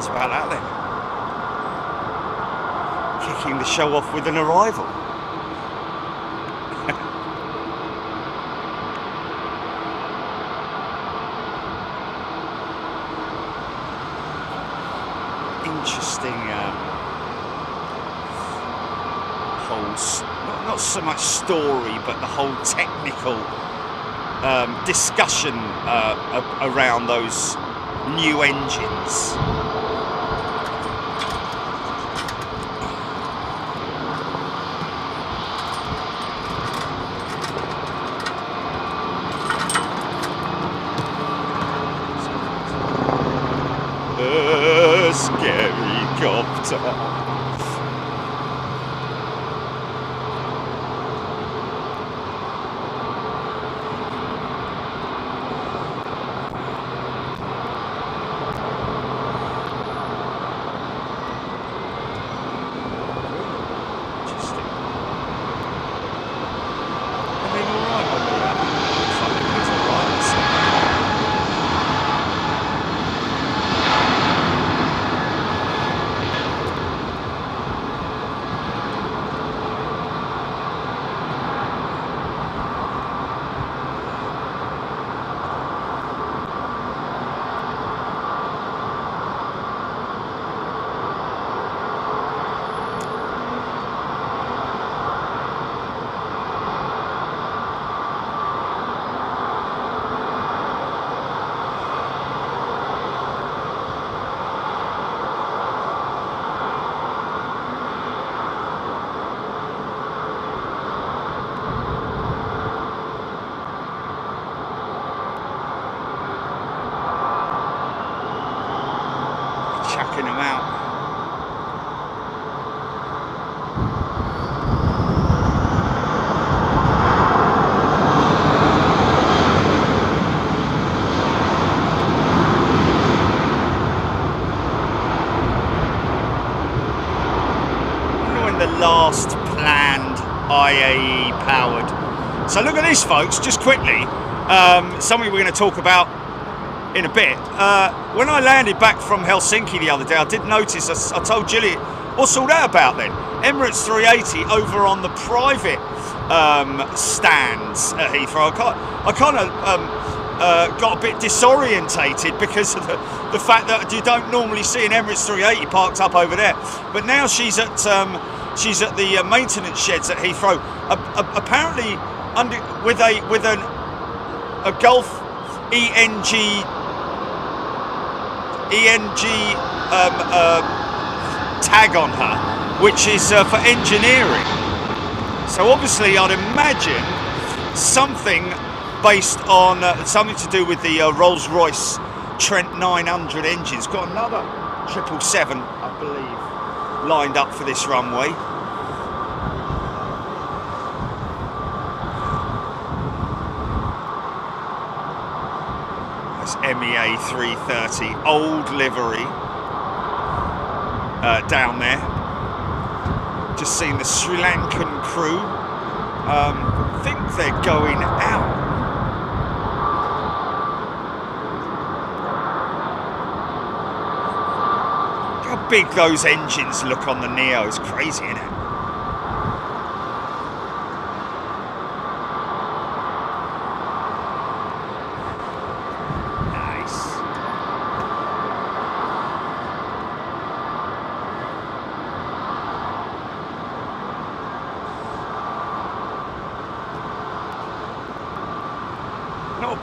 How's about that then? Kicking the show off with an arrival. Interesting whole, not so much story, but the whole technical discussion around those new engines. Scary copter. Chucking them out. When the last planned IAE powered. So look at this, folks, just quickly, something we're going to talk about in a bit. When I landed back from Helsinki the other day, I did notice, I told Juliet, what's all that about then? Emirates 380 over on the private stands at Heathrow. I kind of got a bit disorientated because of the fact that you don't normally see an Emirates 380 parked up over there. But now she's at the maintenance sheds at Heathrow, apparently with a Gulf ENG tag on her, which is for engineering. So obviously I'd imagine something based on something to do with the Rolls-Royce Trent 900 engines. Got another 777, I believe, lined up for this runway. MEA 330, old livery down there. Just seen the Sri Lankan crew. Think they're going out. How big those engines look on the Neo is crazy, isn't it?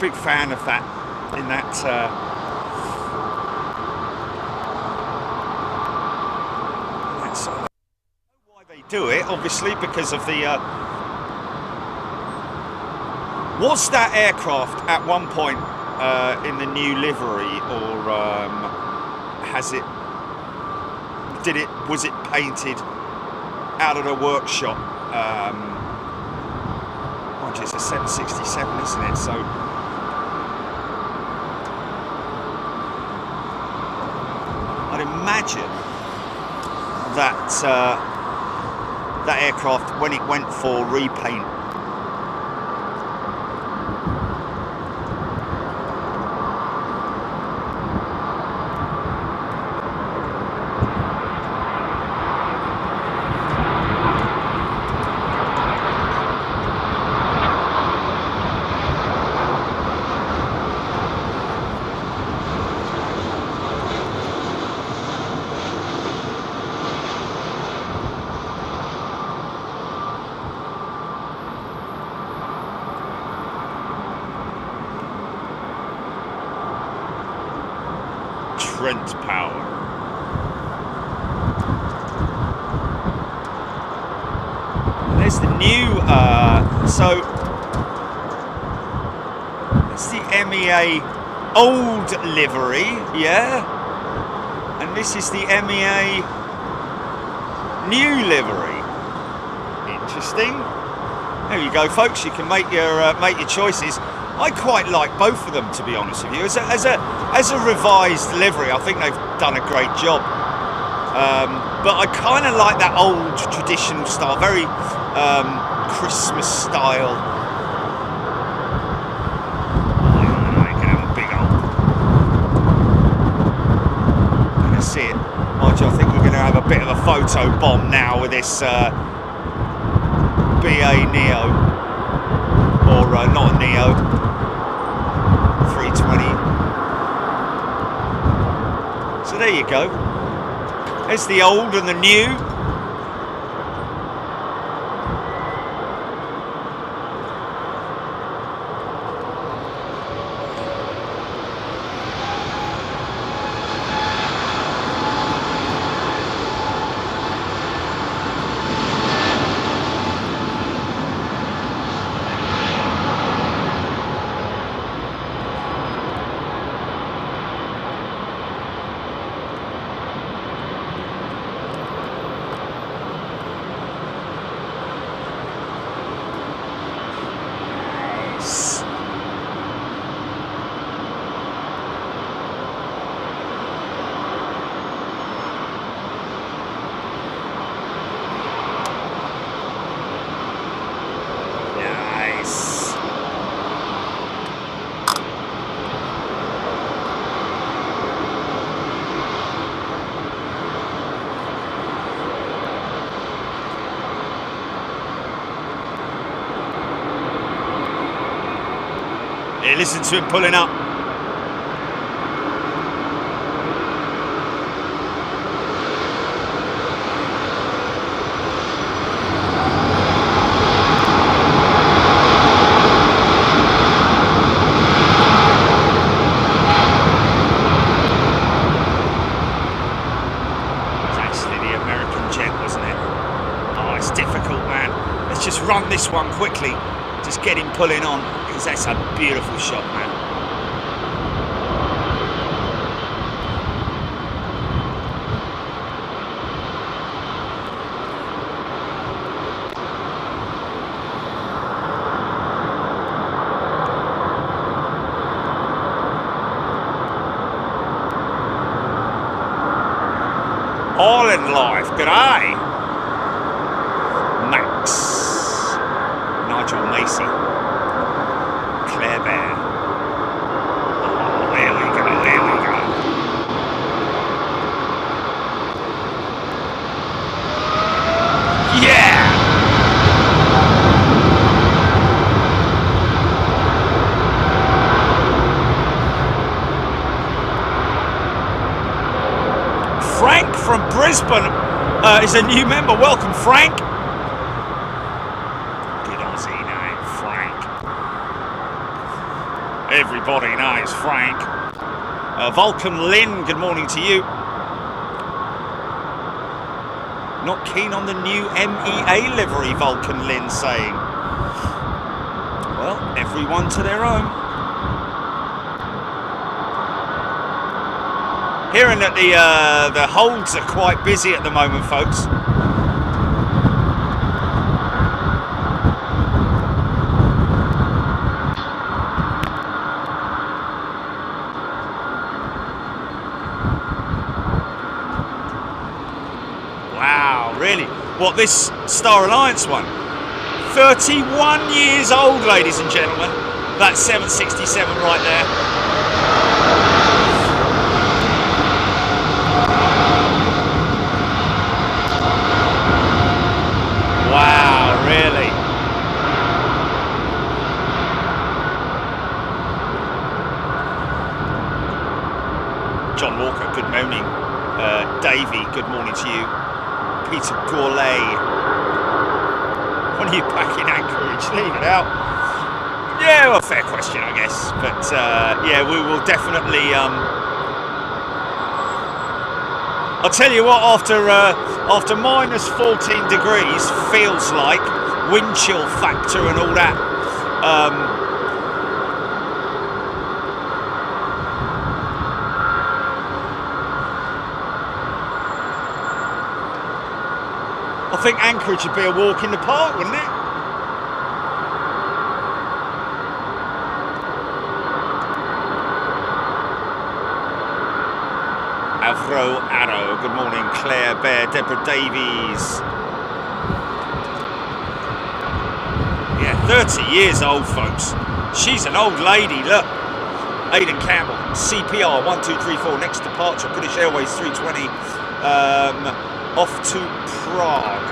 Big fan of that in that why they do it, obviously, because of the was that aircraft at one point in the new livery, or was it painted out of the workshop? It's a 767, isn't it? So I'd imagine that that aircraft, when it went for repaint, different power. There's the new, so it's the MEA old livery, yeah, and this is the MEA new livery. Interesting. There you go, folks. You can make your choices. I quite like both of them, to be honest with you. As a revised livery, I think they've done a great job. But I kind of like that old traditional style, very Christmas style. Oh, you can have a big old. I'm going to see it. Mind you, I think we're going to have a bit of a photo bomb now with this BA Neo, or not a Neo, 320. So there you go. There's the old and the new. Yeah, listen to him pulling up. It's actually the American jet, wasn't it? Oh, it's difficult, man. Let's just run this one quickly. Just get him pulling on, because that's a beautiful shot, man. All in life, good eye. Max. Nigel Macy, Claire Bear. Oh, there we go, there we go. Yeah! Frank from Brisbane is a new member. Welcome, Frank. Everybody knows Frank. Vulcan Lynn, good morning to you. Not keen on the new MEA livery, Vulcan Lynn saying. Well, everyone to their own. Hearing that the holds are quite busy at the moment, folks. Really? What, this Star Alliance one? 31 years old, ladies and gentlemen. That 767 right there. Wow, really? John Walker, good morning. Davey, good morning to you. Peter Gourlay. When are you back in Anchorage? Leave it out. Yeah, well, fair question, I guess. But yeah, we will definitely I'll tell you what, after minus 14 degrees, feels like wind chill factor and all that. I think Anchorage would be a walk in the park, wouldn't it? Heathrow, Arrow, good morning, Claire Bear, Deborah Davies. Yeah, 30 years old, folks. She's an old lady, look. Aidan Campbell, CPR 1234, next departure, British Airways 320, off to Prague.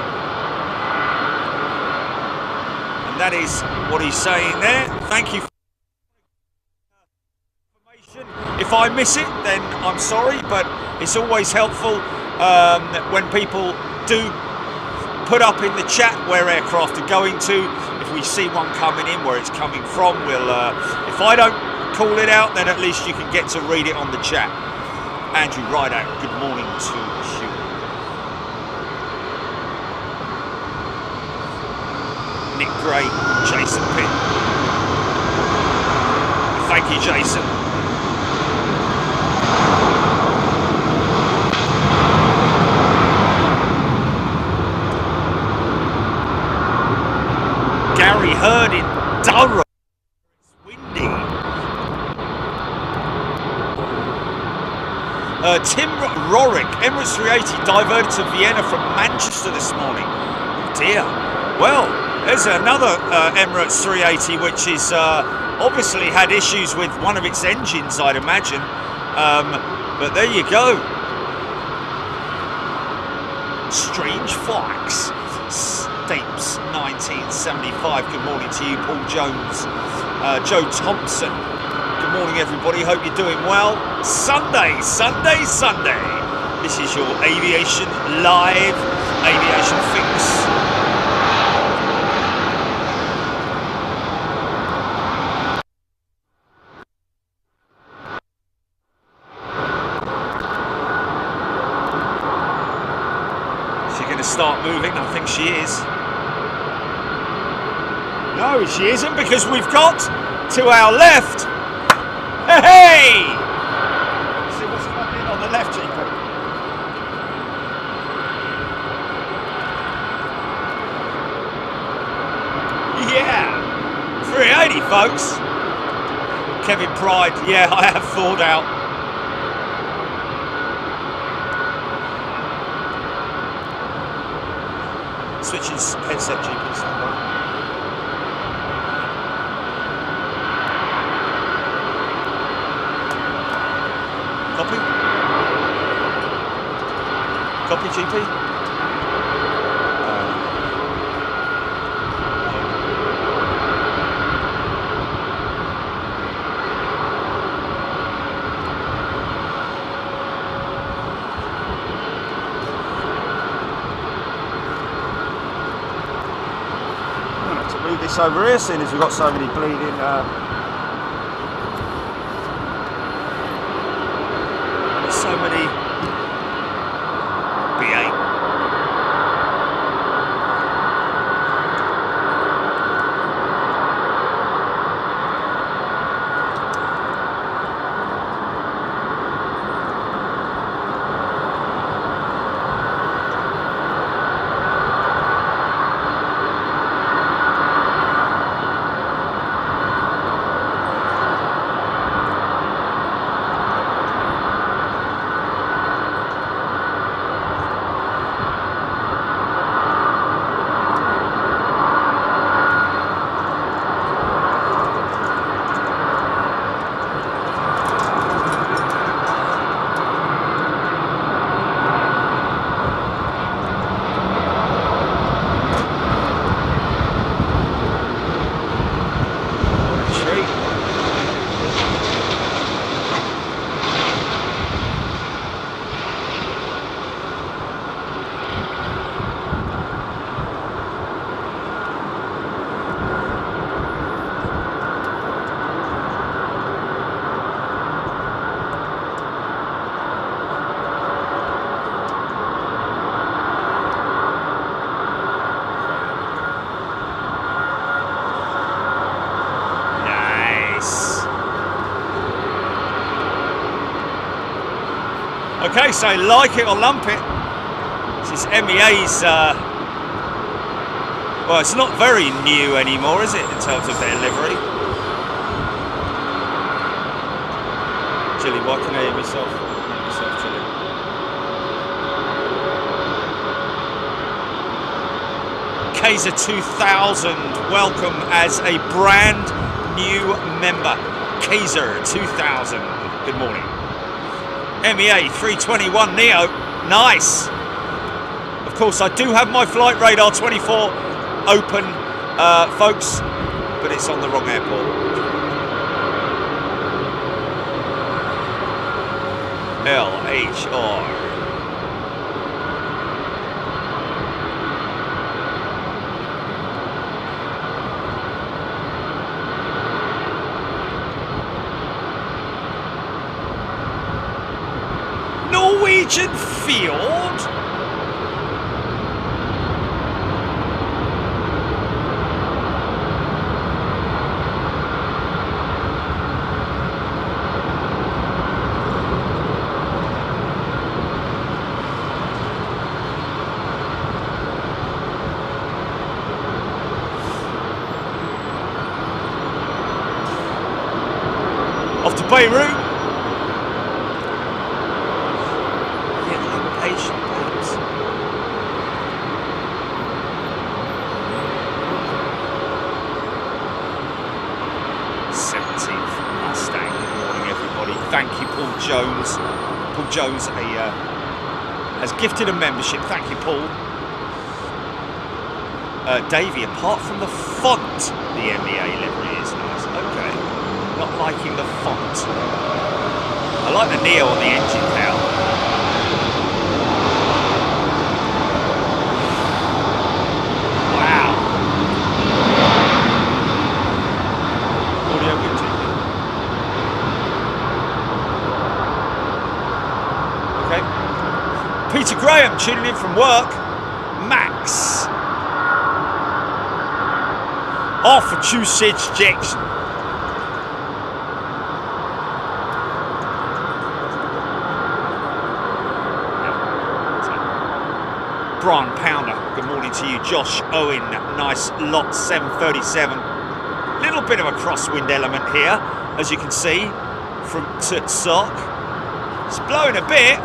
And that is what he's saying there. Thank you. If I miss it, then I'm sorry, but it's always helpful when people do put up in the chat where aircraft are going to. If we see one coming in, where it's coming from, we'll. If I don't call it out, then at least you can get to read it on the chat. Andrew Rideout, good morning to you. Nick Gray, Jason Pitt. Thank you, Jason. Gary Hurd in Durham. It's windy. Tim Rorick, Emirates 380 diverted to Vienna from Manchester this morning. Oh dear. Well, there's another Emirates 380 which is obviously had issues with one of its engines, I'd imagine. But there you go. Strange flags. Stapes 1975, good morning to you. Paul Jones, Joe Thompson, good morning everybody, hope you're doing well. Sunday. This is your Aviation Live, Aviation Fix. Is she going to start moving? I think she is. No, she isn't, because we've got to our left. Hey! See what's coming in on the left, GP. Yeah, 380, folks. Kevin Pride, yeah, I have thawed out. Switching headset, GP, standby. Copy, GP? I'm going to have to move this over here, seeing as we've got so many bleeding so many B8. Okay, so like it or lump it. This is MEA's, well, it's not very new anymore, is it, in terms of their livery? Chilly, why can I hear myself? Chilly. Kaiser 2000, welcome as a brand new member. Kaiser 2000, good morning. MEA 321 Neo, nice. Of course, I do have my Flight Radar 24 open, folks, but it's on the wrong airport. LHR. Norwegian Field? Off to Beirut. Perhaps. 17th Mustang. Good morning, everybody. Thank you, Paul Jones. Paul Jones has gifted a membership. Thank you, Paul. Davey, apart from the font, the MEA livery is nice. Okay. Not liking the font. I like the Neo on the engine now. Wow. Audio continue. Okay. Peter Graham tuning in from work. Max. Off for Chusage Jackson. Brian Pounder, good morning to you. Josh Owen, nice lot 737. Little bit of a crosswind element here, as you can see from Tutsock. It's blowing a bit.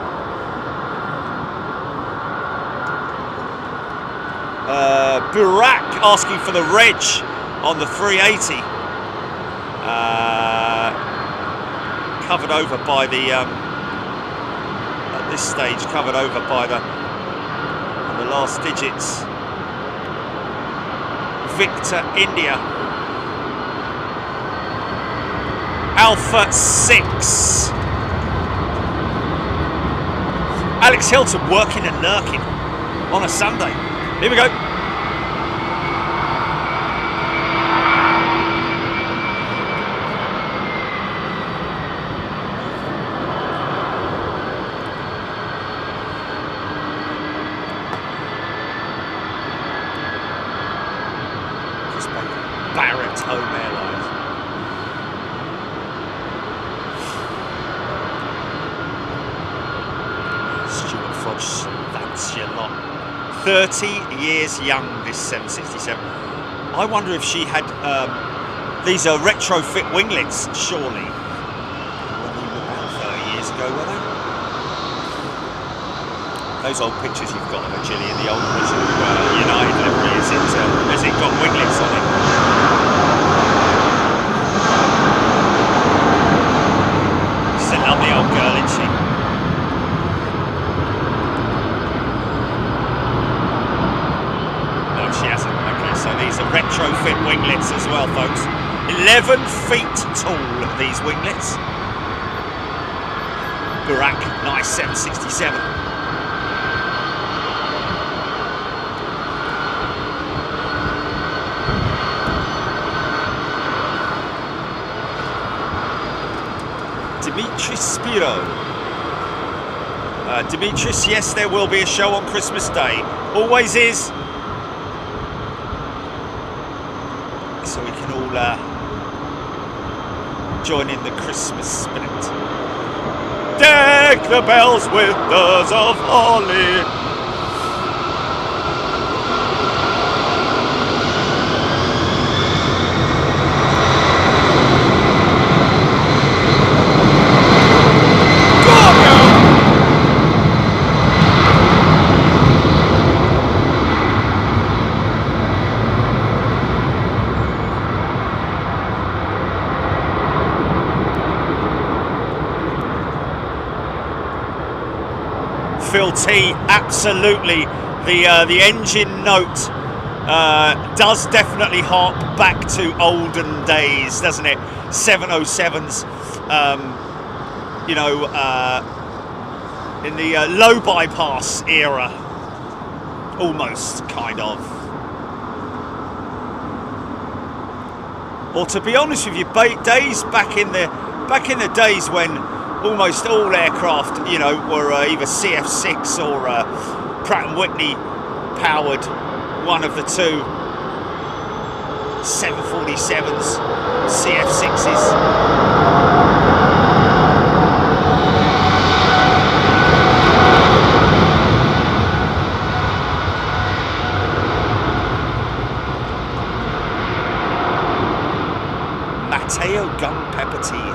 Burak asking for the reg on the 380. Covered over by the, at this stage, covered over by the last digits. Victor India. Alpha 6. Alex Hilton working and lurking on a Sunday. Here we go. Home Airlines. Stuart Frodge, that's your lot. 30 years young, this 767. I wonder if she had, these are retrofit winglets, surely. About 30 years ago, were they? Those old pictures you've got of her, Chile, in the old original United livery, has it got winglets on it? Lovely old girl, isn't she? No, she hasn't. Okay, so these are retrofit winglets as well, folks. 11 feet tall, these winglets. Burak, nice 767. Dimitris Spiro. Dimitris, yes, there will be a show on Christmas Day. Always is. So we can all join in the Christmas spirit. Deck the bells with boughs of holly. Phil T, absolutely. The engine note does definitely hark back to olden days, doesn't it? 707s, you know, in the low bypass era, almost, kind of. Or to be honest with you, days back in the days when almost all aircraft, you know, were either CF6 or Pratt & Whitney powered, one of the two. 747s, CF6s. Matteo Gun Pepper Tea.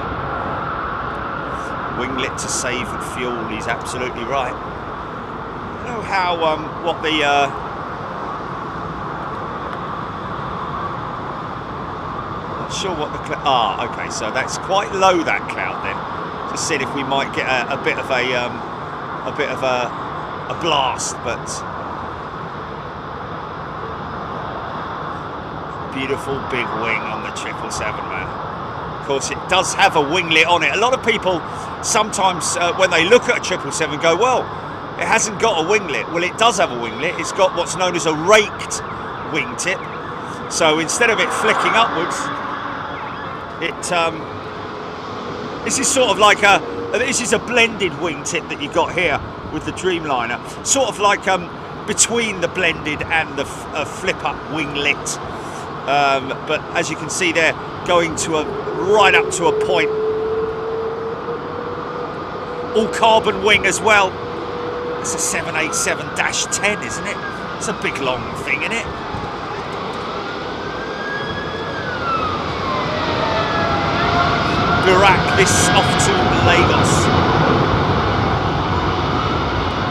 Winglet to save fuel, he's absolutely right. I don't know how, what the, not sure what the cloud, okay, so that's quite low, that cloud then. Just seeing if we might get a bit of a blast, but beautiful big wing on the 777, man. Of course, it does have a winglet on it. A lot of people sometimes, when they look at a 777, go, well, it hasn't got a winglet. Well, it does have a winglet. It's got what's known as a raked wingtip. So instead of it flicking upwards, this is sort of like this is a blended wingtip that you got here with the Dreamliner. Sort of like between the blended and the flip-up winglet. But as you can see there, going to right up to a point. All carbon wing as well. It's a 787-10, isn't it? It's a big long thing, isn't it? Burak, this off to Lagos.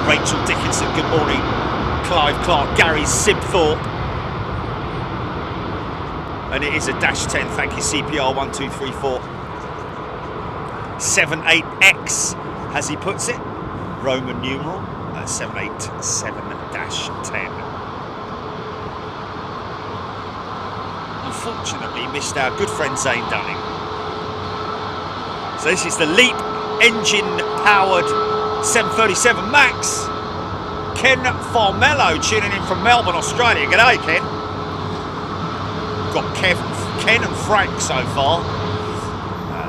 Rachel Dickinson, good morning. Clive Clark, Gary Sibthorpe. And it is a -10, thank you, CPR 1234. 78X, as he puts it, Roman numeral, 787-10. Unfortunately, missed our good friend Zane Dunning. So this is the LEAP engine-powered 737 MAX. Ken Farmello tuning in from Melbourne, Australia. G'day, Ken. Got Ken and Frank so far.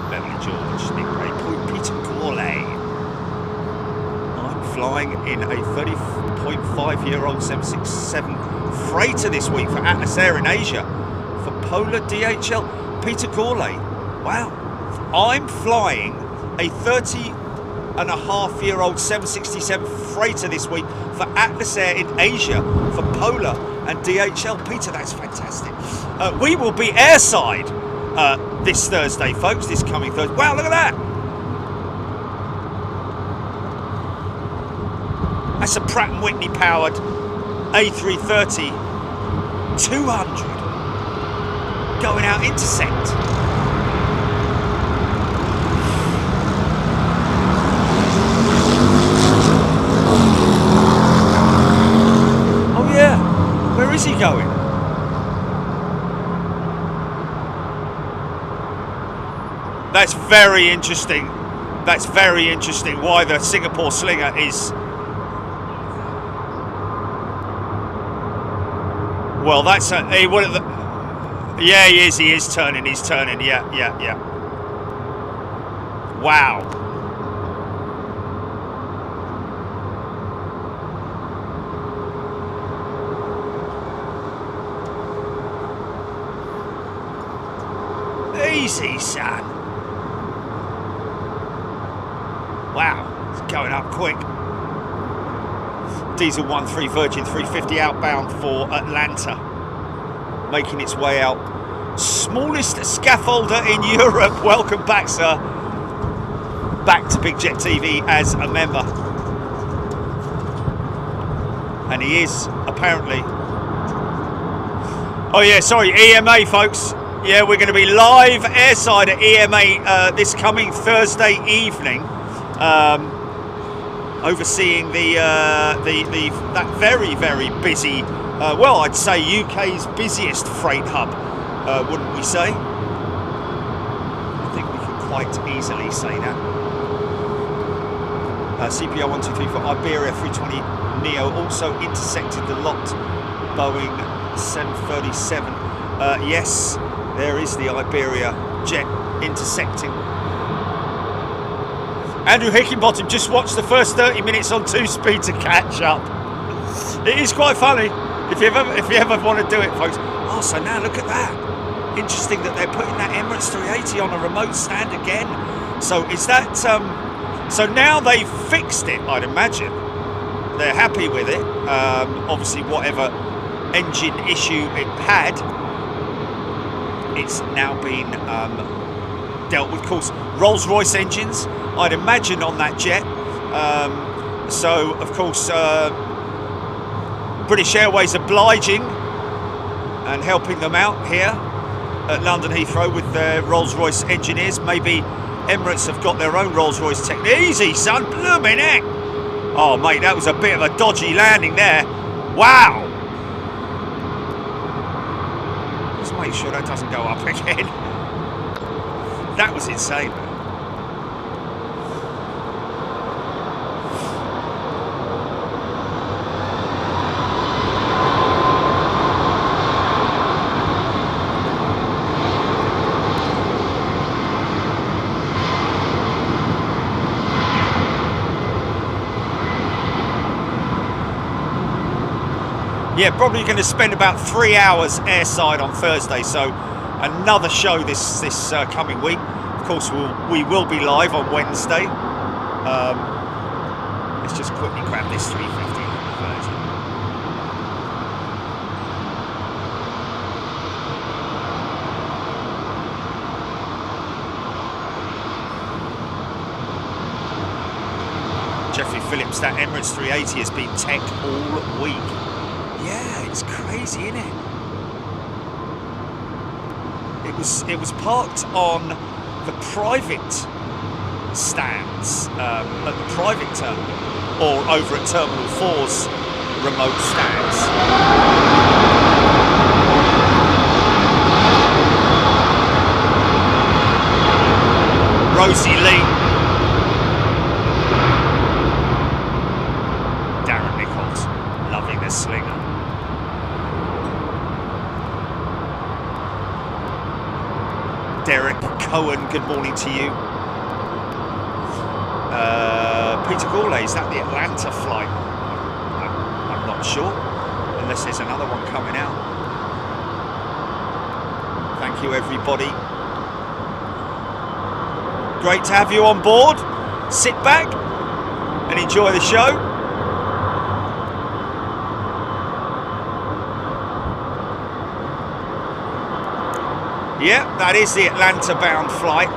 Beverly George, Nick Ray, Peter Corley. I'm flying in a 30.5-year-old 767 freighter this week for Atlas Air in Asia for Polar DHL. Peter Corley. Wow. I'm flying a 30.5-year-old 767 freighter this week for Atlas Air in Asia for Polar and DHL. Peter, that's fantastic. We will be airside this Thursday, folks, this coming Thursday. Wow, look at that. That's a Pratt & Whitney powered A330 200 going out intercept. Oh yeah, where is he going? That's very interesting. That's very interesting why the Singapore Slinger is... Well, that's a... Yeah, he is turning, yeah. Wow. Easy, son. Wow, it's going up quick. Diesel 13 Virgin 350 outbound for Atlanta, making its way out. Smallest scaffolder in Europe. Welcome back, sir. Back to Big Jet TV as a member. And he is apparently. Oh yeah, sorry, EMA, folks. Yeah, we're going to be live airside at EMA this coming Thursday evening, overseeing that very, very busy. Well, I'd say UK's busiest freight hub, wouldn't we say? I think we can quite easily say that. CPR 123 for Iberia 320 Neo also intersected the lot Boeing 737. Yes, there is the Iberia jet intersecting. Andrew Hickenbottom just watched the first 30 minutes on 2-speed to catch up. It is quite funny if you ever want to do it, folks. Oh, so now look at that. Interesting that they're putting that Emirates 380 on a remote stand again. So is that so now they've fixed it, I'd imagine. They're happy with it. Obviously, whatever engine issue it had, it's now been dealt with. Of course, Rolls-Royce engines, I'd imagine, on that jet. So, of course, British Airways obliging and helping them out here at London Heathrow with their Rolls-Royce engineers. Maybe Emirates have got their own Rolls-Royce technique. Easy, son, blooming heck. Oh, mate, that was a bit of a dodgy landing there. Wow. Let's make sure that doesn't go up again. That was insane, man. Yeah, probably going to spend about 3 hours airside on Thursday, so another show this coming week. Of course, we will be live on Wednesday. Let's just quickly grab this 350 version. Jeffrey Phillips, that Emirates 380 has been tech all week. Yeah, it's crazy, isn't it? It was parked on the private stands at the private terminal, or over at Terminal 4's remote stands. Rosie Lee, Darren Nichols, loving the slinger. Derek Cohen, good morning to you. Peter Gourlay, is that the Atlanta flight? I'm not sure, unless there's another one coming out. Thank you, everybody. Great to have you on board. Sit back and enjoy the show. Yeah, that is the Atlanta-bound flight.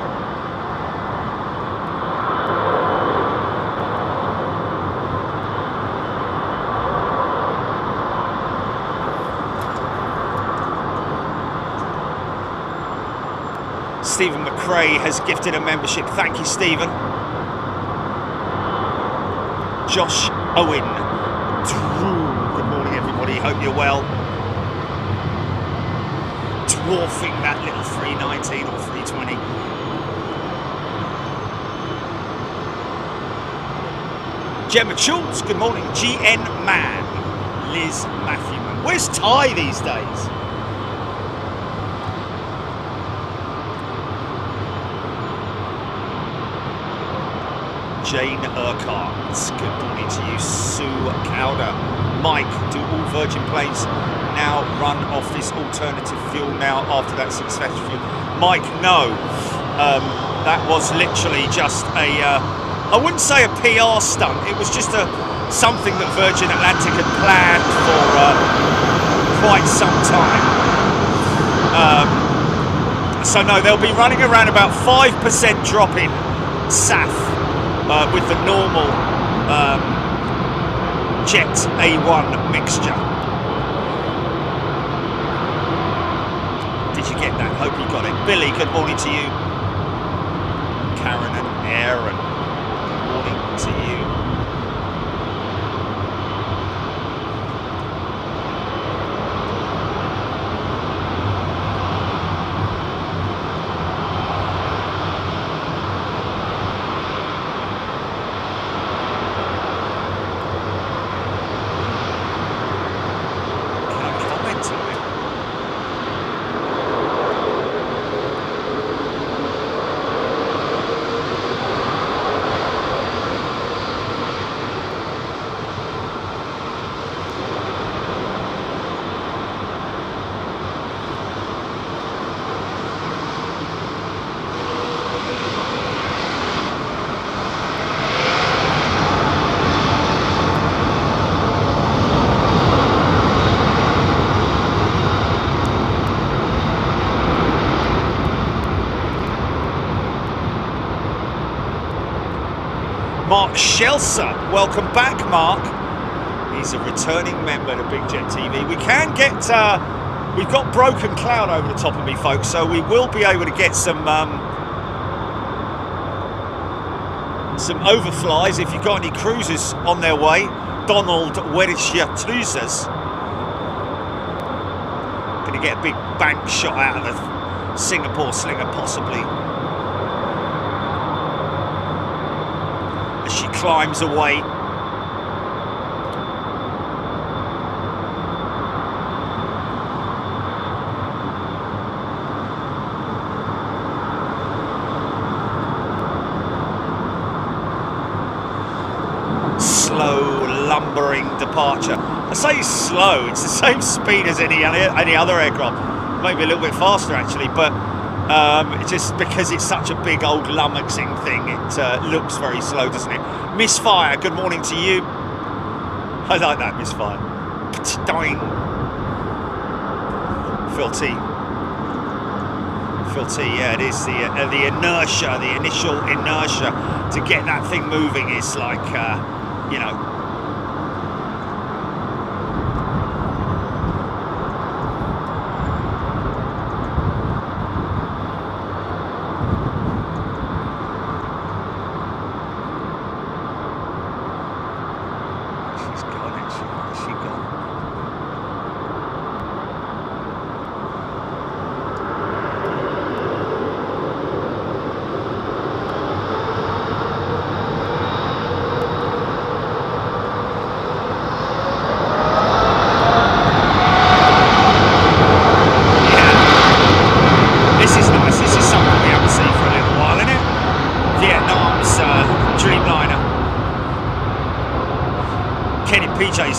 Stephen McRae has gifted a membership. Thank you, Stephen. Josh Owen. Drew. Good morning, everybody. Hope you're well. Dwarfing that little 319 or 320. Gemma Schultz, good morning. GN Man. Liz Matthewman. Where's Ty these days? Jane Urquhart, good morning to you. Sue Cowder. Mike, do all Virgin planes now run off this alternative fuel now after that successful fuel? Mike, no. That was literally just a I wouldn't say a PR stunt. It was just something that Virgin Atlantic had planned for quite some time. So no, they'll be running around about 5% drop in SAF with the normal Jet A1 mixture. Did you get that? Hope you got it. Billy, good morning to you. Karen and Aaron, good morning to you. Mark Shelser, welcome back, Mark. He's a returning member to Big Jet TV. We can get, we've got broken cloud over the top of me, folks, so we will be able to get some overflies if you've got any cruisers on their way. Donald, where is your cruisers? Gonna get a big bank shot out of the Singapore Slinger, possibly. As she climbs away. Slow, lumbering departure. I say slow, it's the same speed as any other aircraft. Maybe a little bit faster actually, but just because it's such a big old lummoxing thing, it looks very slow, doesn't it? Misfire, good morning to you. I like that, Misfire. Dying. Phil T, yeah, it is the inertia, the initial inertia to get that thing moving is like, you know.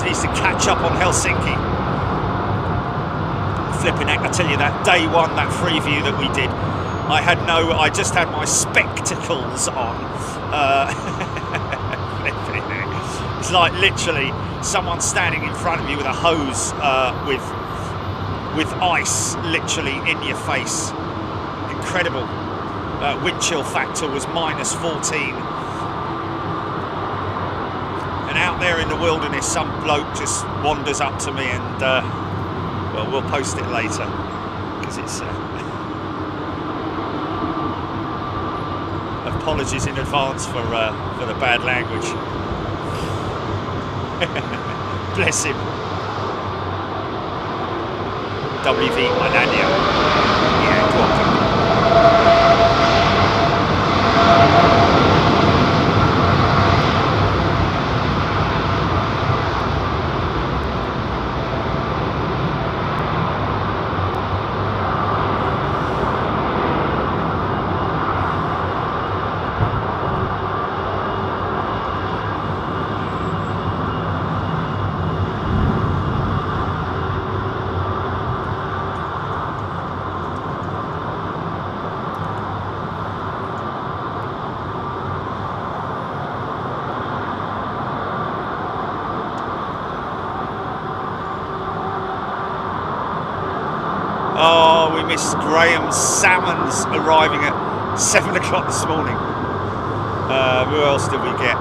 Needs to catch up on Helsinki. Flipping heck, I tell you, that day one, that free view that we did, I just had my spectacles on. It's like literally someone standing in front of you with a hose with ice literally in your face. Incredible. Wind chill factor was -14. Out there in the wilderness, some bloke just wanders up to me and well, we'll post it later because it's apologies in advance for the bad language. Bless him. WV Manania. Yeah, go on. Miss Graham's salmons arriving at 7 o'clock this morning. Who else did we get?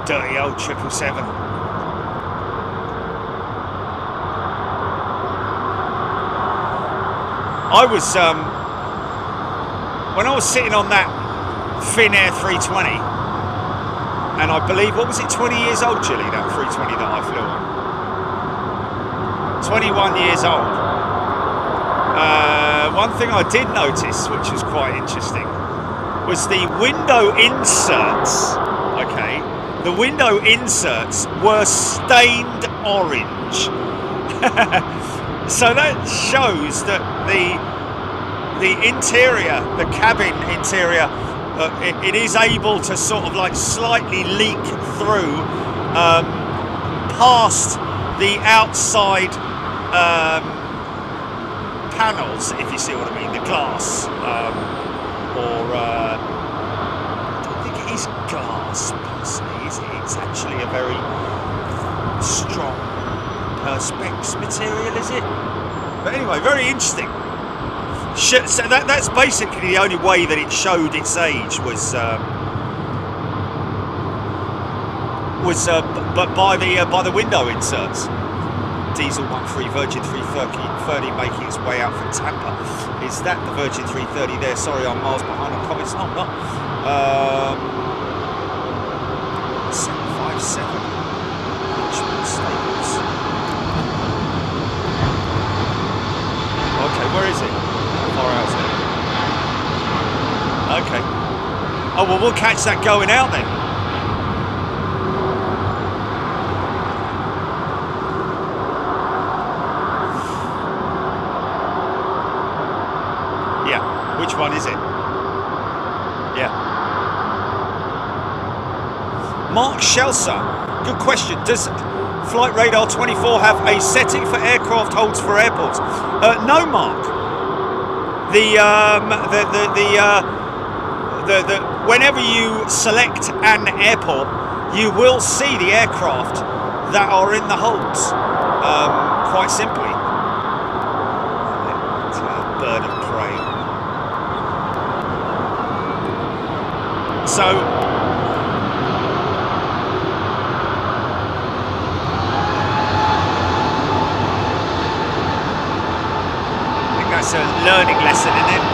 Dirty old 777. I was when I was sitting on that Finnair 320, and I believe, what was it, 20 years old, Chile, that 320 that I flew on? 21 years old. One thing I did notice, which was quite interesting, was the window inserts. Okay. The window inserts were stained orange. So that shows that the interior, the cabin interior, it is able to sort of like slightly leak through past the outside panels, if you see what I mean, the glass, I don't think it is glass. It's actually a very strong perspex material, is it? But anyway, very interesting. So that's basically the only way that it showed its age was but by the window inserts. Diesel 13 Virgin 330 making its way out from Tampa. Is that the Virgin 330 there? Sorry, I'm miles behind on comments. No, I'm not. 757 Richmond Stables. Okay, where is it? How far out is it? Okay. Oh well, we'll catch that going out then. Yeah. Which one is it? Yeah. Mark Shelser, good question. Does Flight Radar 24 have a setting for aircraft holds for airports? No, Mark. Whenever you select an airport, you will see the aircraft that are in the holds. Quite simply. Bird of prey. So. That's a learning lesson, isn't it?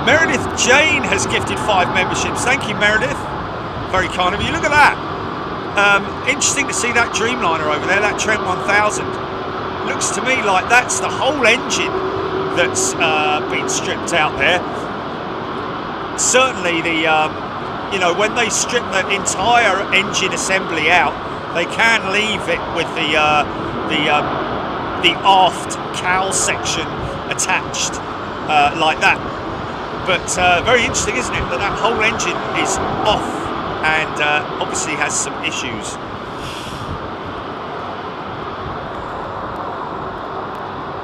Meredith Jane has gifted 5 memberships. Thank you, Meredith. Very kind of you. Look at that. Interesting to see that Dreamliner over there, that Trent 1000. Looks to me like that's the whole engine that's been stripped out there. Certainly the, you know, when they strip the entire engine assembly out, they can leave it with the aft cowl section attached like that. But very interesting, isn't it, that that whole engine is off and obviously has some issues.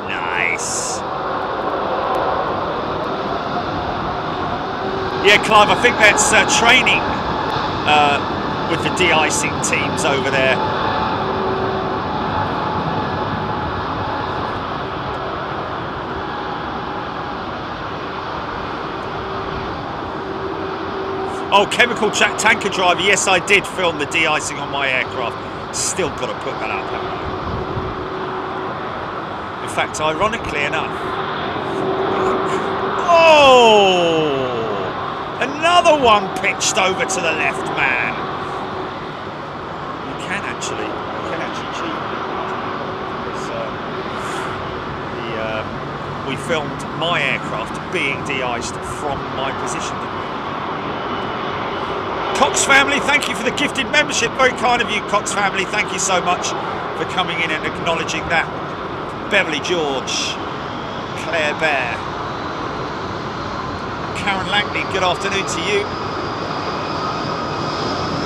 Nice. Yeah, Clive, I think that's training with the de-icing teams over there. Oh, chemical tanker driver. Yes, I did film the de-icing on my aircraft. Still got to put that up, haven't I? In fact, ironically enough. Oh! Another one pitched over to the left, man. You can actually cheat. We filmed my aircraft being de-iced from my position. Cox family, thank you for the gifted membership. Very kind of you, Cox family. Thank you so much for coming in and acknowledging that. Beverly George, Claire Bear, Karen Langley, good afternoon to you.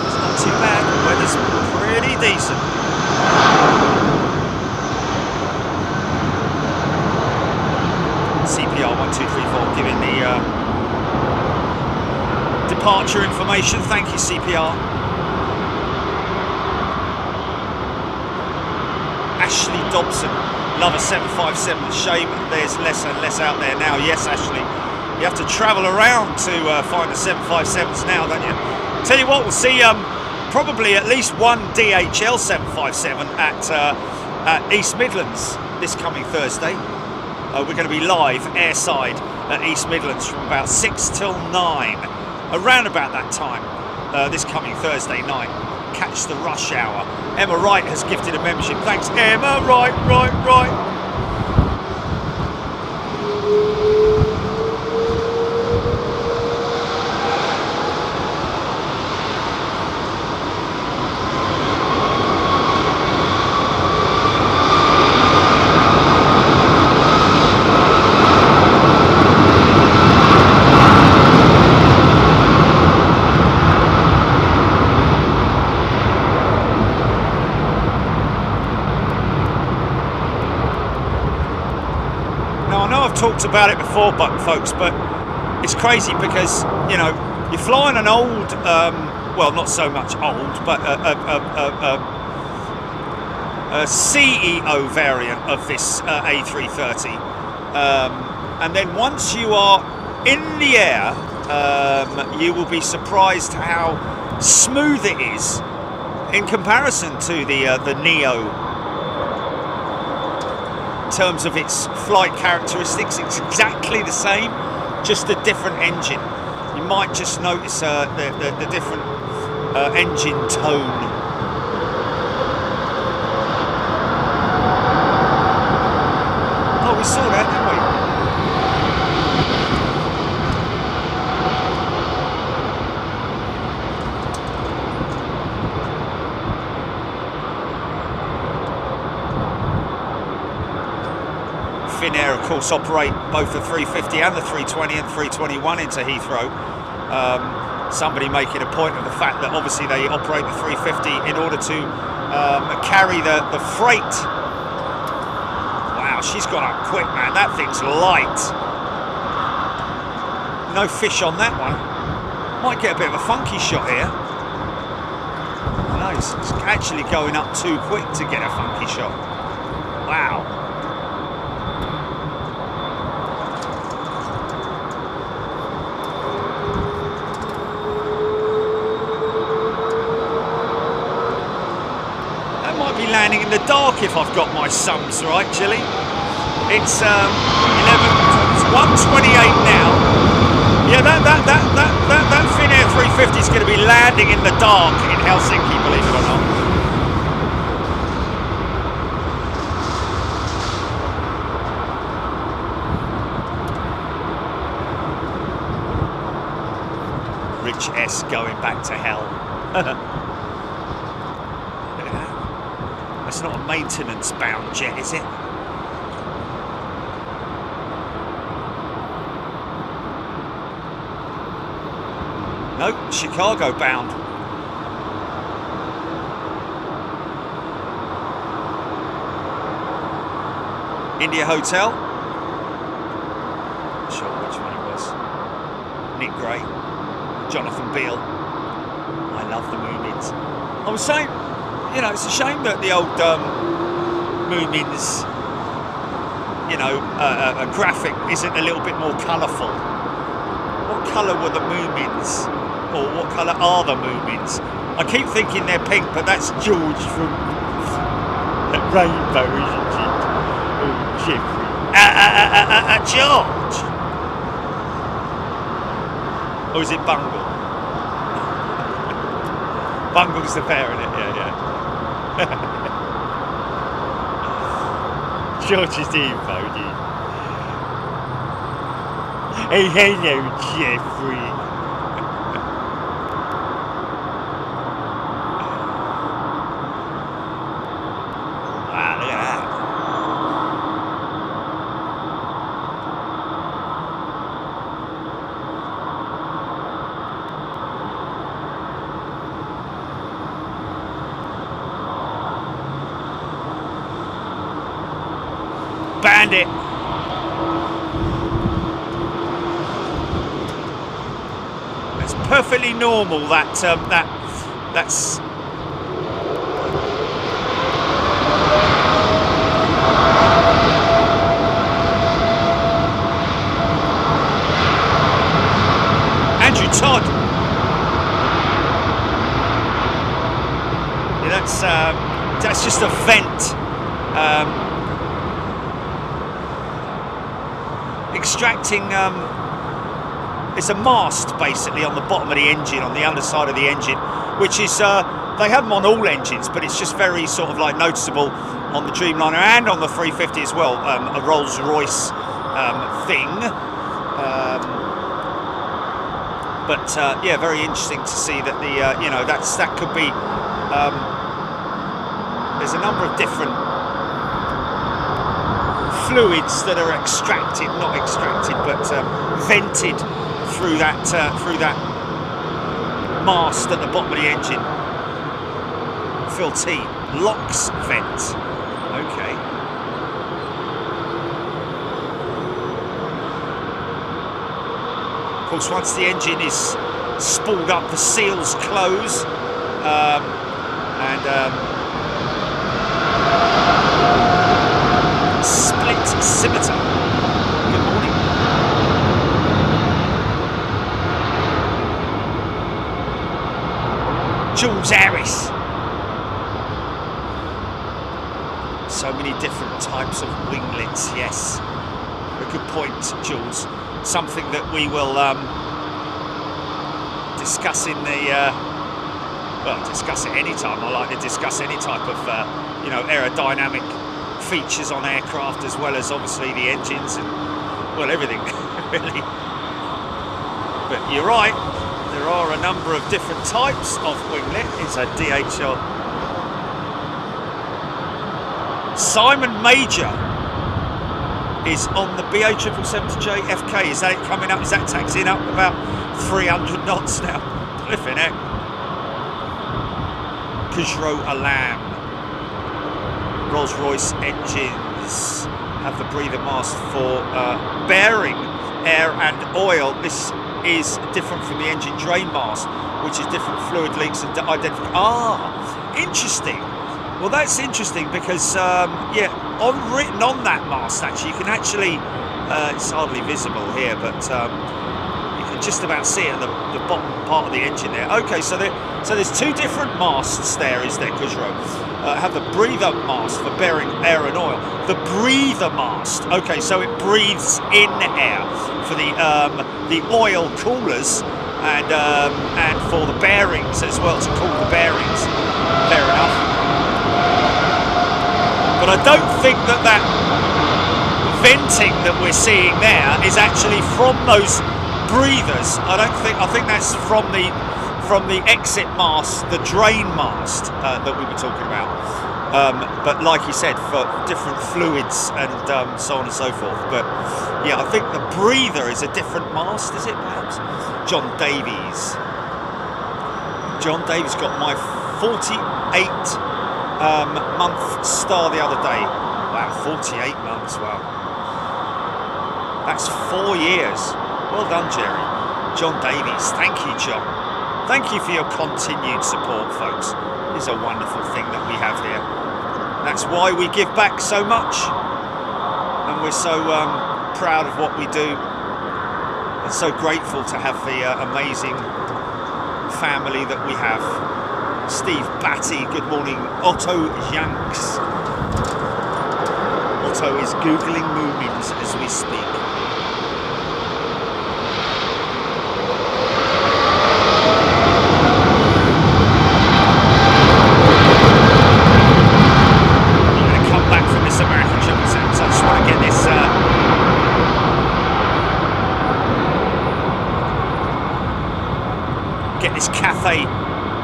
It's not too bad, the weather's pretty decent. CPR 1234 giving the departure information. Thank you, CPR. Ashley Dobson, love a 757. Shame there's less and less out there now. Yes, Ashley, you have to travel around to find the 757s now, don't you? Tell you what, we'll see probably at least one DHL 757 at East Midlands this coming Thursday. We're going to be live airside at East Midlands from about 6 till 9, around about that time this coming Thursday night. Catch the rush hour. Emma Wright has gifted a membership. Thanks, Emma. Right. Talked about it before, folks, but it's crazy because, you know, you're flying an old, well, not so much old, but a CEO variant of this A330, and then once you are in the air, you will be surprised how smooth it is in comparison to the Neo. In terms of its flight characteristics, it's exactly the same, just a different engine. You might just notice the different engine tone. Oh, we saw that, didn't we? Finnair, of course, operate both the 350 and the 320 and 321 into Heathrow. Somebody making a point of the fact that obviously they operate the 350 in order to carry the freight. Wow, she's gone up quick, man. That thing's light. No fish on that one. Might get a bit of a funky shot here. No, it's actually going up too quick to get a funky shot. Wow. Landing in the dark if I've got my sums right, Chilly. It's 1:28 now. Yeah, that Finnair 350 is going to be landing in the dark in Helsinki, believe it or not. Rich S going back to hell. It's not a maintenance bound jet, is it? Nope, Chicago bound. India Hotel. Not sure which one it was. Nick Gray. Jonathan Beale. I love the Moomins. I was saying, you know, it's a shame that the old Moomins, you know, a graphic isn't a little bit more colourful. What colour were the Moomins? Or what colour are the Moomins? I keep thinking they're pink, but that's George from Rainbow, isn't it? Oh, Jeffrey. George! Or is it Bungle? Bungle's the pair in it, yeah. George is the info, dude. Hey, hello, Jeffrey. Bandit. It's perfectly normal that's Andrew Todd. Yeah, that's just a vent. Extracting, it's a mast basically on the bottom of the engine, on the underside of the engine, which is, they have them on all engines, but it's just very sort of like noticeable on the Dreamliner and on the 350 as well, a Rolls-Royce thing. Yeah, very interesting to see that the, you know, that could be, there's a number of different fluids that are extracted, not extracted, but vented through that mast at the bottom of the engine. Phil T, LOX vent. Okay. Of course, once the engine is spooled up, the seals close, Split Scimitar. Good morning. Jules Harris. So many different types of winglets, yes. A good point, Jules. Something that we will discuss in the, well, discuss it anytime. I like to discuss any type of, you know, aerodynamic features on aircraft, as well as obviously the engines and, well, everything, really. But you're right, there are a number of different types of winglet. It's a DHL. Simon Major is on the BA777J FK. Is that coming up? Is that taxiing up about 300 knots now? Flipping heck. Peugeot Alam. Rolls-Royce engines have the breather mast for bearing air and oil. This is different from the engine drain mast, which is different fluid leaks and identification. Ah, interesting. Well, that's interesting because, yeah, written on that mast, actually, you can actually, it's hardly visible here, but you can just about see it at the bottom part of the engine there. Okay, so there's two different masts there, is there, Kujro? Have the breather mast for bearing air and oil. The breather mast, okay, so it breathes in air for the oil coolers and for the bearings as well, to cool the bearings. Fair enough. But I don't think that venting that we're seeing there is actually from those breathers. I think that's from the exit mast, the drain mast that we were talking about. But like you said, for different fluids and so on and so forth. But yeah, I think the breather is a different mast, is it perhaps? John Davies. John Davies got my 48-month star the other day. Wow, 48 months, wow. That's 4 years. Well done, Jerry. John Davies, thank you, John. Thank you for your continued support, folks. It's a wonderful thing that we have here. That's why we give back so much. And we're so proud of what we do. And so grateful to have the amazing family that we have. Steve Batty, good morning. Otto Yanks. Otto is Googling Moomins as we speak. This Cathay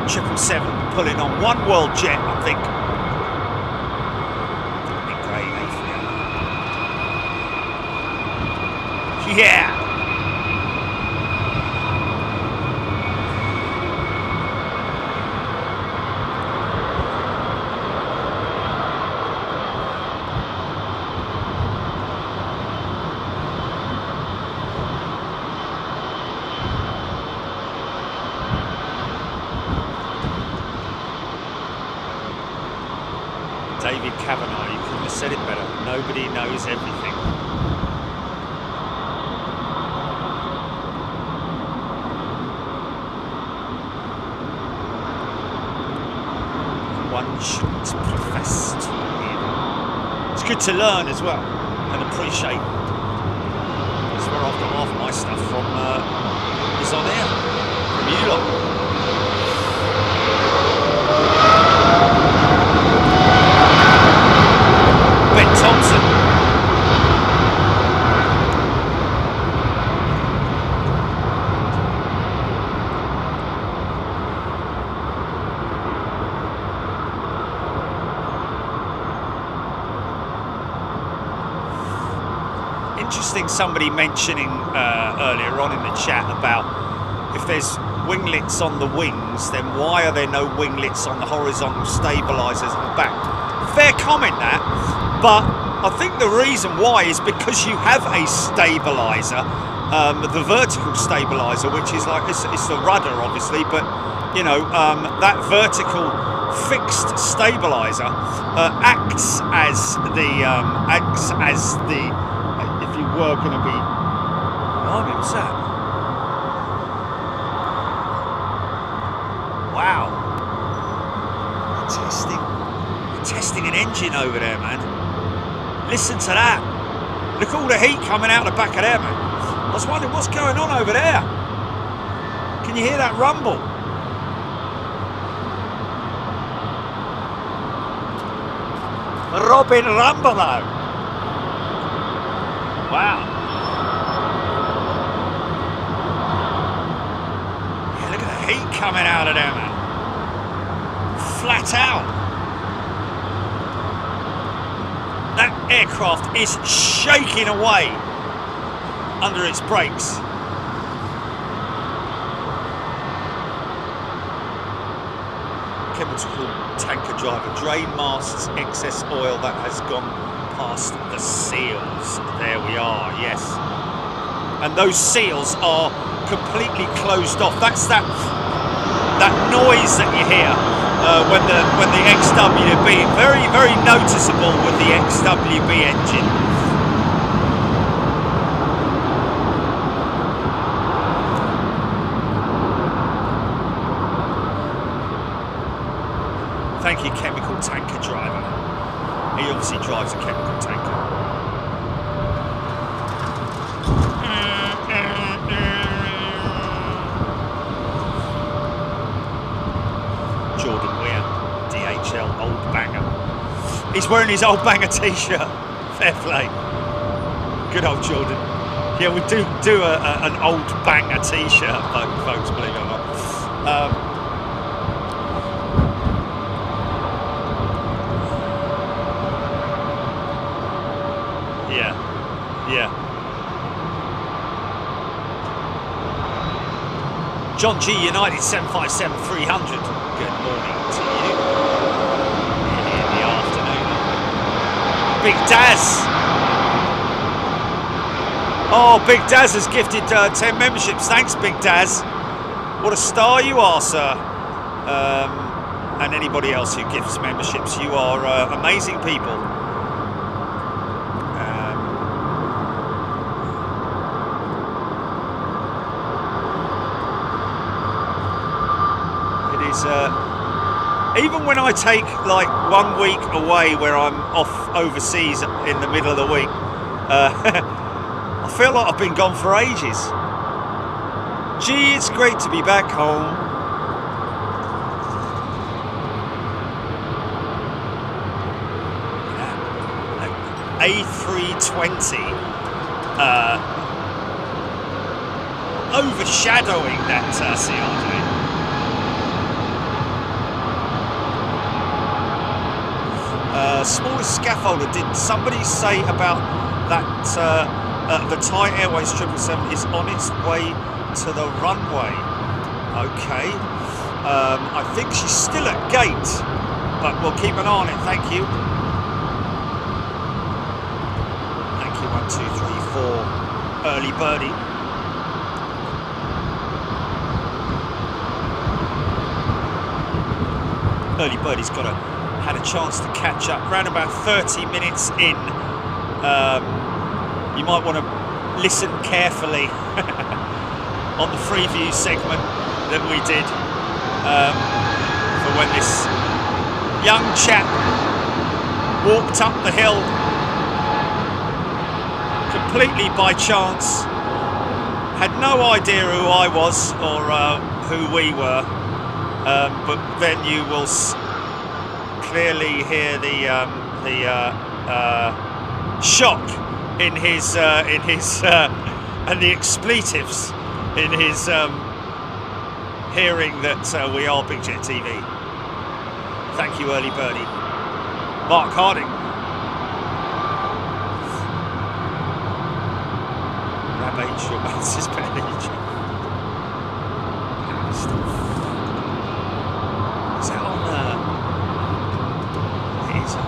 777 pulling on one world jet, I think. Yeah. David Kavanagh, you couldn't have said it better. Nobody knows everything. One shouldn't profess to either. It's good to learn as well and appreciate. That's where I've got half my stuff from. Is on here from you lot. Ben Thompson. Interesting, somebody mentioning earlier on in the chat about if there's winglets on the wings, then why are there no winglets on the horizontal stabilisers at the back? Fair comment that, but I think the reason why is because you have a stabiliser, the vertical stabiliser, which is like, it's the rudder obviously, but you know, that vertical fixed stabiliser acts as the, if you were going to be, oh, what's that? Wow. Testing an engine over there, man. Listen to that. Look at all the heat coming out the back of there, man. I was wondering what's going on over there. Can you hear that rumble? Robin Rumbelow. Wow. Yeah, look at the heat coming out of there, man. Flat out. That aircraft is shaking away under its brakes. Chemical tanker driver, drain masts, excess oil that has gone past the seals. There we are, yes. And those seals are completely closed off. That's that noise that you hear when the XWB, very noticeable with the XWB engine. Thank you, chemical tanker driver. He obviously drives a chemical tanker. Jordan Weir, DHL Old Banger. He's wearing his Old Banger t-shirt. Fair play. Good old Jordan. Yeah, we do an Old Banger t-shirt, folks, believe it or not. Yeah. John G United 757 300. Good morning to you. In the afternoon. Big Daz. Oh, Big Daz has gifted 10 memberships. Thanks, Big Daz. What a star you are, sir. And anybody else who gifts memberships, you are amazing people. Even when I take like 1 week away where I'm off overseas in the middle of the week, I feel like I've been gone for ages. Gee, it's great to be back home. A320 overshadowing that CRJ. Smallest scaffolder, did somebody say about that the Thai Airways 777 is on its way to the runway? Okay, I think she's still at gate, but we'll keep an eye on it. Thank you. Thank you, 1, 2, 3, 4, early birdie. Early birdie's got a had a chance to catch up. Around about 30 minutes in, you might want to listen carefully on the free view segment that we did for when this young chap walked up the hill completely by chance, had no idea who I was or who we were, but then you will clearly hear the shock in his and the expletives in his hearing that we are Big Jet TV. Thank you, early birdie. Mark Harding. Rabbage, your maths is better than your Is that on it is on.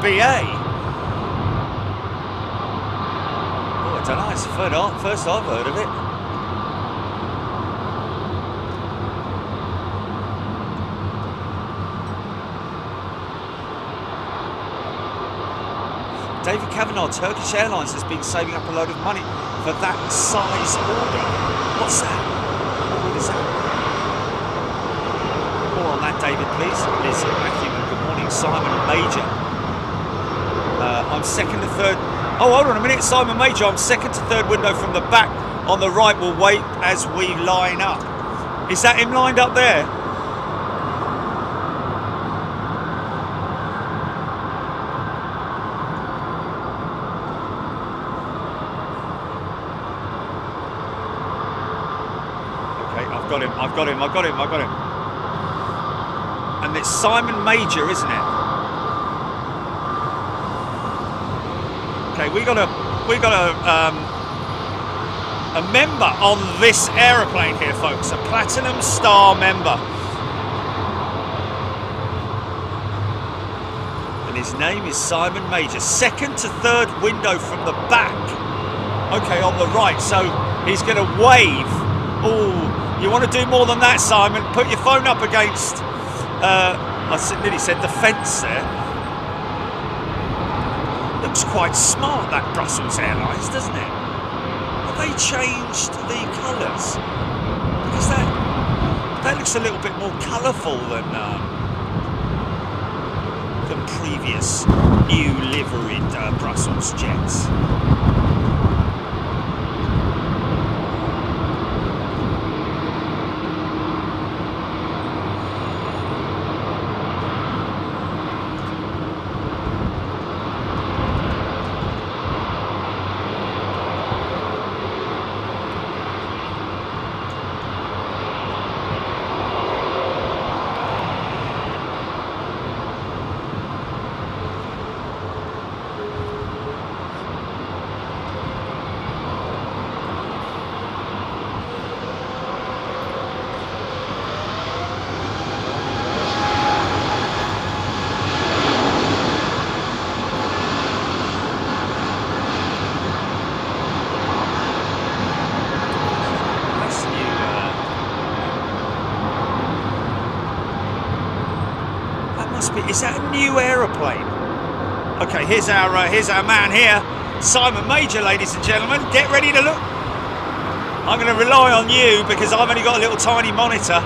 BA. Oh, I don't know, it's the first I've heard of it. David Kavanagh, Turkish Airlines has been saving up a load of money for that size order. What's that? What is that? More on that, David, please. Liz Matthew, good morning. Simon Major. I'm second to third. Oh, hold on a minute. Simon Major, I'm second to third window from the back. On the right, we'll wait as we line up. Is that him lined up there? I've got him. And it's Simon Major, isn't it? Okay, we got a member on this aeroplane here, folks, a Platinum Star member. And his name is Simon Major, second to third window from the back. Okay, on the right, so he's going to wave. Oh. You want to do more than that, Simon? Put your phone up against, I nearly said the fence there. Looks quite smart, that Brussels Airlines, doesn't it? Have they changed the colours? Because that looks a little bit more colourful than previous new liveried Brussels jets. Is that a new aeroplane? Okay, here's our man here, Simon Major, ladies and gentlemen. Get ready to look. I'm going to rely on you because I've only got a little tiny monitor.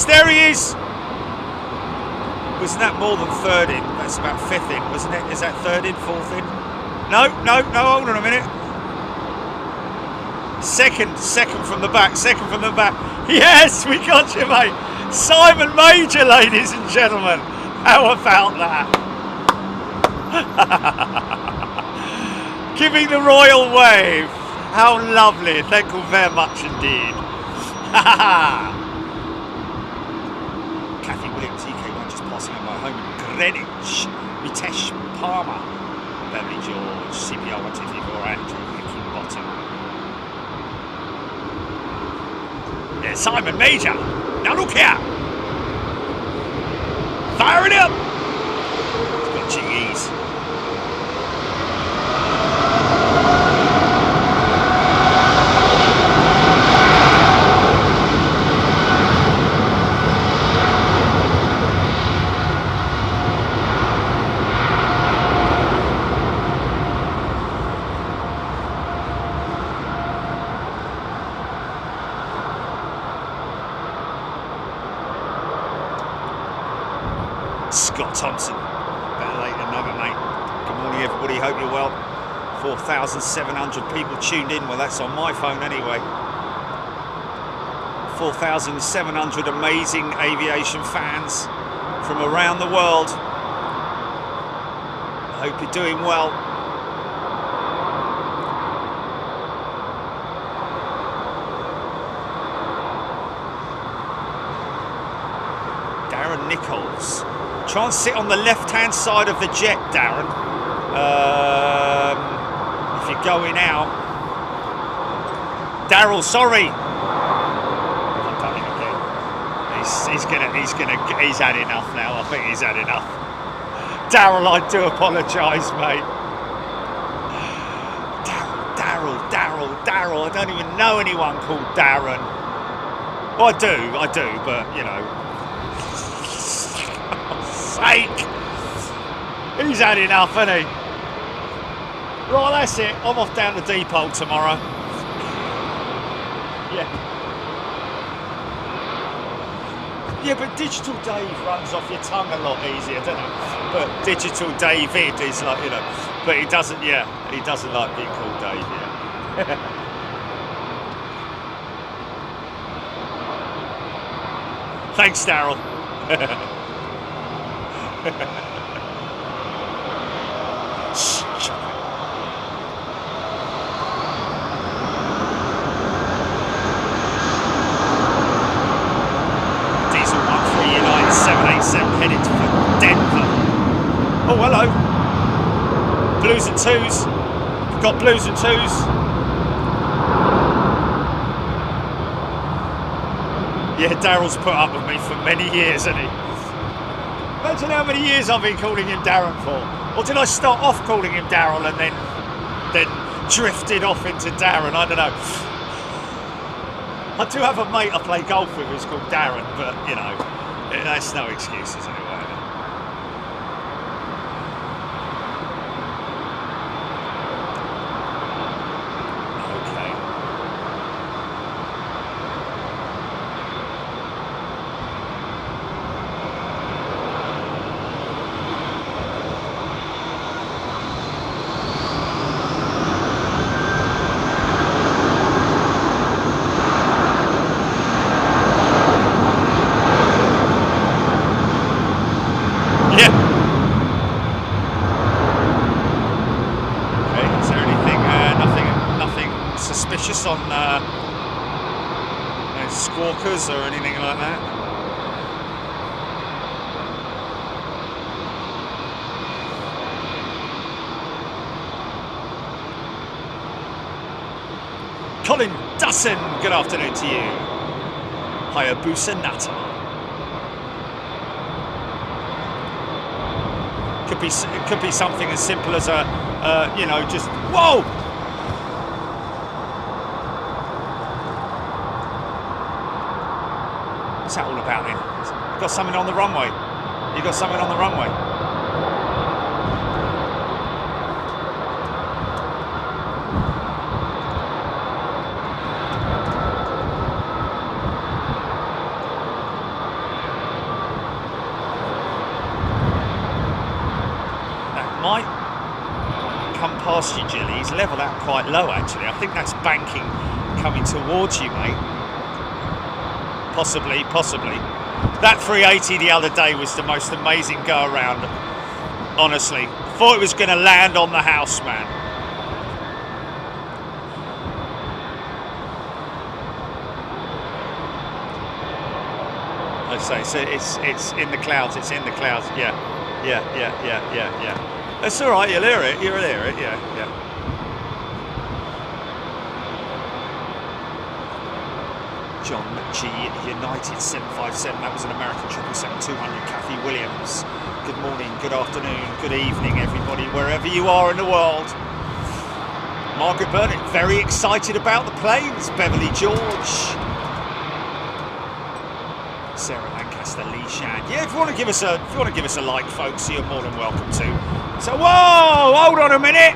There he is! Wasn't that more than third in? That's about fifth in, wasn't it? Is that third in, fourth in? No, hold on a minute. Second from the back, Yes, we got you, mate. Simon Major, ladies and gentlemen. How about that? Giving the royal wave. How lovely. Thank you very much indeed. Kathy Williams, EK1 just passing on my home in Greenwich. Mitesh Palmer, Beverly George, CPR 1234, Andrew Hickinbottom. Yeah, Simon Major. Now look here. Fire it up. It's got GEs. Scott Thompson, better late than never, mate. Good morning, everybody. Hope you're well. 4,700 people tuned in. Well, that's on my phone anyway. 4,700 amazing aviation fans from around the world. I hope you're doing well. Darren Nichols. Try and sit on the left-hand side of the jet, Darren. If you're going out. Daryl, sorry. I've done it again. He's had enough now. I think he's had enough. Daryl, I do apologise, mate. Daryl. I don't even know anyone called Darren. Well, I do, but you know. He's had enough, hasn't he? Right, that's it. I'm off down to depot tomorrow. Yeah, but Digital Dave runs off your tongue a lot easier, doesn't it? But Digital David is like, you know, but he doesn't like being called Dave, yeah. Thanks, Daryl. Diesel 139787 headed for Denver. Oh, hello. Blues and twos. We've got blues and twos. Yeah, Daryl's put up with me for many years, hasn't he? Imagine how many years I've been calling him Darren for. Or did I start off calling him Daryl and then drifted off into Darren? I don't know. I do have a mate I play golf with who's called Darren, but you know, that's no excuses anyway. On squawkers or anything like that. Colin Dussin, good afternoon to you. Hayabusa Nata. It could be something as simple as a you know, just whoa. What's that all about then? You got something on the runway. You got something on the runway. That might come past you, Jilly. He's levelled out quite low actually. I think that's banking coming towards you, mate. Possibly. That 380 the other day was the most amazing go around, honestly. Thought it was going to land on the house, man. I'd say so. It's in the clouds. It's in the clouds. Yeah. That's all right. You'll hear it. You'll hear it. Yeah. John G United 757. That was an American 777-200. Kathy Williams. Good morning, good afternoon, good evening, everybody, wherever you are in the world. Margaret Burnett, very excited about the planes. Beverly George. Sarah Lancaster, Lee Shan. Yeah, if you want to give us a like, folks, you're more than welcome to. So, whoa, hold on a minute.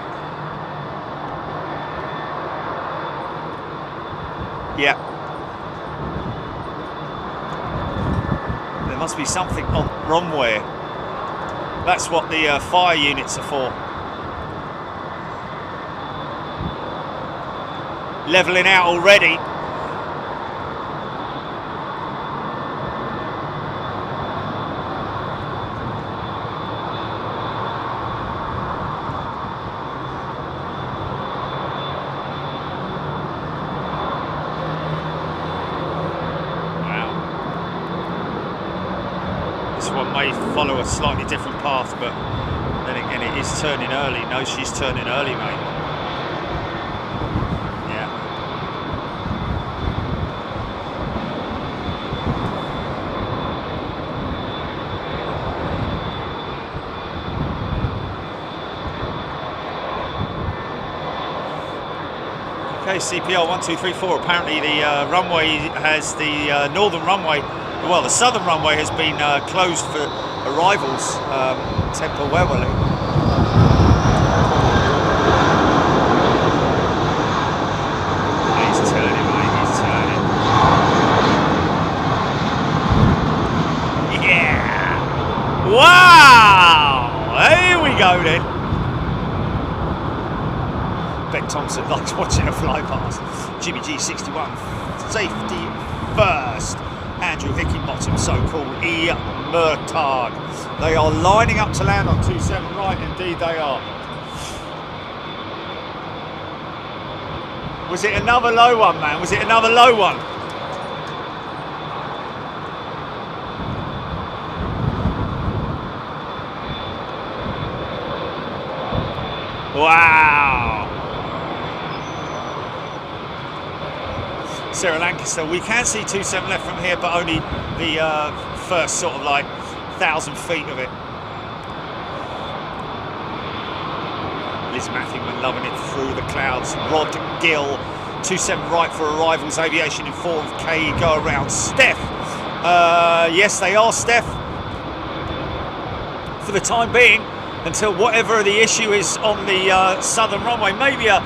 Yeah. There must be something wrong where. That's what the fire units are for. Leveling out already. Follow a slightly different path, but then again it is turning early. No, she's turning early, mate. Yeah. Okay, CPL 1234. Apparently the runway has the northern runway. Well, the southern runway has been closed for arrivals temporarily. He's turning, mate, he's turning. Yeah! Wow! Here we go then. Ben Thompson likes watching a fly past. Jimmy G61, safety first. Andrew Hickinbottom, so called E. Murtagh. They are lining up to land on 27 right, indeed they are. Was it another low one, man? Was it another low one? Wow. Sarah Lancaster, we can see 27 left from here, but only the first sort of like 1,000 feet of it. Liz Matthewman loving it through the clouds. Rod Gill, 27 right for arrivals. Aviation informed K go around. Steph, yes they are, Steph. For the time being, until whatever the issue is on the southern runway, maybe a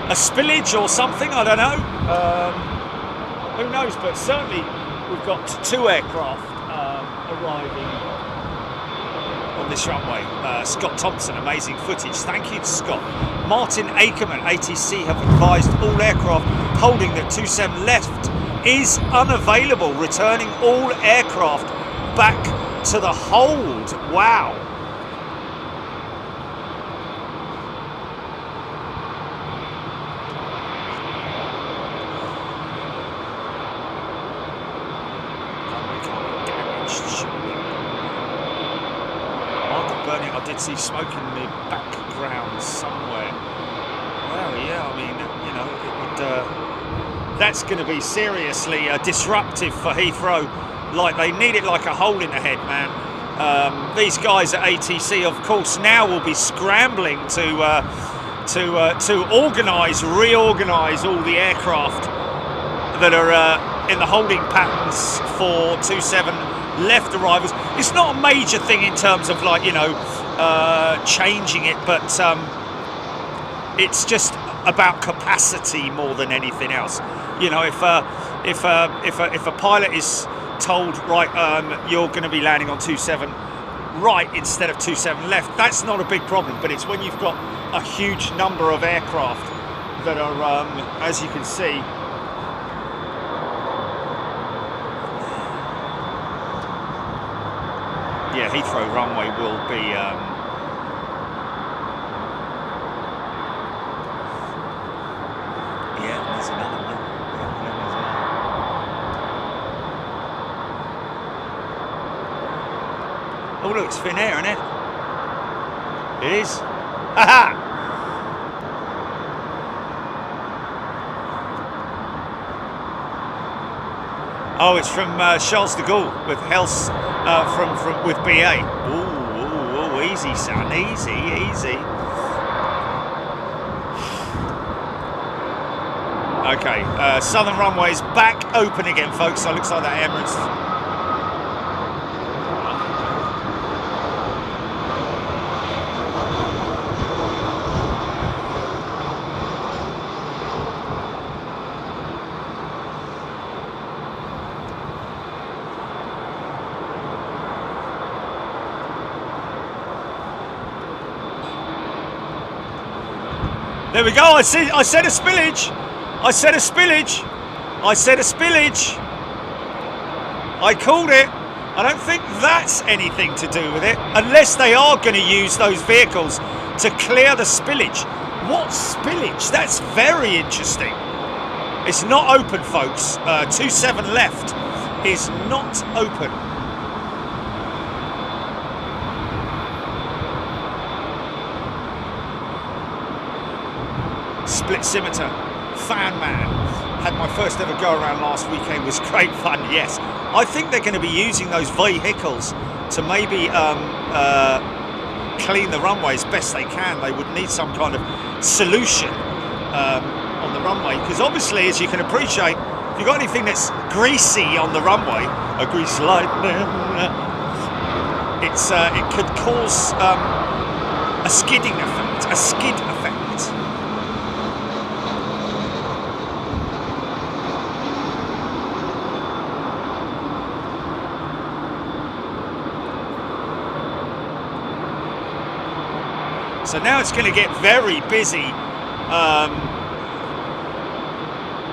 spillage or something, I don't know. Who knows, but certainly we've got 2 aircraft arriving on this runway. Scott Thompson, amazing footage. Thank you to Scott. Martin Akerman, ATC, have advised all aircraft holding the 27 left is unavailable, returning all aircraft back to the hold. Wow. I did see smoke in the background somewhere. Well, yeah, I mean, you know, that's going to be seriously disruptive for Heathrow. Like, they need it like a hole in the head, man. These guys at ATC, of course, now will be scrambling to reorganise all the aircraft that are in the holding patterns for 27 left arrivals. It's not a major thing in terms of, like, you know, changing it, but it's just about capacity more than anything else. You know, if a pilot is told, right, you're going to be landing on 27 right instead of 27 left, that's not a big problem. But it's when you've got a huge number of aircraft that are, as you can see, yeah, Heathrow runway will be yeah, there's another one. Oh look, it's thin air, isn't it? It is. Haha! Oh, it's from Charles de Gaulle with with BA. Ooh, easy, son, easy. Okay, southern runway's back open again, folks. So it looks like that Emirates. There we go. I said a spillage. I said a spillage. I called it. I don't think that's anything to do with it, unless they are going to use those vehicles to clear the spillage. What spillage? That's very interesting. It's not open, folks. 27 left is not open. Split scimitar, fan man. Had my first ever go around last weekend, was great fun. Yes, I think they're going to be using those vehicles to maybe clean the runway as best they can. They would need some kind of solution on the runway, because obviously, as you can appreciate, if you've got anything that's greasy on the runway, a grease lightning, it could cause a skidding effect, a skid effect. So now it's going to get very busy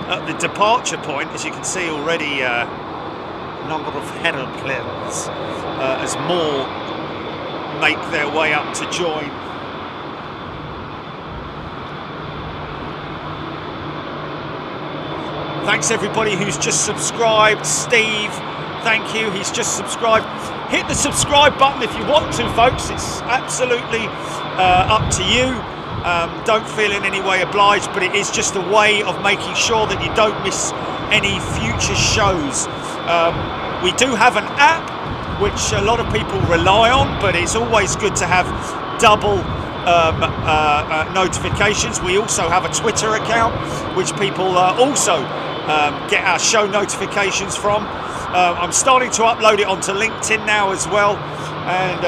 at the departure point, as you can see already. Number of aeroplanes as more make their way up to join. Thanks everybody who's just subscribed. Steve, thank you, he's just subscribed. Hit the subscribe button if you want to, folks. It's absolutely up to you. Don't feel in any way obliged, but it is just a way of making sure that you don't miss any future shows. We do have an app which a lot of people rely on, but it's always good to have double notifications. We also have a Twitter account which people also get our show notifications from. I'm starting to upload it onto LinkedIn now as well, and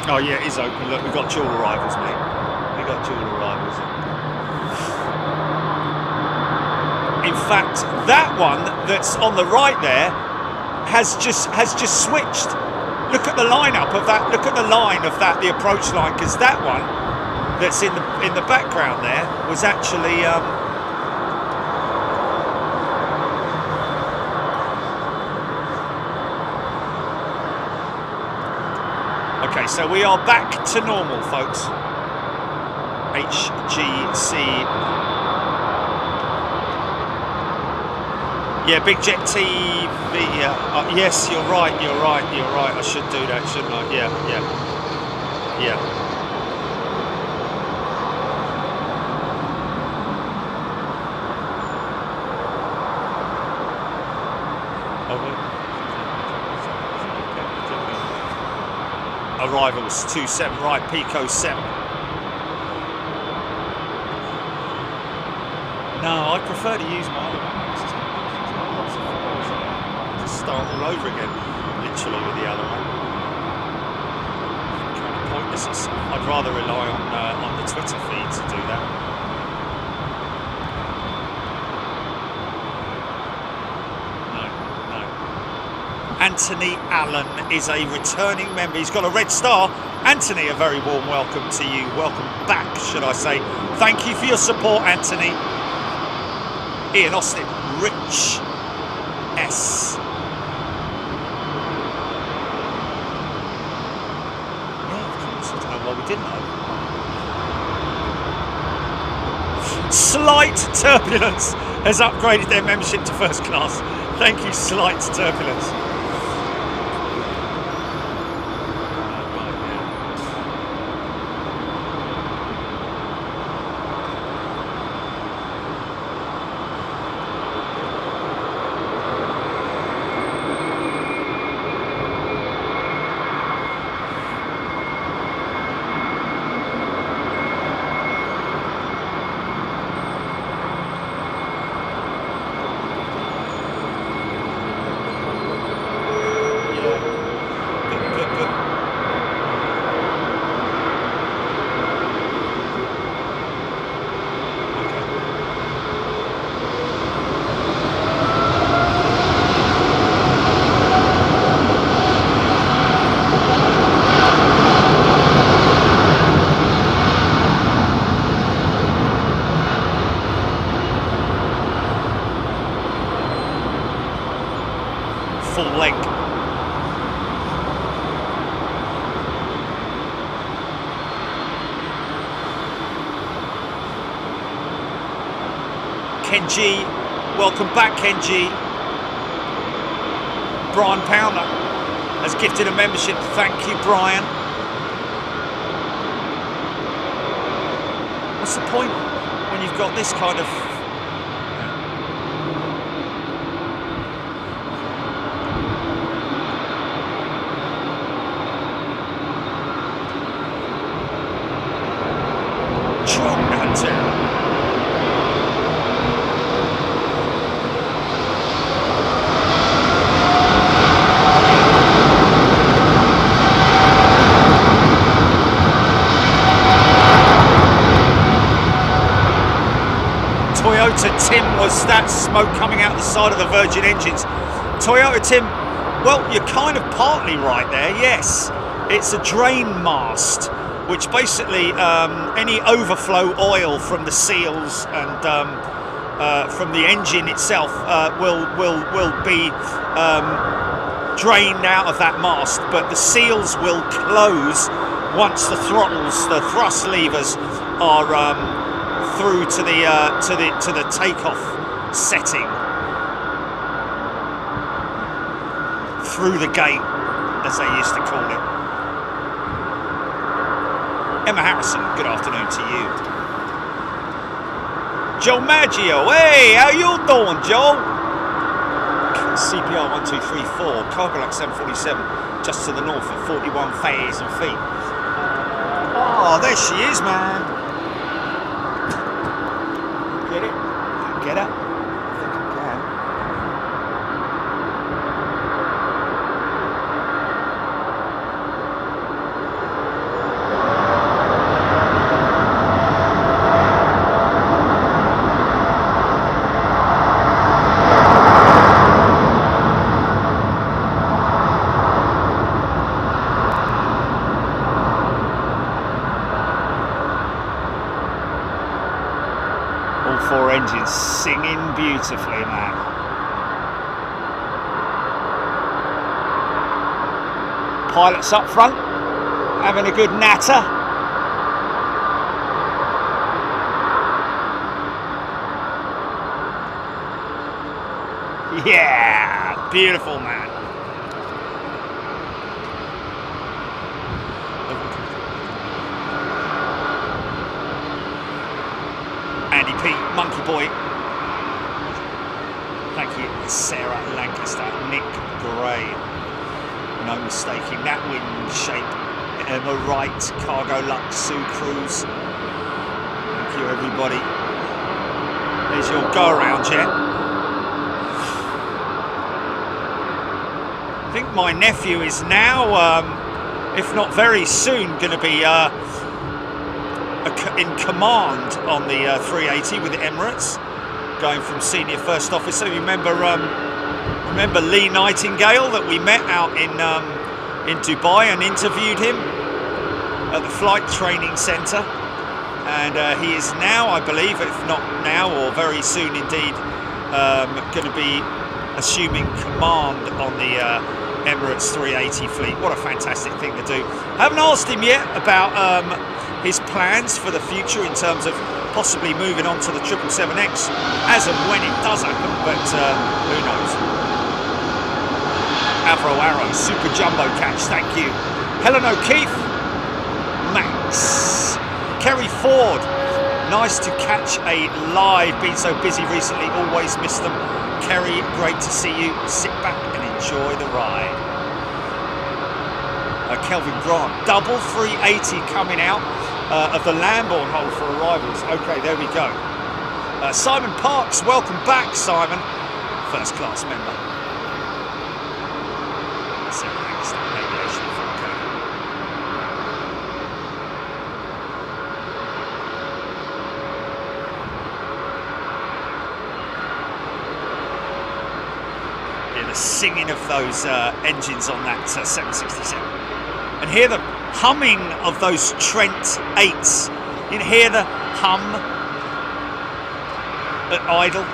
oh yeah, it is open. Look, we've got dual arrivals, mate. We've got dual arrivals. In fact, that one that's on the right there has just switched. Look at the lineup of that. Look at the line of that, the approach line, because that one that's in the background there was actually. Okay, so we are back to normal, folks. HGC. Yeah, Big Jet TV. Yes, you're right. I should do that, shouldn't I? Yeah. Arrivals 27, right, Pico 7. No, I prefer to use my other one. Just start all over again, literally, with the other one. Kind of pointless. I'd rather rely on the Twitter feed to do that. Anthony Allen is a returning member. He's got a red star. Anthony, a very warm welcome to you. Welcome back, should I say. Thank you for your support, Anthony. Ian Austin, Rich S. didn't I? Slight Turbulence has upgraded their membership to first class. Thank you, Slight Turbulence. Full length. Kenji, welcome back, Kenji. Brian Pounder has gifted a membership. Thank you, Brian. What's the point when you've got this kind of... Toyota Tim, was that smoke coming out the side of the Virgin engines? Toyota Tim, well, you're kind of partly right there, yes. It's a drain mast, which basically any overflow oil from the seals and from the engine itself will be drained out of that mast, but the seals will close once the throttles, the thrust levers are through to the takeoff setting, through the gate, as they used to call it. Emma Harrison, good afternoon to you. Joe Maggio, hey, how you doing, Joe? CPR 1234, Cargolac 747, just to the north at 41,000 feet. Oh, there she is, man. Get it? Get it? I think I can. Four engines singing beautifully, man. Pilots up front, having a good natter. Yeah, beautiful, man. Andy P, Monkey Boy. Thank you, Sarah Lancaster, Nick Gray. No mistaking that wind shape. Emma Wright, Cargo Lux, Sue Cruz. Thank you, everybody. There's your go around, Jet. I think my nephew is now, if not very soon, going to be in command on the 380 with the Emirates, going from senior first officer. You remember Lee Nightingale that we met out in Dubai and interviewed him at the flight training centre, and he is now, I believe, if not now or very soon indeed, going to be assuming command on the Emirates 380 fleet. What a fantastic thing to do. Haven't asked him yet about his plans for the future in terms of possibly moving on to the 777X as and when it does happen, but who knows. Arrow, super jumbo catch, thank you. Helen O'Keefe, Max, Kerry Ford, nice to catch a live, been so busy recently, always miss them. Kerry, great to see you, sit back and enjoy the ride. Kelvin Grant, double 380 coming out of the Lambourne hole for arrivals. Okay, there we go. Simon Parks, welcome back, Simon, first class member. Aviation from hear the singing of those engines on that 767, and hear the humming of those Trent 8s. You can hear the hum at idle.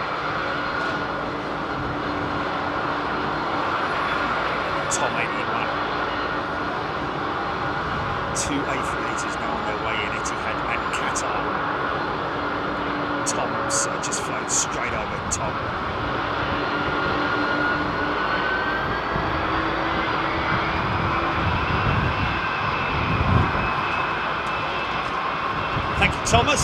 Tom 81. Two A380s now on their way in, Etihad and Qatar. Tom's just flown straight over. Tom. Thank you, Thomas.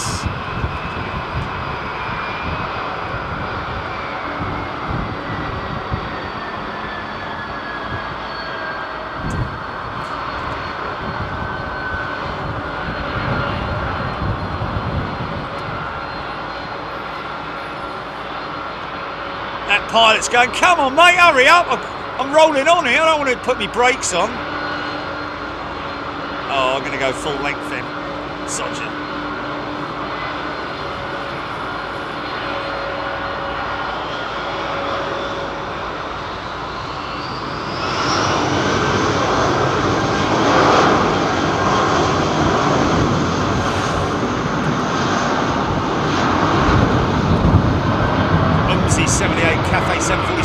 Pilot's going, come on mate, hurry up, I'm rolling on here, I don't want to put my brakes on. Oh, I'm going to go full length then, sod you.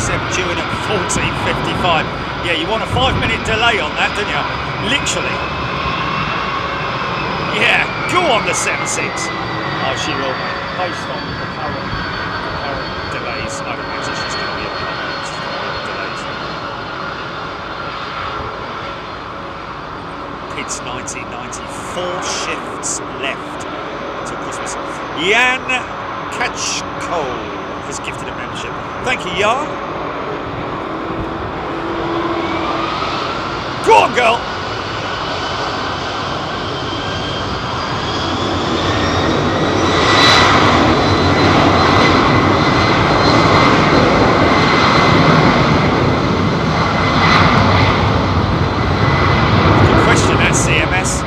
Due in at 14:55. Yeah, you want a 5-minute delay on that, don't you? Literally. Yeah, go on the 76. Oh, she will, mate. Based on the current delays, I'd imagine she's going to be a problem. She's going to be delays. Pids 1994 shifts left until Christmas. Jan Kachko has gifted a membership. Thank you, Jan. Go on, girl! Good question, that CMS.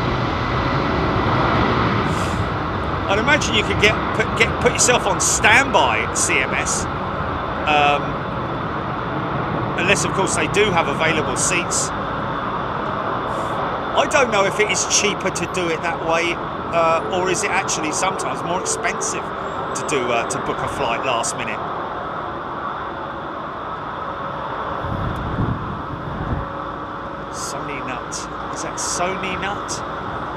I'd imagine you could put yourself on standby CMS, unless, of course, they do have available seats. I don't know if it is cheaper to do it that way, or is it actually sometimes more expensive to do to book a flight last minute. Sony Nut, is that Sony Nut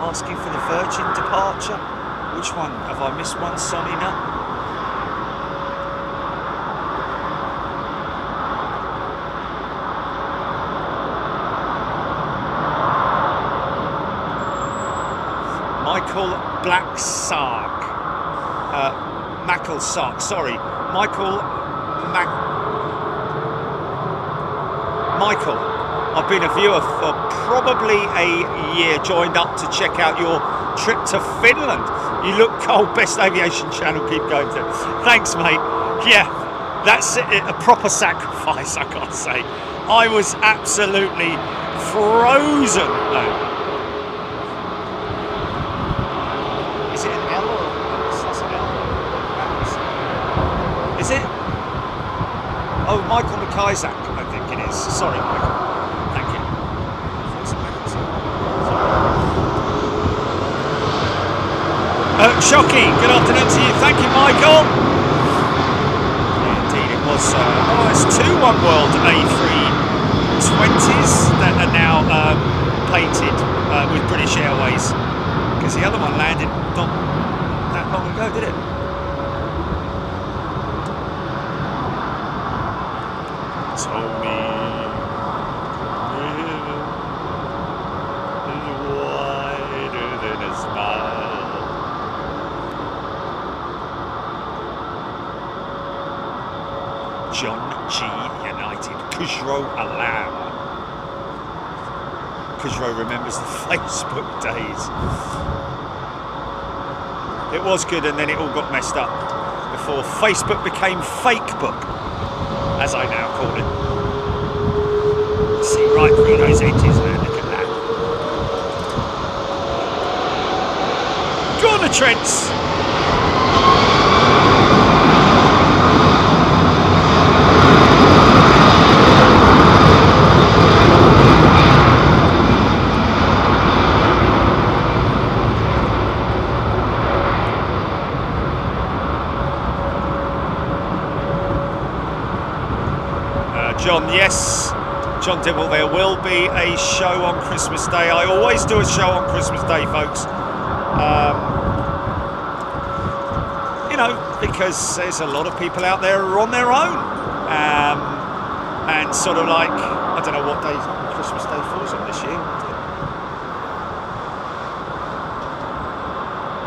asking for the Virgin departure? Which one have I missed? One Sony Nut. Michael Blacksark, Macklesark, sorry, Michael, I've been a viewer for probably a year, joined up to check out your trip to Finland. You look cold, best aviation channel, keep going to. Thanks mate, yeah, that's a proper sacrifice, I gotta say. I was absolutely frozen. No. Is it an L or that's an L? Is it? Oh, Michael McIsaac, I think it is. Sorry, Michael. Thank you. Shocky, good afternoon to you. Thank you, Michael. Yeah, indeed, it was. Oh, it's 2 One World A320 A320s that are now painted with British Airways, because the other one landed not that long ago, did it? Told me wider than a smile. John G. United. Kujro Alam. Kujro remembers the Facebook days. It was good, and then it all got messed up before Facebook became Fakebook, as I now call it. See right through those edges there, look at that. Go on the Trents! John, yes, John Dibble, there will be a show on Christmas Day. I always do a show on Christmas Day, folks. You know, because there's a lot of people out there who are on their own. And sort of like, I don't know what day Christmas Day falls on this year.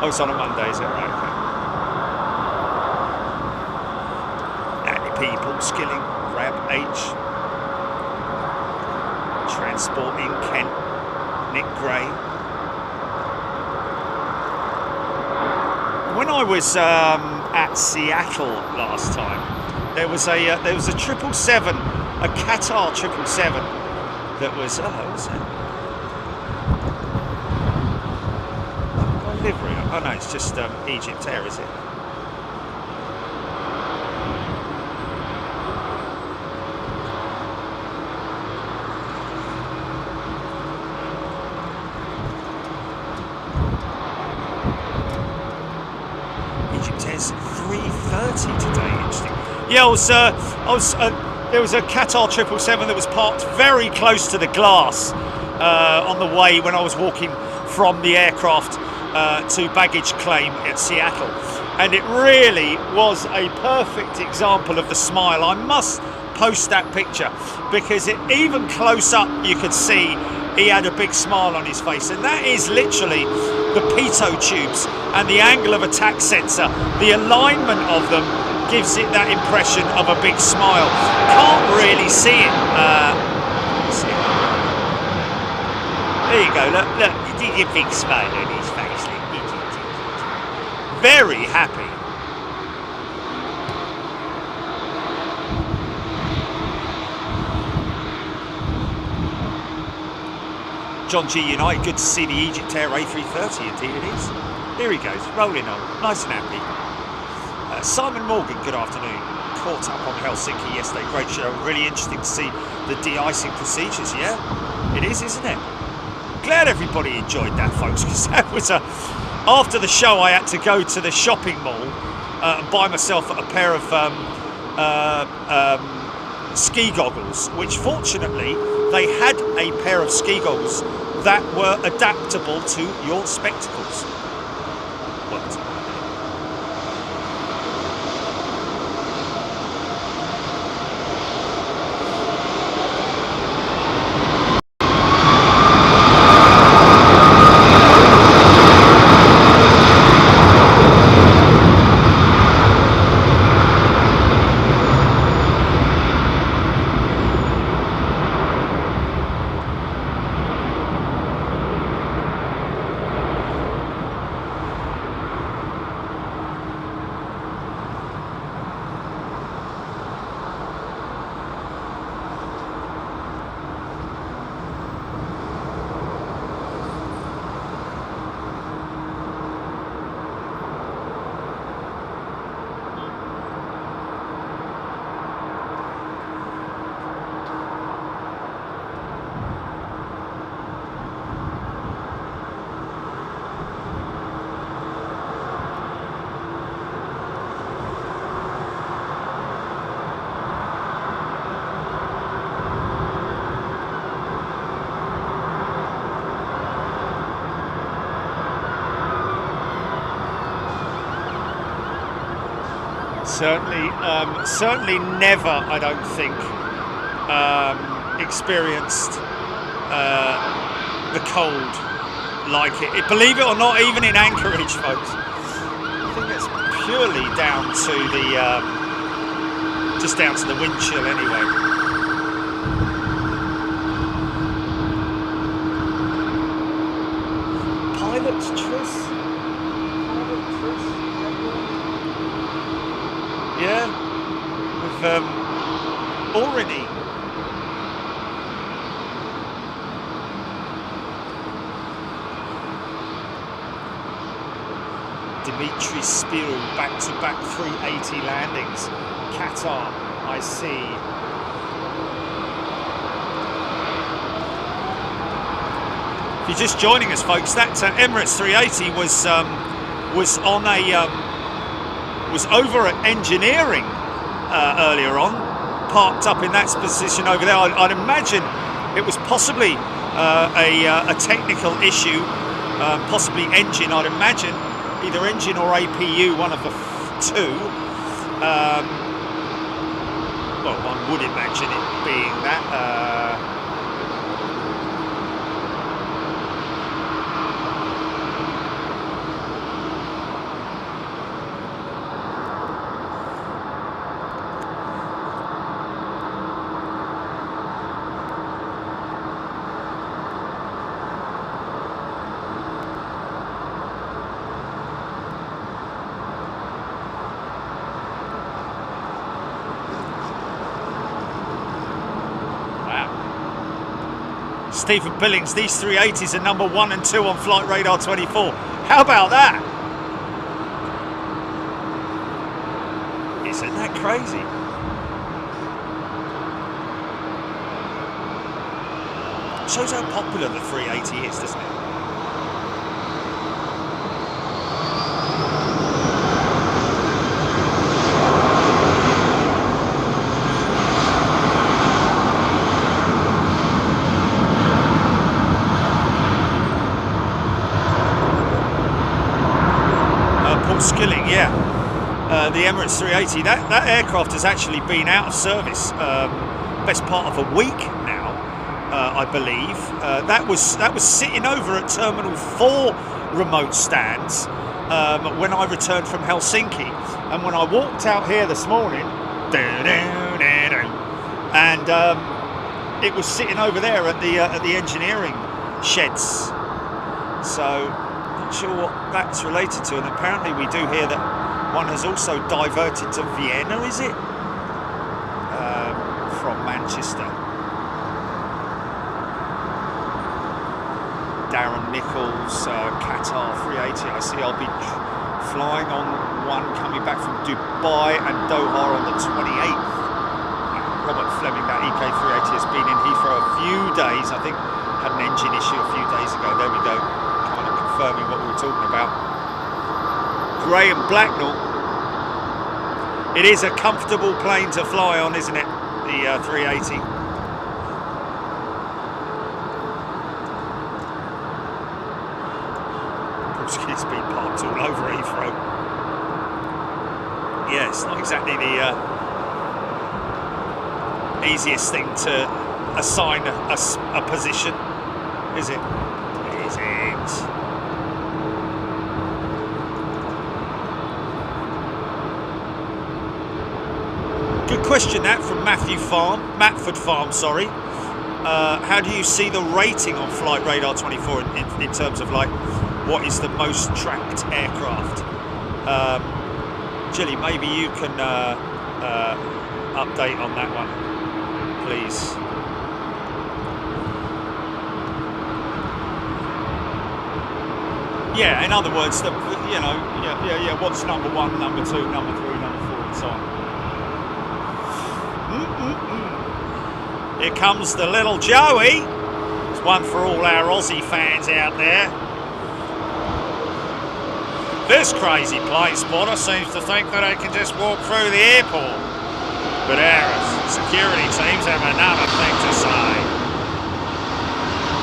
Oh, it's on a Monday, is it? Right, okay. And the people skilling. Grab H. Transport in Kent. Nick Gray. When I was at Seattle last time, there was a 777, a Qatar 777 that was. Oh, what was it? Livery. Oh no, it's just Egypt Air, is it? Yeah, there was a Qatar 777 that was parked very close to the glass on the way when I was walking from the aircraft to baggage claim at Seattle, and it really was a perfect example of the smile. I must post that picture because even close up you could see he had a big smile on his face, and that is literally the pitot tubes and the angle of attack sensor, the alignment of them gives it that impression of a big smile. Can't really see it. There you go, look, you did a big smile on his face. Very happy. John G. United, good to see the Egypt Air A380, indeed it is. Here he goes, rolling on, nice and happy. Simon Morgan, good afternoon. Caught up on Helsinki yesterday, great show. Really interesting to see the de-icing procedures, yeah? It is, isn't it? Glad everybody enjoyed that, folks, because that was after the show I had to go to the shopping mall and buy myself a pair of ski goggles, which fortunately they had a pair of ski goggles that were adaptable to your spectacles. What? Certainly never, I don't think, experienced the cold like it. Believe it or not, even in Anchorage, folks. I think it's purely down to the just down to the wind chill anyway. Pilot's tris. Yeah, with already. Dimitri Spirou, back-to-back 380 landings. Qatar, I see. If you're just joining us, folks, that Emirates 380 was on a was over at engineering earlier on, parked up in that position over there. I'd imagine it was possibly a technical issue, possibly engine. I'd imagine either engine or APU, one of the two. Well, one would imagine it being that. Stephen Billings, these 380s are number 1 and 2 on Flight Radar 24. How about that? Isn't that crazy? Shows how popular the 380 is, doesn't it? Skilling, yeah. The Emirates 380, that aircraft has actually been out of service best part of a week now, I believe. That was sitting over at Terminal 4 remote stands when I returned from Helsinki, and when I walked out here this morning, and it was sitting over there at the engineering sheds. So not sure what that's related to, and apparently we do hear that one has also diverted to Vienna, is it? From Manchester. Darren Nichols, Qatar 380. I see I'll be flying on one coming back from Dubai and Doha on the 28th. Robert Fleming, that EK380 has been in Heathrow a few days. I think had an engine issue a few days ago. There we go. Kind of confirming what we were talking about. Graham Blacknell. It is a comfortable plane to fly on, isn't it? The 380. It's been parked all over Heathrow. Yeah, it's not exactly the easiest thing to assign a position, is it? Is it? Good question, that, from Matford Farm, sorry. How do you see the rating on Flight Radar 24 in terms of, like, what is the most tracked aircraft? Jilly, maybe you can update on that one, please. Yeah, in other words, what's number 1, number 2, number 3, number 4, and so on. Here comes the little Joey. It's one for all our Aussie fans out there. This crazy plane spotter seems to think that they can just walk through the airport. But our security teams have another thing to say.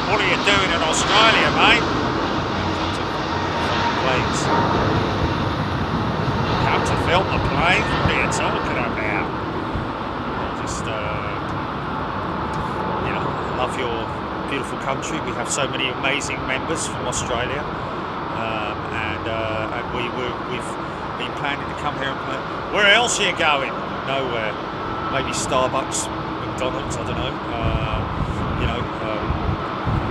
What are you doing in Australia, mate? Planes. Come to film the plane. What are you talking about? Just, you know, love your beautiful country. We have so many amazing members from Australia, and we've been planning to come here and play. Where else are you going? Nowhere. Maybe Starbucks, McDonald's, I don't know. You know,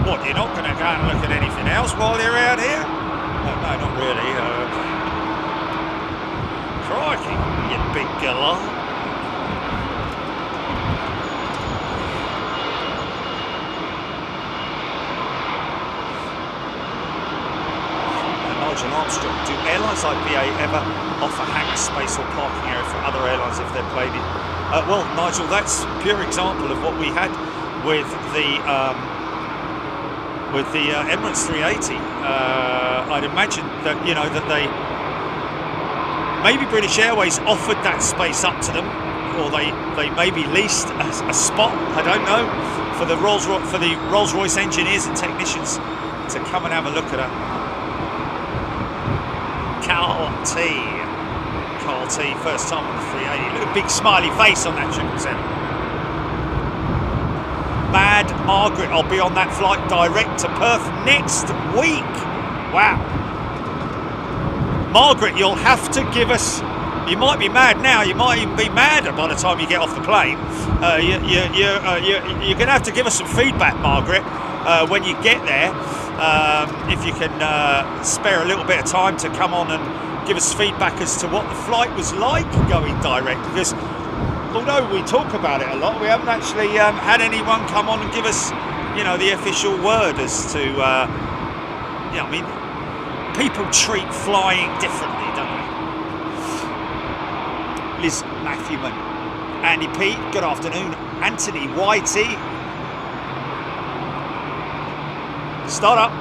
what, you're not going to go and look at anything else while you're out here? No, not really. Crikey, you big gala. Nigel Armstrong, do airlines like BA ever offer hangar space or parking area for other airlines if they're played in? Well, Nigel, that's a pure example of what we had with the Emirates 380. I'd imagine that, you know, that they maybe British Airways offered that space up to them, or they maybe leased a spot, I don't know, for the Rolls-Royce engineers and technicians to come and have a look at it. Carl T, first time on the 380. Look at a big smiley face on that 777. Mad Margaret, I'll be on that flight direct to Perth next week. Wow. Margaret, you'll have to give us, you might be mad now, you might even be madder by the time you get off the plane. You're going to have to give us some feedback, Margaret, when you get there. If you can spare a little bit of time to come on and give us feedback as to what the flight was like going direct, because although we talk about it a lot, we haven't actually had anyone come on and give us, you know, the official word as to, you know, I mean, people treat flying differently, don't they? Liz Matthewman, Andy P, good afternoon. Anthony Whitey, start up.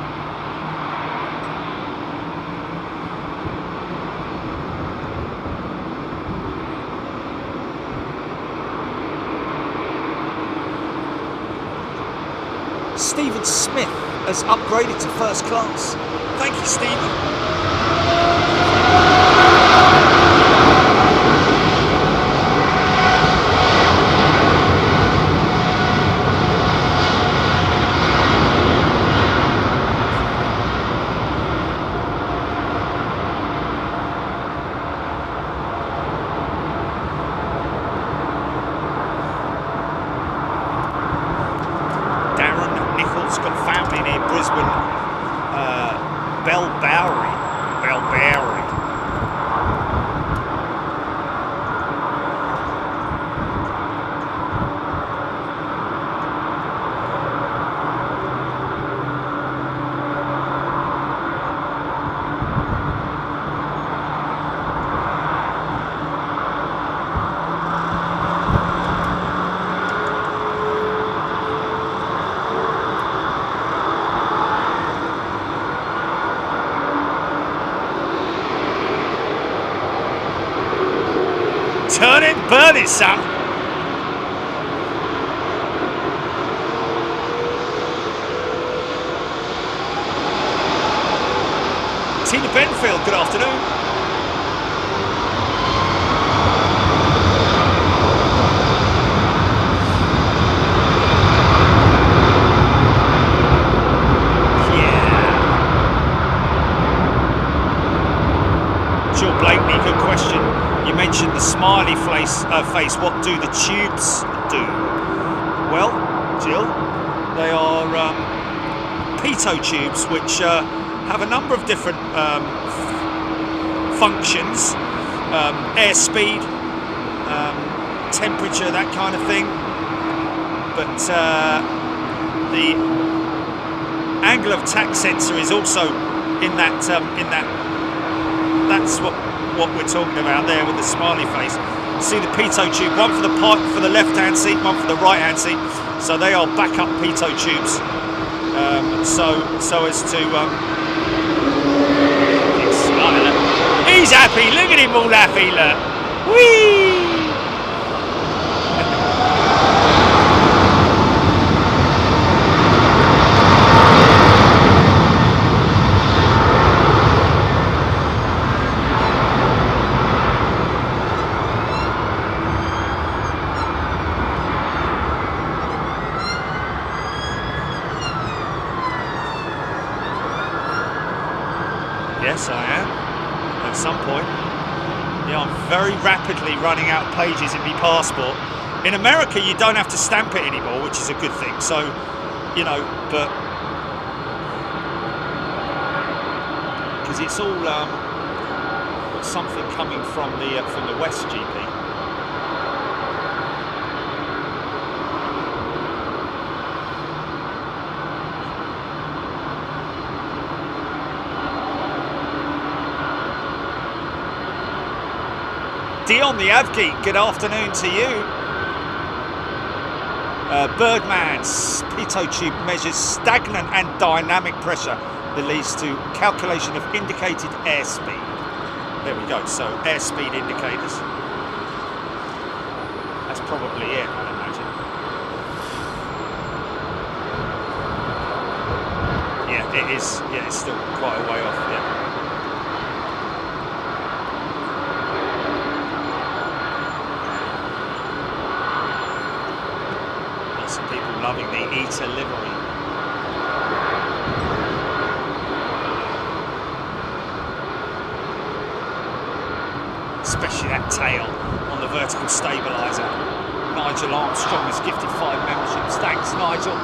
Stephen Smith has upgraded to first class. Thank you, Stephen. Turn it, burn it, son. Tina Benfield, good afternoon. Yeah. Jill Blakeney, good question. You mentioned the smiley face. What do the tubes do? Well, Jill, they are pitot tubes, which have a number of different functions, airspeed, temperature, that kind of thing. But the angle of attack sensor is also in that. That's what we're talking about there with the smiley face. See the pitot tube, one for the left-hand seat, one for the right-hand seat. So they are backup pitot tubes. So as to he's happy. Look at him all happy. Look. Whee! Yes, I am. At some point. Yeah, I'm very rapidly running out of pages in my passport. In America, you don't have to stamp it anymore, which is a good thing. So, you know, but because it's all got something coming from the West, GP. Dion the Avgeek, good afternoon to you. Birdman's pitot tube measures stagnant and dynamic pressure that leads to calculation of indicated airspeed. There we go, so airspeed indicators. That's probably it, I'd imagine. Yeah, it is. Yeah, it's still quite a way off, yeah. Loving the Eater livery. Especially that tail on the vertical stabiliser. Nigel Armstrong has gifted 5 memberships. Thanks, Nigel.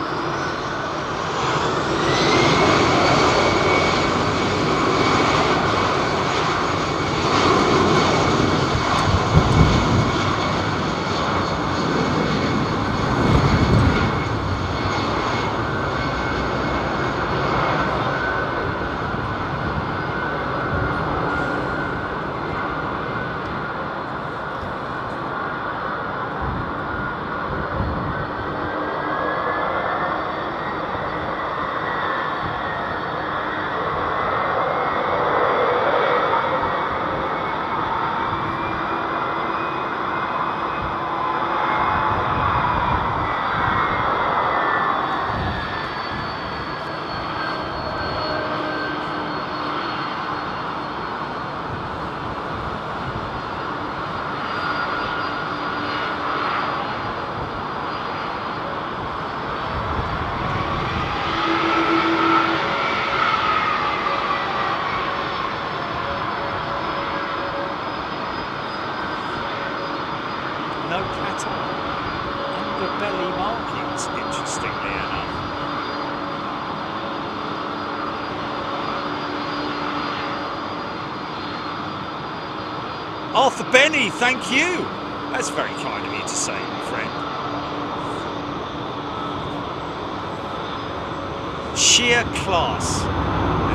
Arthur Benny, thank you. That's very kind of you to say, my friend. Sheer class.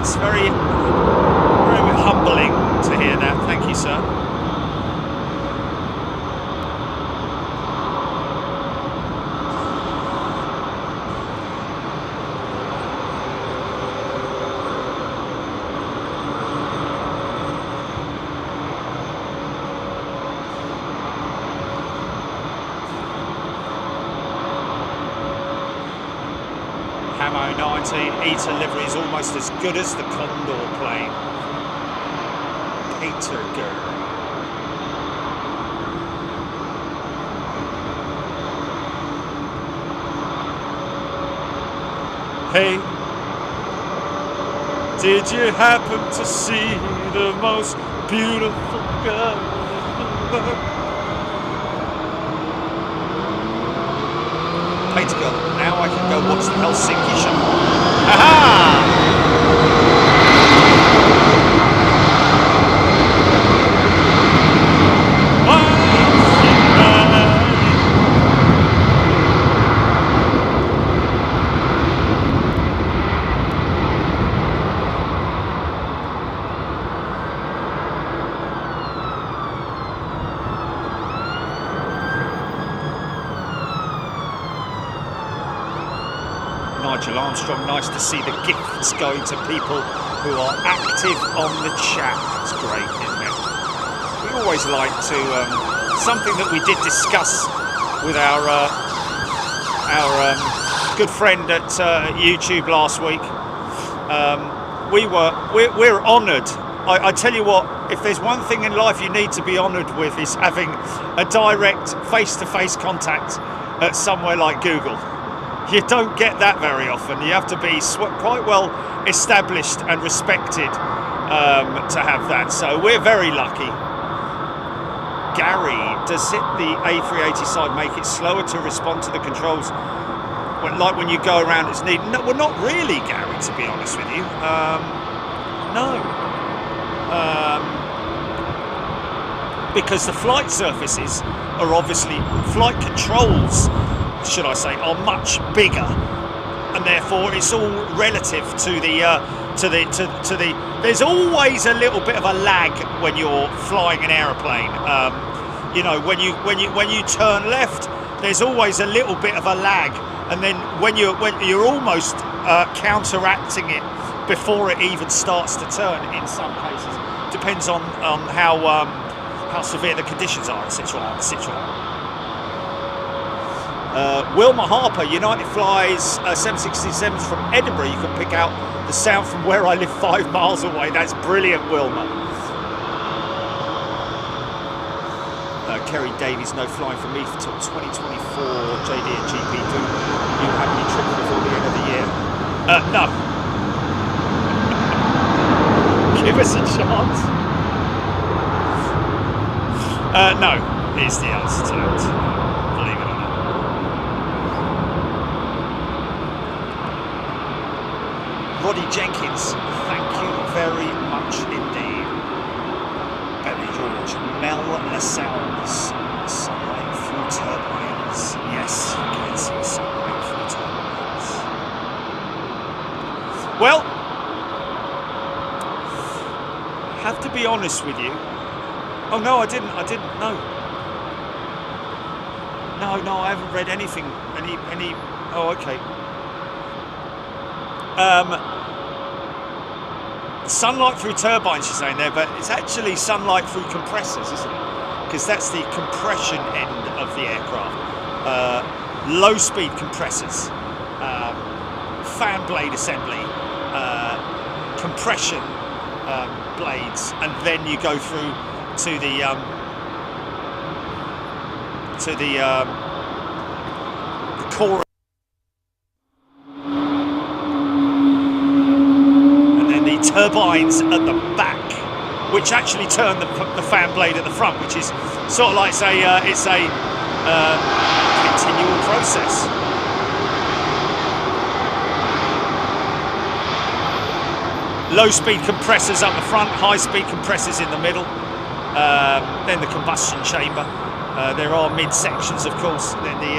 It's very, very humbling to hear that. Thank you, sir. Eater livery is almost as good as the Condor plane. Peter Gurr. Hey, did you happen to see the most beautiful girl in the world? Peter Gurr. Now I can go watch the Helsinki show. Aha! Nigel Armstrong, nice to see the gifts going to people who are active on the chat. It's great, isn't it? We always like to, something that we did discuss with our good friend at YouTube last week. We're honoured. I tell you what, if there's one thing in life you need to be honoured with is having a direct face-to-face contact at somewhere like Google. You don't get that very often. You have to be quite well established and respected to have that. So we're very lucky. Gary, does the A380 side make it slower to respond to the controls? Like when you go around it's needed? No, well, not really, Gary, to be honest with you. No. Because the flight surfaces are obviously, flight controls, should I say, are much bigger, and therefore it's all relative to the there's always a little bit of a lag when you're flying an aeroplane. You know, when you turn left, there's always a little bit of a lag, and then when you're almost counteracting it before it even starts to turn. In some cases, depends on how severe the conditions are, etc. Wilma Harper, United flies 767s from Edinburgh. You can pick out the sound from where I live 5 miles away. That's brilliant, Wilma. Kerry Davies, no flying for me until 2024. JD and GP, do you have any trips before the end of the year? No. Give us a chance. No, is the answer to it. Believe it or not. Roddy Jenkins, thank you very much indeed. Benny George, Mel Lascelles, sunlight through turbines. Yes, you can see sunlight through turbines. Well, have to be honest with you. Oh no, I didn't. No, I haven't read anything. Any. Oh, okay. Sunlight through turbines, you're saying there, but it's actually sunlight through compressors, isn't it? Because that's the compression end of the aircraft. Low-speed compressors, fan blade assembly, compression blades, and then you go through to the core, and then the turbines at the back, which actually turn the fan blade at the front, which is sort of like it's a continual process. Low-speed compressors up the front, high-speed compressors in the middle. Then the combustion chamber. There are mid-sections, of course. Then the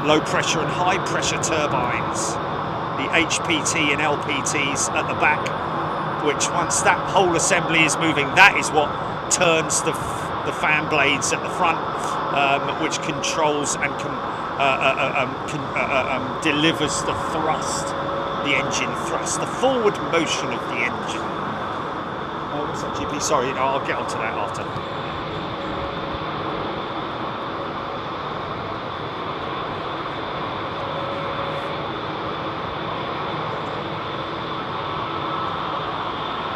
low-pressure and high-pressure turbines. The HPT and LPTs at the back, which once that whole assembly is moving, that is what turns the fan blades at the front, which controls and delivers the thrust, the engine thrust, the forward motion of the engine. What's that, GP? Sorry, I'll get onto that after.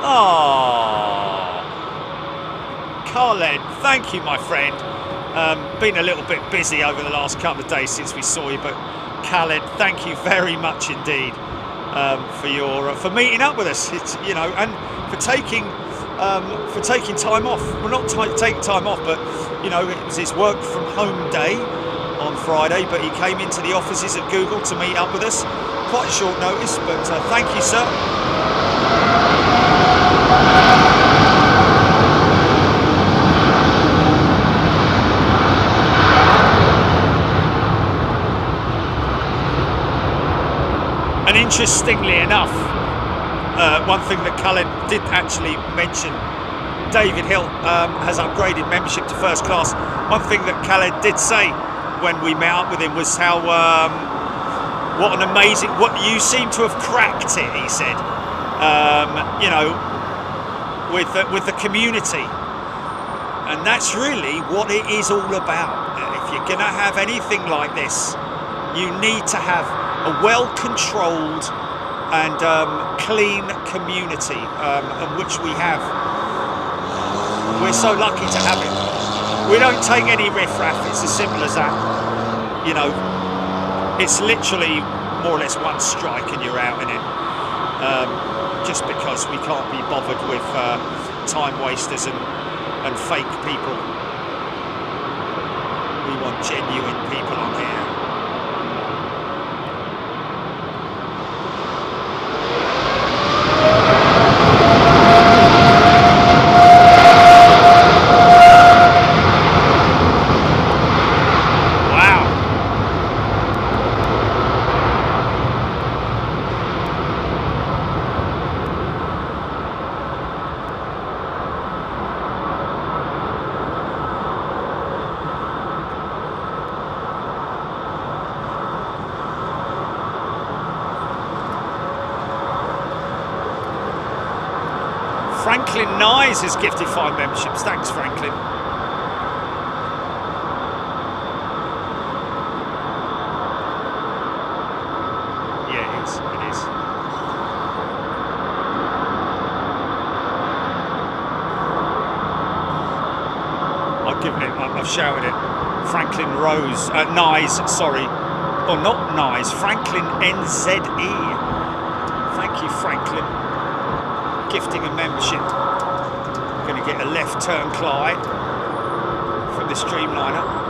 Oh, Khaled, thank you, my friend. Been a little bit busy over the last couple of days since we saw you, but Khaled, thank you very much indeed for meeting up with us. It's, and for taking time off. Well, not taking time off, but it was his work from home day on Friday. But he came into the offices at Google to meet up with us. Quite short notice, but thank you, sir. And interestingly enough, one thing that Khaled did actually mention, David Hill has upgraded membership to first class. One thing that Khaled did say when we met up with him was how, what you seem to have cracked it, he said, with the community. And that's really what it is all about. If you're going to have anything like this, you need to have a well-controlled and clean community, which we have. We're so lucky to have it. We don't take any riffraff. It's as simple as that. It's literally more or less one strike and you're out in it. just because we can't be bothered with time wasters and fake people. We want genuine people on here. Franklin Nyes has gifted 5 memberships. Thanks, Franklin. Yeah, it is. It is. I've given it. I've shouted it. Franklin Rose. Nyes, sorry. Or not Nyes. Franklin NZE. Thank you, Franklin. Gifting a membership. Going to get a left turn Clyde from this Dreamliner.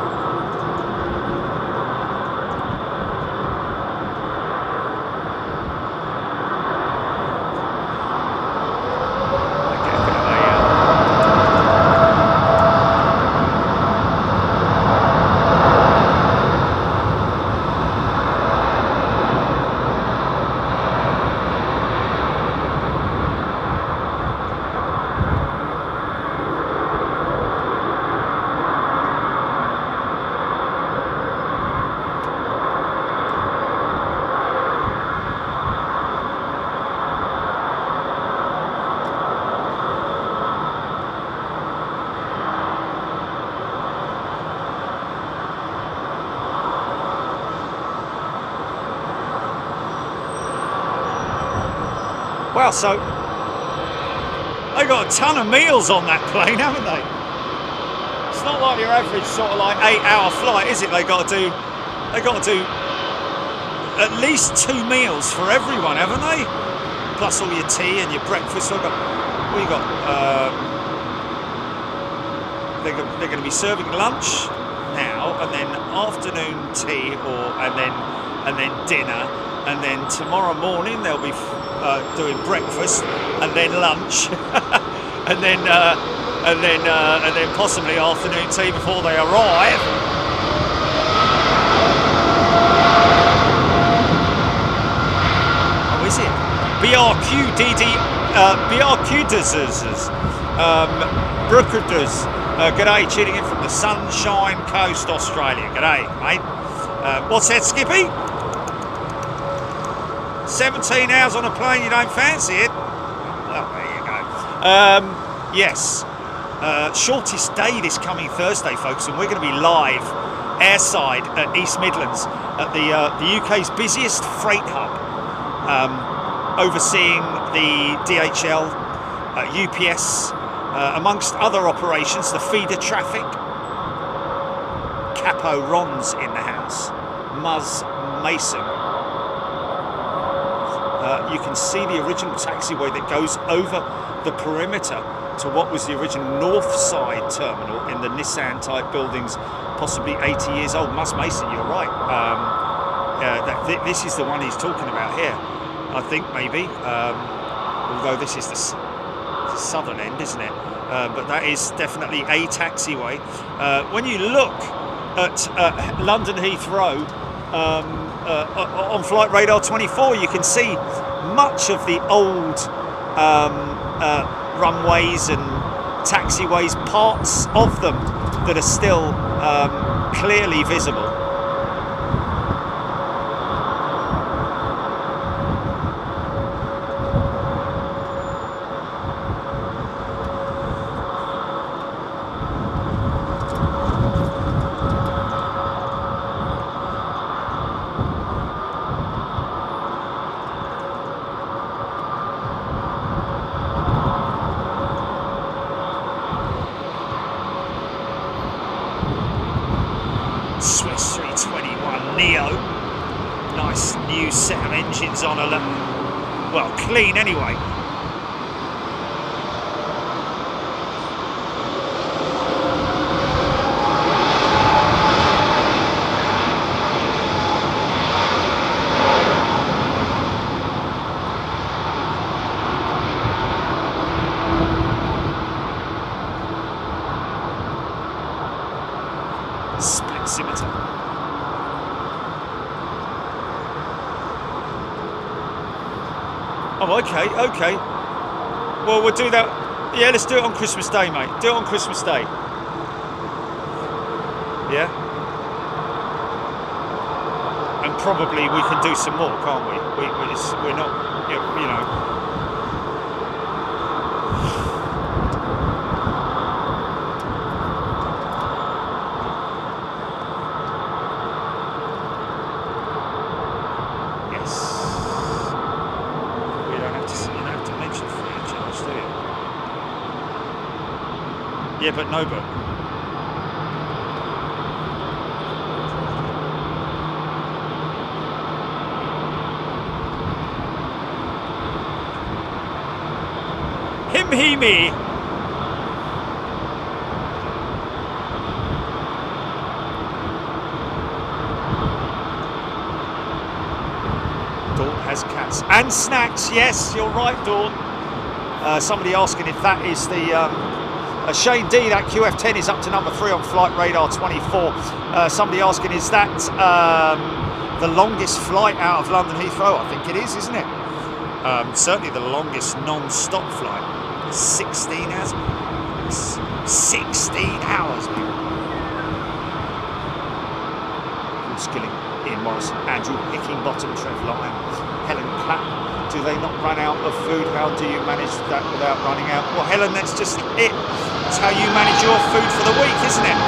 Well, so they got a ton of meals on that plane, haven't they? It's not like your average sort of like 8-hour flight, is it? They got to do at least 2 meals for everyone, haven't they? Plus all your tea and your breakfast. So they're going to be serving lunch now, and then afternoon tea, and then dinner, and then tomorrow morning they'll be doing breakfast, and then lunch, and then possibly afternoon tea before they arrive. Oh, is it? BRQDD, Brookers. G'day, tuning in from the Sunshine Coast, Australia. G'day, mate. What's that, Skippy? 17 hours on a plane, you don't fancy it? Well, there you go. Yes, shortest day this coming Thursday, folks, and we're going to be live airside at East Midlands at the UK's busiest freight hub, overseeing the DHL, UPS, amongst other operations, the feeder traffic. Capo Ron's in the house. Muzz Mason. You can see the original taxiway that goes over the perimeter to what was the original north side terminal in the Nissan type buildings, possibly 80 years old. Muzz Mason, you're right. This is the one he's talking about here, I think, maybe. Although this is the southern end, isn't it? But that is definitely a taxiway. When you look at London Heathrow, on Flight Radar 24, you can see much of the old runways and taxiways, parts of them that are still clearly visible. Swiss 321 Neo, nice new set of engines on Well, clean anyway. Oh, okay. Well, we'll do that. Yeah, let's do it on Christmas Day, mate. Do it on Christmas Day. Yeah. And probably we can do some more, can't we? We're not, you know. Yeah, but no, but him, he, me. Dawn has cats and snacks. Yes, you're right, Dawn. Somebody asking if that is the. Shane D, that QF10 is up to number 3 on flight radar 24. Somebody asking, is that the longest flight out of London Heathrow? I think it is, isn't it? Certainly the longest non-stop flight. 16 hours. 16 hours, people. Paul Skilling, Ian Morrison, Andrew Hickingbottom, Trev Lyon, Helen Clapp. Do they not run out of food? How do you manage that without running out? Well, Helen, that's just it. That's how you manage your food for the week, isn't it?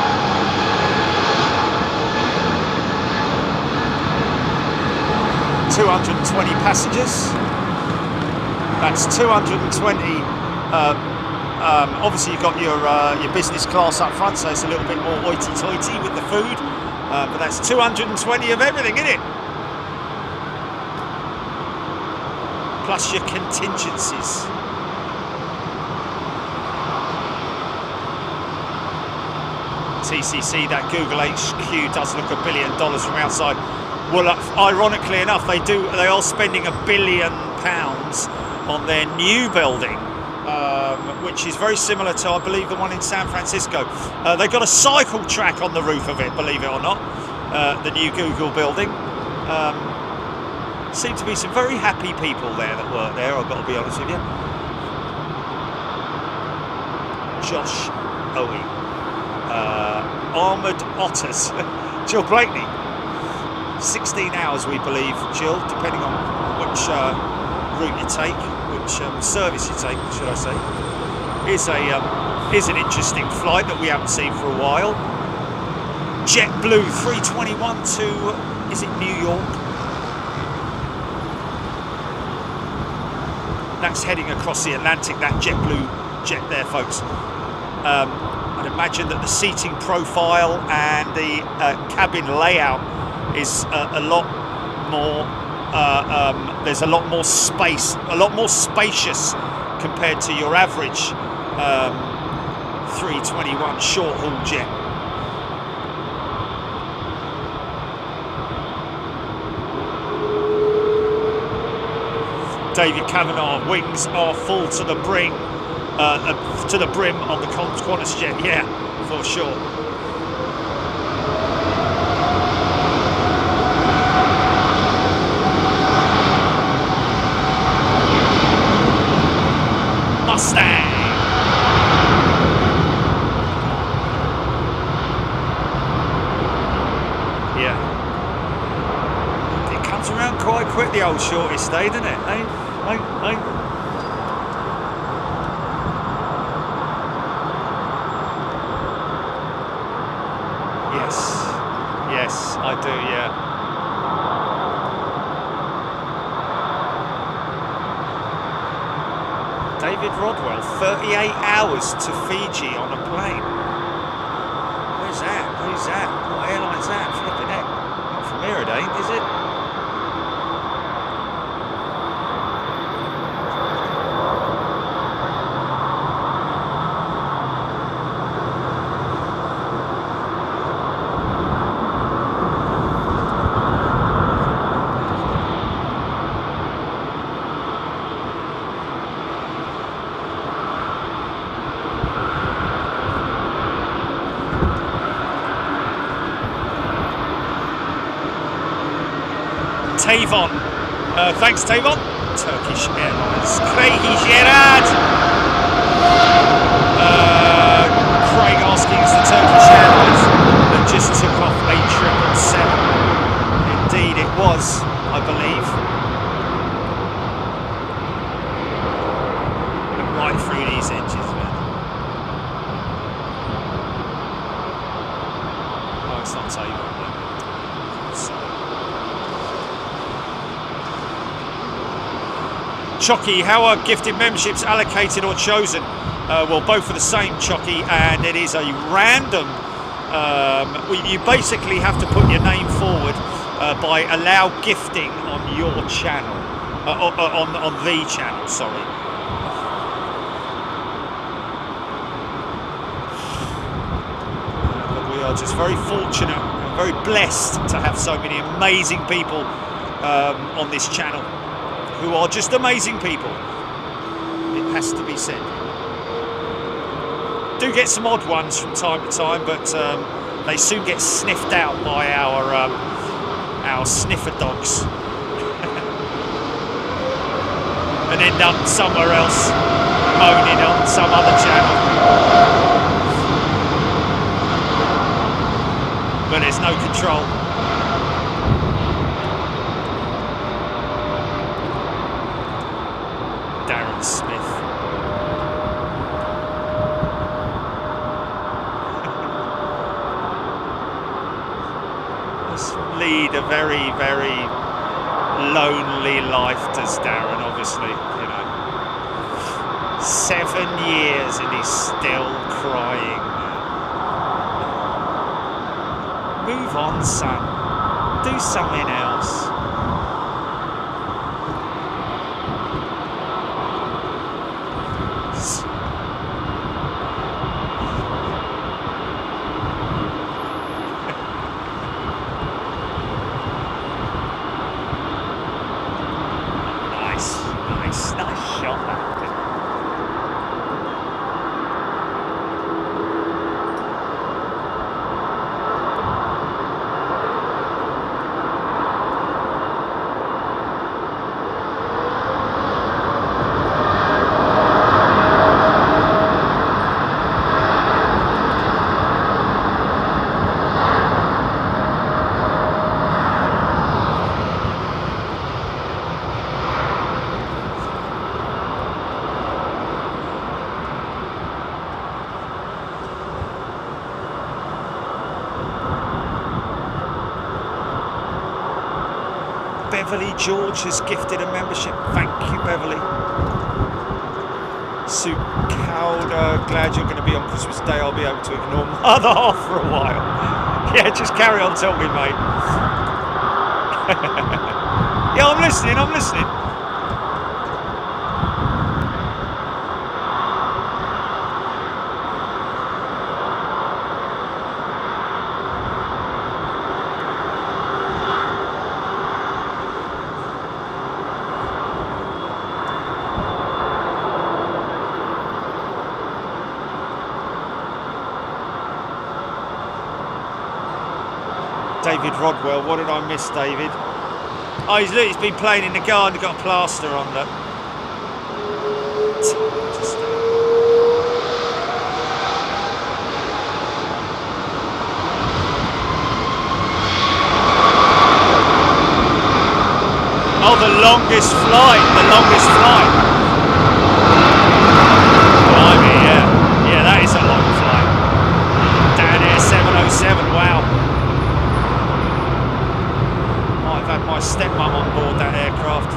$220 passengers. That's 220. Obviously, you've got your business class up front, so it's a little bit more hoity-toity with the food. But that's 220 of everything, isn't it? Plus your contingencies. TCC, that Google HQ does look $1 billion from outside. Well, ironically enough, they are spending £1 billion on their new building, which is very similar to, I believe, the one in San Francisco. They've got a cycle track on the roof of it, believe it or not, the new Google building. Seem to be some very happy people there that work there, I've got to be honest with you. Josh Owie. Armoured Otters. Jill Blakeney. 16 hours, we believe, Jill, depending on which route you take, which service you take, should I say. Is an interesting flight that we haven't seen for a while. JetBlue 321 to, is it New York? That's heading across the Atlantic, that JetBlue jet there, folks. I'd imagine that the seating profile and the cabin layout is a lot more, there's a lot more space, a lot more spacious compared to your average 321 short-haul jet. David Kavanagh, wings are full to the brim on the Qantas jet. Yeah, for sure. Mustang. Yeah. It comes around quite quick, the old shortest day, doesn't it? Yes, I do, yeah. David Rodwell, 38 hours to Fiji on a plane. Where's that? Who's that? What airline's that? Flipping heck. Not from here, it ain't, is it? Tavon. Thanks, Tavon. Turkish Airlines. Craigie Gerard. Craig asking, is the Turkish Airlines that just took off A777? Indeed it was, I believe. And right through these edges, man. Oh, it's not Tavon. Chocky, how are gifted memberships allocated or chosen? Well, both are the same, Chocky, and it is a random. You basically have to put your name forward by allow gifting on your channel, on the channel. Sorry. But we are just very fortunate, and very blessed to have so many amazing people on this channel, who are just amazing people. It has to be said. Do get some odd ones from time to time, but they soon get sniffed out by our sniffer dogs and end up somewhere else, moaning on some other channel. But there's no control. Smith. Must lead a very, very lonely life, does Darren, obviously, you know. 7 years and he's still crying. Move on, son. Do something else. Beverly George has gifted a membership. Thank you, Beverly. Sue Calder, glad you're going to be on Christmas Day. I'll be able to ignore my other half for a while. Yeah, just carry on talking, mate. Yeah, I'm listening, I'm listening. David Rodwell, what did I miss, David? Oh, he's been playing in the garden, got a plaster on that. Oh, the longest flight, Blimey, yeah, that is a long flight. Down here, 707, wow. I've had my stepmum on board that aircraft,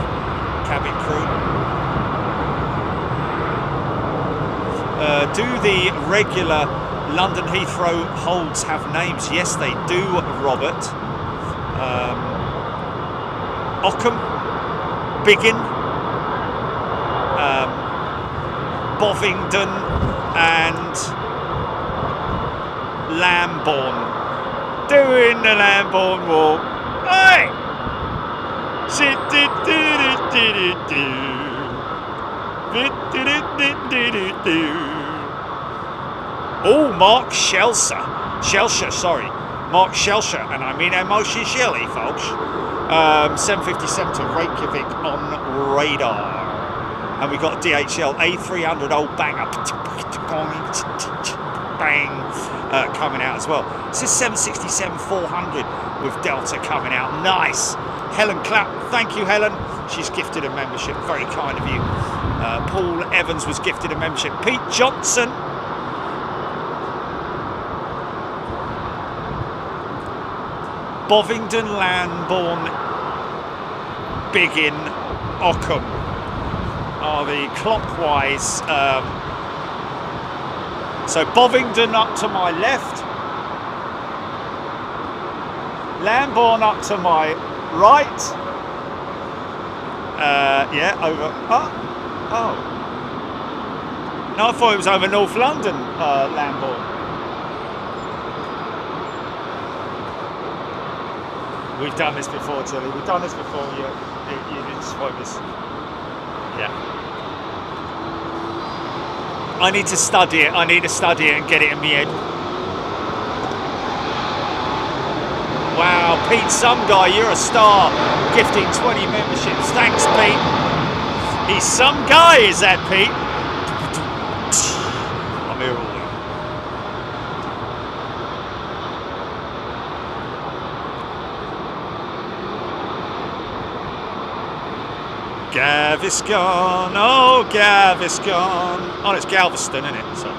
cabin crew. Do the regular London Heathrow holds have names? Yes, they do, Robert. Ockham, Biggin, Bovingdon and Lambourne. Doing the Lambourne walk. Hey! Oh, Mark Schelscher, sorry. Mark Schelscher, and I mean Emotion Shelley, folks. 757 to Reykjavik on radar. And we got a DHL A380 old banger, bang, coming out as well. This is 767-400 with Delta coming out. Nice. Helen Clapp, thank you, Helen. She's gifted a membership, very kind of you. Paul Evans was gifted a membership. Pete Johnson. Bovingdon, Lambourne, Biggin, Ockham are the clockwise. So Bovingdon up to my left, Lambourne up to my right. Yeah, over. Oh. No, I thought it was over North London, Lambourne. We've done this before, Tilly. We've done this before. You didn't focus. Yeah. I need to study it. I need to study it and get it in my head. Wow, Pete, some guy, you're a star. Gifting 20 memberships. Thanks, Pete. He's some guy, is that, Pete? I'm here all week. Gaviscon, oh Gaviscon. Oh, it's Galveston, isn't it? So.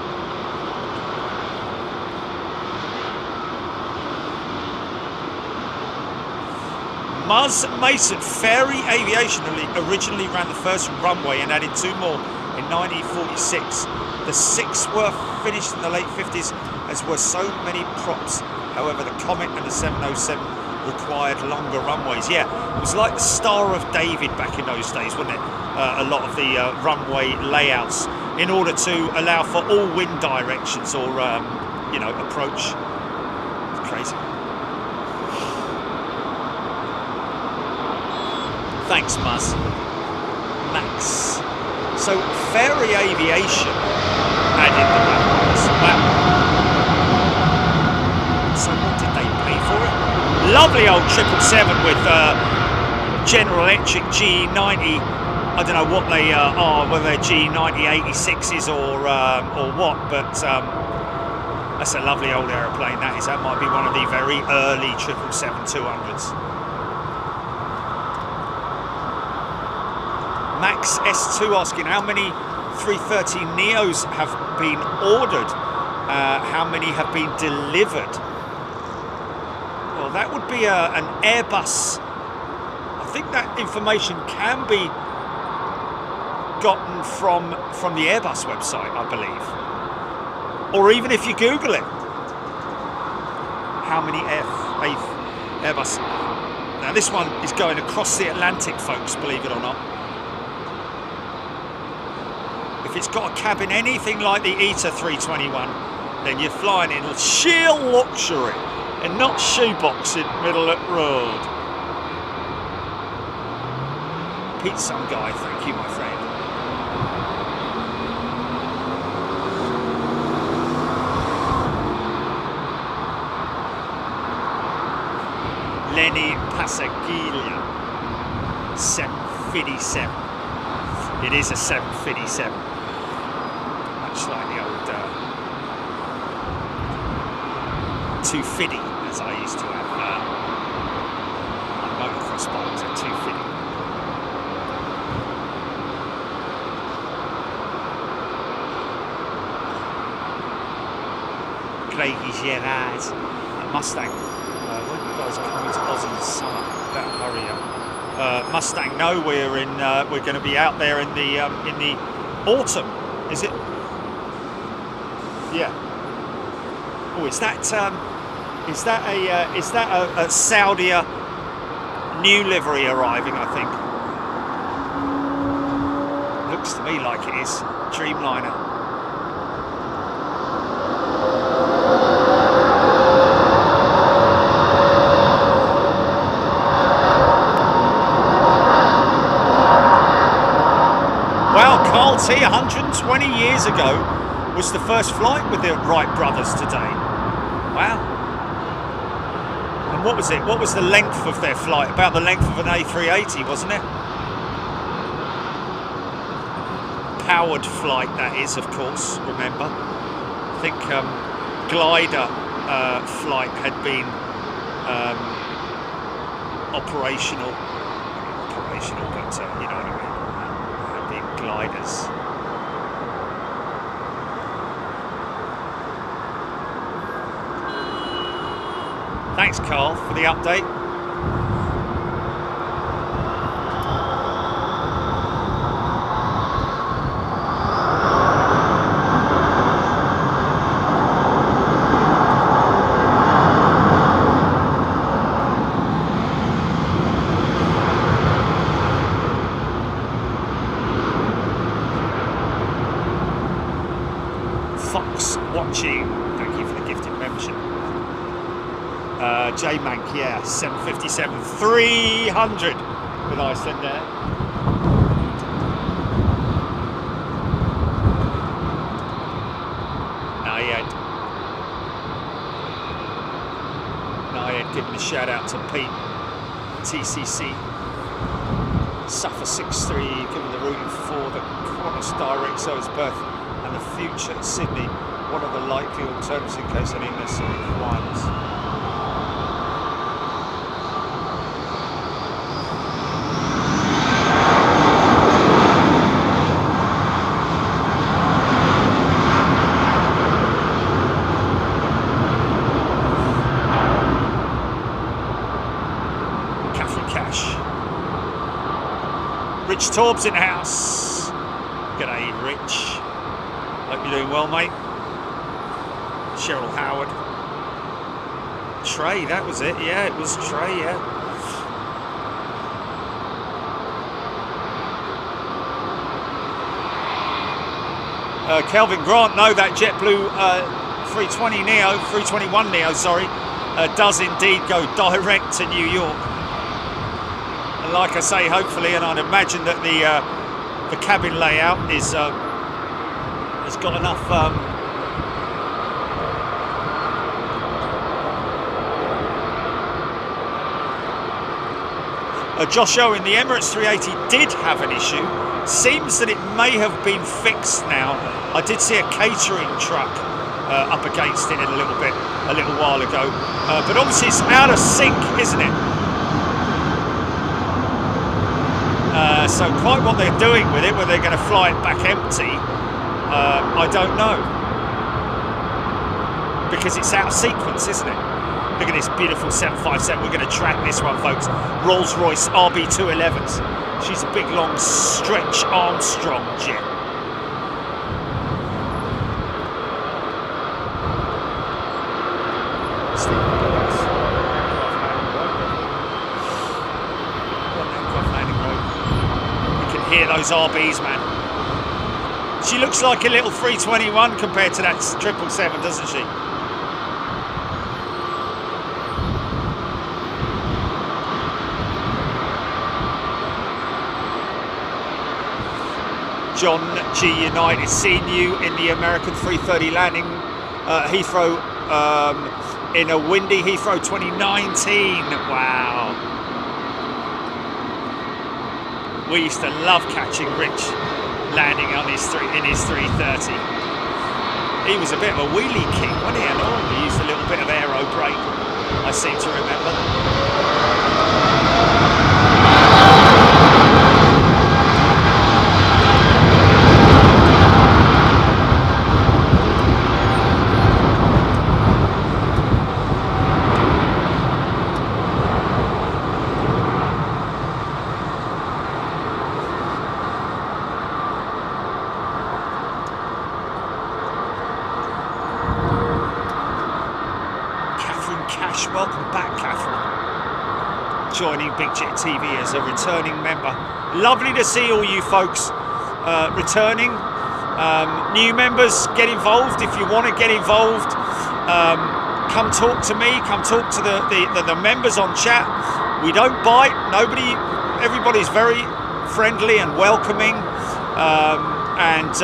Muzz Mason, Ferry Aviation originally ran the first runway and added 2 more in 1946. The 6 were finished in the late 50s, as were so many props. However, the Comet and the 707 required longer runways. Yeah, it was like the Star of David back in those days, wasn't it? A lot of the runway layouts, in order to allow for all wind directions or, you know, approach. It's crazy. Thanks, Muzz. Max. So, Ferry Aviation added the runways. Wow. So, what did they pay for it? Lovely old 777 with General Electric G90. I don't know what they are, whether they're G90-86s or what, but that's a lovely old aeroplane. That is. That might be one of the very early 777-200s. Max S2 asking how many 330 Neos have been ordered, how many have been delivered. Well, that would be an Airbus. I think that information can be gotten from the Airbus website, I believe, or even if you Google it. How many Airbus? Now this one is going across the Atlantic, folks, believe it or not. If it's got a cabin anything like the A380, then you're flying in sheer luxury and not shoebox in middle of the road. Pete, some guy, thank you, my friend. Lenny Passaglia, 757. It is a 757. Much like the old 250, as I used to have. My motocross bike was a 250. Craigie Gerard, Mustang. When you guys are coming to Oz in the summer, better hurry up. Mustang, no, we're going to be out there in the autumn. Is it? Yeah. Oh, is that a Saudi new livery arriving? I think. Looks to me like it is. Dreamliner. Wow, Carl T, 120 years ago, was the first flight with the Wright brothers today. Wow. what was it? What was the length of their flight? About the length of an A380, wasn't it? Powered flight, that is, of course, remember. I think glider flight had been operational, but you know what I mean, had been gliders. Thanks, Carl, for the update. Fox watching, thank you for the gifted membership. J-Mank, yeah, 757, 300 with Iceland there. Nayed giving a shout out to Pete, TCC. Suffer 63, given the room for the Qantas direct service berth and the future at Sydney. What are the likely alternatives in case any necessary requirements? Rich Torb's in the house. G'day, Rich. Hope you're doing well, mate. Cheryl Howard. Trey, that was it. Yeah, it was Trey, yeah. Kelvin Grant, no, that JetBlue 321 Neo, sorry, does indeed go direct to New York. Like I say, hopefully, and I'd imagine that the cabin layout is has got enough Josh Owen, the Emirates 380 did have an issue. Seems that it may have been fixed now. I did see a catering truck up against it a little while ago, but obviously it's out of sync, isn't it? So quite what they're doing with it, whether they're going to fly it back empty, I don't know. Because it's out of sequence, isn't it? Look at this beautiful 757. We're going to track this one, folks. Rolls-Royce RB211s. She's a big, long, Stretch Armstrong jet. Hear those RBs, man. She looks like a little 321 compared to that 777, doesn't she? John G United, seeing you in the American 330 landing Heathrow in a windy Heathrow 2019. Wow. We used to love catching Rich landing on his 330. He was a bit of a wheelie king, wasn't he? And he used a little bit of aero brake, I seem to remember. Welcome back, Catherine. Joining Big Jet TV as a returning member. Lovely to see all you folks returning. New members, get involved if you want to get involved. Come talk to me. Come talk to the members on chat. We don't bite. Everybody's very friendly and welcoming, and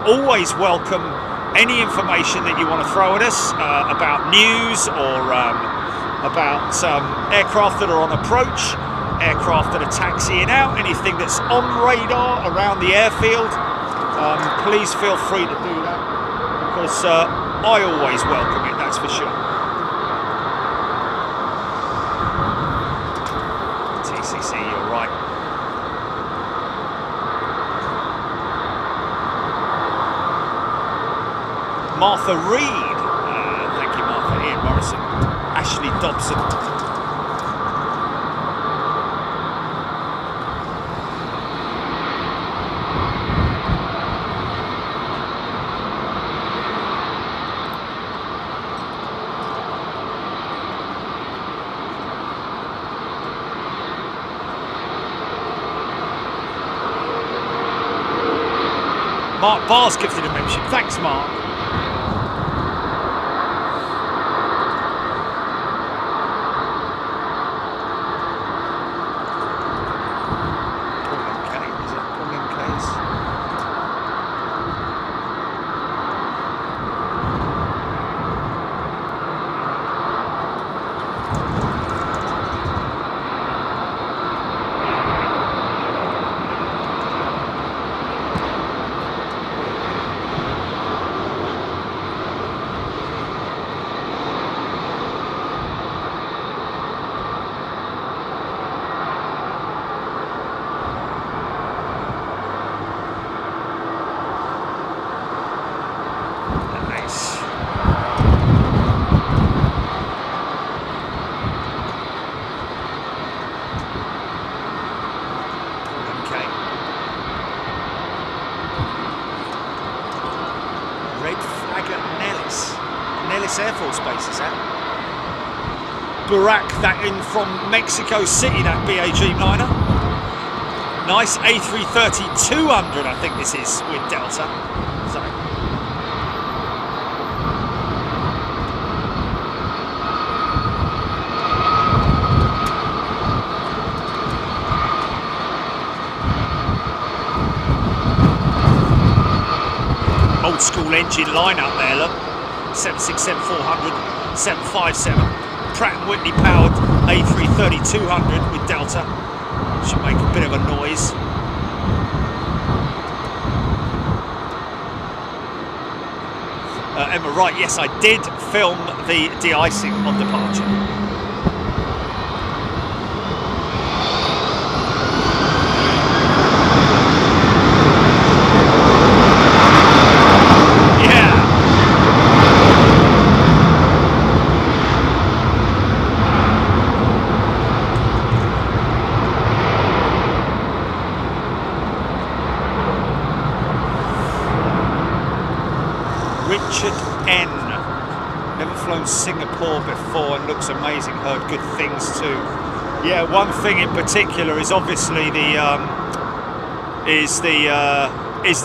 always welcome any information that you want to throw at us about news or about aircraft that are on approach, aircraft that are taxiing out, anything that's on radar around the airfield. Please feel free to do that, because I always welcome it, that's for sure. TCC, you're right. Martha Reed, thank you Martha. Ian Morrison, Ashley Dobson. Mark Barr's gifted a membership. Thanks, Mark. Air Force Base is that? Barack, that in from Mexico City, that BA Dreamliner. Nice A330-200, I think this is, with Delta. So. Old school engine line-up there, look. 767-400, 757, Pratt & Whitney powered A330-200 with Delta. Should make a bit of a noise. Emma, right, yes, I did film the de-icing on departure. Singapore before and looks amazing. Heard good things too. Yeah, one thing in particular is obviously the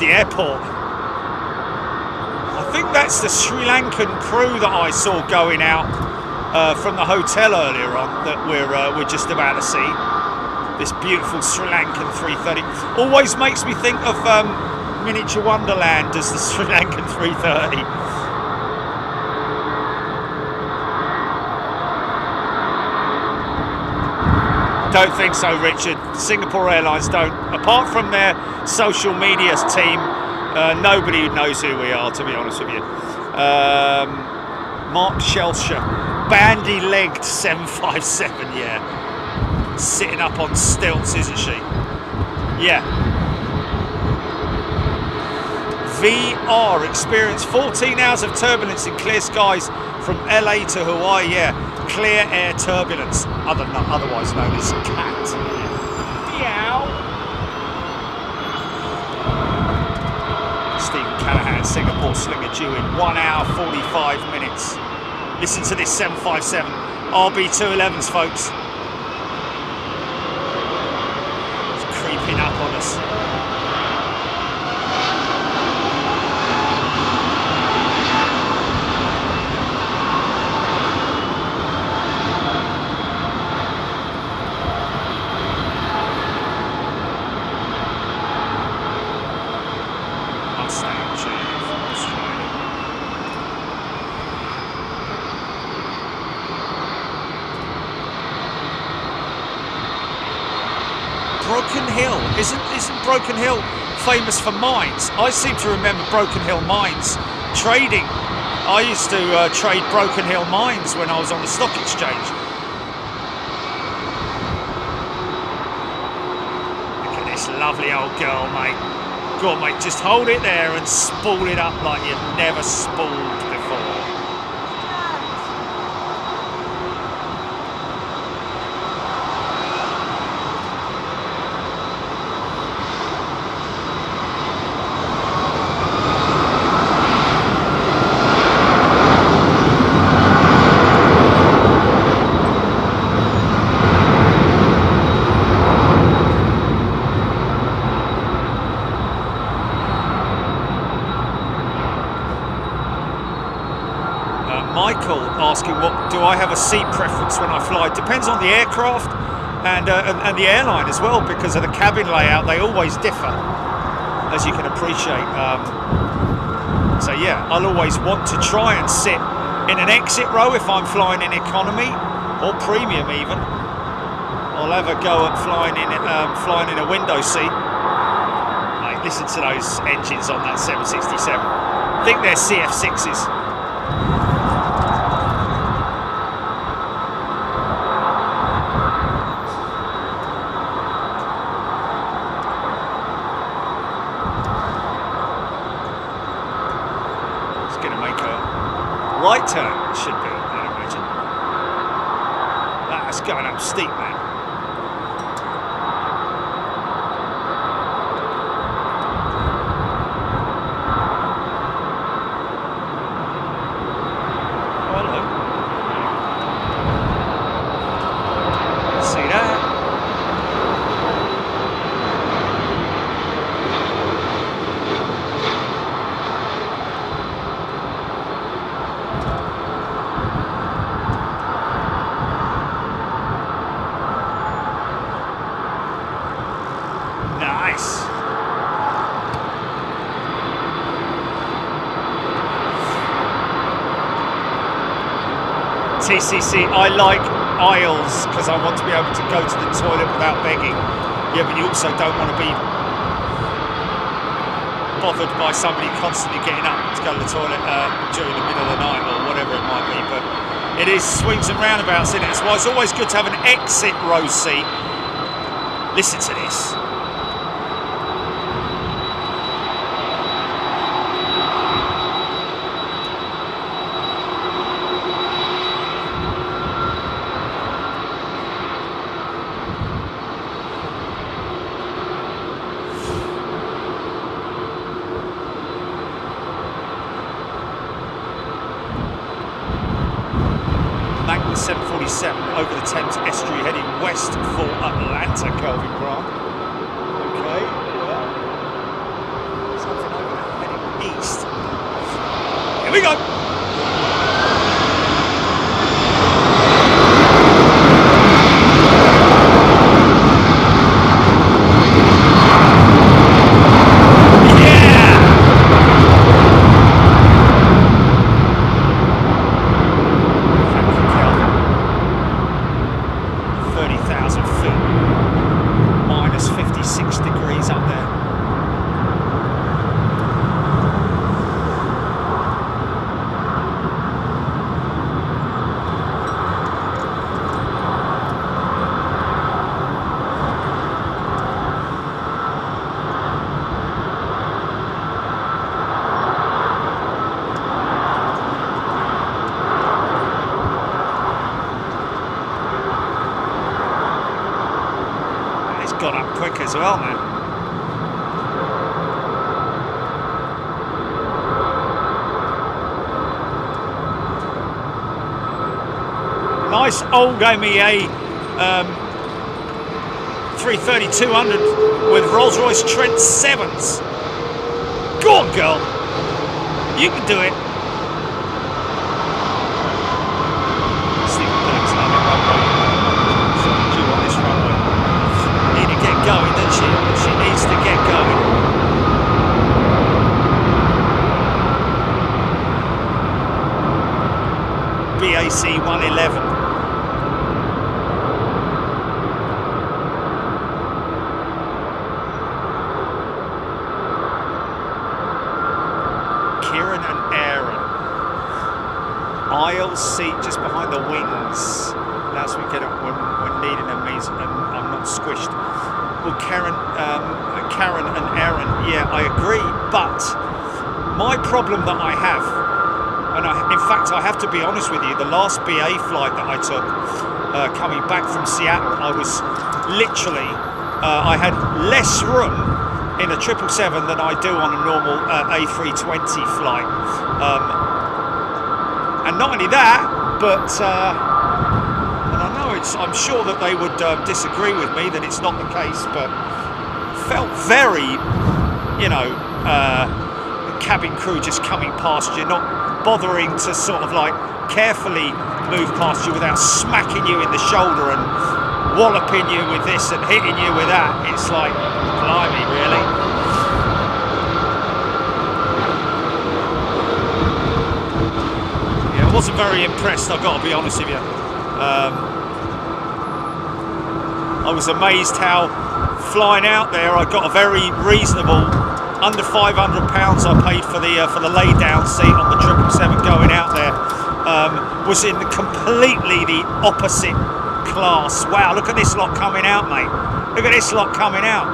airport. I think that's the Sri Lankan crew that I saw going out from the hotel earlier on that we're just about to see. This beautiful Sri Lankan 330 always makes me think of Miniature Wonderland as the Sri Lankan 330. Don't think so, Richard. Singapore Airlines don't. Apart from their social media team, nobody knows who we are, to be honest with you. Mark Schelscher, bandy-legged 757, yeah. Sitting up on stilts, isn't she? Yeah. VR experienced 14 hours of turbulence in clear skies from LA to Hawaii, yeah. Clear air turbulence, otherwise known as CAT. Meow. Stephen Callahan, Singapore Slinger due in 1 hour 45 minutes. Listen to this 757 RB211s, folks. It's creeping up on us. Broken Hill, isn't Broken Hill famous for mines? I seem to remember Broken Hill mines trading. I used to trade Broken Hill mines when I was on the stock exchange. Look at this lovely old girl, mate. Go on, mate, just hold it there and spool it up like you've never spooled before. Michael asking, what do I have a seat preference when I fly? Depends on the aircraft and the airline as well, because of the cabin layout. They always differ, as you can appreciate. So yeah, I'll always want to try and sit in an exit row if I'm flying in economy or premium even. I'll have a go at flying in a window seat. Mate, listen to those engines on that 767. I think they're CF6s. Right turn should be, I imagine. That's going up steep, man. Hello. See that? TCC, I like aisles because I want to be able to go to the toilet without begging. Yeah, but you also don't want to be bothered by somebody constantly getting up to go to the toilet during the middle of the night or whatever it might be. But it is swings and roundabouts, isn't it? That's why it's always good to have an exit row seat. Listen to this. Magnus 747 over the Thames estuary heading west for Atlanta, Kelvin Grant. Okay, yeah. Something over there heading east. Here we go. Got up quick as well, man. Nice old MEA 330-200 with Rolls-Royce Trent 7s. Go on, girl. You can do it. Going, doesn't she? She needs to get going. BAC 111. aisle seat just behind the wings allows me to get up when needing them, means I'm not squished. Well, Karen and Aaron, yeah, I agree, but my problem that I have, and in fact I have to be honest with you, the last BA flight that I took coming back from Seattle, I was literally, I had less room in a 777 than I do on a normal A320 flight. And not only that, but and I know I'm sure that they would disagree with me that it's not the case, but felt very, you know, cabin crew just coming past you, not bothering to sort of like carefully move past you without smacking you in the shoulder and walloping you with this and hitting you with that. It's like, blimey, really. Yeah, I wasn't very impressed, I've got to be honest with you. I was amazed how flying out there I got a very reasonable, under £500 I paid for the lay down seat on the 777 going out there. Was in completely the opposite class. Wow, look at this lot coming out, mate. Look at this lot coming out.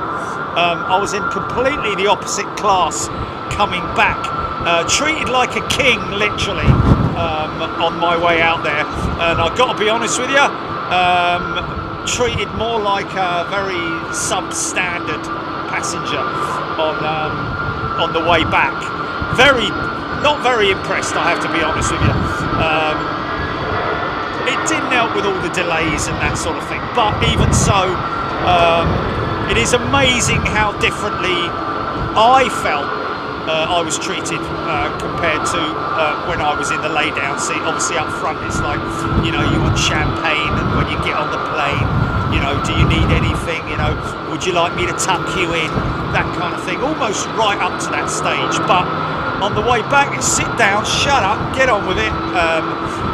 I was in completely the opposite class coming back. Treated like a king, literally, on my way out there. And I've got to be honest with you, treated more like a very substandard passenger on the way back. Not very impressed, I have to be honest with you. It didn't help with all the delays and that sort of thing, but even so, it is amazing how differently I felt I was treated compared to when I was in the lay down seat. Obviously up front it's like, you know, you want champagne, and when you get on the plane, you know, do you need anything, you know, would you like me to tuck you in, that kind of thing, almost right up to that stage. But on the way back it's sit down, shut up, get on with it,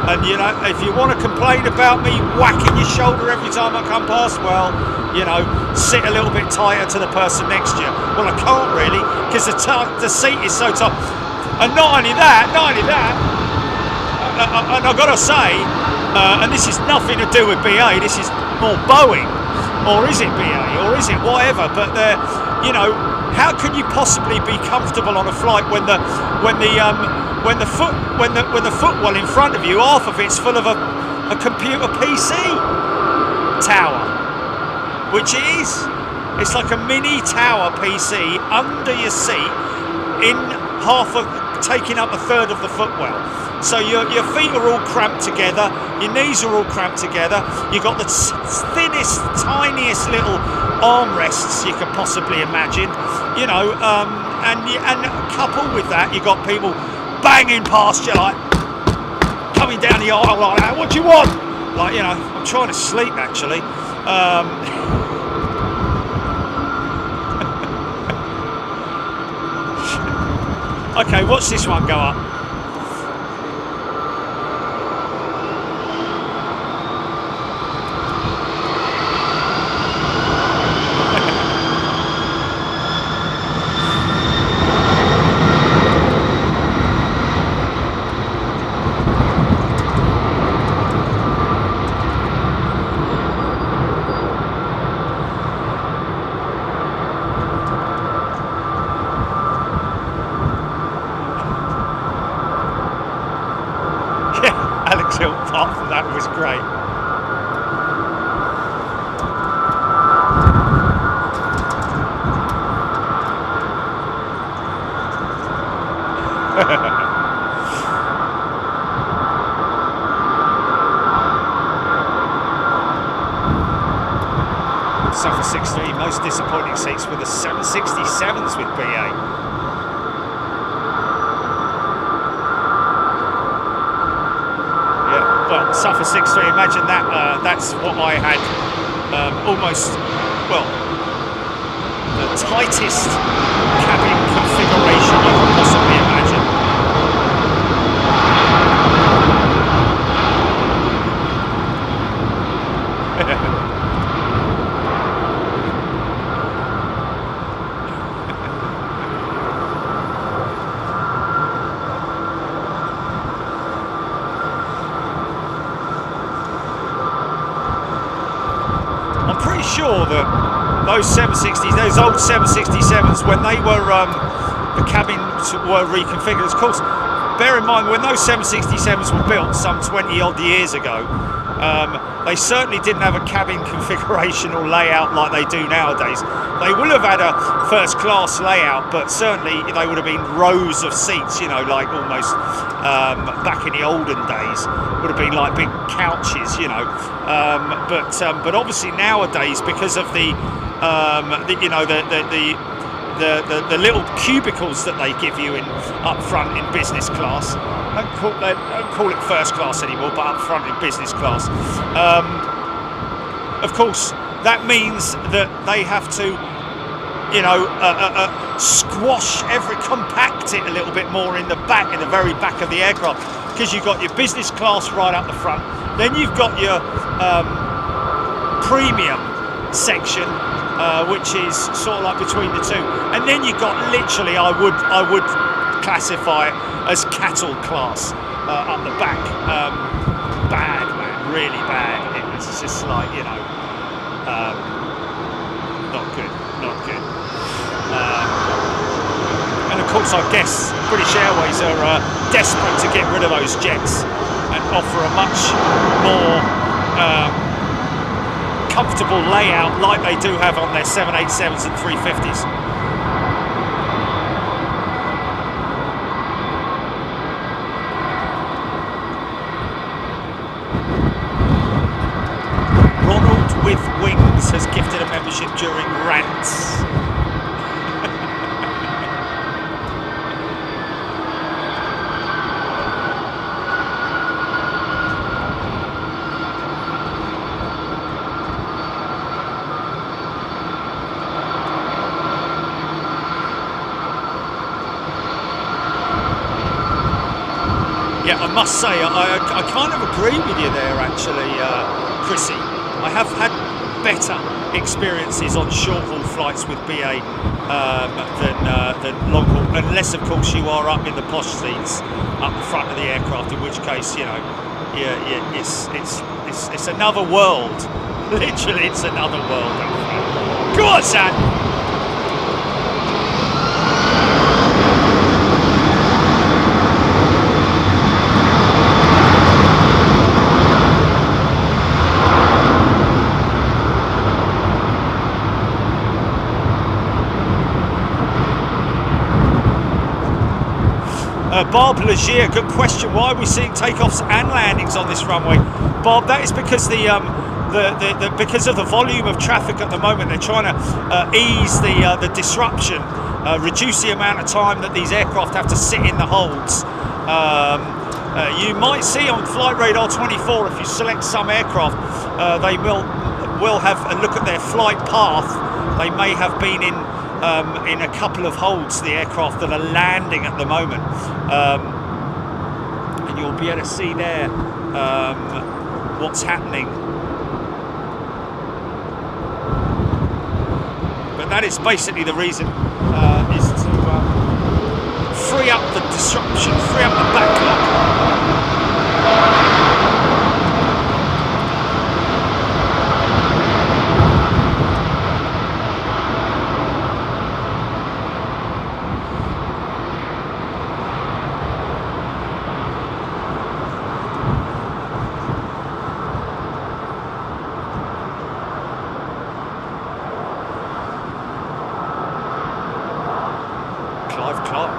and you know, if you want to complain about me whacking your shoulder every time I come past, well, you know, sit a little bit tighter to the person next to you. Well, I can't really, because the seat is so tight. And not only that, and I've got to say, and this is nothing to do with BA, this is more Boeing, or is it BA, or is it whatever, but you know, how can you possibly be comfortable on a flight when the footwell in front of you, half of it's full of a computer PC tower, which it is. It's like a mini tower PC under your seat, in taking up a third of the footwell. So your feet are all cramped together, your knees are all cramped together, you've got the thinnest, tiniest little armrests you could possibly imagine, you know, and coupled with that, you've got people banging past you, like, coming down the aisle like that, what do you want? Like, you know, I'm trying to sleep, actually. Okay, watch this one go up. That was great. Suffer 63, most disappointing seats with the 767s with BA. Well, Suffer 63, imagine that, that's what I had, almost, well, the tightest cabin configuration you could possibly imagine. before that those 760s, those old 767s, when they were the cabins were reconfigured. Of course, bear in mind when those 767s were built some 20 odd years ago, they certainly didn't have a cabin configuration or layout like they do nowadays. They will have had a first class layout, but certainly they would have been rows of seats, you know, like almost back in the olden days, would have been like big couches, you know. But obviously nowadays, because of the little cubicles that they give you in up front in business class. Don't call it first class anymore, but up front in business class. Of course, that means that they have to, you know, compact it a little bit more in the back, in the very back of the aircraft, because you've got your business class right up the front. Then you've got your premium section, which is sort of like between the two, and then you've got literally, I would classify it as cattle class up the back. Bad, man, really bad. It was just like, you know, not good. And of course, I guess British Airways are desperate to get rid of those jets and offer a much more comfortable layout like they do have on their 787s and 350s. Ronald with Wings has gifted a membership during rants. Yeah, I must say, I kind of agree with you there, actually, Chrissy. I have had better experiences on short-haul flights with BA than long-haul, unless, of course, you are up in the posh seats up the front of the aircraft, in which case, you know, yeah, it's another world. Literally, it's another world up front. Go on, Sam! Bob Legier, good question. Why are we seeing takeoffs and landings on this runway? Bob, that is because because of the volume of traffic at the moment. They're trying to ease the disruption, reduce the amount of time that these aircraft have to sit in the holds. You might see on Flight Radar 24, if you select some aircraft, they will have a look at their flight path. They may have been in a couple of holds, the aircraft that are landing at the moment, and you'll be able to see there what's happening. But that is basically the reason, is to free up the disruption, free up the backlog.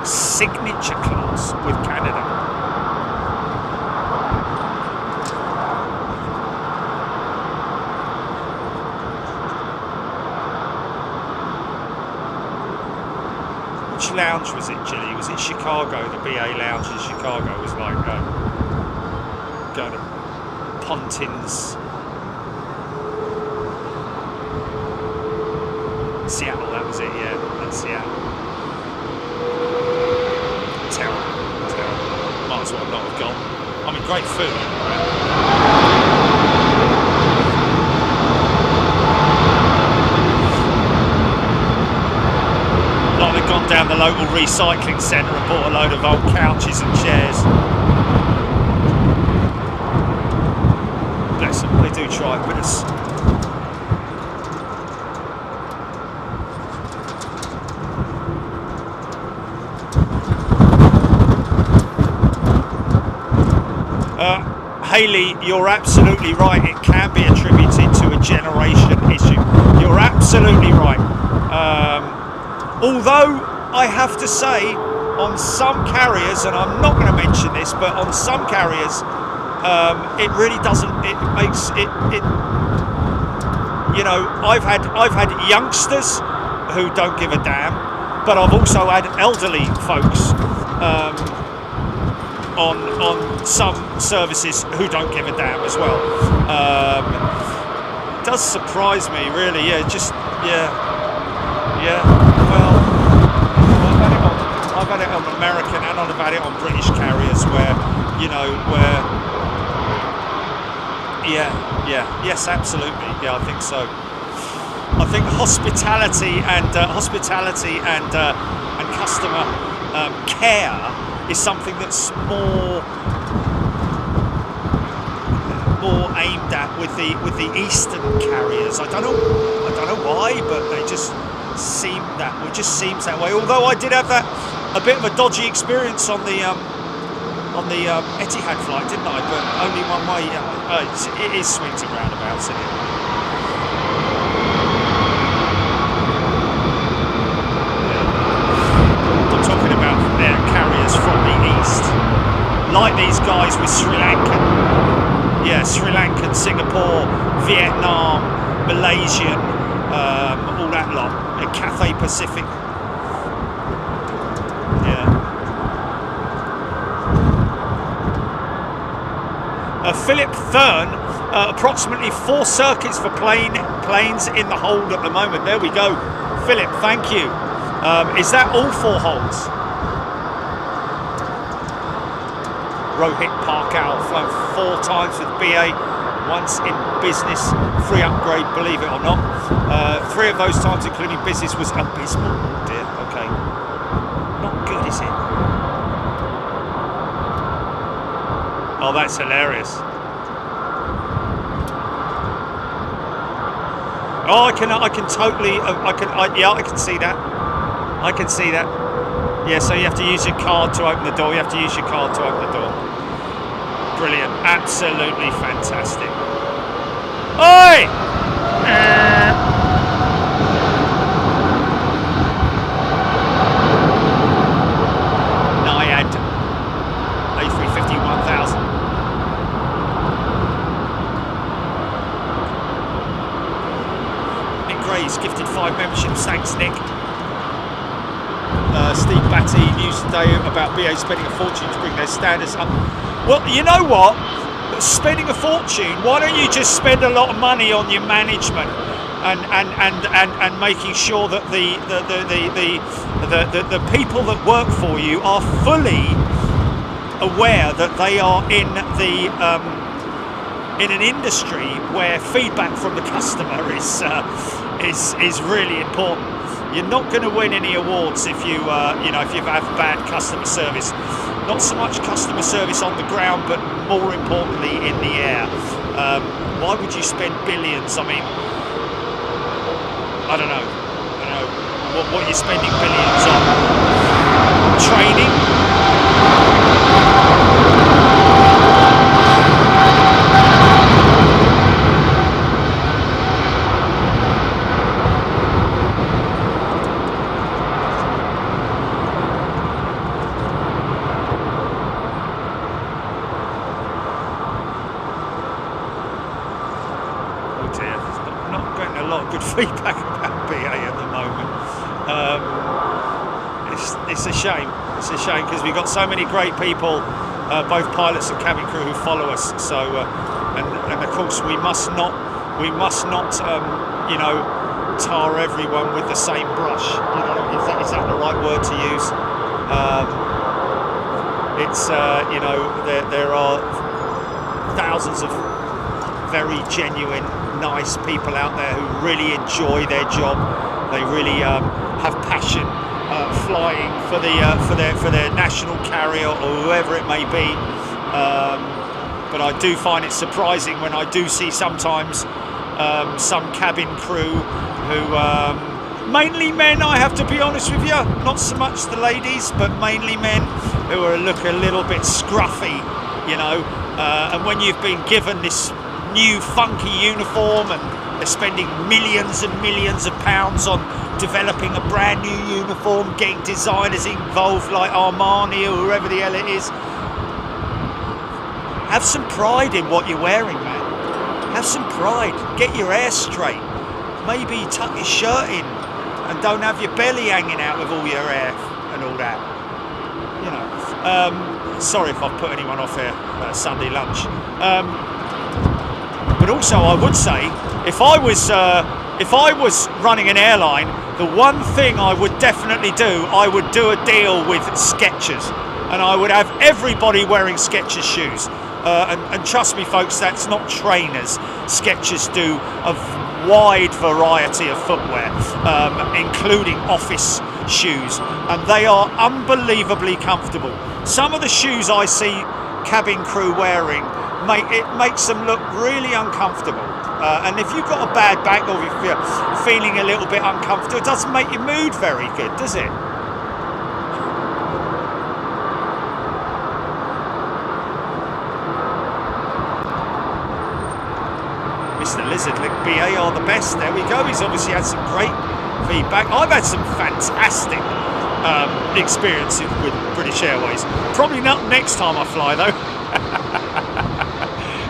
Signature class with Canada. Which lounge was it, Gilly? Was it Chicago? The BA lounge in Chicago was like going to Pontins. Seattle, that was it, yeah, that's Seattle. Terrible. Might as well not have gone. I mean, great food. Like they've gone down the local recycling centre and bought a load of old couches and chairs. Bless them, they do try with us. Haley, you're absolutely right. It can be attributed to a generation issue. You're absolutely right. Although I have to say, on some carriers, and I'm not going to mention this, but on some carriers, it really doesn't. It makes it. You know, I've had youngsters who don't give a damn, but I've also had elderly folks on some services who don't give a damn as well. It does surprise me, really. Yeah, just yeah. Well, I've had it on American and I've had it on British carriers where, you know, where. Yes, absolutely. Yeah, I think so. I think hospitality and customer care is something that's more aimed at with the Eastern carriers. I don't know why, but they just seem that way. It just seems that way. Although I did have a bit of a dodgy experience on the Etihad flight, didn't I? But only one way. It is swings and roundabouts, isn't it? I'm talking about their carriers from the east, like these guys with Sri Lankan, Sri Lankan, Singapore, Vietnam, Malaysian, all that lot, Cathay Pacific. Philip Thurn, approximately 4 circuits for planes in the hold at the moment. There we go, Philip. Thank you. Is that all 4 holds? Rohit Parkal flown 4 times with BA, once in business, free upgrade, believe it or not. 3 of those times, including business, was abysmal. Oh dear. Okay, not good, is it? Oh, that's hilarious. Oh, I can totally, I can see that. I can see that. Yeah, so you have to use your card to open the door. You have to use your card to open the door. Brilliant. Absolutely fantastic. Oi! Naiad A350 1000. Gray's gifted 5 memberships. Thanks, Nick. Steve Batty, news today about BA spending a fortune to bring their standards up. Well, you know what? Spending a fortune. Why don't you just spend a lot of money on your management and making sure that the people that work for you are fully aware that they are in an industry where feedback from the customer is really important. You're not going to win any awards if you if you have bad customer service. Not so much customer service on the ground, but more importantly in the air. Why would you spend billions? I mean, I don't know what you're spending billions on. Training. Feedback about BA at the moment. It's a shame. It's a shame because we've got so many great people, both pilots and cabin crew, who follow us. So, and of course, we must not, tar everyone with the same brush. You know, is that the right word to use? There are thousands of very genuine, nice people out there who really enjoy their job. They really have passion flying for their national carrier or whoever it may be. But I do find it surprising when I do see sometimes some cabin crew who, mainly men, I have to be honest with you, not so much the ladies, but mainly men who look a little bit scruffy, you know. And when you've been given this new funky uniform and they're spending millions and millions of pounds on developing a brand new uniform, getting designers involved like Armani or whoever the hell it is, have some pride in what you're wearing, man. Have some pride. Get your hair straight. Maybe tuck your shirt in and don't have your belly hanging out with all your hair and all that. You know. Sorry if I've put anyone off their Sunday lunch. But also, I would say, if I was running an airline, the one thing I would definitely do, I would do a deal with Skechers, and I would have everybody wearing Skechers shoes. And trust me, folks, that's not trainers. Skechers do a wide variety of footwear, including office shoes, and they are unbelievably comfortable. Some of the shoes I see cabin crew wearing, it makes them look really uncomfortable. And if you've got a bad back or if you're feeling a little bit uncomfortable, it doesn't make your mood very good, does it? Mr. Lizard, BA are the best. There we go. He's obviously had some great feedback. I've had some fantastic experiences with British Airways. Probably not next time I fly, though.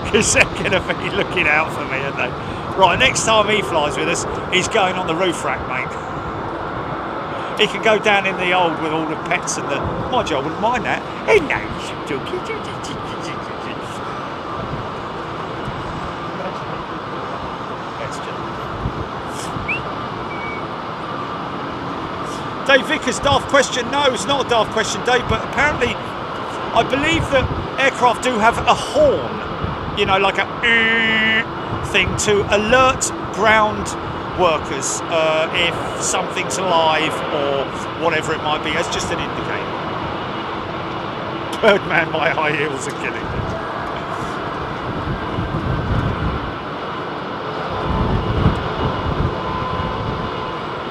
Because they're going to be looking out for me, aren't they? Right, next time he flies with us, he's going on the roof rack, mate. He can go down in the old with all the pets and the... Mind you, I wouldn't mind that. He knows, Dave Vickers, daft question. No, it's not a daft question, Dave, but apparently I believe that aircraft do have a horn, you know, like a thing to alert ground workers if something's alive or whatever it might be, as just an indicator. Birdman, my high heels are killing me.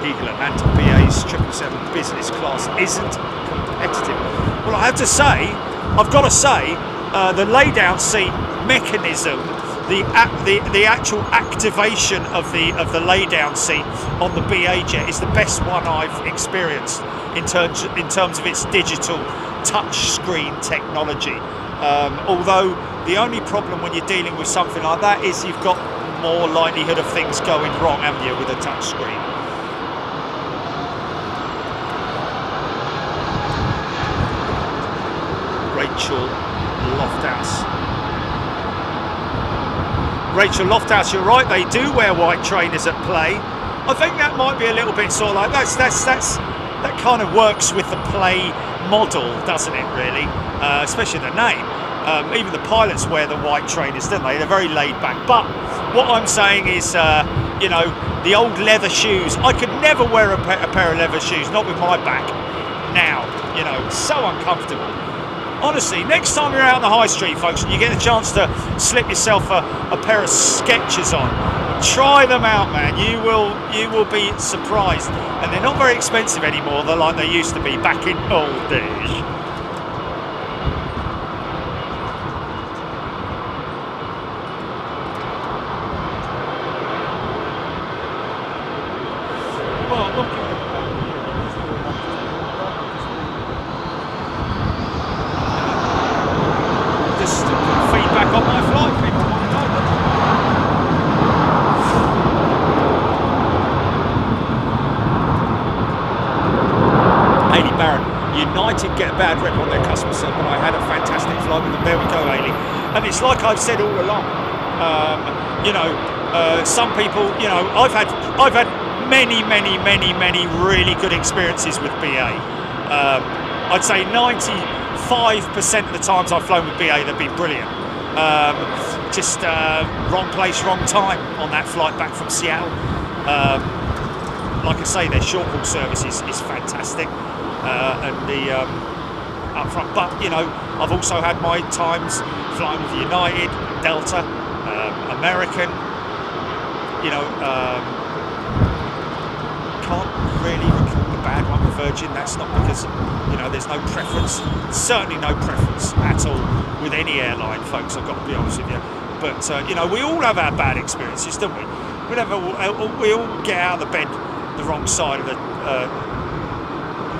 Eagle Atlanta BA's 777 business class isn't competitive. Well, I have to say, I've got to say, the lay-down seat mechanism, the actual activation of the lay-down seat on the BA jet is the best one I've experienced in terms of its digital touch screen technology. Although the only problem when you're dealing with something like that is you've got more likelihood of things going wrong, haven't you, with a touch screen. Rachel Lofthouse, you're right, they do wear white trainers at play. I think that might be a little bit sort of like that kind of works with the play model, doesn't it, really? Especially the name. Even the pilots wear the white trainers, don't they? They're very laid back. But what I'm saying is, you know, the old leather shoes. I could never wear a pair of leather shoes, not with my back. Now, you know, so uncomfortable. Honestly, next time you're out on the high street, folks, and you get a chance to slip yourself a pair of Skechers on, try them out, man. You will be surprised. And they're not very expensive anymore. They're like they used to be back in old days. Get a bad rep on their customer service, but I had a fantastic flight with them. There we go, Ailey. And it's like I've said all along, you know, some people, you know, I've had many really good experiences with BA. I'd say 95% of the times I've flown with BA, they've been brilliant. Just wrong place, wrong time on that flight back from Seattle. Like I say, their short haul service is fantastic. And the up front, but you know, I've also had my times flying with United, Delta, American, you know, can't really record the bad one with Virgin. That's not because, you know, there's no preference. Certainly no preference at all with any airline, folks, I've got to be honest with you. But, you know, we all have our bad experiences, don't we? We all get out of the bed the wrong side of the...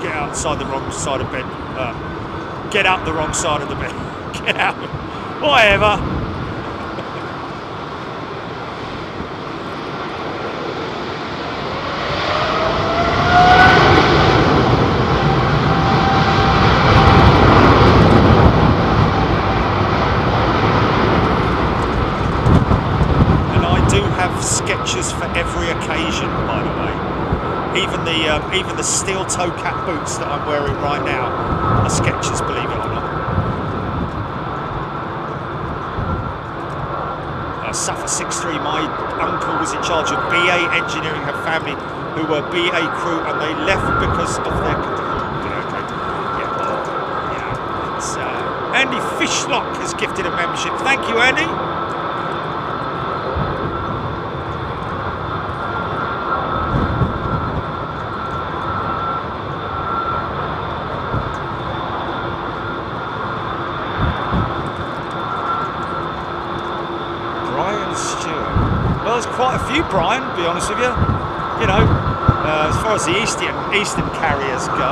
get outside the wrong side of bed. Get up the wrong side of the bed. Get out. Whatever. Sketches for every occasion, by the way. Even the steel toe cap boots that I'm wearing right now are Skechers, believe it or not. Suffer 6-3. My uncle was in charge of BA engineering, her family who were BA crew, and they left because of their. It's, Andy Fishlock has gifted a membership. Thank you, Andy. Quite a few, Brian, to be honest with you. You know, as far as the eastern carriers go,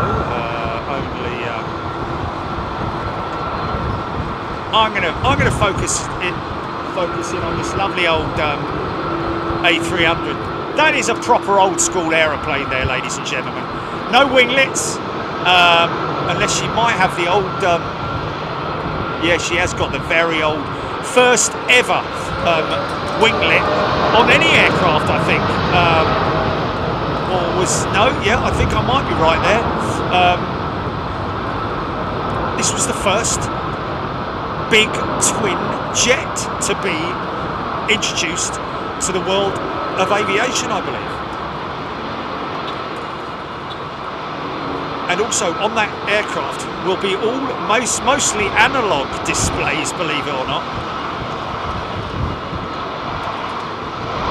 I'm gonna focus in on this lovely old A300. That is a proper old school aeroplane there, ladies and gentlemen. No winglets, unless she might have the old. Yeah, she has got the very old first ever winglet on any aircraft, I think. I think I might be right there. This was the first big twin jet to be introduced to the world of aviation, I believe. And also on that aircraft will be mostly analog displays, believe it or not.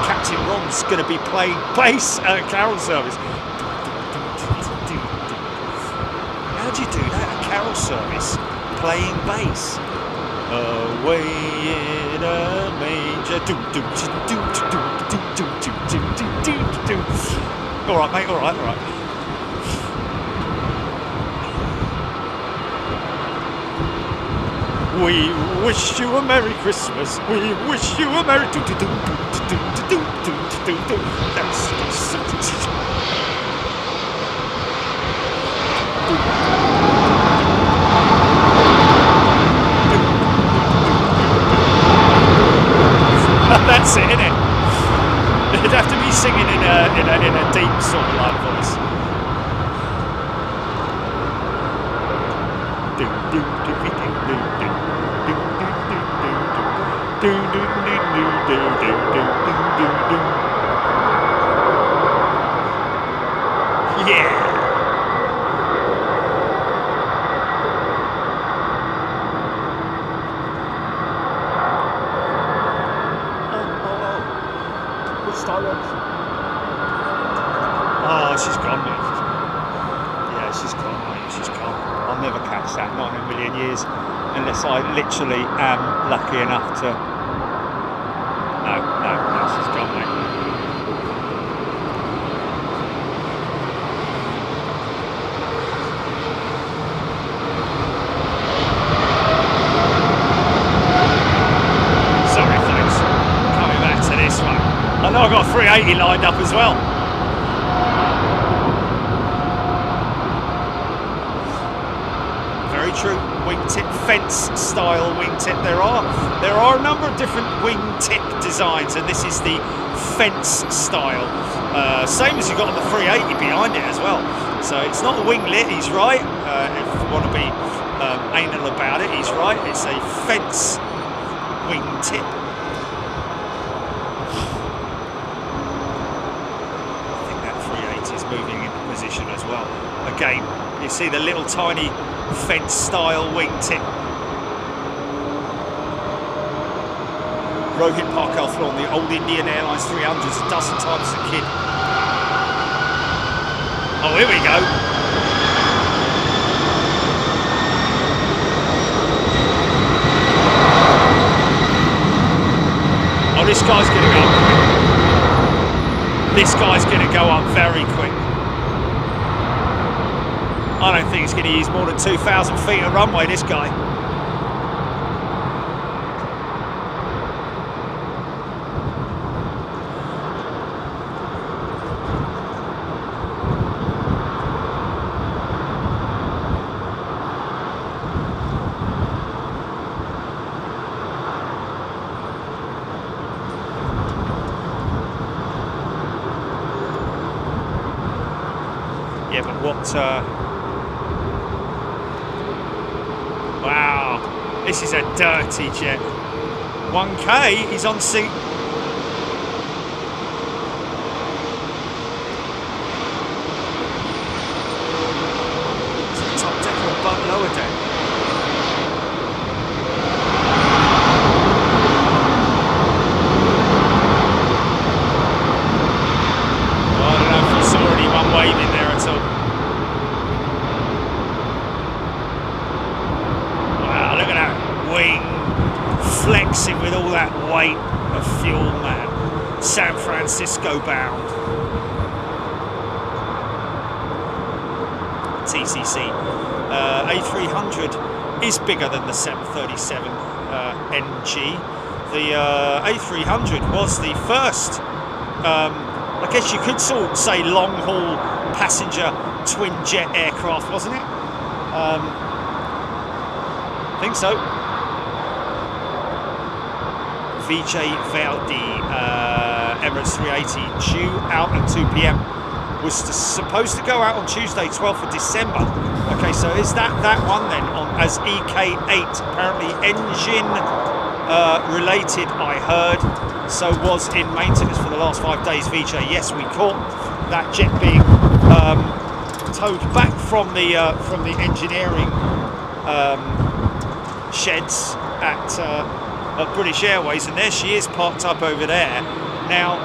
Captain Ron's going to be playing bass at carol service. How do you do that at carol service? Playing bass. Away in a manger. All right, mate. All right. We wish you a Merry Christmas. We wish you a Merry That's it, isn't it? They'd have to be singing in a deep sort of like voice. Yeah. Oh, she's gone, mate. Yeah, she's gone, mate. She's gone. I'll never catch that, not in a million years, unless I literally am lucky enough to. No, she's gone, mate. Sorry, folks. Coming back to this one. I know I've got a 380 lined up as well. Very true. Wingtip fence style wingtip. There are a number of different wingtip designs, and this is the fence style. Same as you got on the 380 behind it as well. So it's not a winglet. He's right. If you want to be anal about it, he's right. It's a fence wingtip. Moving into position as well. Again, you see the little tiny fence style wingtip. Rohit Parkal flew on the old Indian Airlines 300s a dozen times as a kid. Oh, here we go. Oh, this guy's going to go up quick. This guy's going to go up very quick. I don't think he's going to use more than 2,000 feet of runway, this guy. Yeah, but what... Wow, this is a dirty jet. 1K, he's on seat. It's the top deck or above lower deck. Well, I don't know if you saw anyone waving there at all. Wing flexing with all that weight of fuel, man. San Francisco bound. TCC. A300 is bigger than the 737 NG. The A300 was the first, I guess you could sort of say, long haul passenger twin jet aircraft, wasn't it? I think so. Vijay Valdi, Emirates 380, due out at 2 p.m. was supposed to go out on Tuesday, 12th of December. Okay, so is that one then on as EK8? Apparently engine related, I heard. So was in maintenance for the last 5 days. Vijay, yes, we caught that jet being towed back from the engineering sheds at British Airways, and there she is parked up over there. Now,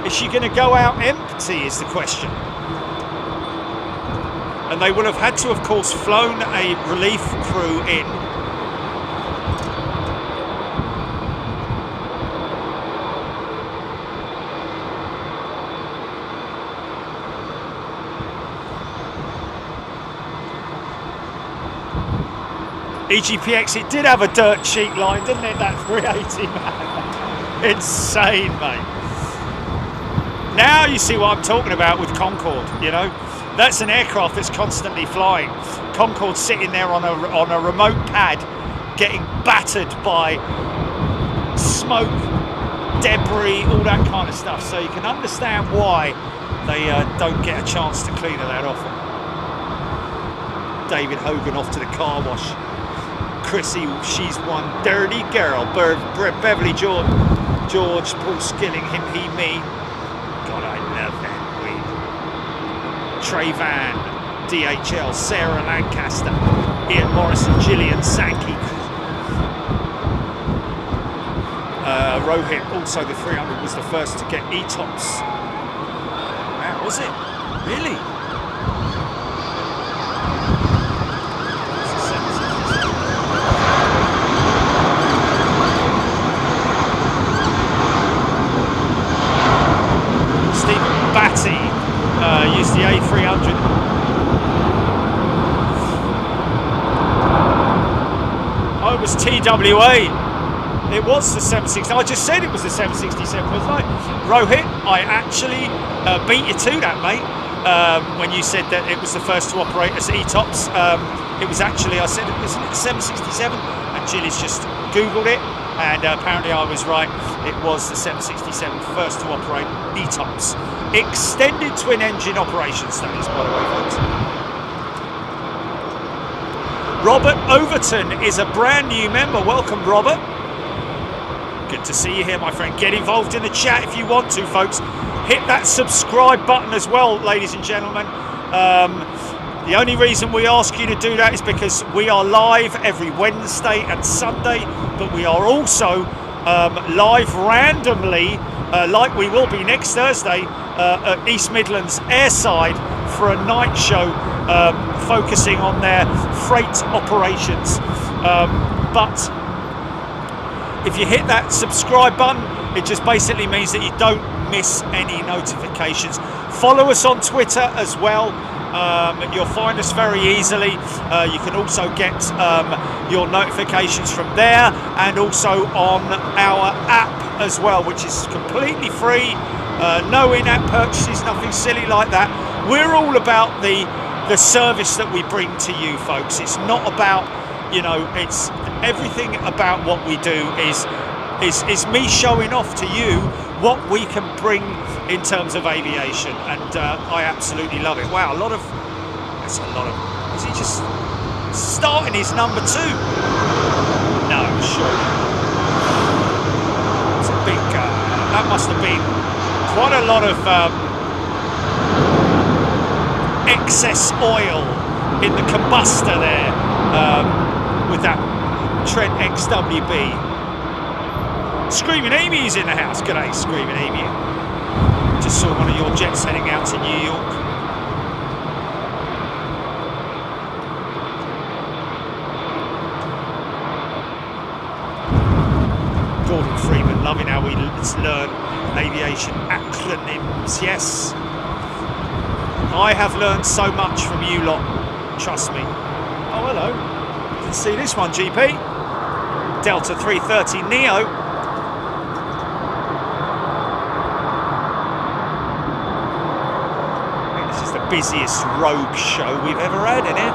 is she going to go out empty is the question. And they will have had to, of course, flown a relief crew in. EGPX, it did have a dirt cheek line, didn't it, that 380, man? Insane, mate. Now you see what I'm talking about with Concorde, you know? That's an aircraft that's constantly flying. Concorde's sitting there on a remote pad, getting battered by smoke, debris, all that kind of stuff. So you can understand why they don't get a chance to clean it that often. David Hogan off to the car wash. Chrissy, she's one dirty girl. Beverly George, Paul Skilling, him, he, me. God, I love that weed. Trey Van, DHL, Sarah Lancaster, Ian Morrison, Gillian Sankey. Rohit, also the 300 was the first to get ETOPS. Wow, was it? Really? Used the A300. Oh, it was TWA. It was the 767. I just said it was the 767, wasn't I? Rohit, I actually beat you to that, mate. When you said that it was the first to operate as ETOPS. It was actually, I said, isn't it the 767? And Gilly's just Googled it. And apparently I was right. It was the 767 first to operate ETOPS. Extended twin engine operations, that is, by the way, folks. Robert Overton is a brand new member. Welcome, Robert. Good to see you here, my friend. Get involved in the chat if you want to, folks. Hit that subscribe button as well, ladies and gentlemen. The only reason we ask you to do that is because we are live every Wednesday and Sunday, but we are also live randomly, like we will be next Thursday, at East Midlands Airside for a night show focusing on their freight operations. But if you hit that subscribe button, it just basically means that you don't miss any notifications. Follow us on Twitter as well. You'll find us very easily. You can also get your notifications from there, and also on our app as well, which is completely free. No in-app purchases, nothing silly like that. We're all about the service that we bring to you, folks. It's not about, you know, it's everything about what we do is me showing off to you what we can bring in terms of aviation, and I absolutely love it. Wow, that's a lot of, is he just starting his number 2? No, sure. It's a big, that must have been quite a lot of excess oil in the combustor there with that Trent XWB. Screaming Amy's in the house. G'day, Screaming Amy. Just saw one of your jets heading out to New York. Gordon Freeman, loving how we learn aviation acronyms. Yes, I have learned so much from you lot, trust me. Oh, hello. You can see this one, GP. Delta 330 Neo. Busiest rogue show we've ever had in here.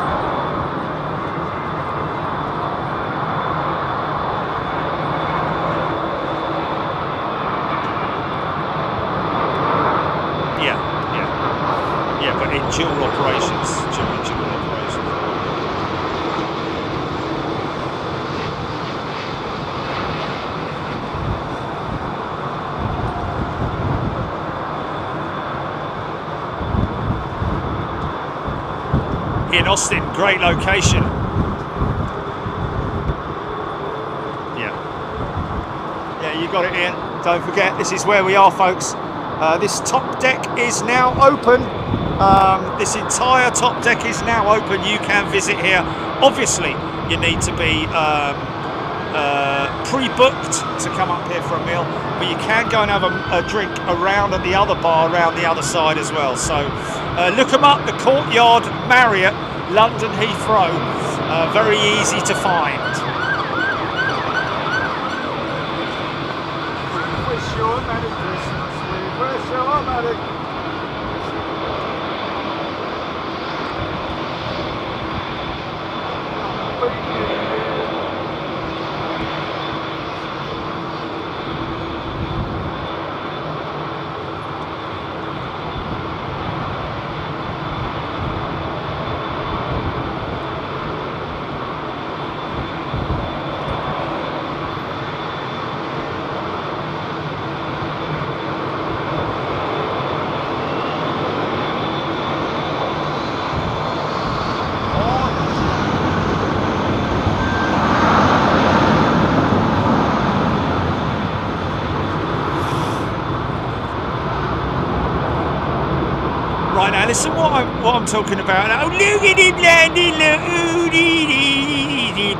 Yeah, but in dual operations, dual operations. In Austin, great location. Yeah, you got it, Ian. Don't forget, this is where we are, folks. This top deck is now open. This entire top deck is now open. You can visit here. Obviously, you need to be pre-booked to come up here for a meal, but you can go and have a drink around at the other bar around the other side as well. So look them up, the Courtyard Marriott, London Heathrow. Very easy to find. We wish you a Merry Christmas. We wish you a Merry Right now, listen what I'm talking about. Oh, look at him landing! Look,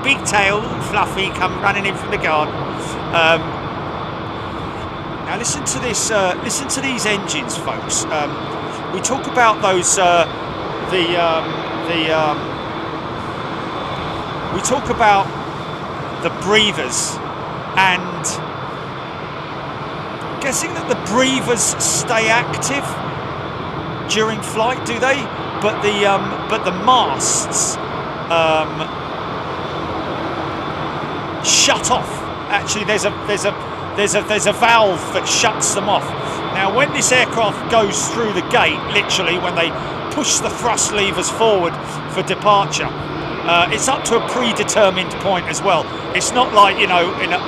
big tail, fluffy, come running in from the garden. Now listen to this. Listen to these engines, folks. We talk about those. We talk about the breathers, and I'm guessing that the breathers stay active during flight, do they? But the masts shut off. Actually, there's a valve that shuts them off. Now, when this aircraft goes through the gate, literally when they push the thrust levers forward for departure, it's up to a predetermined point as well. It's not like, you know, in a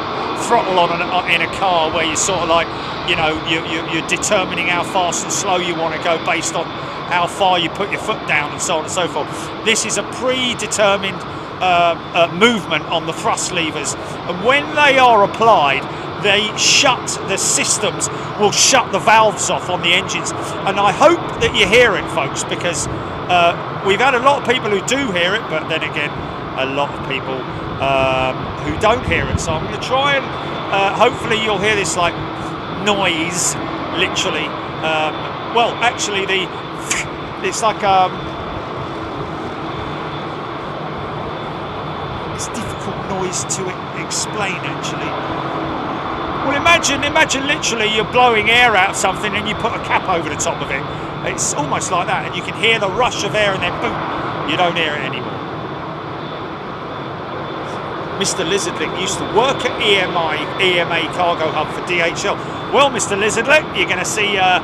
throttle on in a car where you're sort of like, you know, you're determining how fast and slow you want to go based on how far you put your foot down and so on and so forth. This is a predetermined movement on the thrust levers, and when they are applied, they shut the systems, will shut the valves off on the engines. And I hope that you hear it, folks, because we've had a lot of people who do hear it, but then again, a lot of people who don't hear it. So I'm going to try and hopefully you'll hear this like noise, literally. Well, actually, it's like it's difficult noise to explain, actually. Well, imagine literally you're blowing air out of something and you put a cap over the top of it. It's almost like that, and you can hear the rush of air, and then boom, you don't hear it anymore. Mr. Lizardlick used to work at EMA Cargo Hub for DHL. Well, Mr. Lizardlick, you're going to see a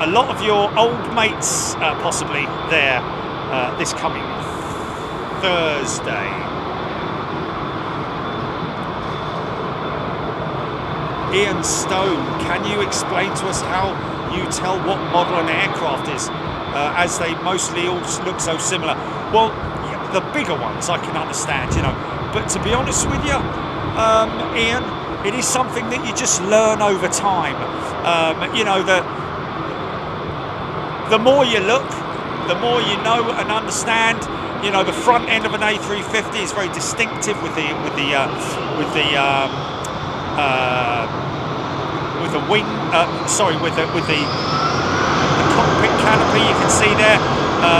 lot of your old mates possibly there this coming Thursday. Ian Stone, can you explain to us how you tell what model an aircraft is, as they mostly all look so similar? Well, yeah, the bigger ones I can understand, you know, but to be honest with you, Ian, it is something that you just learn over time. You know, the more you look, the more you know and understand. You know, the front end of an A350 is very distinctive with the wing, sorry, with the cockpit canopy. You can see there,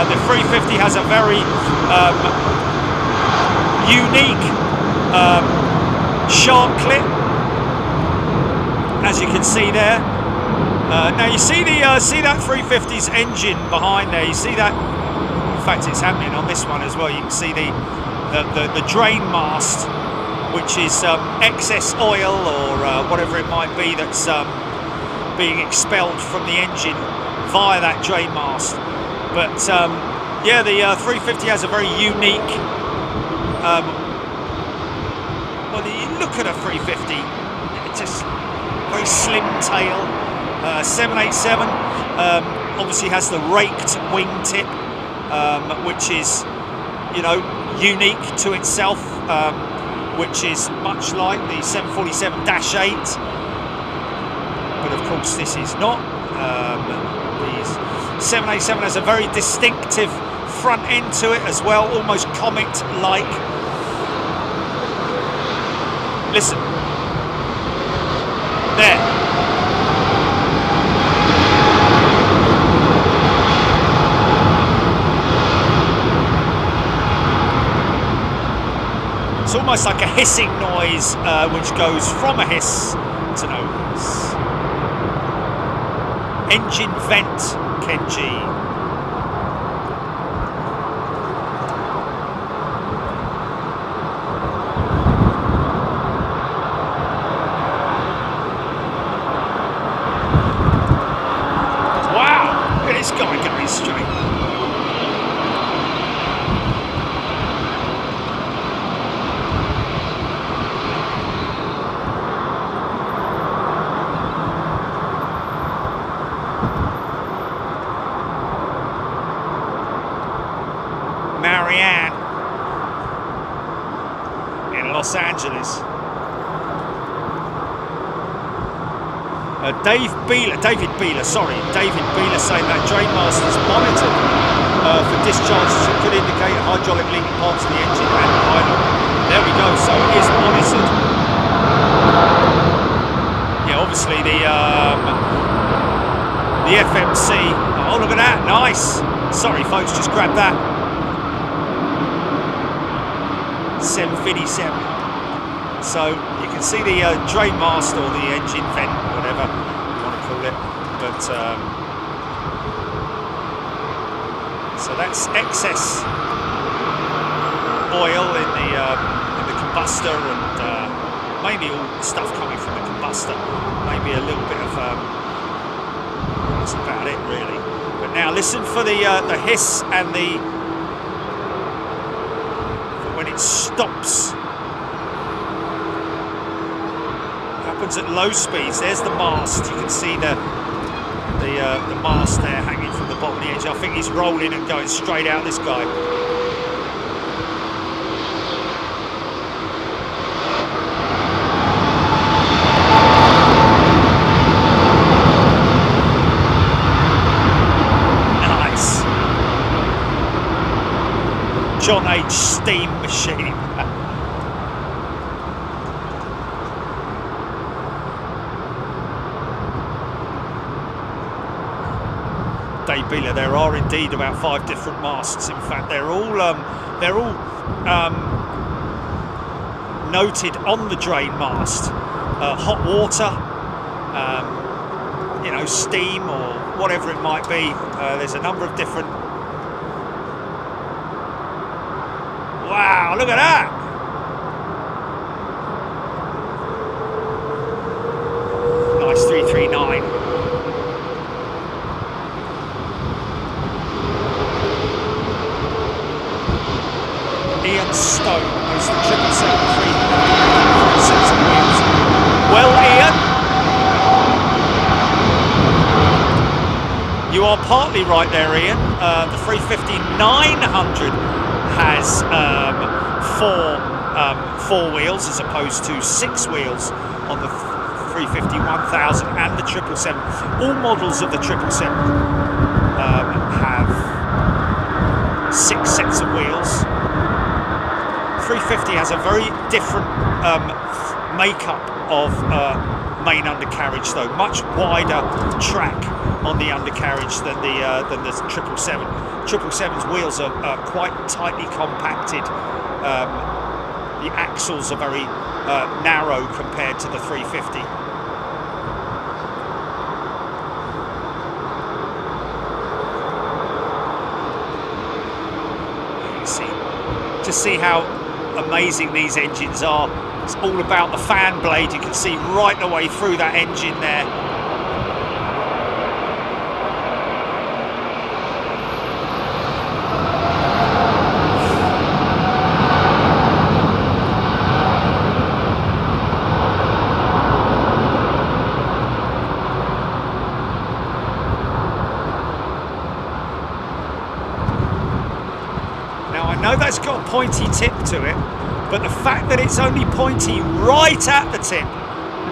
the 350 has a very unique shark clip, as you can see there. Now you see see that 350's engine behind there. You see that. In fact, it's happening on this one as well. You can see the drain mast, which is excess oil or whatever it might be that's being expelled from the engine via that drain mast. But yeah, the 350 has a very unique. Well, you look at a 350, it's just very slim tail. 787 obviously has the raked wingtip, which is, you know, unique to itself. Which is much like the 747-8, but of course this is not. The 787 has a very distinctive front end to it as well, almost comet-like. Listen, there. It's almost like a hissing noise, which goes from a hiss to no hiss. Engine vent, Kenji. Wow, look at this guy going straight. Los Angeles. David Beeler saying that drain mast is monitored for discharges that could indicate hydraulic leaking parts of the engine and the pylon. There we go, so it is monitored. Yeah, obviously the FMC. Oh, look at that, nice. Sorry folks, just grab that. 757. So you can see the drain mast or the engine vent, whatever you want to call it. But so that's excess oil in the combustor, and mainly all stuff coming from the combustor. Maybe a little bit of that's about it really. But now listen for the hiss and the when it stops. Happens at low speeds. There's the mast. You can see the mast there hanging from the bottom of the engine. I think he's rolling and going straight out, this guy. John H. steam machine. Dave Beeler, there are indeed about 5 different masts. In fact, they're all noted on the drain mast. Hot water, you know, steam or whatever it might be. There's a number of different. Wow, look at that! Nice 339. Ian Stone is the 777 wheels. Well, Ian, you are partly right there, Ian. The 350-900 has four wheels as opposed to 6 wheels on the 350-1000 and the 777. All models of the 777 have 6 sets of wheels. 350 has a very different makeup of main undercarriage, though. Much wider track on the undercarriage than the 777. 777's wheels are quite tightly compacted. The axles are very narrow compared to the 350. You see, just see how amazing these engines are. It's all about the fan blade. You can see right the way through that engine there. Now I know that's got a pointy tip to it, but the fact that it's only pointy right at the tip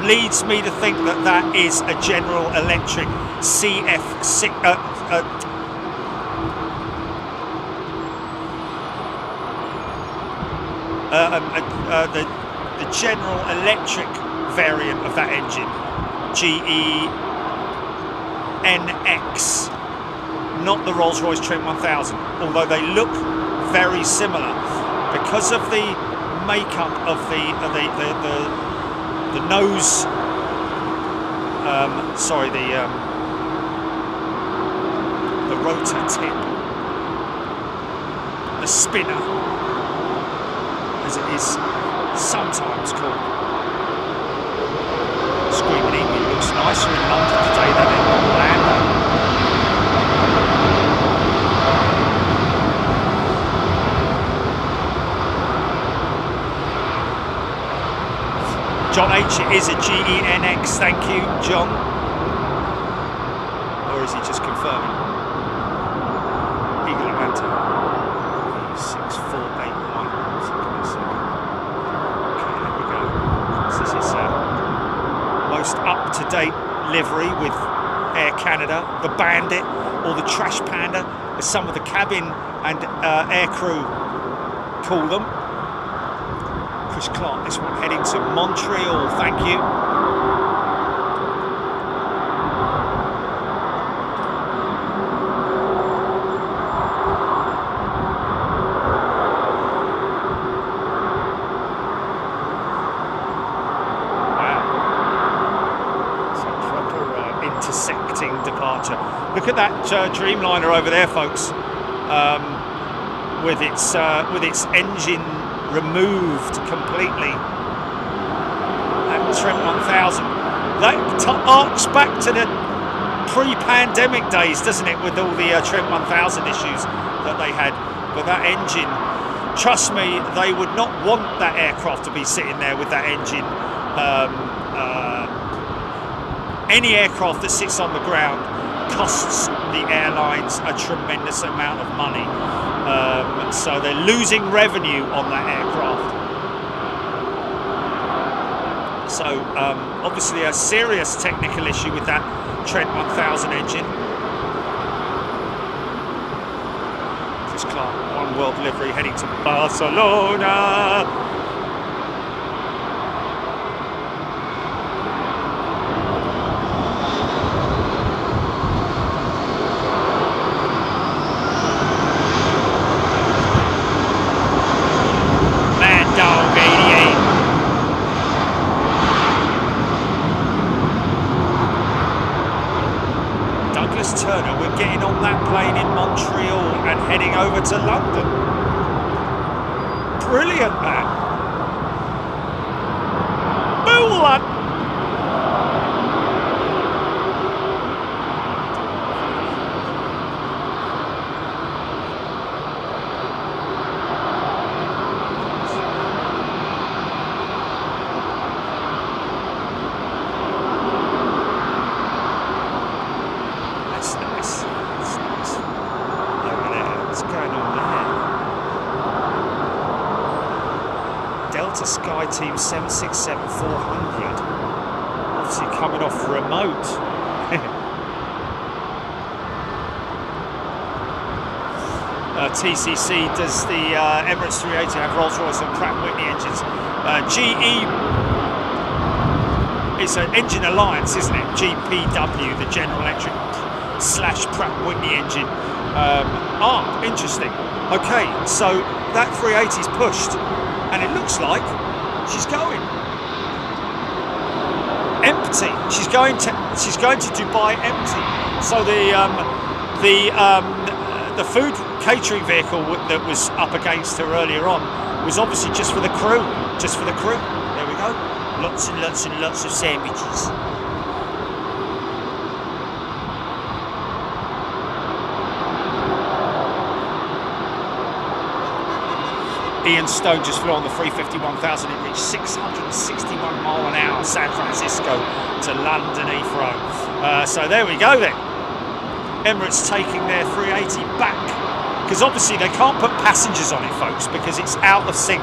leads me to think that that is a General Electric CF6. The General Electric variant of that engine, GE NX, not the Rolls-Royce Trent 1000, although they look very similar because of the makeup of the nose. The rotor tip, the spinner, as it is sometimes called. Screaming Eagle looks nicer in London today than in Orlando. John H, it is a GENX, thank you, John. Or is he just confirming? Eagle Atlanta. 6481. Okay, there we go. So this is most up-to-date livery with Air Canada, the Bandit, or the Trash Panda, as some of the cabin and air crew call them. Clark, this one heading to Montreal, thank you. Wow. It's a proper intersecting departure. Look at that Dreamliner over there, folks, with its engine removed completely. That Trent 1000, that arcs back to the pre-pandemic days, doesn't it, with all the Trent 1000 issues that they had. But that engine, trust me, they would not want that aircraft to be sitting there with that engine. Any aircraft that sits on the ground costs the airlines a tremendous amount of money. So they're losing revenue on that aircraft. So obviously a serious technical issue with that Trent 1000 engine. Chris Clark, 1 One World livery heading to Barcelona. Turner, we're getting on that plane in Montreal and heading over to London. Brilliant, man. Brilliant. Sky Team 767-400, obviously coming off remote. TCC, does the Emirates A380 have Rolls-Royce and Pratt & Whitney engines? GE, it's an engine alliance, isn't it? GPW, the General Electric / Pratt & Whitney engine. Interesting. Okay, so that 380's pushed. And it looks like she's going empty. She's going to Dubai empty. So the food catering vehicle that was up against her earlier on was obviously just for the crew. Just for the crew. There we go. Lots and lots and lots of sandwiches. Ian Stone just flew on the 351,000. It reached 661 mile an hour, San Francisco to London Heathrow. So there we go then. Emirates taking their 380 back, because obviously they can't put passengers on it, folks, because it's out of sync.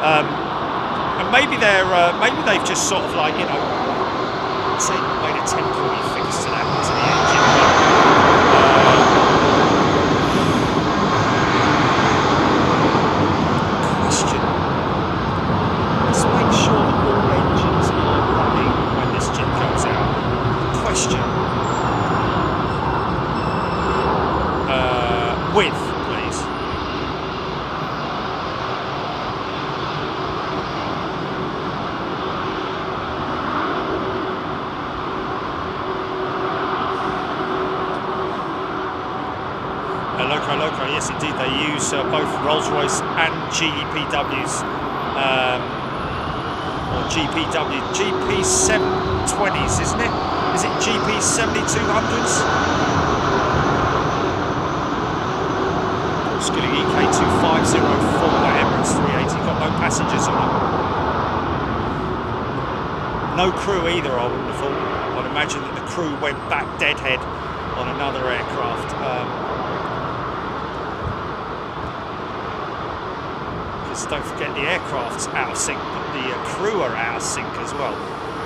And maybe they've just sort of like, you know, say made a temporary fix to that to the engine. With, please. Loco, yes indeed, they use both Rolls-Royce and GEPWs, or GPW, GP720s, isn't it? Is it GP7200s? Skilling EK2504, that Emirates 380, got no passengers on it. No crew either, I wouldn't have thought. I'd imagine that the crew went back deadhead on another aircraft. Because don't forget, the aircraft's out of sync, but the crew are out of sync as well.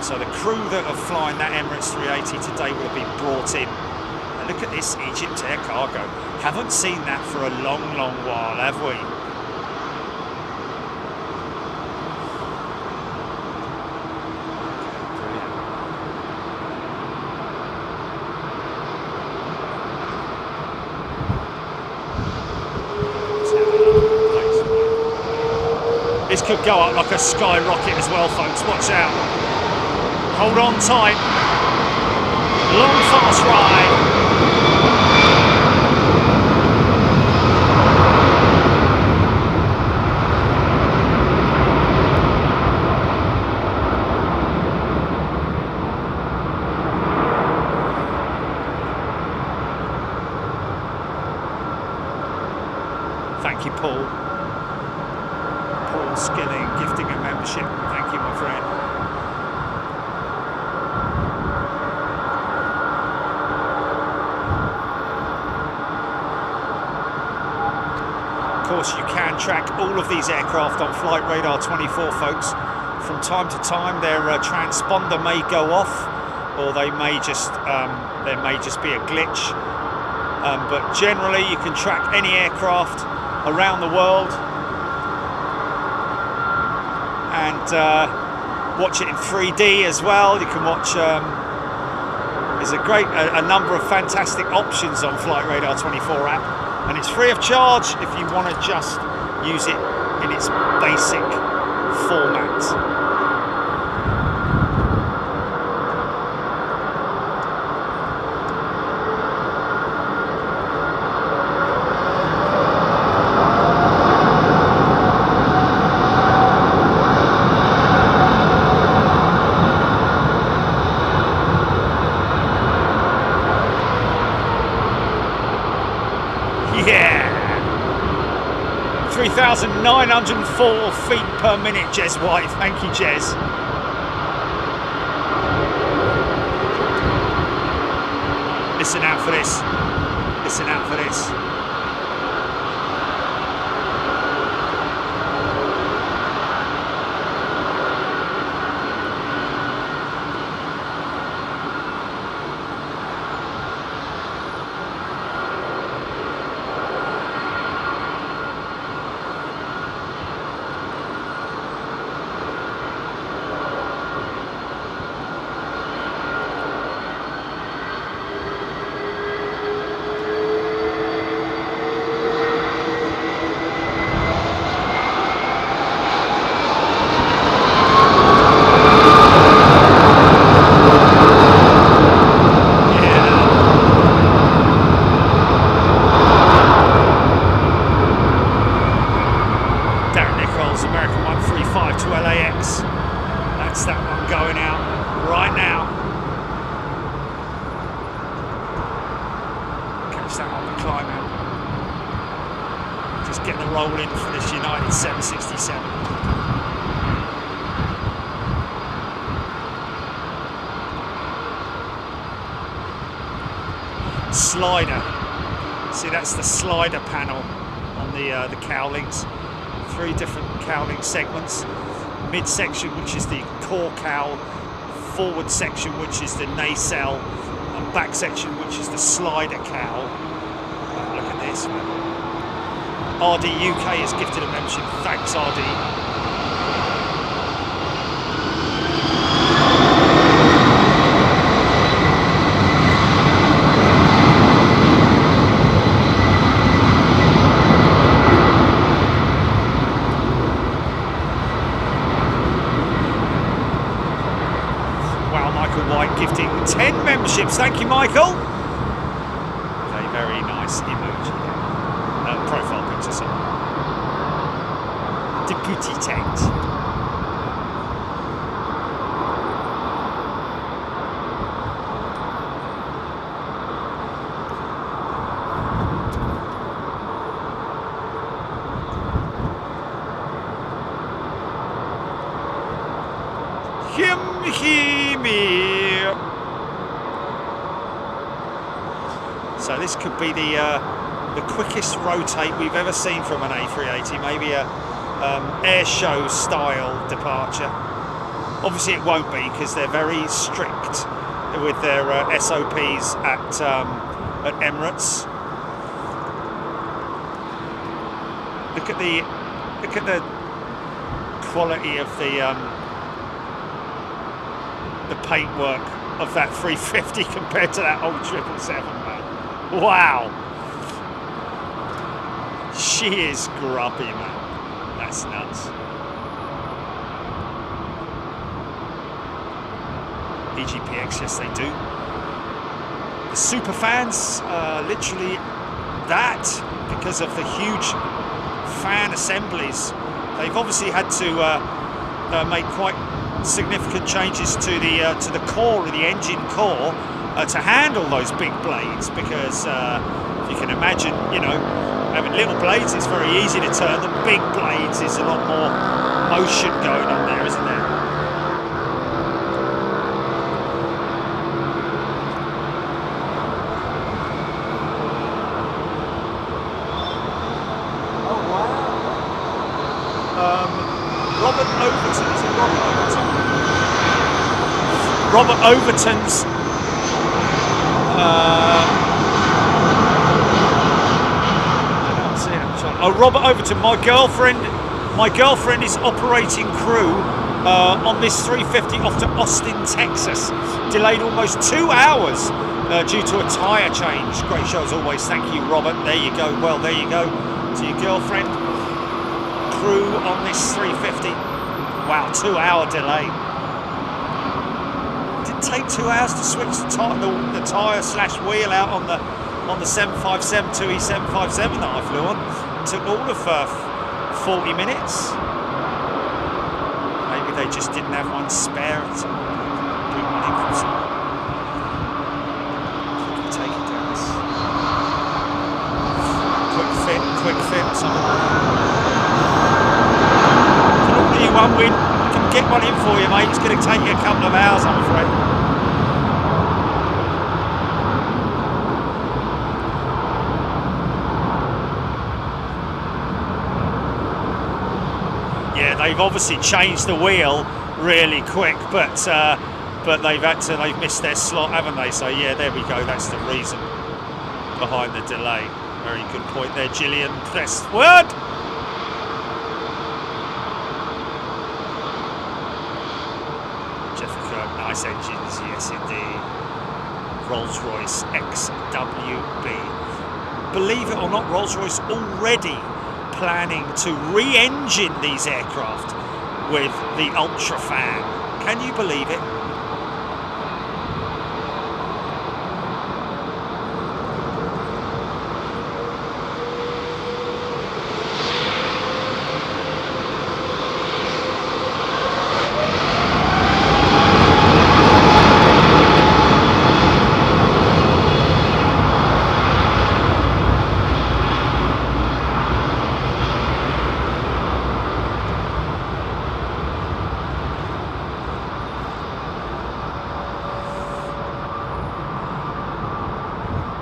So the crew that are flying that Emirates 380 today will have been brought in. Look at this Egypt Air cargo. Haven't seen that for a long, long while, have we? Brilliant. This could go up like a skyrocket as well, folks. Watch out. Hold on tight. Long, fast ride. Thank you, Paul. Paul Skilling, gifting a membership. Thank you, my friend. Of course, you can track all of these aircraft on Flight Radar 24, folks. From time to time, their transponder may go off, or they may just there may just be a glitch. But generally, you can track any aircraft around the world and watch it in 3D as well. You can watch. There's a number of fantastic options on Flight Radar 24 app, and it's free of charge if you want to just use it in its basic format. Yeah! 3,904 feet per minute, Jez White. Thank you, Jez. Listen out for this. Listen out for this. Slider. See, that's the slider panel on the cowlings. 3 different cowling segments. Mid-section, which is the core cowl. Forward section, which is the nacelle. And back section, which is the slider cowl. Oh, look at this, man. RD UK has gifted a membership. Thanks, RD. Gifting 10 memberships. Thank you, Michael. A very nice emoji. Profile picture, sorry. Deputy tent. So this could be the quickest rotate we've ever seen from an A380, maybe a air show style departure. Obviously it won't be, because they're very strict with their SOPs at Emirates. Look at the quality of the paintwork of that 350 compared to that old 777, man. Wow, she is grubby, man. That's nuts. EGPX, yes they do. The super fans, literally that, because of the huge fan assemblies. They've obviously had to make quite significant changes to the core of the engine core to handle those big blades, because if you can imagine, you know, having little blades, it's very easy to turn them. Big blades is a lot more motion going on there, isn't there? Oh wow! Robert Overton, is it Robert Overton? Robert Overton's I don't see it, I'm trying Oh, Robert Overton, my girlfriend is operating crew on this 350 off to Austin, Texas. Delayed almost 2 hours due to a tyre change. Great show as always. Thank you, Robert. There you go. Well, there you go. To your girlfriend, crew on this 350. Wow, 2 hour delay. Didn't take 2 hours to switch the tyre / wheel out on the 757 2E757 that I flew on. Took all of 40 minutes. Maybe they just didn't have one spare. Take it down. Quick fit. You won't win. Can get one in for you, mate. It's going to take you a couple of hours, I'm afraid. Yeah, they've obviously changed the wheel really quick, but they've missed their slot, haven't they? So yeah, there we go. That's the reason behind the delay. Very good point there, Gillian. Pressed word. Nice engines, yes indeed. Rolls-Royce XWB. Believe it or not, Rolls-Royce already planning to re-engine these aircraft with the UltraFan. Can you believe it?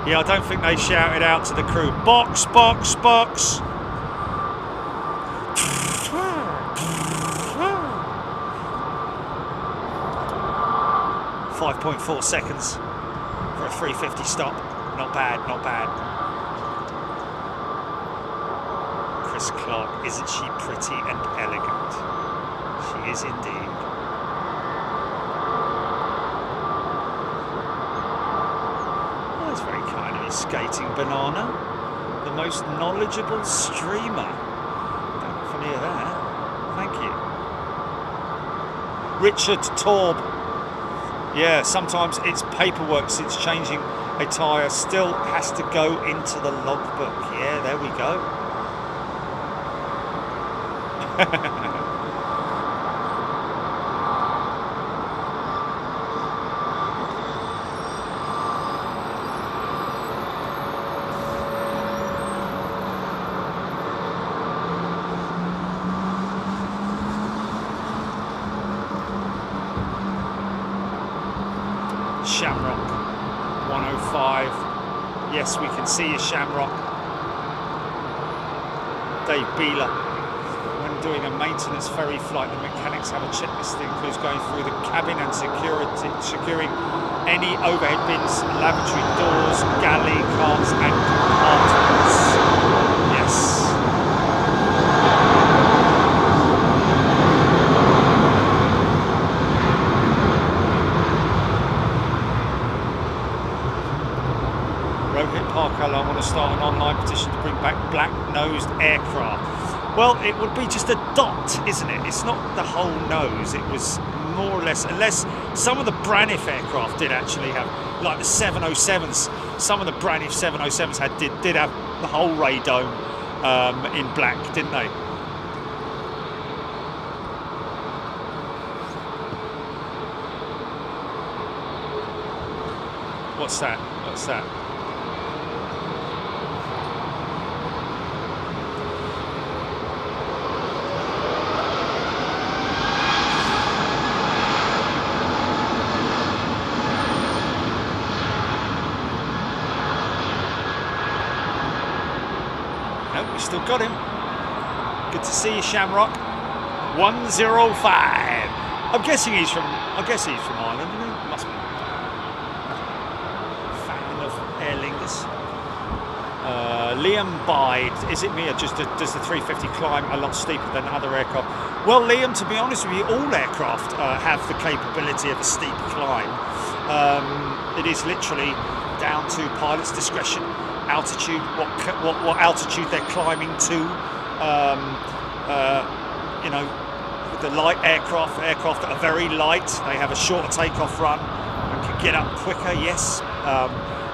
Yeah, I don't think they shouted out to the crew, box, box, box. 5.4 seconds for a 350 stop. Not bad, not bad. Chris Clark, isn't she pretty and elegant? She is indeed. Skating Banana, the most knowledgeable streamer. Don't often hear that. Thank you. Richard Torb. Yeah, sometimes it's paperwork since changing a tyre still has to go into the logbook. Yeah, there we go. Shamrock 105. Yes, we can see you, Shamrock. Dave Beeler. When doing a maintenance ferry flight, the mechanics have a checklist that includes going through the cabin and securing any overhead bins, lavatory doors, galley carts and compartments. Yes. I want to start an online petition to bring back black-nosed aircraft. Well, it would be just a dot, isn't it? It's not the whole nose. It was more or less, unless some of the Braniff aircraft did actually have, like the 707s. Some of the Braniff 707s did have the whole radome in black, didn't they? What's that? What's that? Still got him. Good to see you, Shamrock. 105. I'm guessing he's from Ireland, isn't he? Must be. Fan of Aer Lingus. Liam Bide, is it me or just does the 350 climb a lot steeper than other aircraft? Well, Liam, to be honest with you, all aircraft have the capability of a steep climb. It is literally down to pilot's discretion, altitude, what altitude they're climbing to. You know, with the light aircraft that are very light, they have a shorter takeoff run and can get up quicker. Yes,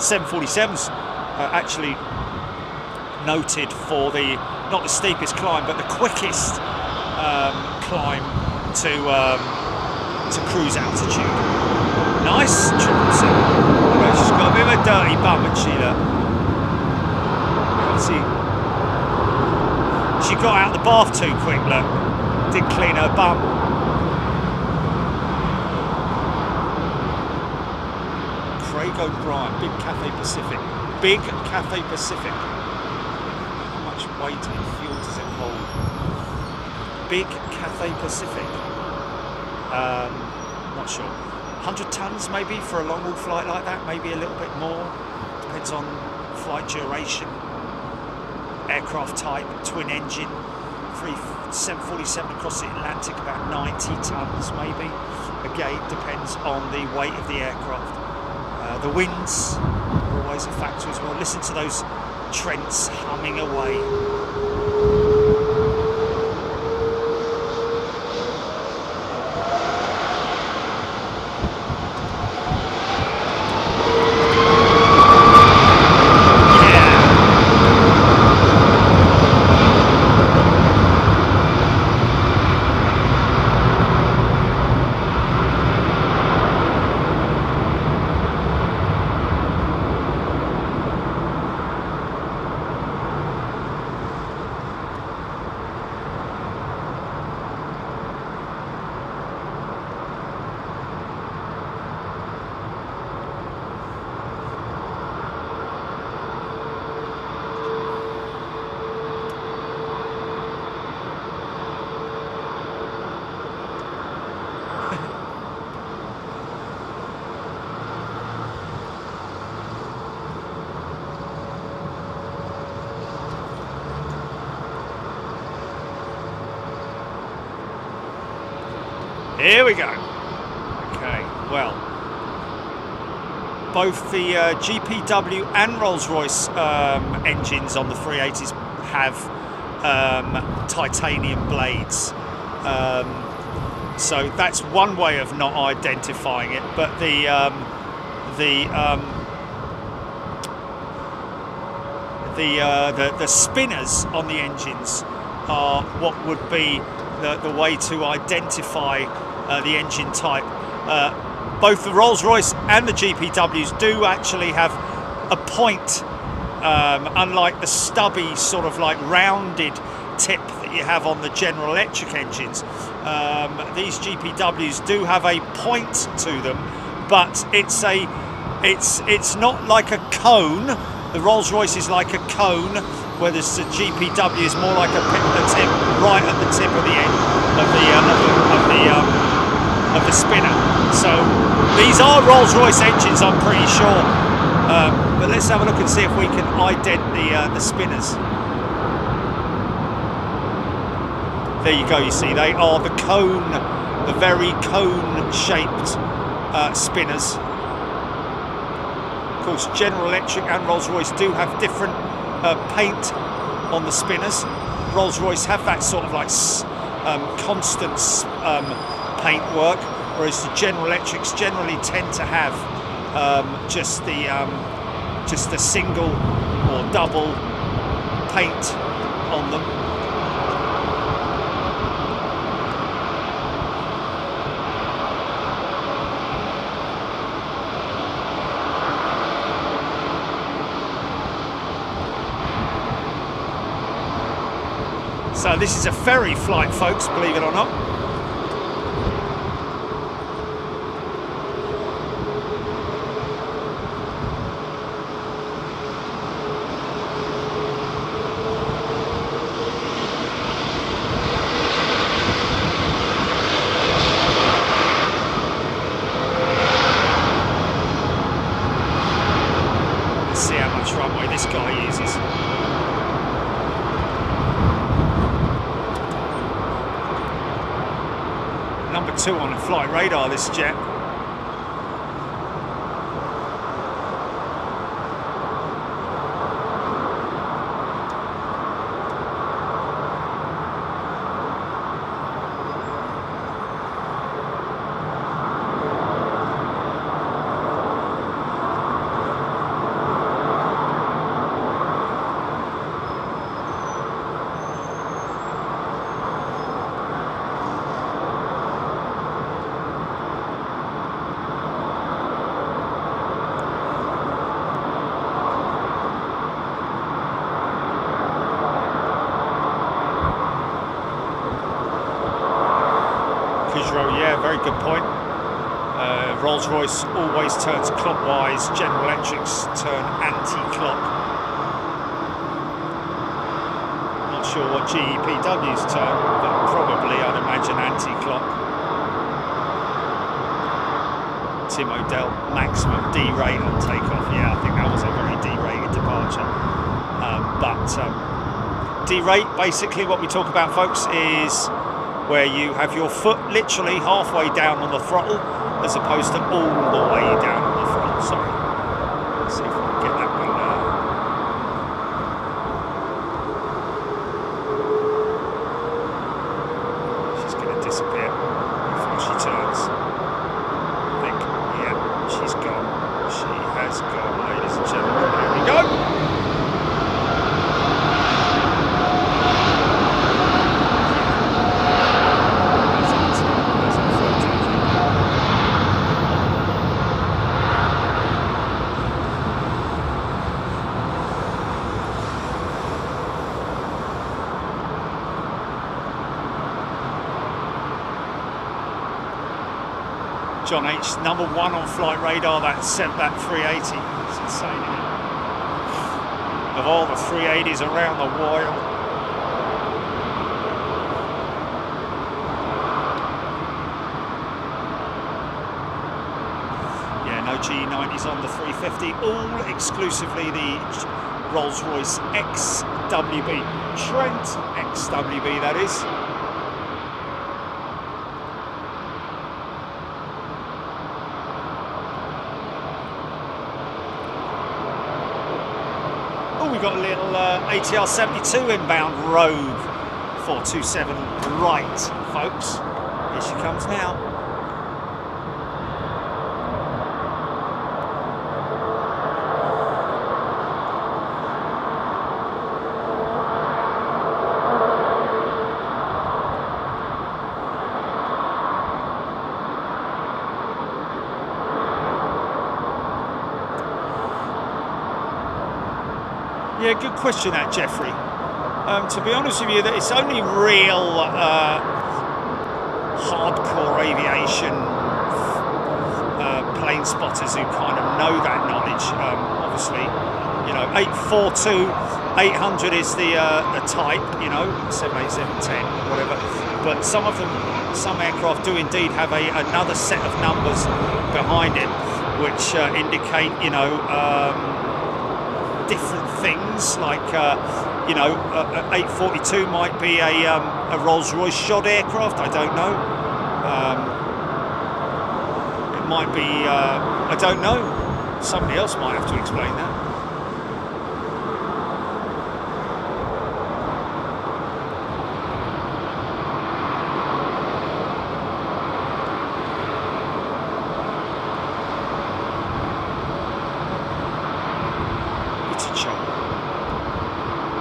747s actually noted for not the steepest climb, but the quickest climb to cruise altitude. Nice, 777. Well, she's got a bit of a dirty bum, hasn't she? She got out the bath too quick. Look, didn't clean her bum. Craig O'Brien, Big Cathay Pacific. Big Cathay Pacific. How much weight and fuel does it hold? Big Cathay Pacific. Not sure. 100 tons maybe for a long haul flight like that, maybe a little bit more. Depends on flight duration, aircraft type, twin engine. 747 across the Atlantic, about 90 tons maybe. Again, depends on the weight of the aircraft. The winds are always a factor as well. Listen to those Trents humming away. Here we go. Okay, well, both the GPW and Rolls-Royce engines on the 380s have titanium blades. So that's one way of not identifying it, but the spinners on the engines are what would be the way to identify the engine type. Both the Rolls-Royce and the GPWs do actually have a point, unlike the stubby sort of like rounded tip that you have on the General Electric engines. These GPWs do have a point to them, but it's not like a cone. The Rolls-Royce is like a cone, whereas the GPW is more like a tip, right at the tip of the end of the spinner. So these are Rolls-Royce engines, I'm pretty sure. But let's have a look and see if we can ident the spinners. There you go. You see, they are the cone, the very cone-shaped spinners. Of course, General Electric and Rolls-Royce do have different paint on the spinners. Rolls-Royce have that sort of like constant paint work, whereas the General Electrics generally tend to have just the single or double paint on them. So this is a ferry flight, folks, believe it or not. Let's see how much runway this guy uses. 2 on flight radar, this jet. Yeah, very good point. Rolls-Royce always turns clockwise, General Electric's turn anti-clock. Not sure what GEPW's turn, but probably I'd imagine anti-clock. Tim O'Dell, maximum D-rate on takeoff. Yeah, I think that was a very D-rated departure. D-rate, basically what we talk about, folks, is where you have your foot literally halfway down on the throttle as opposed to all the way down on the throttle. Sorry. Let's see if we can get that one She's going to disappear before she turns. I think, yeah, she's gone. She has gone, ladies and gentlemen. There we go. John H, number 1 on flight radar, that 380. It's insane, isn't it? Of all the 380s around the world. Yeah, no G90s on the 350, all exclusively the Rolls-Royce XWB. Trent XWB, that is. We've got a little ATR 72 inbound Rogue 427 right, folks. Here she comes now. Yeah, good question that, Jeffrey. To be honest with you, that it's only real hardcore aviation plane spotters who kind of know that knowledge. Obviously, you know, 842, 800 is the type, you know, 787, 10, whatever. But some of them, some aircraft do indeed have another set of numbers behind it, which indicate, you know, different things, like you know, 842 might be a Rolls-Royce shod aircraft. I don't know. It might be. I don't know. Somebody else might have to explain that.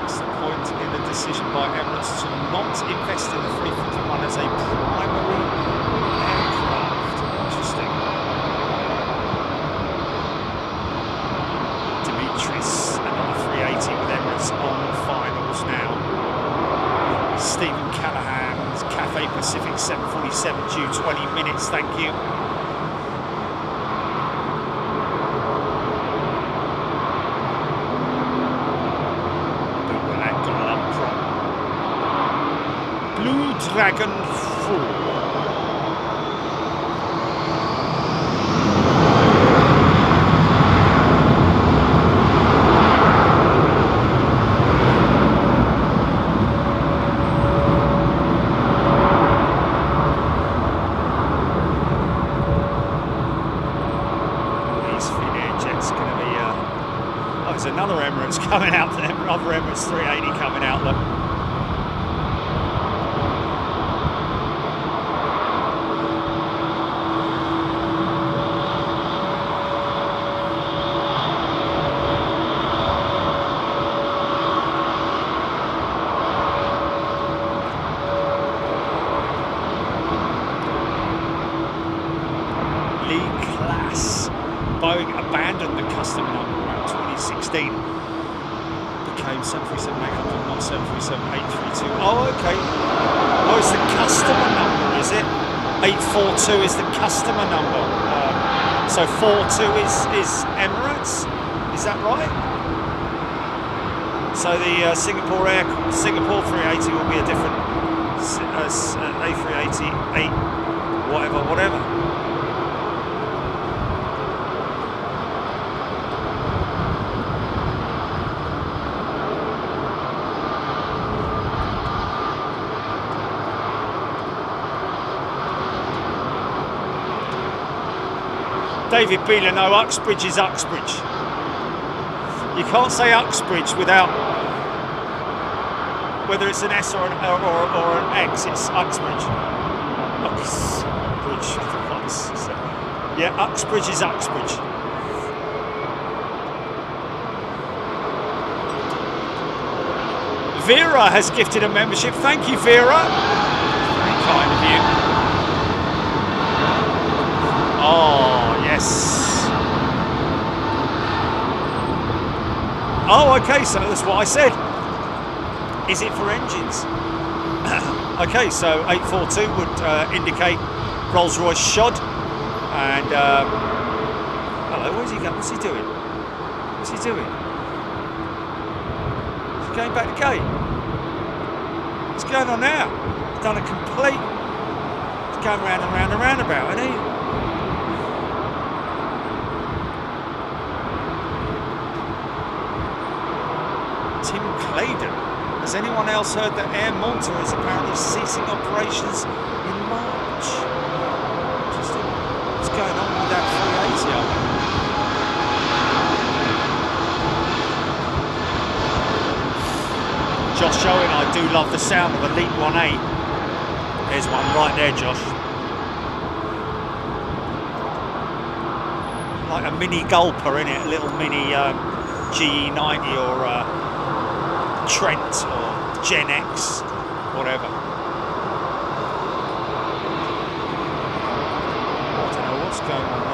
What's the point in the decision by Emirates to not invest in the 351 as a primary aircraft? Interesting. Dimitris, another 380 with Emirates on finals now. Stephen Callahan's Cathay Pacific 747 due 20 minutes, thank you. Dragon 4. Emirates 380 coming out, look. Boeing abandoned the customer number around 2016. Became 737-800, not 737-832. Oh, okay. Oh, it's the customer number, is it? 842 is the customer number. So 42 is Emirates. Is that right? So the Singapore 380 will be a different A380, 8, whatever. David Beeler, no, Uxbridge is Uxbridge. You can't say Uxbridge without, whether it's an S or an X, it's Uxbridge. Uxbridge. Yeah, Uxbridge is Uxbridge. Vera has gifted a membership. Thank you, Vera. Very kind of you. Oh, yes. Oh, okay, so that's what I said. Is it for engines? Okay, so 842 would indicate Rolls-Royce shod. And, hello, where's he going? What's he doing? What's he doing? He's going back the gate. What's going on now? He's done a complete... He's going round and round and roundabout, isn't he? Tim Claydon. Has anyone else heard that Air Malta is apparently ceasing operations in March? Interesting. What's going on with that 380? Josh Owen, I do love the sound of a Leap 1A. There's one right there, Josh. Like a mini gulper, innit? A little mini GE90 or Trent or Gen X, whatever. I don't know what's going on there.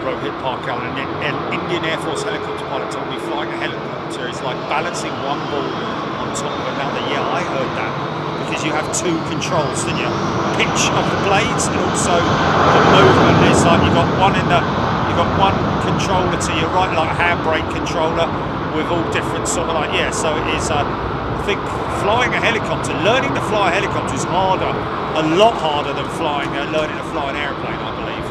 Rohit Parkal, an Indian Air Force helicopter pilot, told me flying a helicopter is like balancing one ball on top of another. Yeah, I heard that. Because you have two controls, don't you? Pitch of the blades and also the movement. It's like you've got one controller to your right, like a handbrake controller with all different sort of like, yeah, so it is I think flying a helicopter, learning to fly a helicopter is harder, a lot harder than learning to fly an aeroplane, I believe.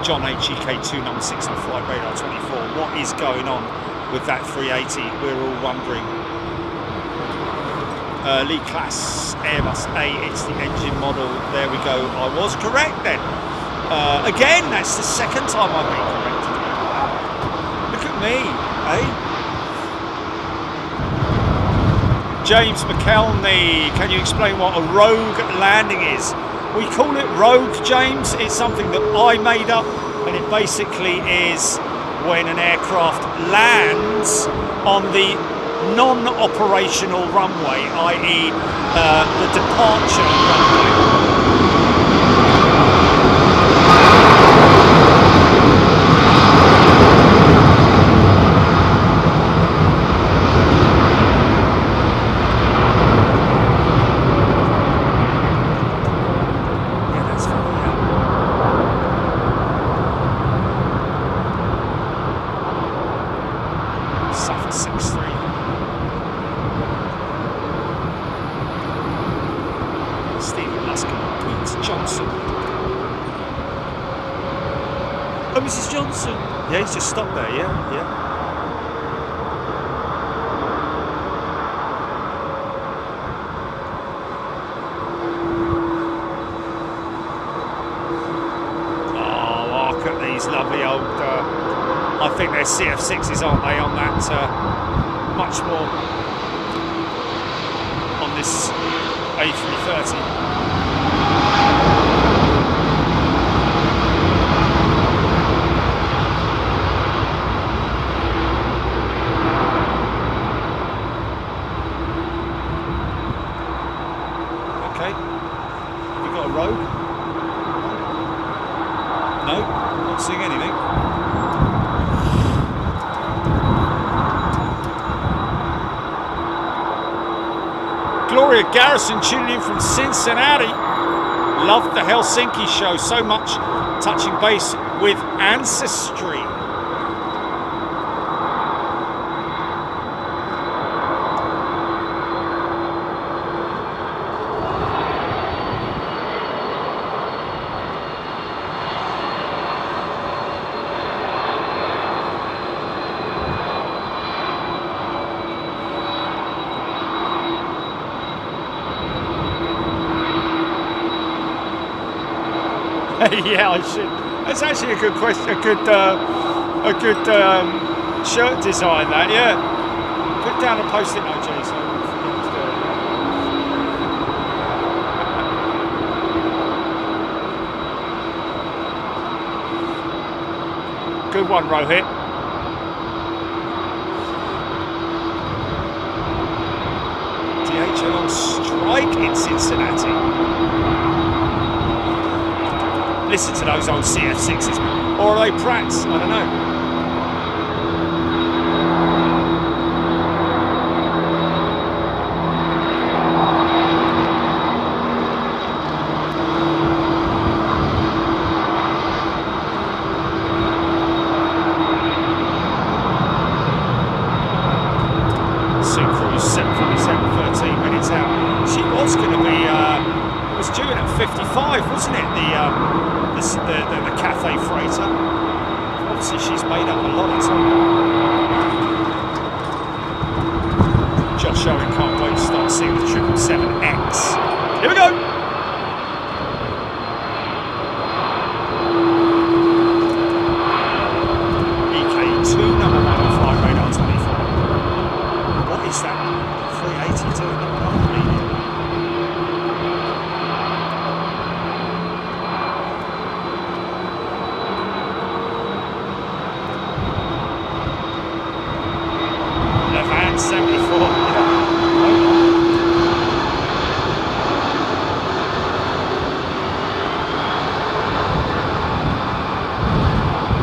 John HEK2 number 6 on flight radar 24. What is going on with that 380? We're all wondering. Lee Class Airbus A, it's the engine model. There we go. I was correct then. Again, that's the second time I've been corrected. Look at me, eh? James McKelney, can you explain what a rogue landing is? We call it rogue, James. It's something that I made up, and it basically is when an aircraft lands on the non-operational runway, i.e. The departure runway. Yeah, that's funny, yeah. Suffer 6-3. Johnson. Oh, Mrs. Johnson. Yeah, he's just stopped there, yeah. the old, I think they're CF6s, aren't they, on that, much more on this A330. Okay, have we got a road? No, not seeing anything. Gloria Garrison tuning in from Cincinnati. Loved the Helsinki show so much, touching base with ancestry. Yeah, I should. That's actually a good question. A good shirt design. That, yeah. Put down a post-it note, Jay, so I won't forget to do it. Good one, Rohit. DHL on strike in Cincinnati. Listen to those old CF6s, or are they Pratts? I don't know. Sue Cruise 747, 13 minutes out. She was going to be, was due in at 55, wasn't it? The Cathay freighter. Obviously she's made up a lot of time. Josh Owen can't wait to start seeing the 777X. Here we go! EK2 number 1 on flight radar 24. What is that? 380 doing number 1 medium?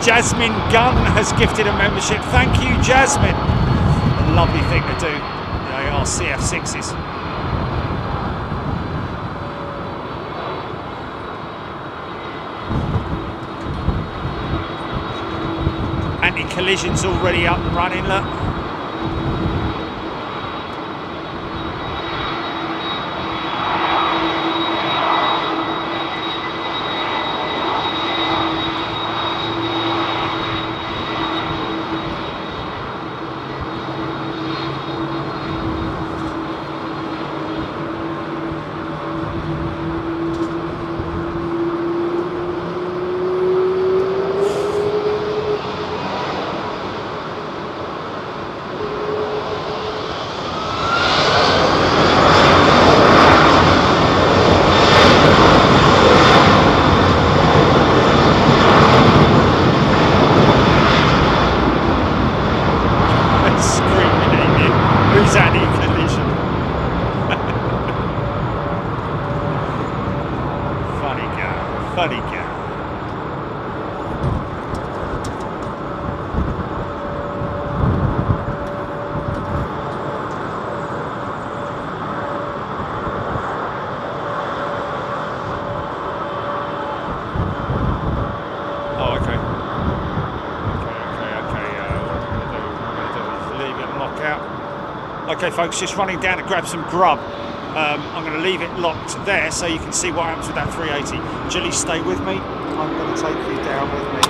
Jasmine Gunn has gifted a membership. Thank you, Jasmine. A lovely thing to do. They are CF6s. Anti-collision's already up and running, look. Funny cat. Oh, okay. What we're going to do is leave it and lock out. Okay, folks, just running down to grab some grub. I'm going to leave it locked there so you can see what happens with that 380. Julie, stay with me. I'm going to take you down with me.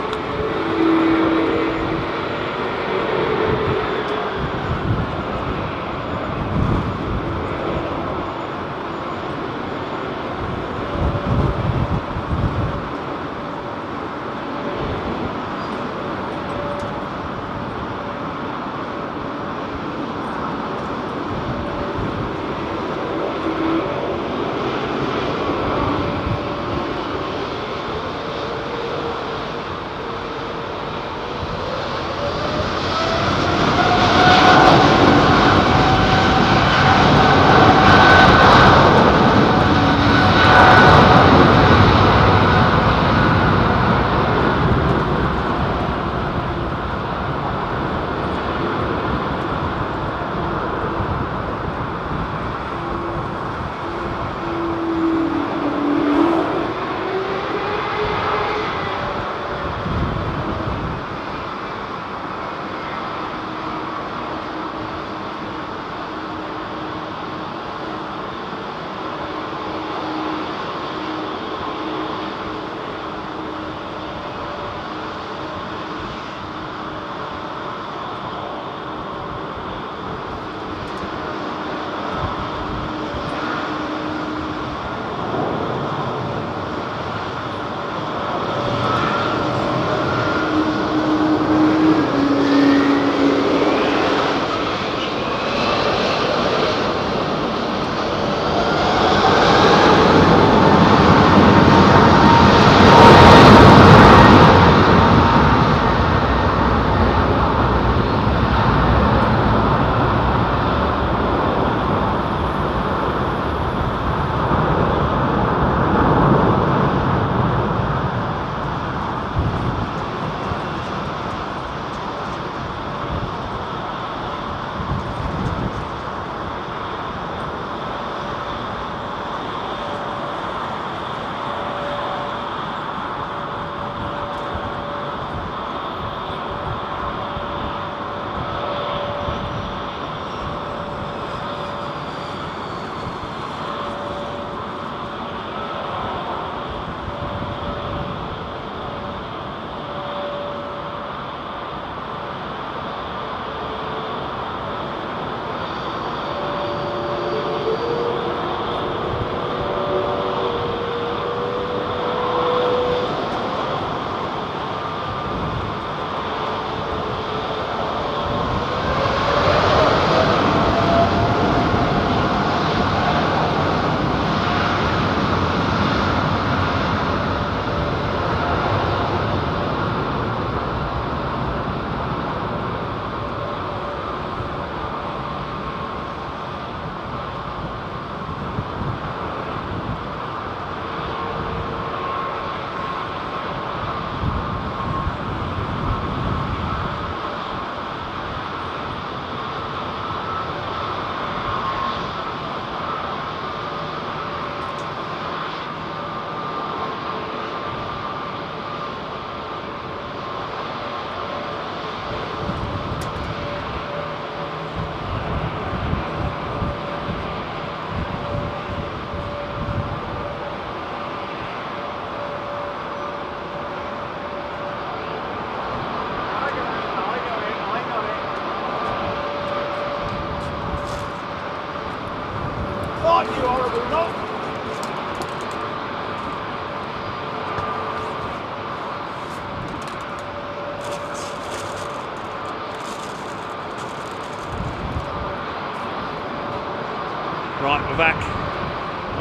we're back.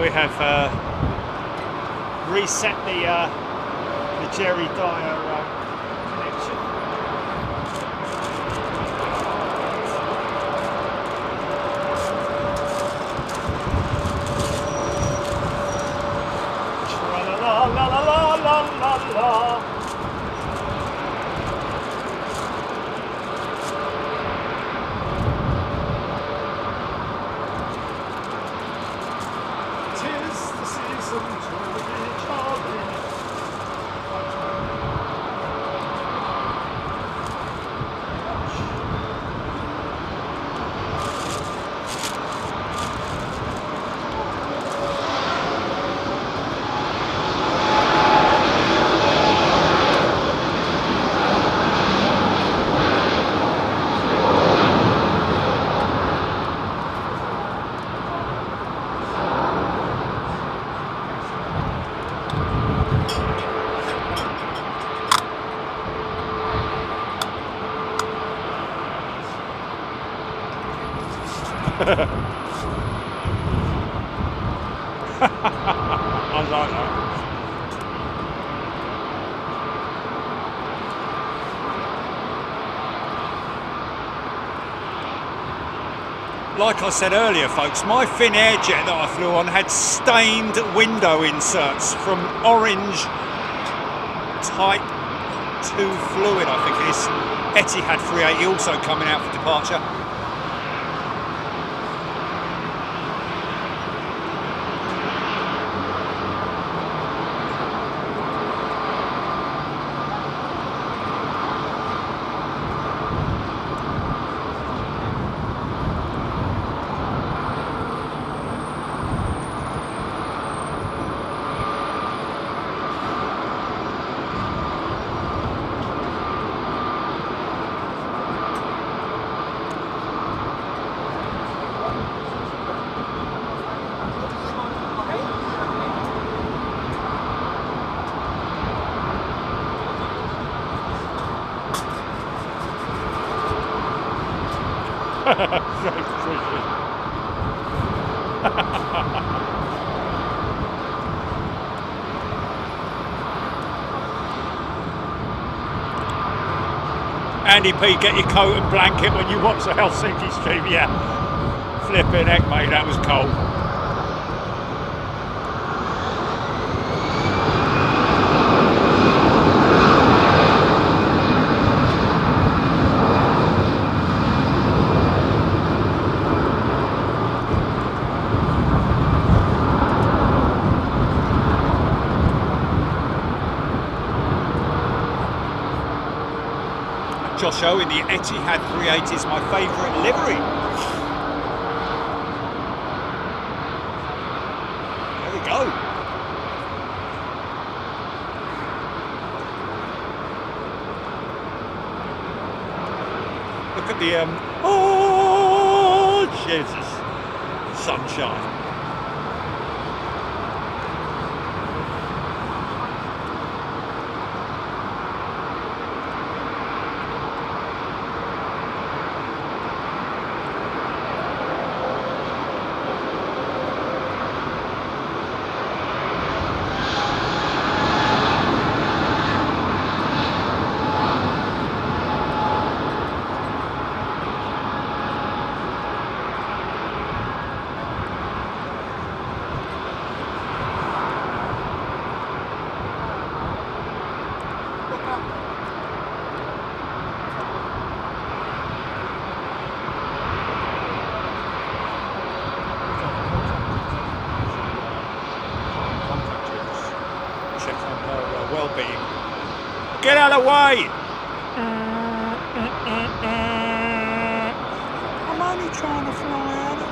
We have reset the Jerry Dyer connection. La la la la la la la. I like that. Like I said earlier, folks, my Finnair jet that I flew on had stained window inserts from orange Type 2 fluid, I think it is. Etihad 380 also coming out for departure. Andy P, get your coat and blanket when you watch the Helsinki stream. Yeah, flipping heck, mate, that was cold. Josh O in the Etihad 380 is my favourite livery. There we go. Look at the oh Jesus, sunshine. Get out of the way! I'm only trying to fly out of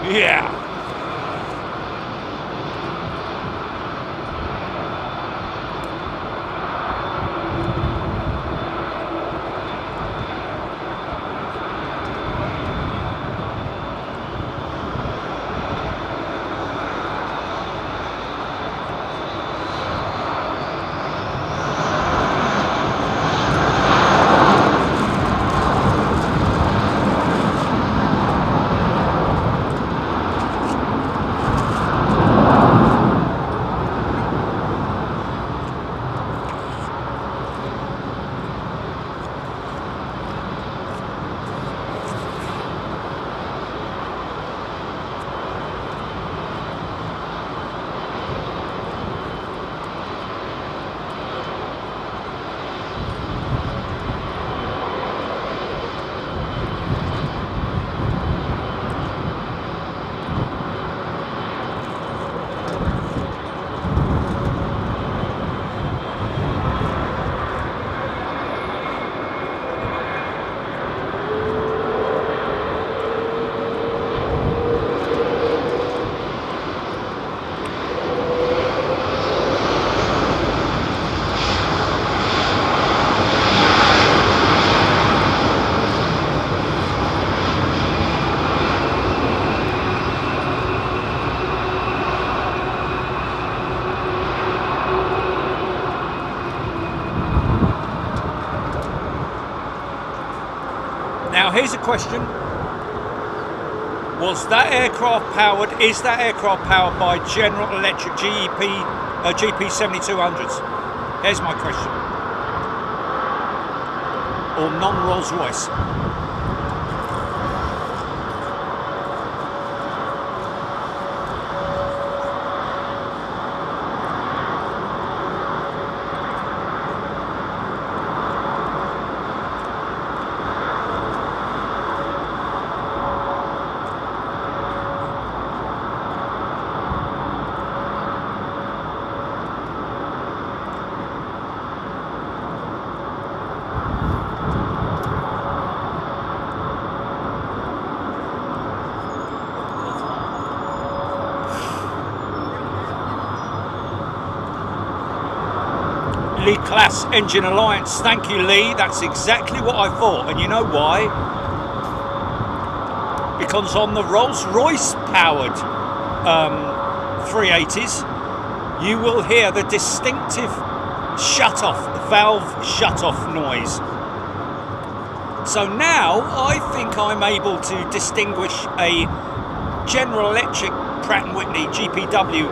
Yeah. Now here's a question. Was that aircraft powered, is that aircraft powered by General Electric GP 7200s? Here's my question. Or non-Rolls Royce? Lee Class Engine Alliance, thank you Lee, that's exactly what I thought, and you know why? Because on the Rolls-Royce powered 380s you will hear the distinctive valve shut-off noise. So now I think I'm able to distinguish a General Electric Pratt & Whitney GPW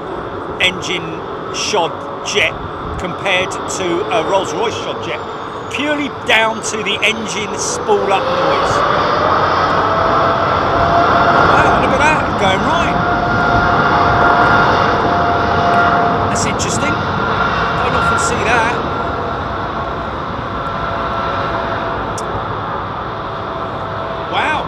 engine shod jet compared to a Rolls-Royce shod jet, purely down to the engine spool up noise. Wow, look at that, going right. That's interesting. Don't often see that. Wow.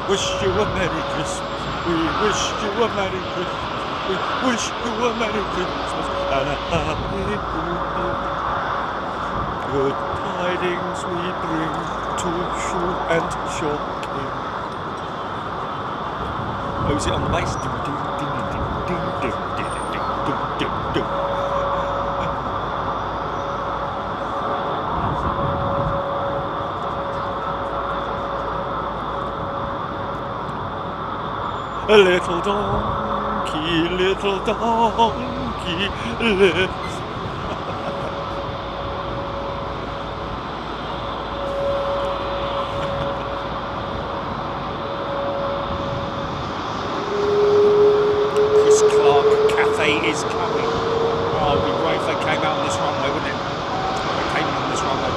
Wish you a Merry Christmas, we wish you a Merry Christmas, we wish you a Merry Christmas and a Happy New Year. Good tidings we bring to you and your king. Oh, is it on the bass? Ding, ding, ding, ding, ding, ding, ding, ding, ding, ding, ding. A little donkey, little donkey, little... Chris Clark Cafe is coming. Oh, it'd be great if they came out on this runway, wouldn't it? They came in on this runway.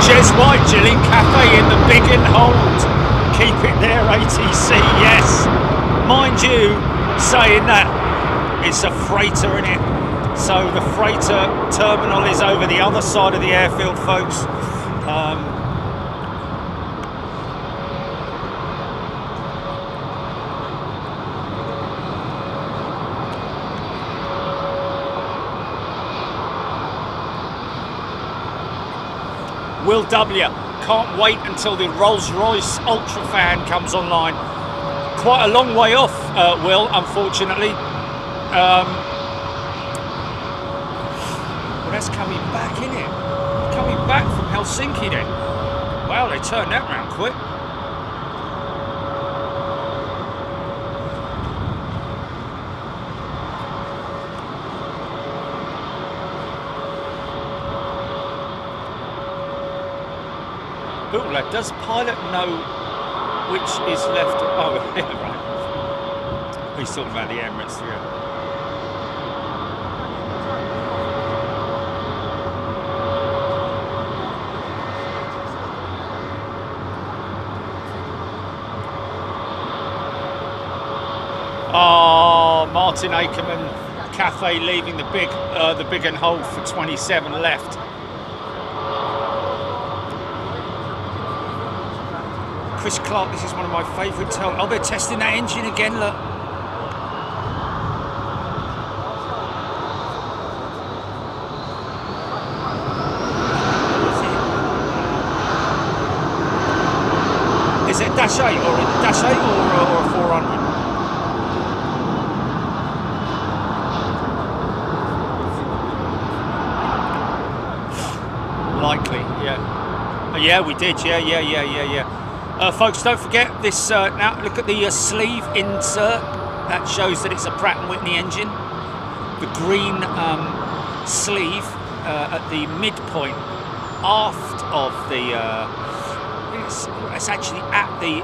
Jez White, Gillian Cafe in the big and hold. Keep it there, ATC, yes. Mind you, saying that, it's a freighter in it. So the freighter terminal is over the other side of the airfield, folks. Will W, can't wait until the Rolls-Royce Ultra fan comes online. Quite a long way off, Will, unfortunately. Well, that's coming back, isn't it? Coming back from Helsinki then. Wow, they turned that round quick. Lad, does pilot know which is left? Oh, yeah, right. He's talking about the Emirates, yeah. Oh, Martin Akerman, Cathay leaving the big and hold for 27 left. Chris Clark, this is one of my favourite tell. Oh, they're testing that engine again, look. Is it Dash 8 or Dash 8 or a 400? Likely, yeah. Yeah, we did, yeah. Folks, don't forget this. Now look at the sleeve insert. That shows that it's a Pratt & Whitney engine. The green sleeve at the midpoint aft of the. It's actually at the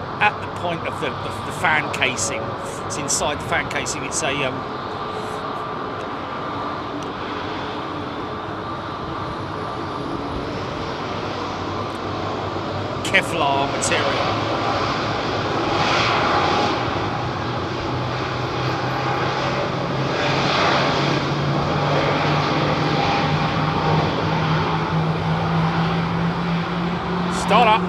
point of the fan casing. It's inside the fan casing. It's a Kevlar material. Start up.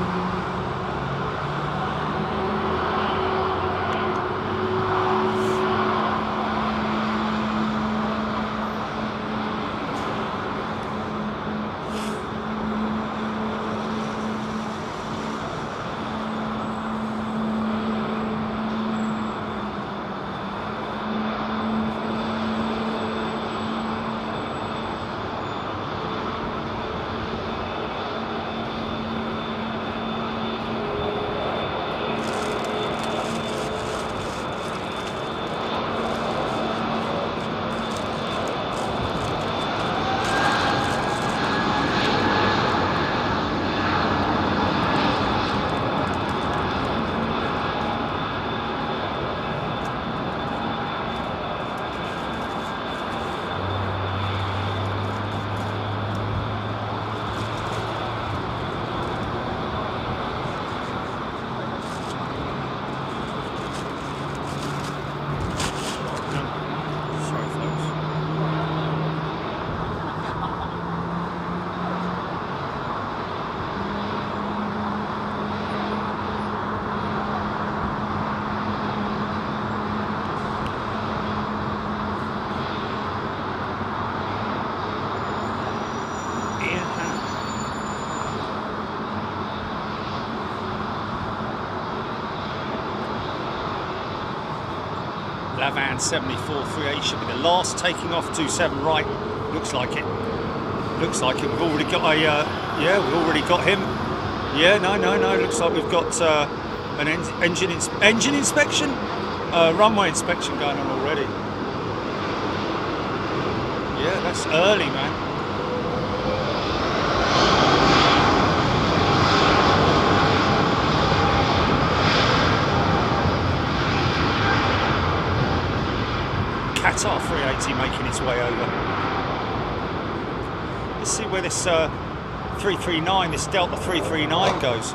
Lavan 74-38 should be the last, taking off 27 right. Looks like it. Looks like it. We've already got a yeah, we've already got him. Yeah, no. Looks like we've got an engine inspection, runway inspection going on already. Yeah, that's early, man. Qatar 380 making its way over. Let's see where this 339, this Delta 339 goes.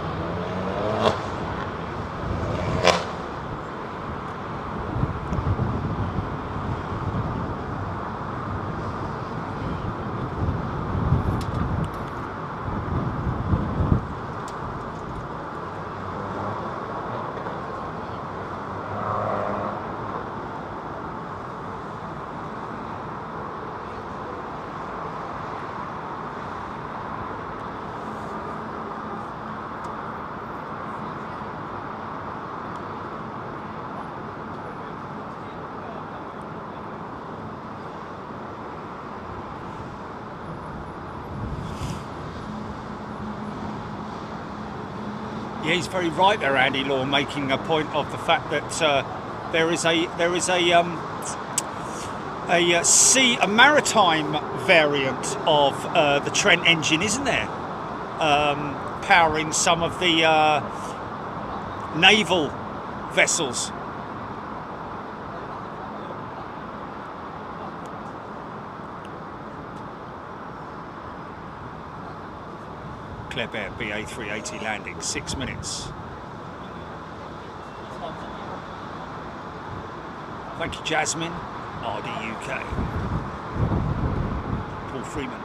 Yeah, he's very right there, Andy Law, making a point of the fact that there is a maritime variant of the Trent engine, isn't there? Powering some of the naval vessels. Kleber BA380 landing, 6 minutes. Thank you, Jasmine. RD UK. Paul Freeman.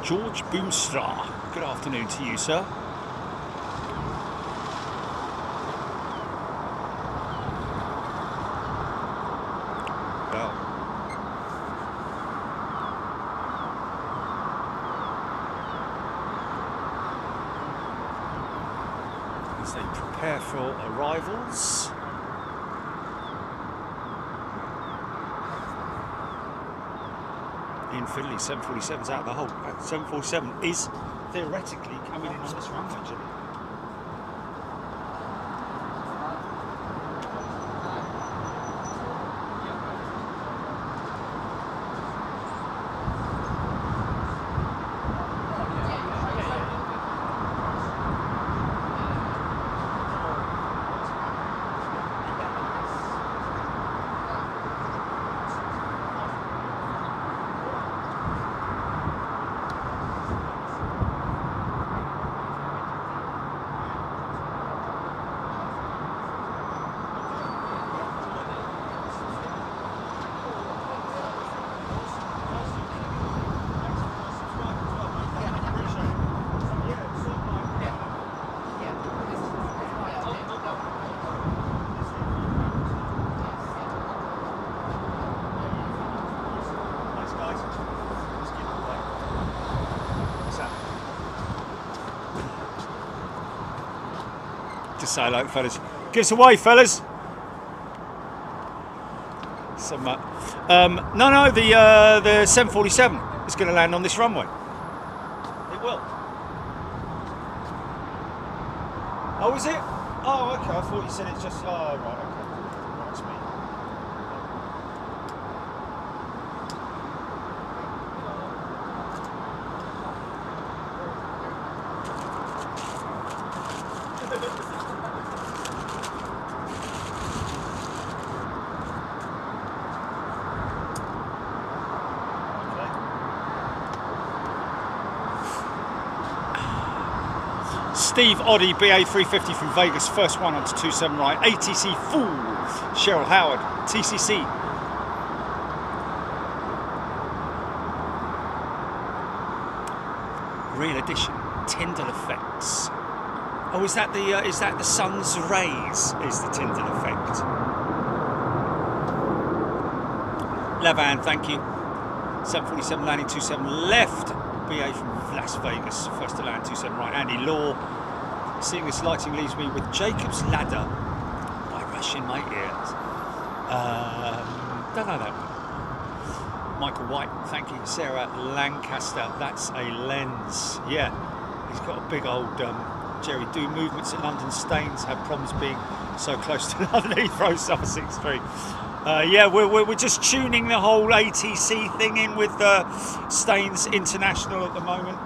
George Boomstra, good afternoon to you, sir. Well, as they prepare for arrivals. In Finley, 747's out of the hole. 747 is theoretically coming in on this runway, Jimmy. Just say hello, fellas. Give us away, fellas. Some, no, the 747 is going to land on this runway. It will. Oh, is it? Oh, okay. I thought you said it's just. Oh, right. Okay. That's me. Steve Oddy, BA350 from Vegas, first one onto 27 right. ATC full. Cheryl Howard, TCC. Real edition, Tyndall effects. Oh, is that the sun's rays? Is the Tyndall effect? Levan, thank you. 747 landing 27 left. BA from Las Vegas, first to land 27 right. Andy Law. Seeing this lighting leaves me with Jacob's Ladder by Russian Mate Ears. Don't know that one. Michael White, thank you. Sarah Lancaster, that's a lens. Yeah, he's got a big old Jerry. Do movements at London Staines have problems being so close to London Heathrow, summer 63. Yeah, we're just tuning the whole ATC thing in with Staines International at the moment.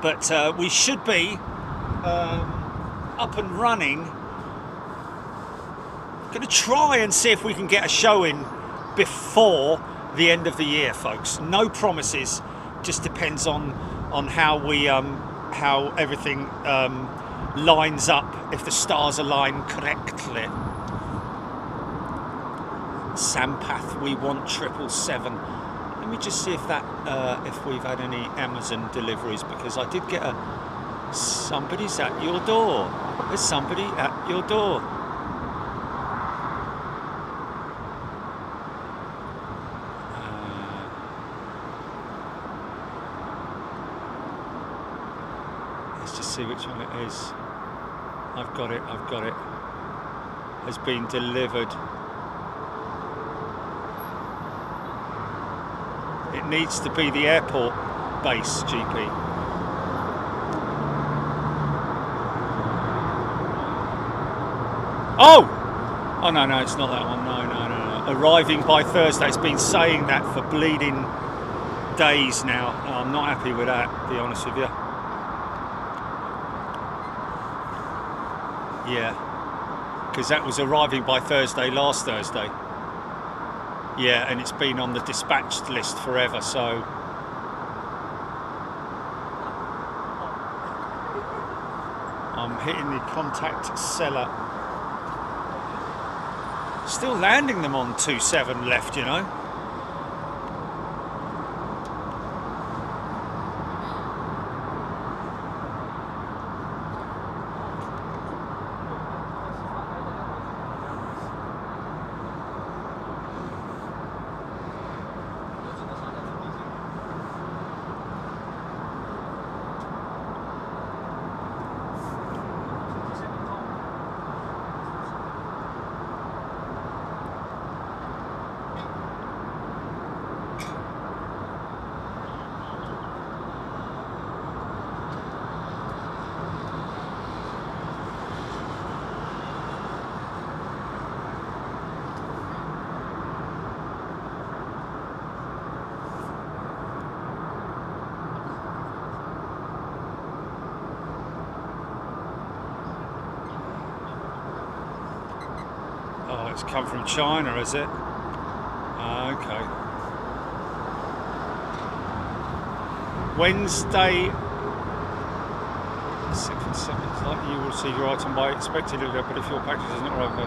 But we should be up and running. Going to try and see if we can get a show in before the end of the year, folks. No promises. Just depends on how we how everything lines up. If the stars align correctly. Sampath, we want 777. Let me just see if that if we've had any Amazon deliveries, because I did get a Somebody's at your door. There's somebody at your door. Let's just see which one it is. I've got it. Has been delivered. It needs to be the airport base, GP. Oh! Oh, no, it's not that one. No. Arriving by Thursday. It's been saying that for bleeding days now. I'm not happy with that, to be honest with you. Yeah. Because that was arriving by Thursday, last Thursday. Yeah, and it's been on the dispatched list forever, so... I'm hitting the contact seller. Still landing them on 27 left, you know. Oh, it's come from China, is it? Okay. Wednesday, 6th and 7th, likely you will see your item by expected to go, but if your package is not arrived,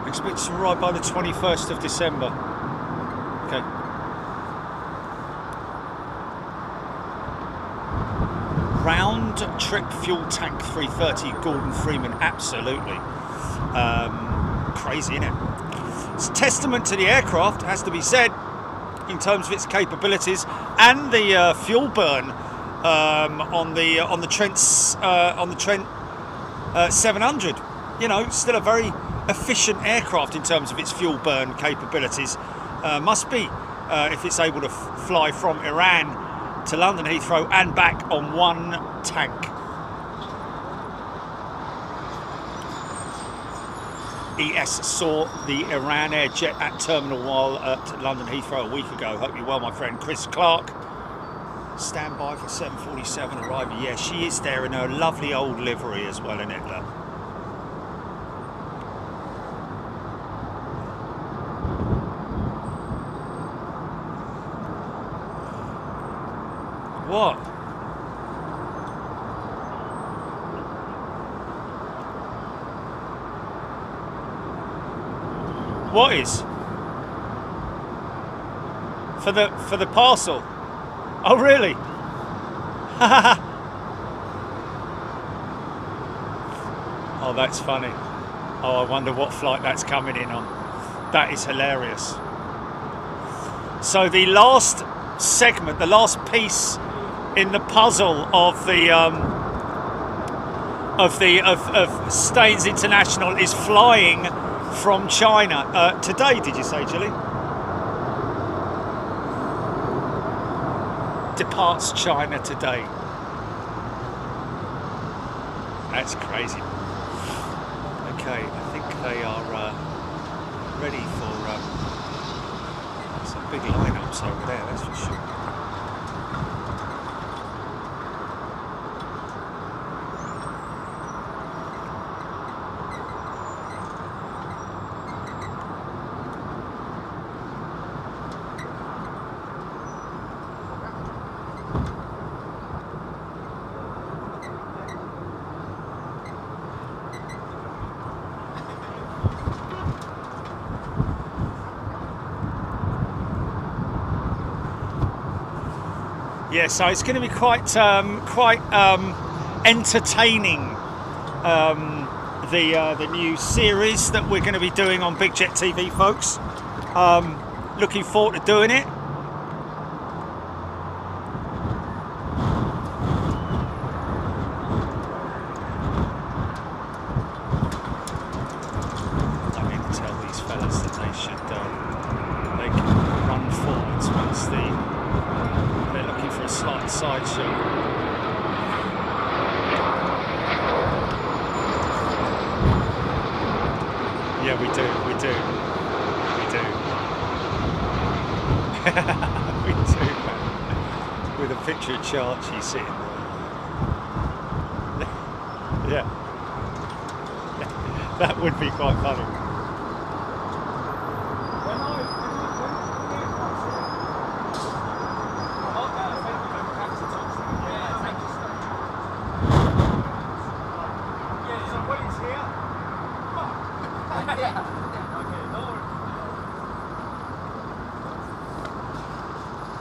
expect to arrive by the 21st of December. Okay. Round trip fuel tank 330, Gordon Freeman, absolutely. Crazy, isn't it? It's a testament to the aircraft, has to be said, in terms of its capabilities and the fuel burn on the Trent 700. You know, still a very efficient aircraft in terms of its fuel burn capabilities. Must be if it's able to fly from Iran to London Heathrow and back on one tank. ES saw the Iran Air jet at Terminal 1 at London Heathrow a week ago. Hope you're well, my friend. Chris Clark, stand by for 747 arrival. Yeah, she is there in her lovely old livery as well, in it. Look. What? What is? For the parcel? Oh really? Oh, that's funny. Oh, I wonder what flight that's coming in on. That is hilarious. So the last segment, the last piece in the puzzle of Staines International is flying from China today. Did you say, Julie? Departs China today. That's crazy. Okay, I think they are ready for some big lineups over there, that's for sure. Yeah, so it's going to be quite entertaining. The new series that we're going to be doing on Big Jet TV, folks. Looking forward to doing it. I need to tell these fellas that they should they can run forwards once they're looking for a slight sideshow. Yeah, we do. We do, man. With a picture of Charlie sitting there. Yeah. That would be quite funny.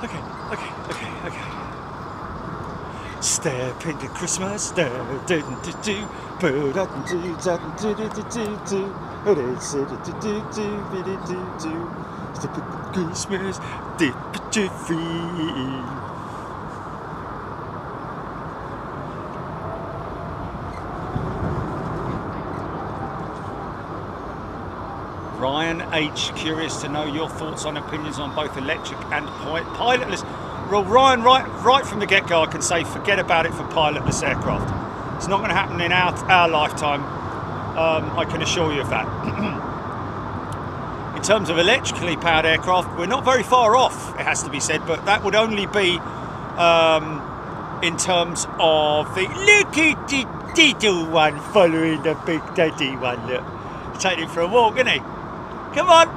Okay. Step into Christmas. Christmas. Ryan H, curious to know your thoughts and opinions on both electric and pilotless. Well, Ryan, right from the get-go, I can say forget about it for pilotless aircraft. It's not going to happen in our lifetime. I can assure you of that. In terms of electrically powered aircraft, we're not very far off, it has to be said, but that would only be in terms of the look at the little one following the big daddy one. Look, he's taking him for a walk, isn't he? Come on.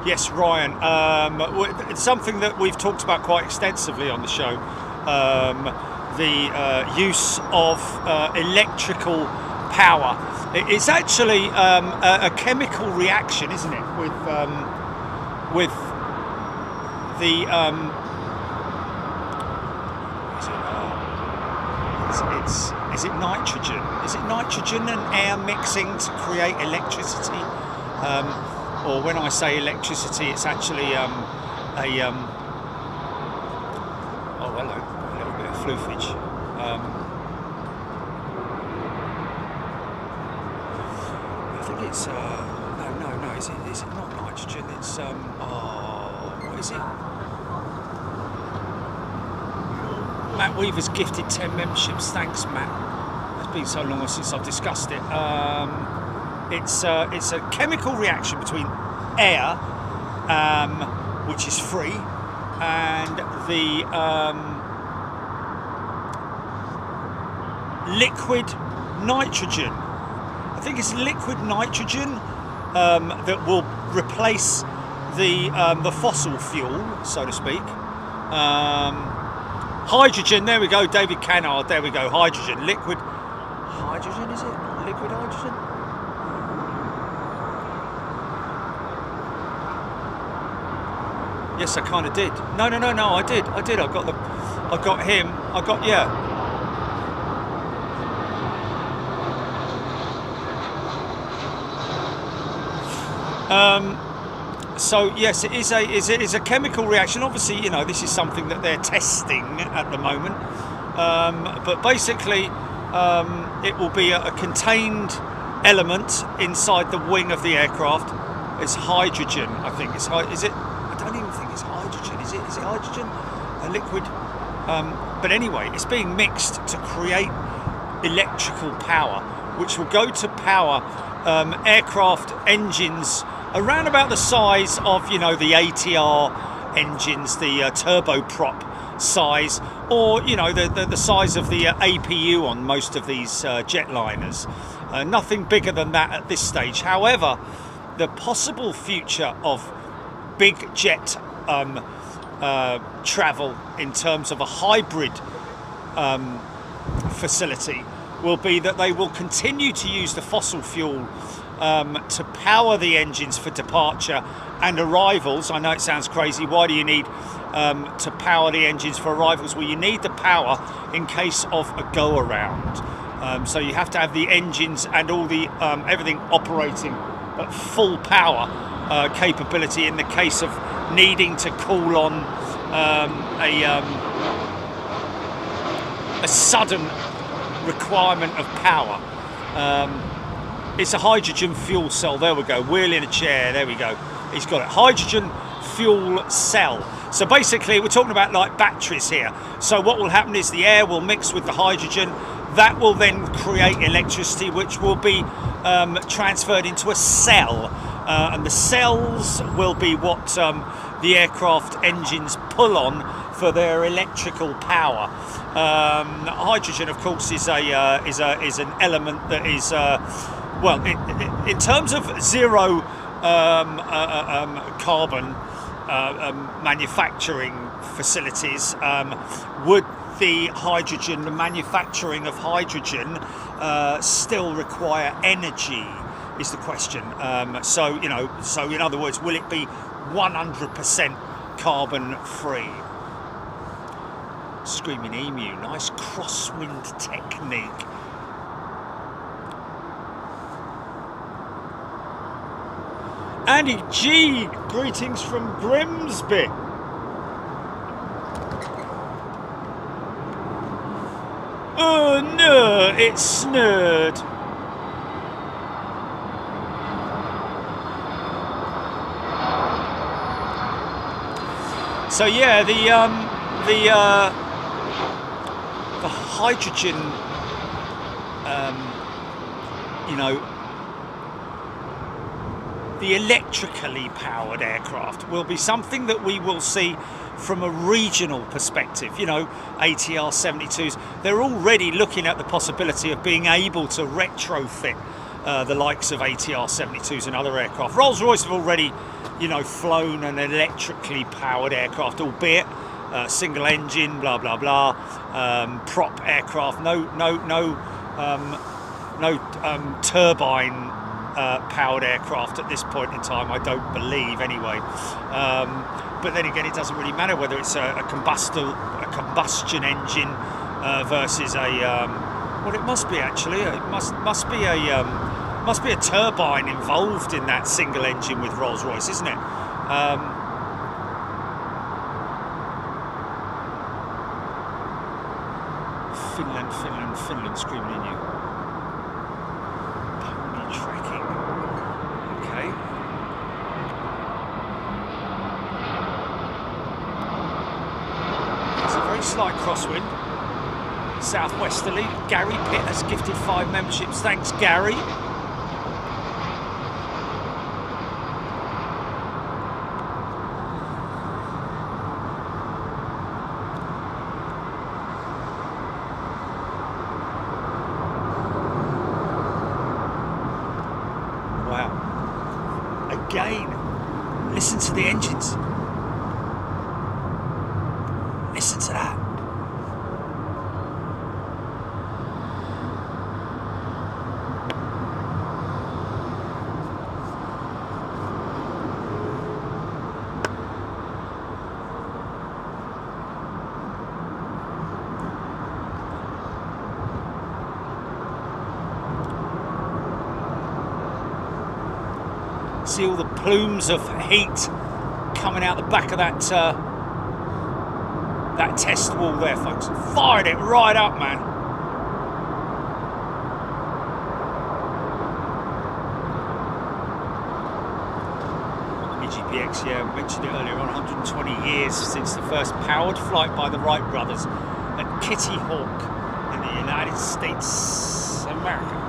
Yes, Ryan. It's something that we've talked about quite extensively on the show. The use of electrical power. It's actually a chemical reaction, isn't it? With the is it nitrogen? Is it nitrogen and air mixing to create electricity? Or when I say electricity, it's actually oh hello, a little bit of floofage. I think it's no. Is it not nitrogen? It's what is it? Matt Weaver's gifted 10 memberships. Thanks, Matt. It's been so long since I've discussed it. It's a chemical reaction between air, which is free, and the liquid nitrogen. I think it's liquid nitrogen that will replace the fossil fuel, so to speak. Hydrogen, there we go, David Cannard, there we go, hydrogen, liquid hydrogen, is it? Liquid hydrogen? Yes, I kind of did. No, I did. I got him, yeah. So yes, it is a chemical reaction. Obviously, you know, this is something that they're testing at the moment. But basically, it will be a contained element inside the wing of the aircraft. It's hydrogen, I think. Is it? I don't even think it's hydrogen. Is it hydrogen? A liquid. But anyway, it's being mixed to create electrical power, which will go to power aircraft engines around about the size of, you know, the ATR engines, the turboprop size, or, you know, the size of the APU on most of these jetliners. Nothing bigger than that at this stage. However, the possible future of big jet travel in terms of a hybrid facility will be that they will continue to use the fossil fuel to power the engines for departure and arrivals. I know it sounds crazy. Why do you need to power the engines for arrivals? Well, you need the power in case of a go-around. So you have to have the engines and all the everything operating at full power capability in the case of needing to call on a sudden requirement of power. It's a hydrogen fuel cell. There we go. Wheel in a chair. There we go. He's got it. Hydrogen fuel cell. So basically we're talking about like batteries here. So what will happen is the air will mix with the hydrogen. That will then create electricity, which will be transferred into a cell. And the cells will be what the aircraft engines pull on for their electrical power. Hydrogen, of course, is an element that is well, in terms of zero carbon manufacturing facilities, would the hydrogen, the manufacturing of hydrogen, still require energy? Is the question. So in other words, will it be 100% carbon free? Screaming emu, nice crosswind technique. Andy G, greetings from Grimsby. Oh no, it snowed. So yeah, the hydrogen, the electrically powered aircraft will be something that we will see from a regional perspective. ATR 72s, they're already looking at the possibility of being able to retrofit the likes of ATR 72s and other aircraft. Rolls-Royce have already flown an electrically powered aircraft, albeit single engine, blah blah blah, prop aircraft, no turbine powered aircraft at this point in time, I don't believe anyway. But then again, it doesn't really matter whether it's a combustion engine versus well, it must be actually. It must be a turbine involved in that single engine with Rolls-Royce, isn't it? Finland, screaming in you. Pony trekking. Okay. It's a very slight crosswind. Southwesterly. Gary Pitt has gifted 5 memberships. Thanks, Gary. Again, listen to the engines. Listen to that. See all the plumes of heat coming out the back of that that test wall there, folks. Fired it right up, man. EGPX, yeah, I mentioned it earlier on. 120 years since the first powered flight by the Wright brothers at Kitty Hawk in the United States of America.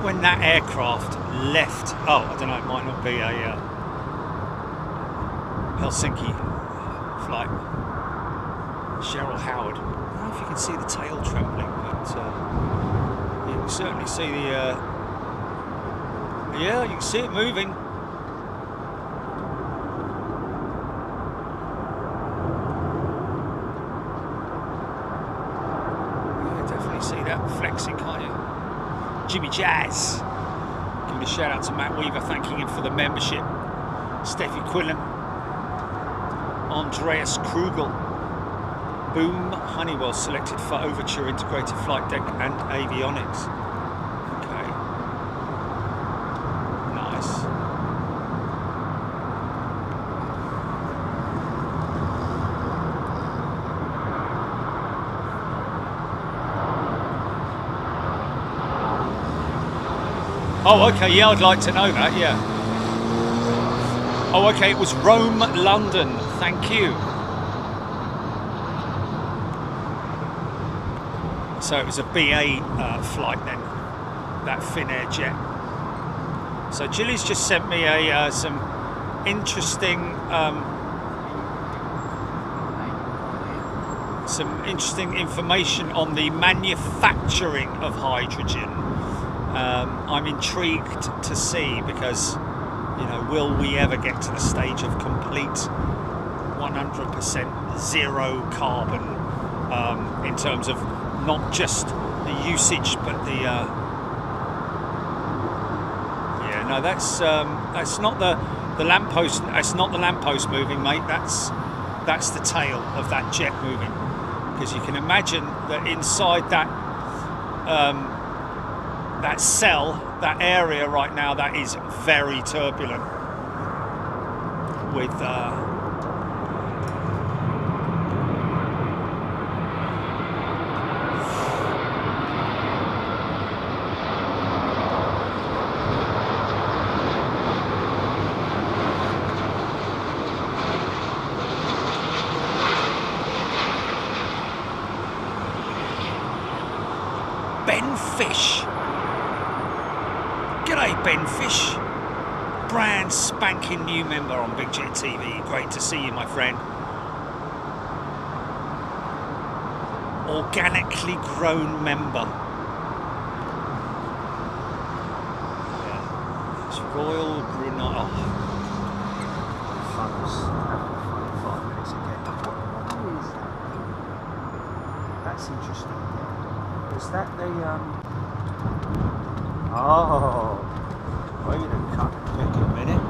When that aircraft left, oh, I don't know, it might not be a Helsinki flight. Cheryl Howard. I don't know if you can see the tail trembling, but you can certainly see the. Yeah, you can see it moving. Yeah, definitely see that flexing, can't you? Jimmy Jazz. Giving a shout out to Matt Weaver, thanking him for the membership. Steffi Quillen. Andreas Krugel. Boom Honeywell selected for Overture Integrated Flight Deck and Avionics. Okay. Nice. Oh, okay, yeah, I'd like to know that, yeah. Oh, okay, it was Rome, London, thank you. So it was a BA flight then, that Finnair jet. So Gilly's just sent me some interesting information on the manufacturing of hydrogen. I'm intrigued to see because, you know, will we ever get to the stage of complete 100% zero carbon in terms of not just the usage, but the yeah, no, that's not the lamppost. It's not the lamppost moving, mate. That's the tail of that jet moving, because you can imagine that inside that that cell, that area right now, that is very turbulent with Ben Fish. G'day Ben Fish, brand spanking new member on Big Jet TV. Great to see you, my friend. Organically grown member. Yeah. It's Royal Brunei. Oh. Phones. 5 minutes again. That's interesting. Is that the Oh, wait a minute.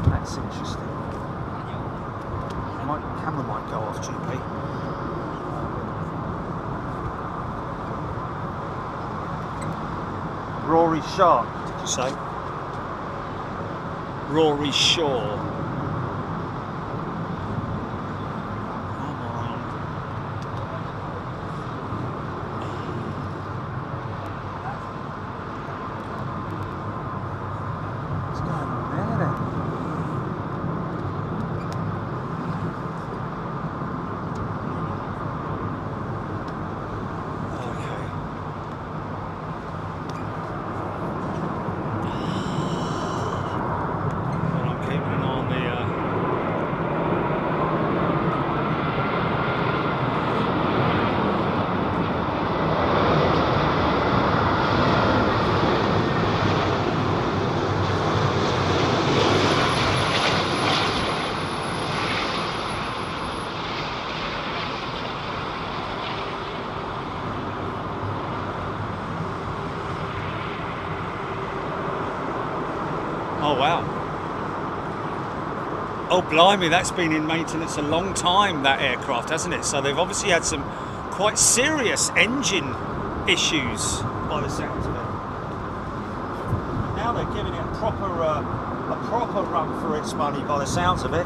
That's interesting. My camera might go off, GP. Rory Sharp, did you say? Rory Shaw. Oh wow. Oh blimey, that's been in maintenance a long time, that aircraft, hasn't it? So they've obviously had some quite serious engine issues by the sounds of it. Now they're giving it a proper run for its money by the sounds of it.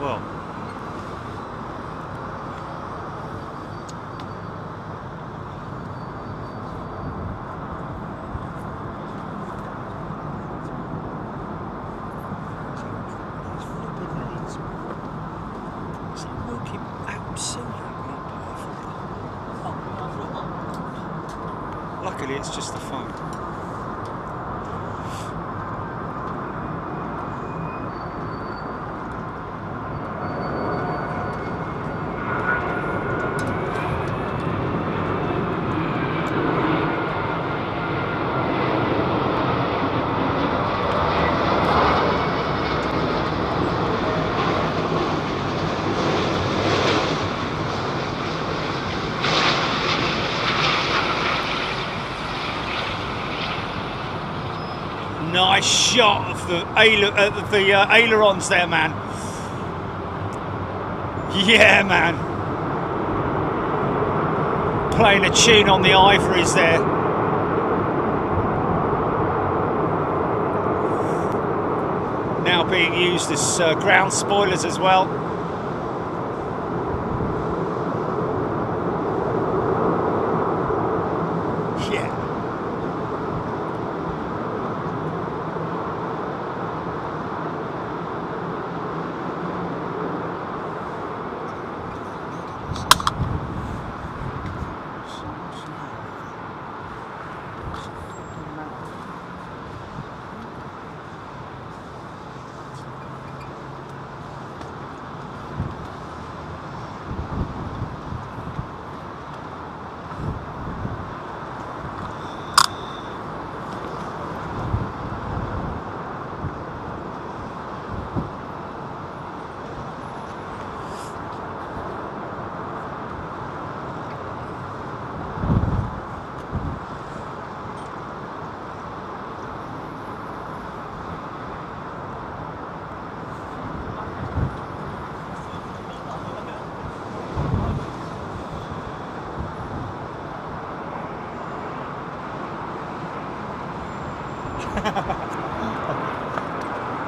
well. It's working absolutely perfect. Luckily, it's just the phone. Nice shot of the ailerons there, man. Yeah, man. Playing a tune on the ivories there. Now being used as ground spoilers as well.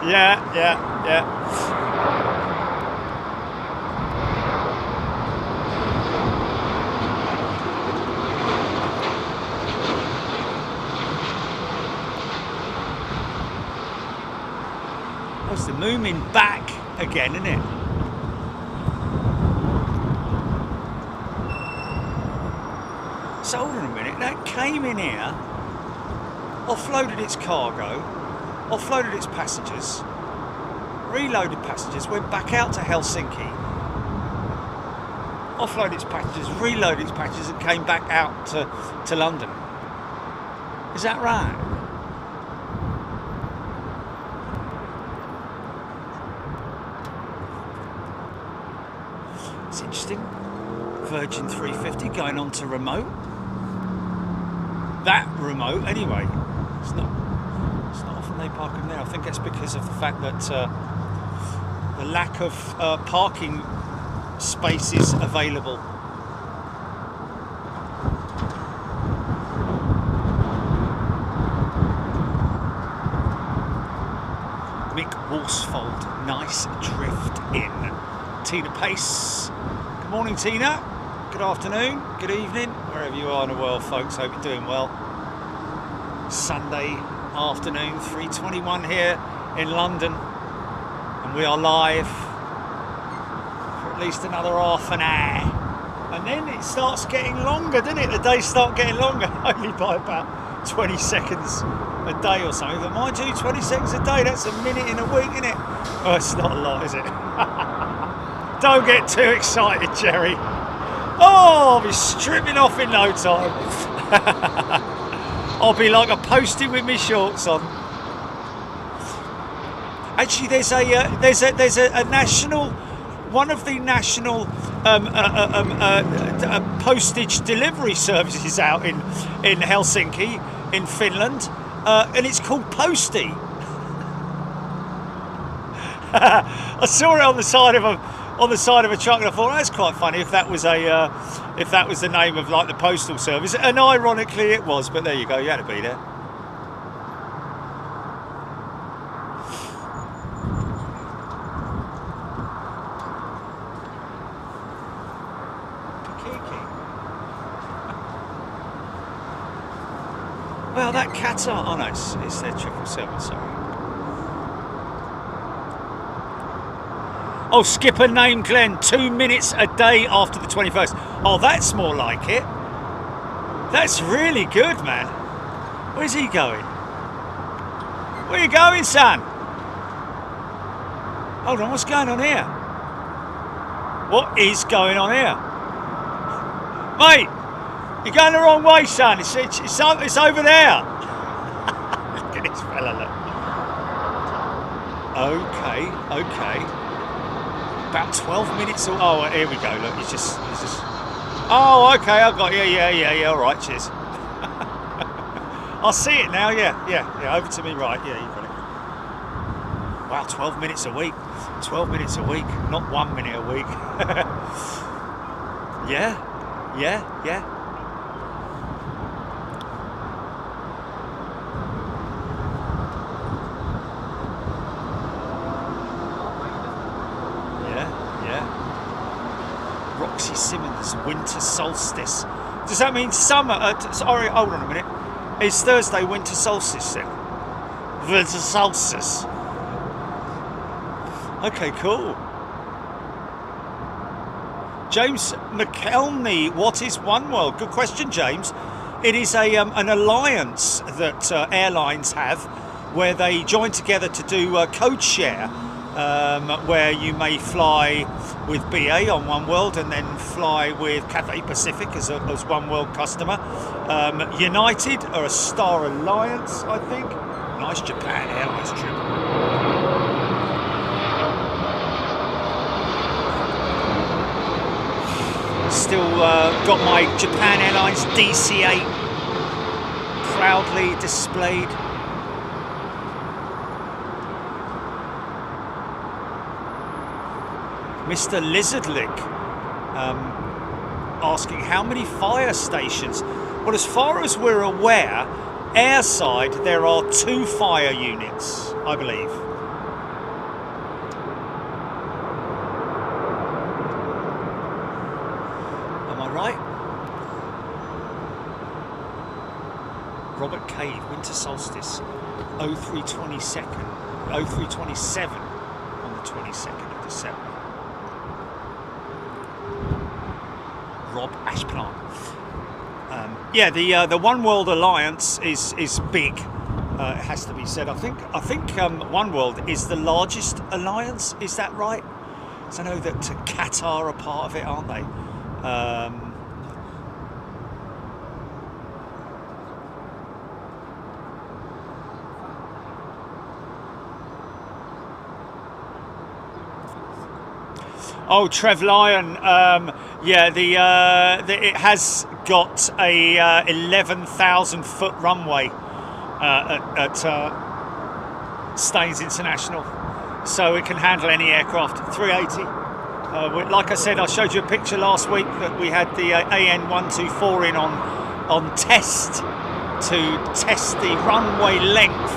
Yeah. Yeah. What's the moving back again, isn't it? So hold on a minute, that came in here, offloaded its cargo, offloaded its passengers, reloaded passengers, went back out to Helsinki, offloaded its passengers, reloaded its passengers and came back out to London. Is that right? It's interesting. Virgin 350 going on to remote. That remote anyway. It's not often they park them there. I think that's because of the fact that the lack of parking spaces available. Mick Worsfold, nice drift in. Tina Pace. Good morning, Tina. Good afternoon, good evening, wherever you are in the world, folks. Hope you're doing well. Sunday afternoon, 3:21 here in London, and we are live for at least another half an hour. And then it starts getting longer, doesn't it? The days start getting longer, only by about 20 seconds a day or something. But mind you, 20 seconds a day, that's a minute in a week, isn't it? Oh, it's not a lot, is it? Don't get too excited, Jerry. Oh, I'll be stripping off in no time. I'll be like a postie with my shorts on. Actually, there's a national, one of the national postage delivery services out in Helsinki, in Finland, and it's called Postie. I saw it on the side of a truck, and I thought that's quite funny if that was the name of like the postal service, and ironically it was. But there you go, you had to be there. wow, that Qatar. Oh no, it's their 777. Sorry. Oh, skipper name Glenn. 2 minutes a day after the 21st. Oh, that's more like it. That's really good, man. Where's he going? Where are you going, son? Hold on, what's going on here? What is going on here? Mate, you're going the wrong way, son. It's over there. Look at this fella, look. Okay. About 12 minutes. Oh, here we go. Look, he's just. Oh, okay. I got. Yeah. All right. Cheers. I see it now. Yeah. Over to me, right? Yeah, you got it. Wow, 12 minutes a week. 12 minutes a week, not 1 minute a week. Yeah. Roxy Simmons, winter solstice. Does that mean summer? Sorry, hold on a minute. It's Thursday, winter solstice then. Winter solstice. Okay, cool. James McElney, what is OneWorld? Good question, James. It is an alliance that airlines have where they join together to do code share, where you may fly with BA on OneWorld and then fly with Cathay Pacific as OneWorld customer. United are a Star Alliance, I think. Nice Japan Airways trip. Still got my Japan Airlines DC-8 proudly displayed. Mr. Lizardlick asking how many fire stations. Well, as far as we're aware, airside there are 2 fire units, I believe. Right. Robert Cade, winter solstice, 0327 on the 22nd of December. Rob Ashplant. Yeah, the OneWorld Alliance is big. It has to be said. I think OneWorld is the largest alliance. Is that right? So I know that Qatar are part of it, aren't they? Oh, Trev Lyon. Yeah, it has got a 11,000-foot runway at Staines International, so it can handle any aircraft. 380. Like I said, I showed you a picture last week that we had the AN124 in on test to test the runway length.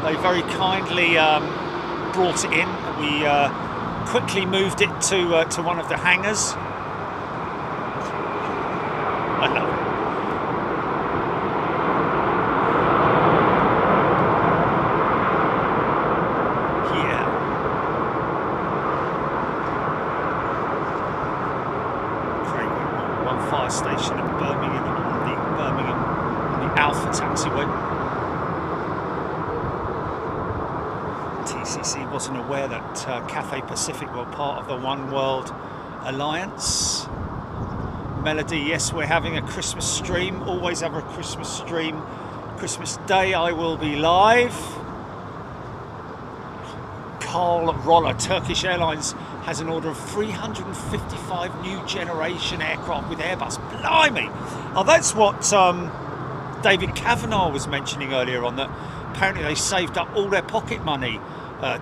They very kindly brought it in. We quickly moved it to one of the hangars. I love it. Yeah. Great. One fire station at Birmingham on the Alpha taxiway. TCC wasn't aware that Cathay Pacific were part of the OneWorld Alliance. Melody, yes, we're having a Christmas stream. Always have a Christmas stream. Christmas Day I will be live. Carl Roller, Turkish Airlines has an order of 355 new generation aircraft with Airbus. Blimey! Oh, that's what David Kavanagh was mentioning earlier on, that apparently they saved up all their pocket money,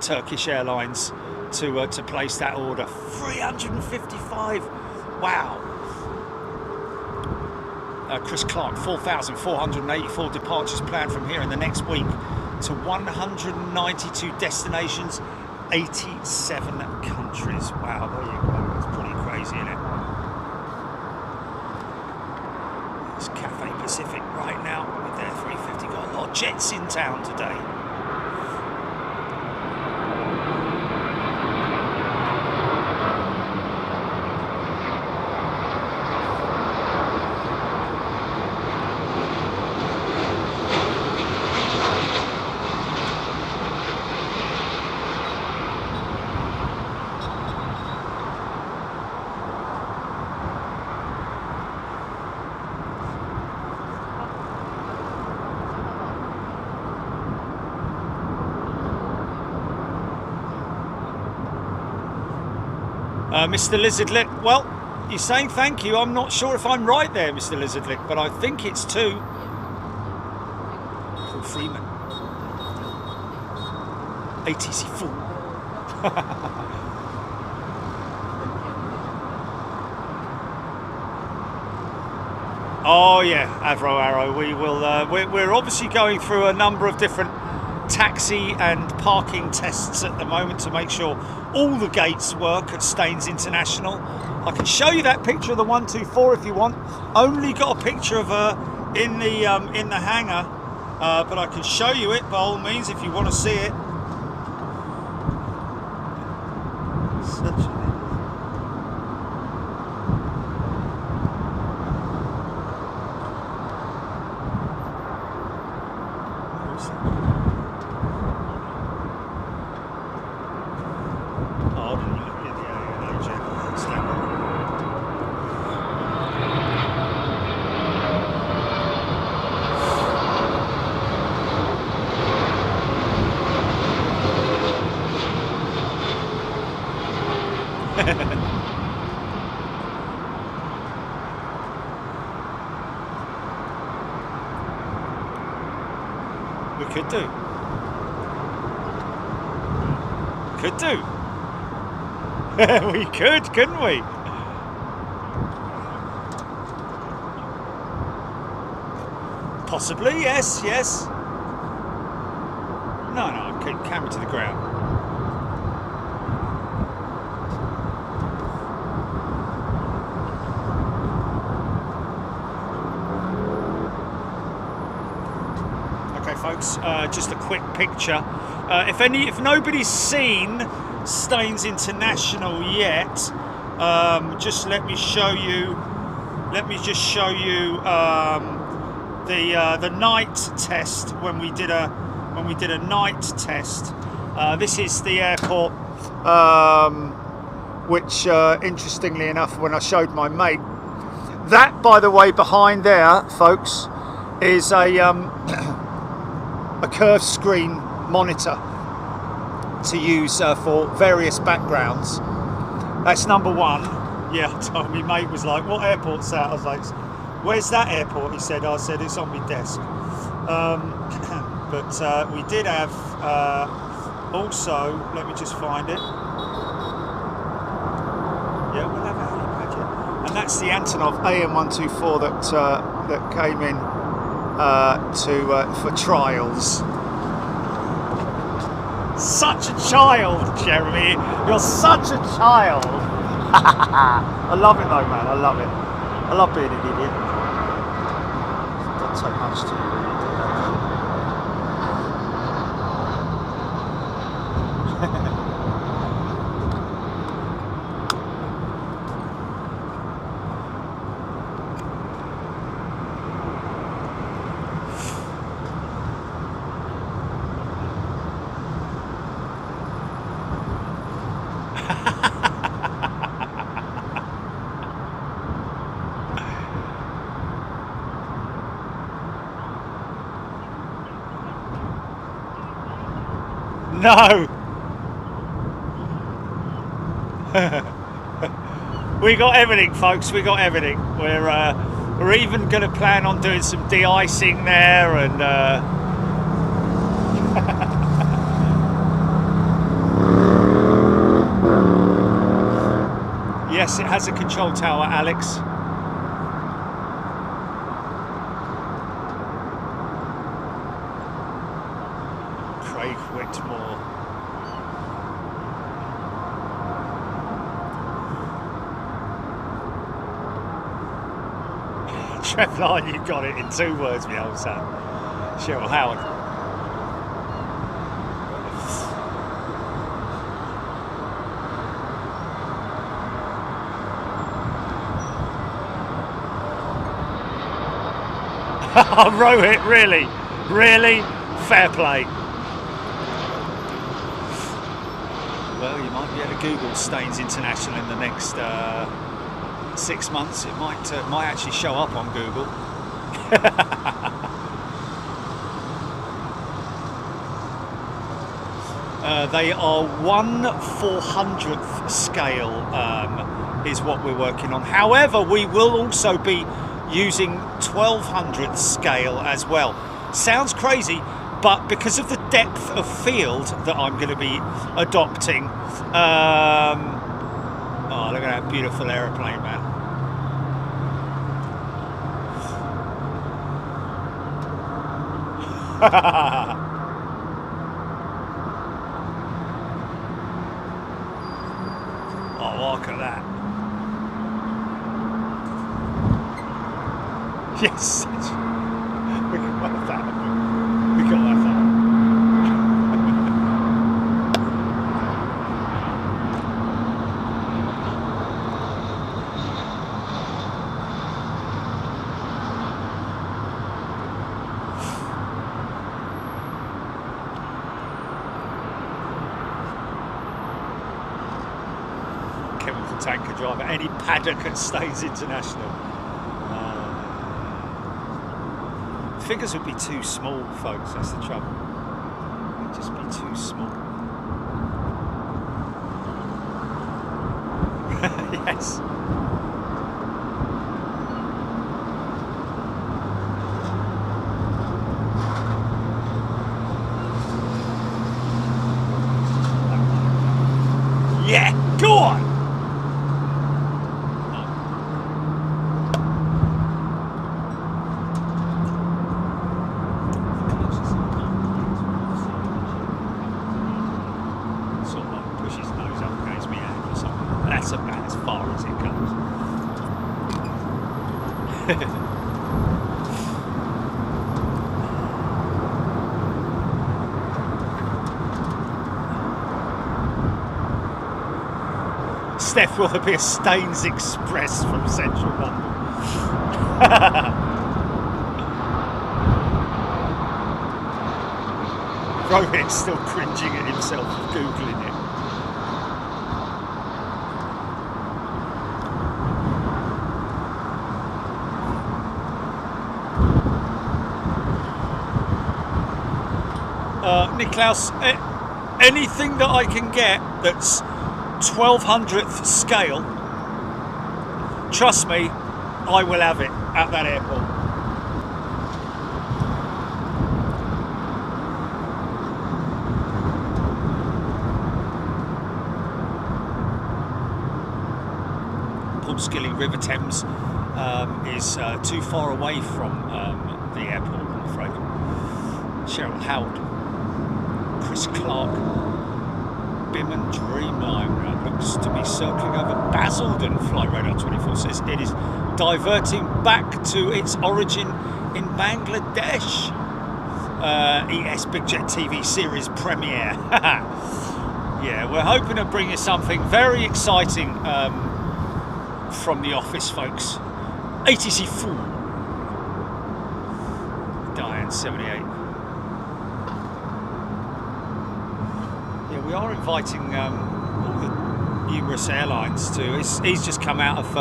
Turkish Airlines, to place that order. 355. Wow. Chris Clark, 4,484 departures planned from here in the next week to 192 destinations, 87 countries. Wow, there you go. It's pretty crazy, isn't it? got jets in town today. Mr. Lizardlick, well, you're saying thank you. I'm not sure if I'm right there, Mr. Lizardlick, but I think it's 2. Paul Freeman. ATC full. Oh yeah, Avro Arrow. We will. We're obviously going through a number of different taxi and parking tests at the moment to make sure all the gates work at Staines International. I can show you that picture of the 124 if you want. Only got a picture of her in the hangar, but I can show you it by all means if you want to see it. Such a We could do. Could do. We could, couldn't we? Possibly, yes, yes. No, no, keep camera to the ground. Folks, just a quick picture. If nobody's seen Staines International yet, just let me show you. Let me just show you the night test when we did a night test. This is the airport, which interestingly enough, when I showed my mate, that by the way behind there, folks, is a curved screen monitor to use for various backgrounds. That's number one. Yeah, my mate was like, what airport's that? I was like, where's that airport? He said, I said, it's on my desk. But we did have also, let me just find it. Yeah, we'll have a helipad, yeah. And that's the Antonov AM124 that came in for trials. Such a child, Jeremy. You're such a child. I love it though, man. I love it. I love being an idiot. It doesn't take much to No. We got everything, folks. We got everything. We're even going to plan on doing some de-icing there, and yes, it has a control tower, Alex. Craig Whitmore. Trevline, you got it in 2 words, me old son. Cheryl Howard. Rohit, really? Really? Fair play. Well, you might be able to Google Staines International in the next 6 months. It might actually show up on Google. They are 1/400th scale is what we're working on. However, we will also be using 1200th scale as well. Sounds crazy, but because of the depth of field that I'm going to be adopting, oh, look at that beautiful aeroplane, man. Oh, look at that. Yes, we can work that. We got that far. Chemical tanker driver, any paddock at Staines International. Figures would be too small, folks, that's the trouble. They'd just be too small. Yes. Yeah, go on! That's about as far as it goes. Steph, will there be a Staines Express from Central London? Rohit's still cringing at himself, Googling it. Niklaus, anything that I can get that's 1200th scale, trust me, I will have it at that airport. Paul Skilling, River Thames is too far away from the airport, I'm afraid. Cheryl Howard. Chris Clark, Biman Dreamliner looks to be circling over Basildon. Flight Radar 24 says it is diverting back to its origin in Bangladesh. ES Big Jet TV series premiere. Yeah, we're hoping to bring you something very exciting from the office, folks. ATC 4. Diane 78. We are inviting all the numerous airlines to. He's just come out of.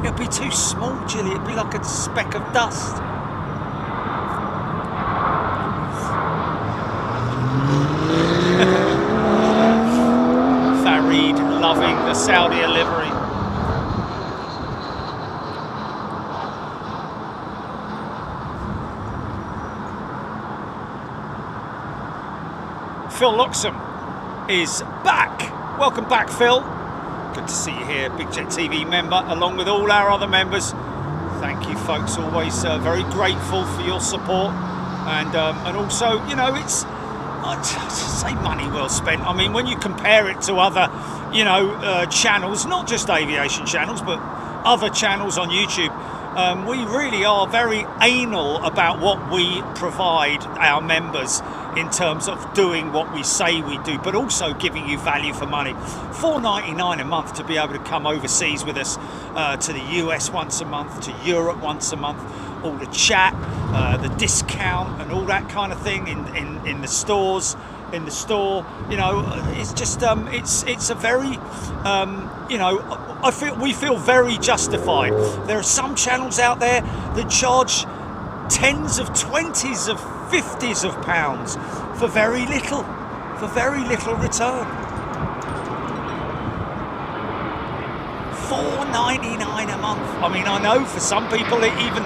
It'd be too small, Jilly. It'd be like a speck of dust. Farid loving the Saudi livery. Phil Loxham is back. Welcome back, Phil. Good to see you here, Big Jet TV member, along with all our other members. Thank you, folks. Always very grateful for your support, and also, you know, it's I'd say money well spent. I mean, when you compare it to other, channels, not just aviation channels, but other channels on YouTube, we really are very anal about what we provide our members in terms of doing what we say we do, but also giving you value for money. $4.99 a month to be able to come overseas with us, to the US once a month, to Europe once a month, all the chat, the discount and all that kind of thing in the stores, in the store. You know, it's just it's a very you know, we feel very justified. There are some channels out there that charge tens of twenties of 50s of pounds for very little return. $4.99 a month. I mean, I know for some people it even,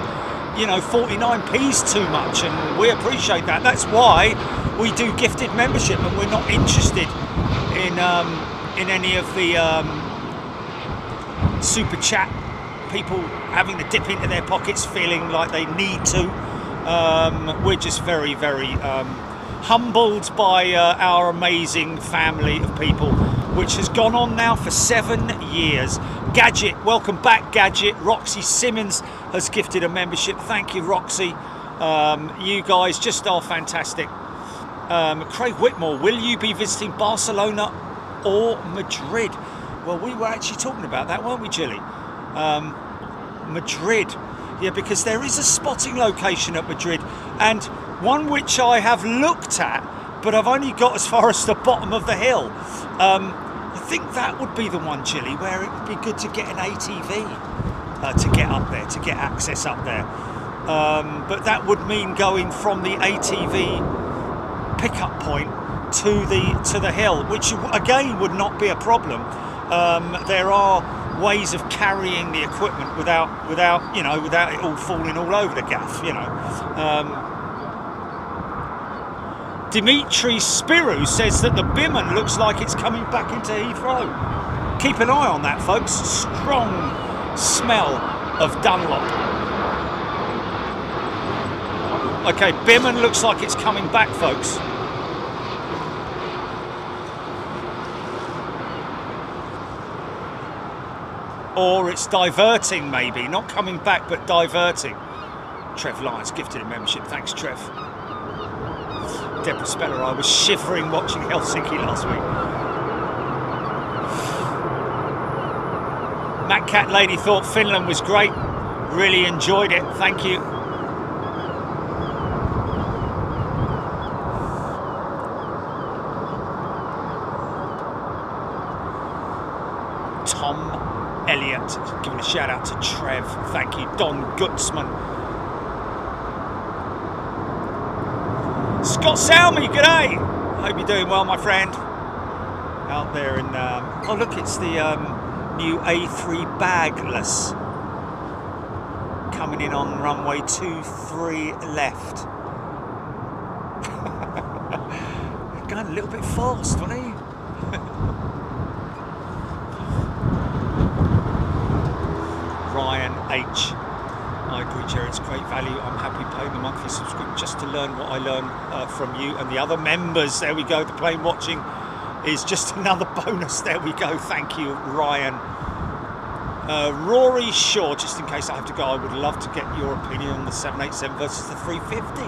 you know, 49p is too much, and we appreciate that. That's why we do gifted membership, and we're not interested in any of the super chat people having to dip into their pockets feeling like they need to. We're just very, very humbled by our amazing family of people, which has gone on now for 7 years. Gadget, welcome back, Gadget. Roxy Simmons has gifted a membership. Thank you, Roxy. You guys just are fantastic. Craig Whitmore, will you be visiting Barcelona or Madrid? Well, we were actually talking about that, weren't we, Jilly? Madrid. Yeah, because there is a spotting location at Madrid, and one which I have looked at, but I've only got as far as the bottom of the hill. I think that would be the one, Chile, where it would be good to get an ATV to get up there, to get access up there. But that would mean going from the ATV pickup point to the hill, which again would not be a problem. There are ways of carrying the equipment without it all falling all over the gaff, you know. Dimitri Spirou says that the Biman looks like it's coming back into Heathrow. Keep an eye on that, folks. Strong smell of Dunlop. Okay, Biman looks like it's coming back, folks. Or it's diverting, maybe. Not coming back, but diverting. Trev Lyons gifted a membership. Thanks, Trev. Deborah Speller, I was shivering watching Helsinki last week. Matt Cat Lady thought Finland was great. Really enjoyed it. Thank you. Tom Elliott, giving a shout out to Trev. Thank you. Don Gutzman. Scott Salmi, g'day. Hope you're doing well, my friend. Out there in oh look, it's the new A3 bagless coming in on runway 23 left. Going a little bit fast, wasn't he? Ryan H. I agree, Jerry, it's great value. I'm happy paying the monthly subscription just to learn what I learn from you and the other members. There we go. The plane watching is just another bonus. There we go. Thank you, Ryan. Rory Shaw, just in case I have to go, I would love to get your opinion on the 787 versus the 350.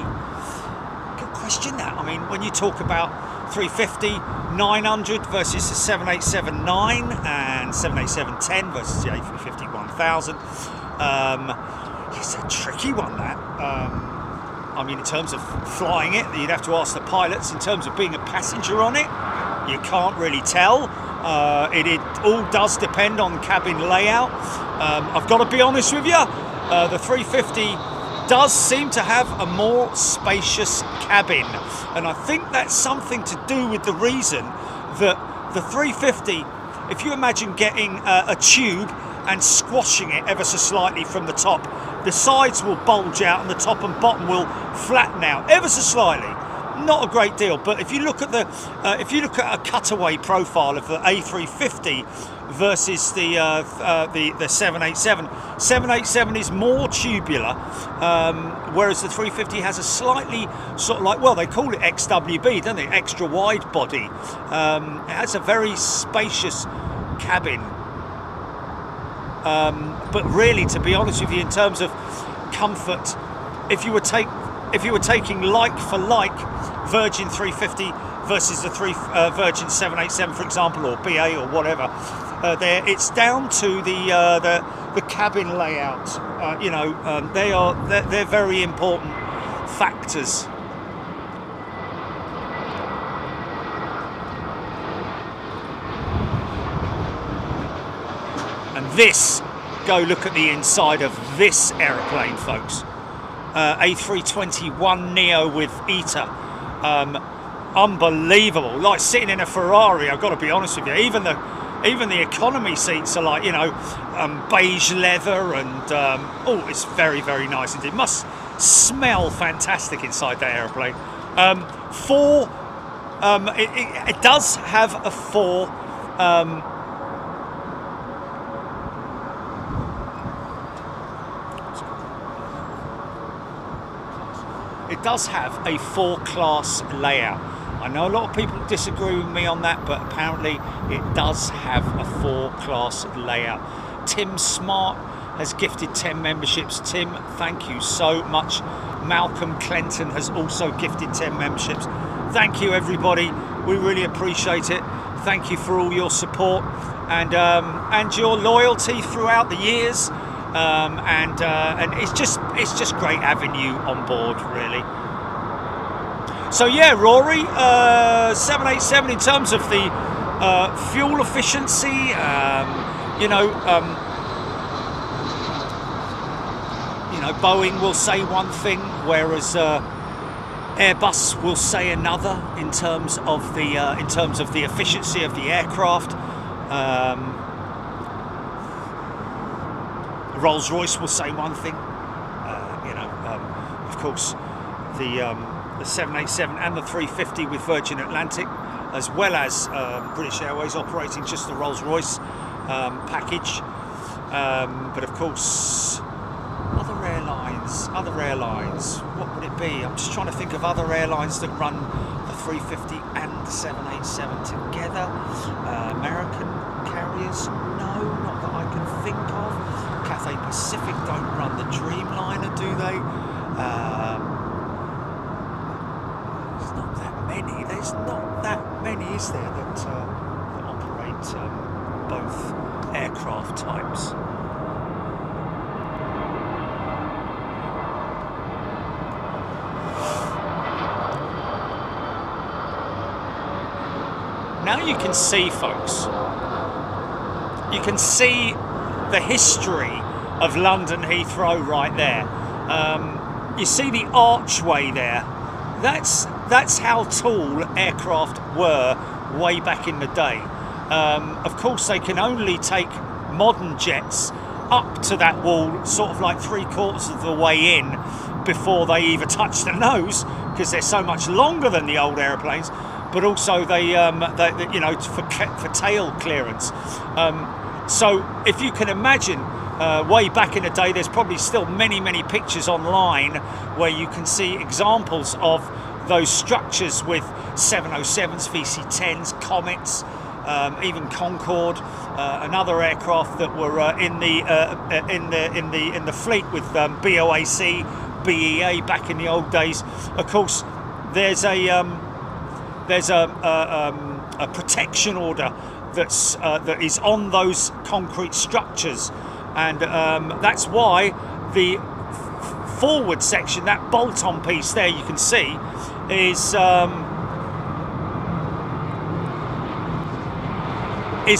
Good question, that. I mean, when you talk about 350 900 versus the 787-9 and 787-10 versus the A350 1000, it's a tricky one, that. I mean, in terms of flying it, you'd have to ask the pilots. In terms of being a passenger on it, you can't really tell. It all does depend on cabin layout. I've got to be honest with you, the 350 does seem to have a more spacious cabin, and I think that's something to do with the reason that the 350, if you imagine getting a tube and squashing it ever so slightly from the top, the sides will bulge out and the top and bottom will flatten out ever so slightly. Not a great deal, but if you look at a cutaway profile of the A350 versus the 787, 787 is more tubular, whereas the 350 has a slightly sort of like, well, they call it XWB, don't they? Extra wide body. It has a very spacious cabin. But really, to be honest with you, in terms of comfort, if you were taking like for like Virgin 350 versus the Virgin 787, for example, or BA or whatever, it's down to the cabin layout. They're very important factors. And this, go look at the inside of this aeroplane, folks. A321neo with ITA. Unbelievable, like sitting in a Ferrari. I've got to be honest with you. Even the economy seats are like, beige leather, and it's very, very nice indeed. Must smell fantastic inside that aeroplane. It does have a It does have a 4-class layout. I know a lot of people disagree with me on that, but apparently it does have a 4-class layout. Tim Smart has gifted 10 memberships. Tim, thank you so much. Malcolm Clenton has also gifted 10 memberships. Thank you, everybody. We really appreciate it. Thank you for all your support and your loyalty throughout the years. And it's just great having you on board, really. So yeah, Rory, 787 in terms of the fuel efficiency, Boeing will say one thing, whereas Airbus will say another in terms of the efficiency of the aircraft. Rolls-Royce will say one thing. Of course, the 787 and the 350 with Virgin Atlantic, as well as British Airways operating just the Rolls-Royce package. But of course, other airlines, what would it be? I'm just trying to think of other airlines that run the 350 and the 787 together. American carriers? No, not that I can think of. Cathay Pacific don't run the Dreamliner, do they? There's not that many. There's not that many, is there, that operate both aircraft types? Now you can see, folks, you can see the history of London Heathrow right there. You see the archway there. That's how tall aircraft were way back in the day. Of course, they can only take modern jets up to that wall, sort of like 3/4 of the way in, before they either touch the nose, because they're so much longer than the old airplanes, but also they for tail clearance. So if you can imagine, way back in the day, there's probably still many pictures online where you can see examples of those structures with 707s, VC-10s, Comets, even Concorde, another aircraft that were in the fleet with BOAC, BEA back in the old days. Of course, there's a protection order that is on those concrete structures, and that's why the forward section, that bolt-on piece there, you can see, is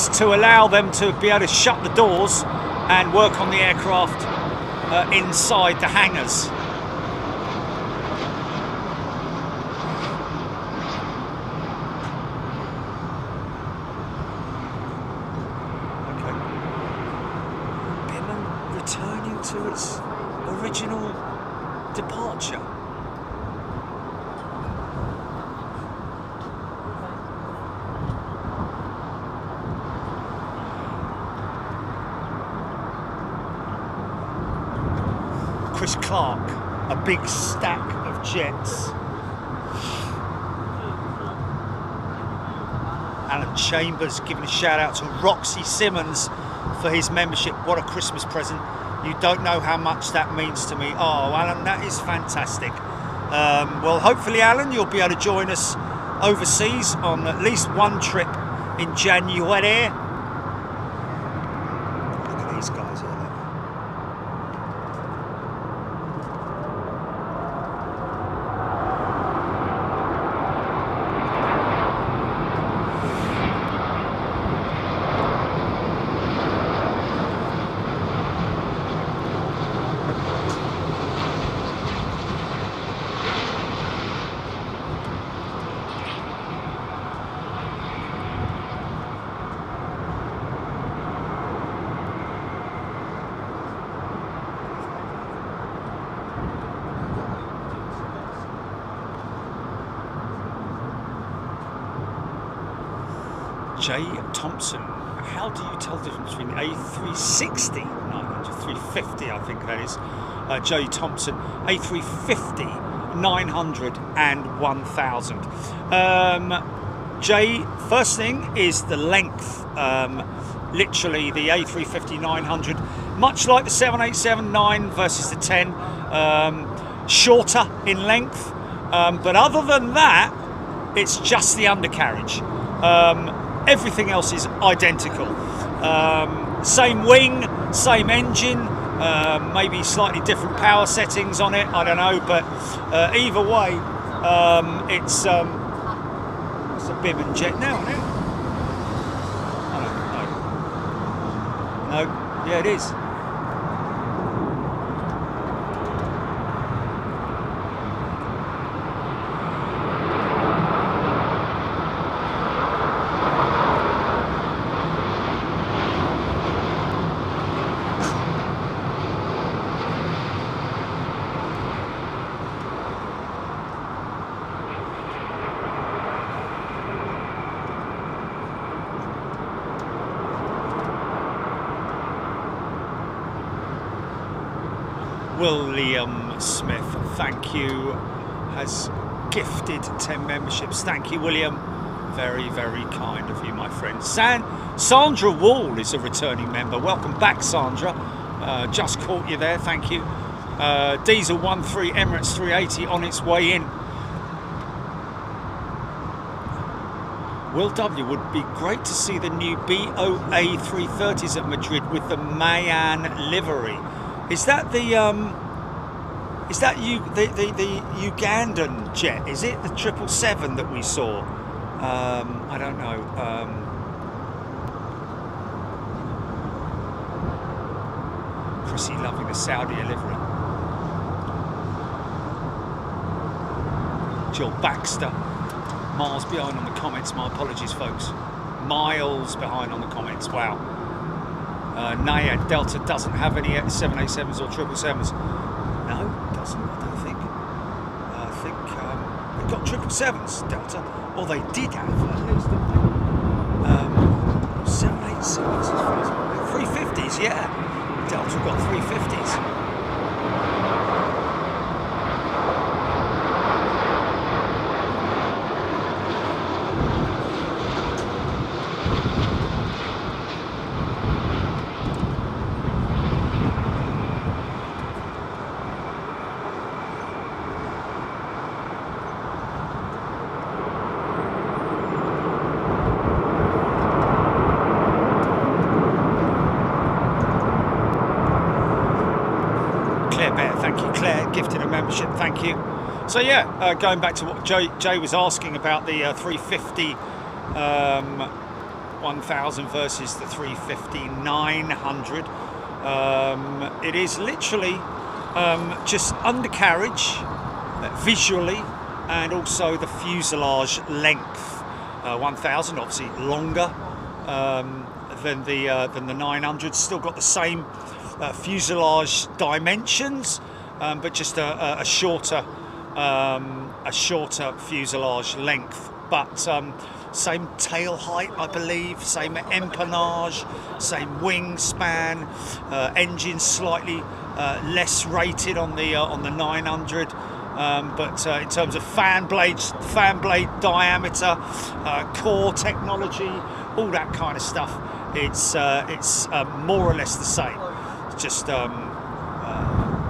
to allow them to be able to shut the doors and work on the aircraft inside the hangars. To its original departure. Chris Clark, a big stack of jets. Alan Chambers giving a shout out to Roxy Simmons. for his membership. What a Christmas present. You don't know how much that means to me. Oh, Alan, that is fantastic. Well, hopefully, Alan, you'll be able to join us overseas on at least one trip in January. Look at these guys here. J. Thompson, how do you tell the difference between A360, 900, 350, I think that is, J. Thompson, A350, 900 and 1000. Jay, first thing is the length. Literally the A350 900, much like the 787-9 versus the 10, shorter in length, but other than that, it's just the undercarriage. Everything else is identical. Same wing, same engine, maybe slightly different power settings on it, I don't know, but either way, it's a bib and jet now, isn't it? I don't know. No, yeah, it is. William Smith, thank you, has gifted 10 memberships. Thank you, William. Very, very kind of you, my friend. Sandra Wall is a returning member. Welcome back, Sandra. Just caught you there, thank you. Diesel 13 Emirates 380 on its way in. Will W, would be great to see the new BOA 330s at Madrid with the Mayan livery. Is that the Ugandan jet? Is it the 777 that we saw? I don't know. Chrissy loving the Saudi livery. Jill Baxter, miles behind on the comments. My apologies, folks. Miles behind on the comments. Wow. Naya Delta doesn't have any 787s or 777s. No, it doesn't, I don't think. I think they've got 777s, Delta. Or they did have, at least, didn't they? 787s, 350s, yeah. Delta got 350s. Thank you. So yeah, going back to what Jay was asking about the 350 1000 versus the 350 900. It is literally just undercarriage visually, and also the fuselage length. 1000 obviously longer than the 900. Still got the same fuselage dimensions. But just a shorter fuselage length, but same tail height, I believe, same empennage, same wingspan, engine slightly less rated on the 900, but in terms of fan blade diameter, core technology, all that kind of stuff, it's more or less the same. It's just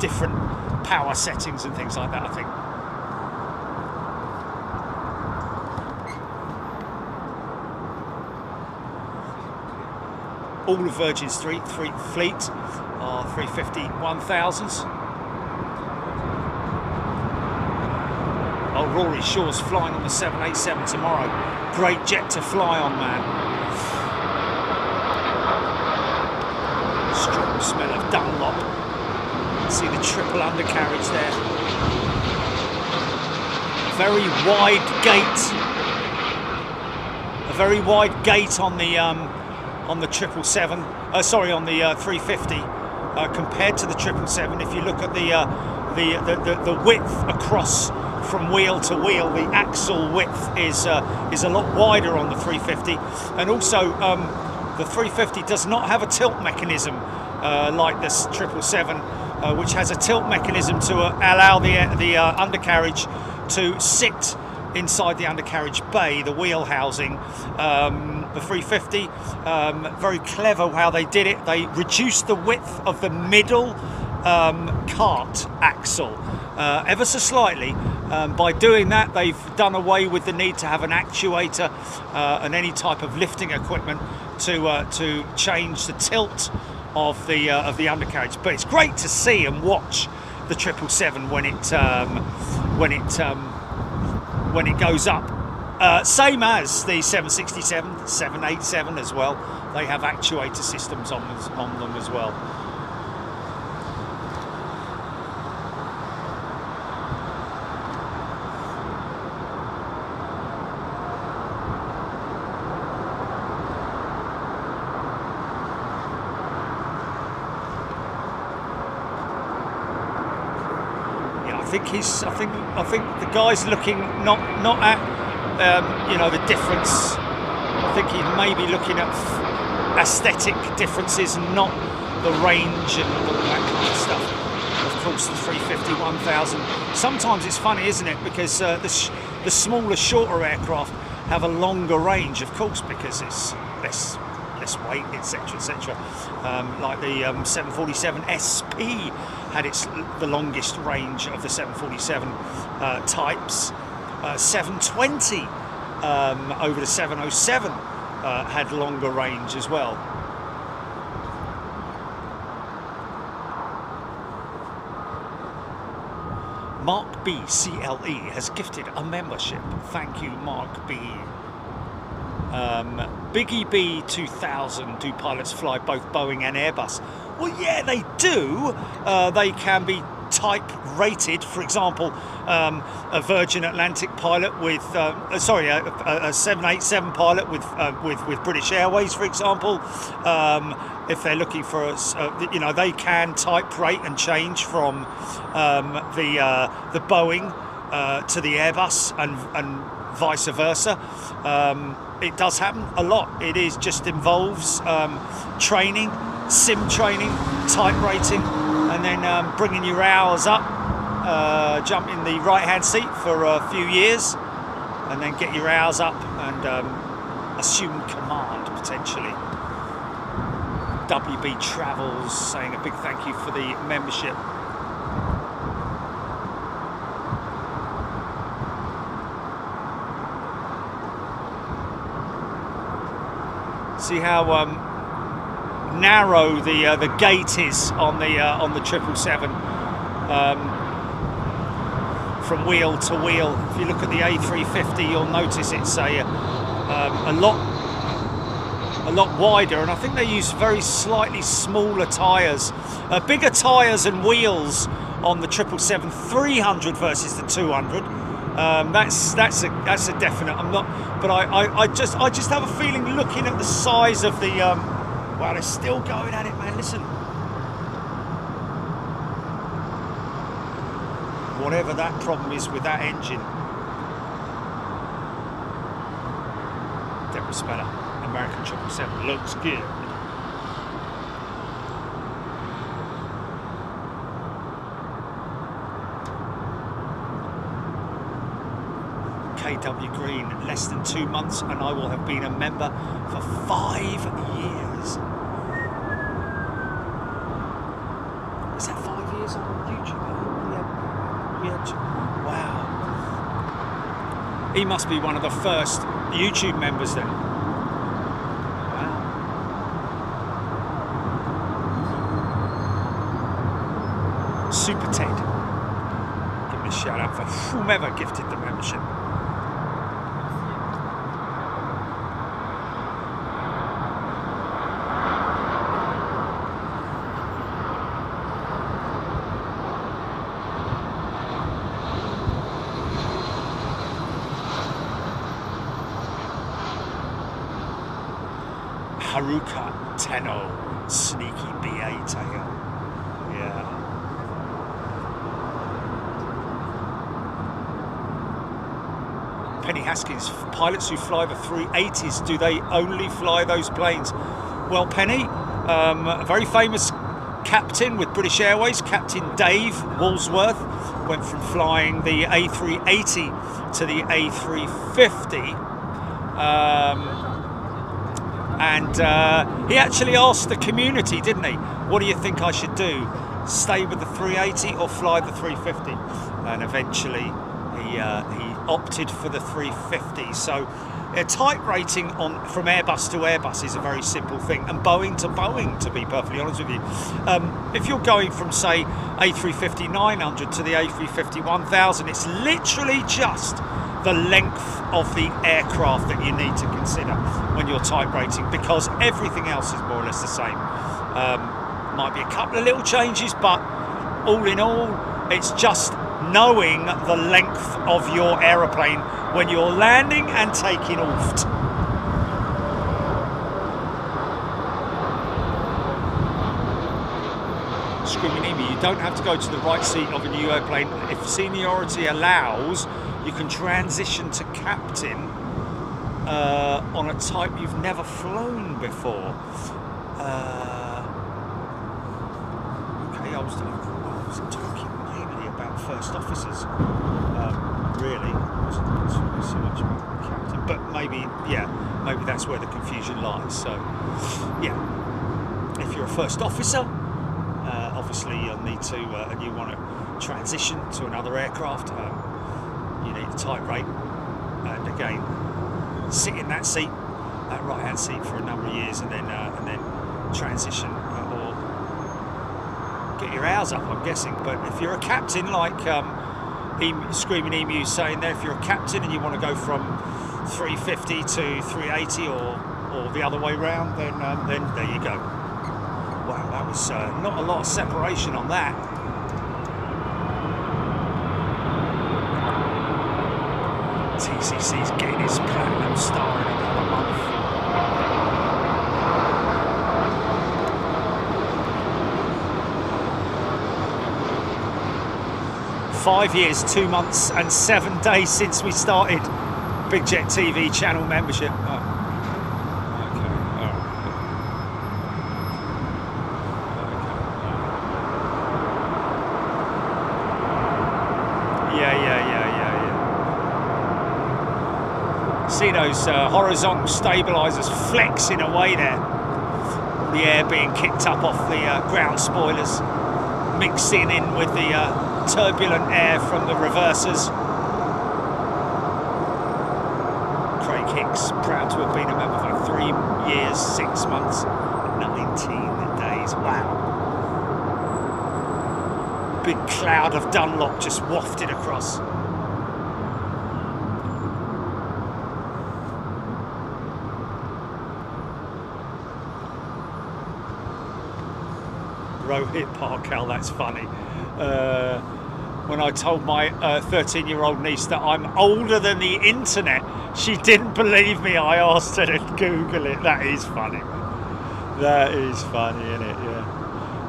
different power settings and things like that, I think. All of Virgin's fleet are 350-1000s. Oh, Rory Shaw's flying on the 787 tomorrow. Great jet to fly on, man. Strong smell of Dunlop. See the triple undercarriage there. Very wide gate. A very wide gate on the 777. Sorry, on the 350. Compared to the 777, if you look at the width across from wheel to wheel, the axle width is a lot wider on the 350, and also the 350 does not have a tilt mechanism like this 777, which has a tilt mechanism to allow the undercarriage to sit inside the undercarriage bay, the wheel housing. The 350, very clever how they did it. They reduced the width of the middle cart axle ever so slightly. By doing that, they've done away with the need to have an actuator and any type of lifting equipment to change the tilt of the undercarriage. But it's great to see and watch the 777 when it goes up. Same as the 767, 787 as well. They have actuator systems on them as well. I think the guy's looking not at the difference. I think he may be looking at aesthetic differences, not the range and all that kind of stuff. Of course, the 350-1000. Sometimes it's funny, isn't it? Because the smaller, shorter aircraft have a longer range, of course, because it's less weight, etc., etc. Like the 747 SP had the longest range of the 747 types. 720 over the 707 had longer range as well. Mark B CLE has gifted a membership. Thank you, Mark B. Biggie B 2000, do pilots fly both Boeing and Airbus? Well, yeah, they do. They can be type rated. For example, a Virgin Atlantic pilot with a 787 pilot with British Airways, for example. If they're looking for they can type rate and change from the Boeing to the Airbus and vice versa. It does happen a lot. It just involves training, sim training, type rating, and then bringing your hours up, jump in the right hand seat for a few years, and then get your hours up and assume command potentially. WB Travels saying a big thank you for the membership. See how narrow the gate is on the 777 from wheel to wheel. If you look at the A350, you'll notice it's a lot wider, and I think they use very slightly smaller tyres, bigger tyres and wheels on the 777-300 versus the 200. That's a definite. I'm not, but I just have a feeling, looking at the size of the. Wow, they're still going at it, man. Listen. Whatever that problem is with that engine. Deborah Speller, American 777, looks good. KW Green, less than 2 months, and I will have been a member for 5 years. Is that 5 years on YouTube? Yeah. Wow. He must be one of the first YouTube members then. Wow. Super Ted. Give me a shout out for whomever gifted the membership. Haruka Tenno, sneaky BA tail. Yeah. Penny Haskins, pilots who fly the 380s, do they only fly those planes? Well, Penny, a very famous captain with British Airways, Captain Dave Walsworth, went from flying the A380 to the A350. And he actually asked the community, didn't he? What do you think I should do? Stay with the 380 or fly the 350? And eventually he opted for the 350. So a type rating from Airbus to Airbus is a very simple thing, and Boeing to Boeing, to be perfectly honest with you. If you're going from, say, A350-900 to the A350-1000, it's literally just the length of the aircraft that you need to consider when you're type rating, because everything else is more or less the same. Might be a couple of little changes, but all in all, it's just knowing the length of your aeroplane when you're landing and taking off. Screaming Emu, you don't have to go to the right seat of a new airplane. If seniority allows, you can transition to captain on a type you've never flown before. Okay, I was talking mainly about first officers. Really, it wasn't so much about captain, but maybe that's where the confusion lies. So, yeah, if you're a first officer, obviously you'll need to, and you want to transition to another aircraft. You need a type rate, and again, sit in that seat, that right-hand seat, for a number of years, and then transition or get your hours up, I'm guessing. But if you're a captain, like Screaming Emu saying there, if you're a captain and you want to go from 350 to 380 or the other way round, then there you go. Wow, that was not a lot of separation on that. TCC's getting his platinum star in another month. "5 years, 2 months and 7 days since we started Big Jet TV channel membership." Oh. Okay, all right. Yeah. See those horizontal stabilisers flexing away there. The air being kicked up off the ground spoilers, mixing in with the turbulent air from the reversers. Craig Hicks, proud to have been a member for 3 years, 6 months, 19 days. Wow. Big cloud of Dunlop just wafted across. Rohit Parkal, that's funny. When I told my 13-year-old niece that I'm older than the internet, she didn't believe me. I asked her to Google it. That is funny, man. That is funny, isn't it? Yeah.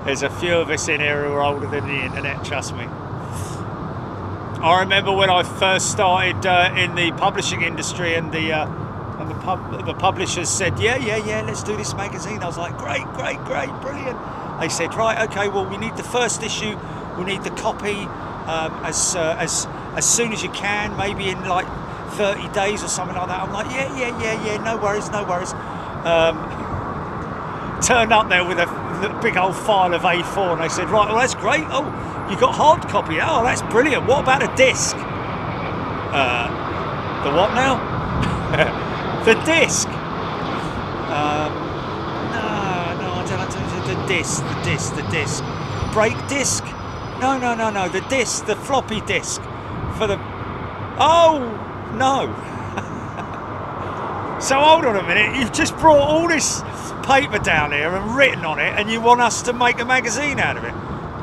There's a few of us in here who are older than the internet, trust me. I remember when I first started in the publishing industry, and the publishers said, yeah, let's do this magazine. I was like, great, brilliant. They said, right, okay, well, we need the first issue, we need the copy as soon as you can, maybe in like 30 days or something like that. I'm like, yeah, no worries. Turned up there with a big old file of A4 and they said, right, well, that's great. Oh, you got hard copy. Oh, that's brilliant. What about a disc? The what now? The disc. No, I don't know. The disc. Brake disc? No. The disc, the floppy disc for the. Oh no. So hold on a minute. You've just brought all this paper down here and written on it, and you want us to make a magazine out of it?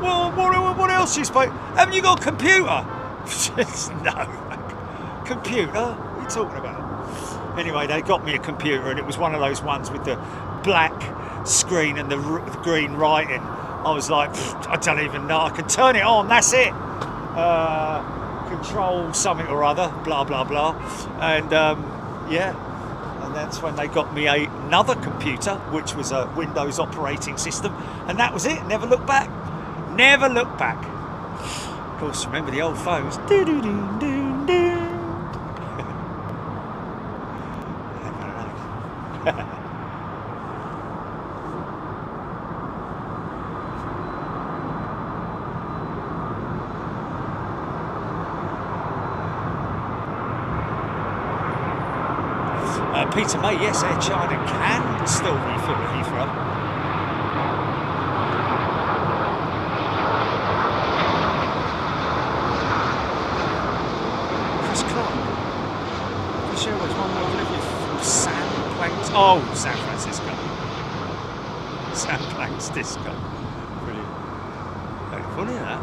Well, what else you supposed? Haven't you got a computer? No. Computer? What are you talking about? Anyway, they got me a computer, and it was one of those ones with the black screen and the green writing. I was like, I don't even know. I can turn it on. That's it. Control something or other. Blah blah blah. And yeah. And that's when they got me another computer, which was a Windows operating system, and that was it. Never looked back. Never looked back. Of course, remember the old phones. Peter May, yes, Air China can still refill at Heathrow. Chris Clark. British Airways, one more delivery from San Francisco. San Francisco. Brilliant. Very funny, that.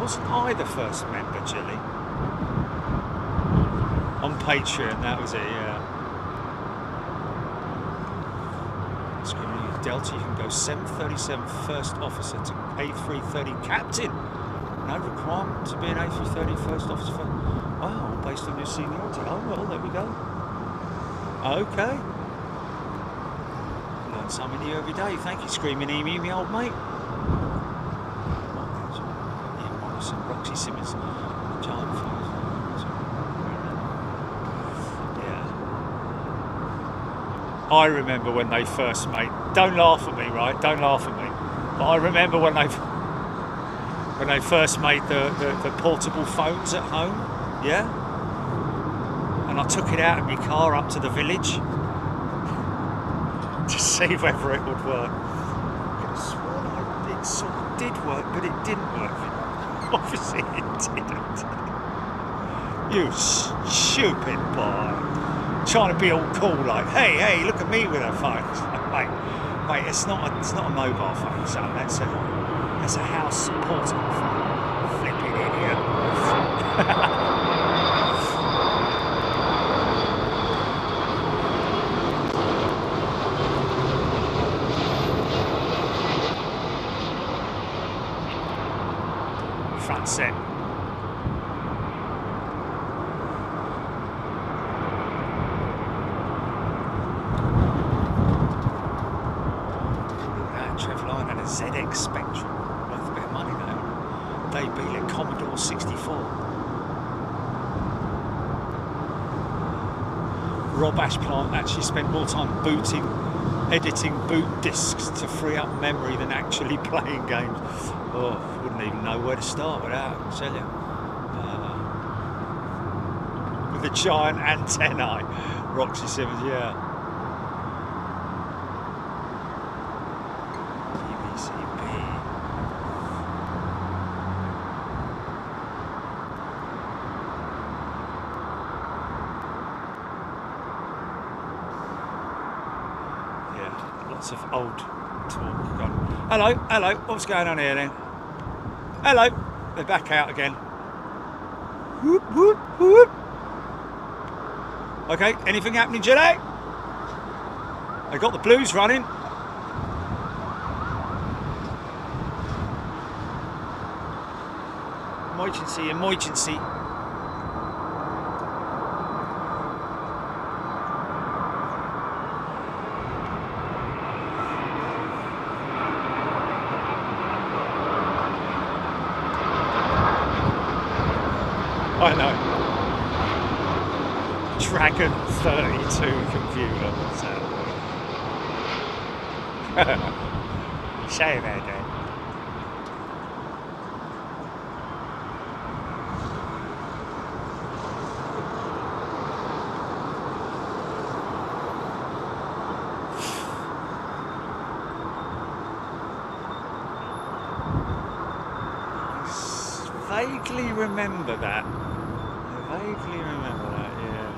Wasn't I the first member, Jilly? On Patreon, that was it, yeah. Screaming with Delta, you can go 737 first officer to A330 captain. No requirement to be an A330 first officer. Wow, based on your seniority. Oh, well, there we go. Okay. Learn something new every day. Thank you, Screaming Emu, me old mate. Ian Morrison, Roxy Simmons, Giant Fires. I remember when they first made. Don't laugh at me, right? Don't laugh at me. But I remember when they first made the portable phones at home. Yeah. And I took it out of my car up to the village to see whether it would work. I could have sworn it sort of did work, but it didn't work. Obviously, it didn't. You stupid boy. Trying to be all cool, like, hey, look at me with a phone. Like, mate, it's not a mobile phone, son. That's a house portable phone. Flipping idiot. Front set. ZX Spectrum, worth a bit of money now. Dave Beeler, Commodore 64. Rob Ashplant actually spent more time editing boot discs to free up memory than actually playing games. Oh, wouldn't even know where to start with that, I tell you. With the giant antennae, Roxy Simmons, yeah. Of old talk gone. Hello, what's going on here then? Hello, they're back out again. Whoop, whoop, whoop. Okay, anything happening today? They got the blues running. Emergency. I know. Dragon 32 computer. What's that? Say about that. Vaguely remember that. I vaguely remember that, yeah.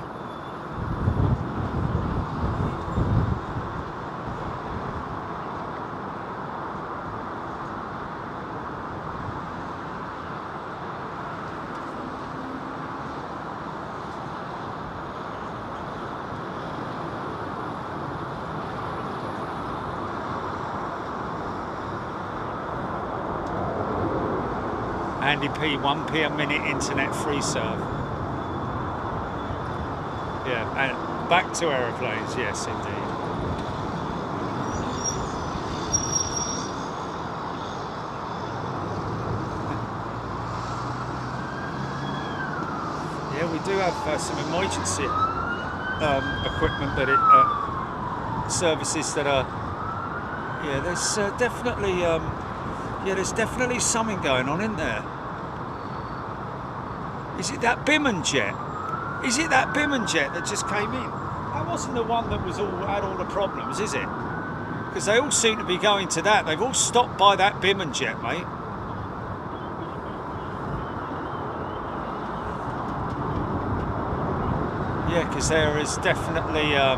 Andy P, 1p a minute internet free serve. Yeah, and back to aeroplanes, yes indeed. Yeah, we do have some emergency equipment that it services that are. Yeah, there's definitely. Yeah, there's definitely something going on, isn't there? Is it that Biman jet? Is it that Biman jet that just came in? That wasn't the one that was had all the problems, is it? Because they all seem to be going to that. They've all stopped by that Biman jet, mate. Yeah, because there is definitely yeah,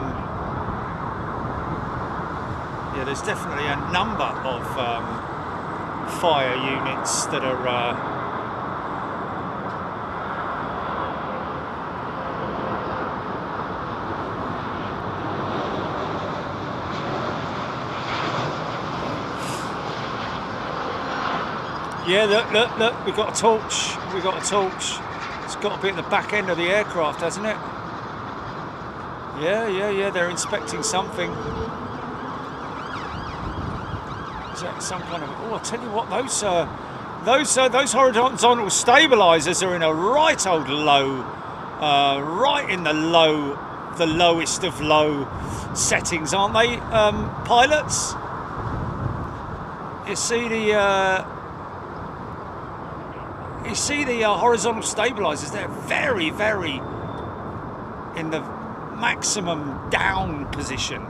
there's definitely a number of fire units that are yeah, look, we've got a torch. We've got a torch. It's got to be at the back end of the aircraft, hasn't it? Yeah, they're inspecting something. Is that some kind of... Oh, I tell you what, those horizontal stabilizers are in a right old low, right in the lowest of low settings, aren't they, pilots? You see the horizontal stabilizers, they're very, very in the maximum down position.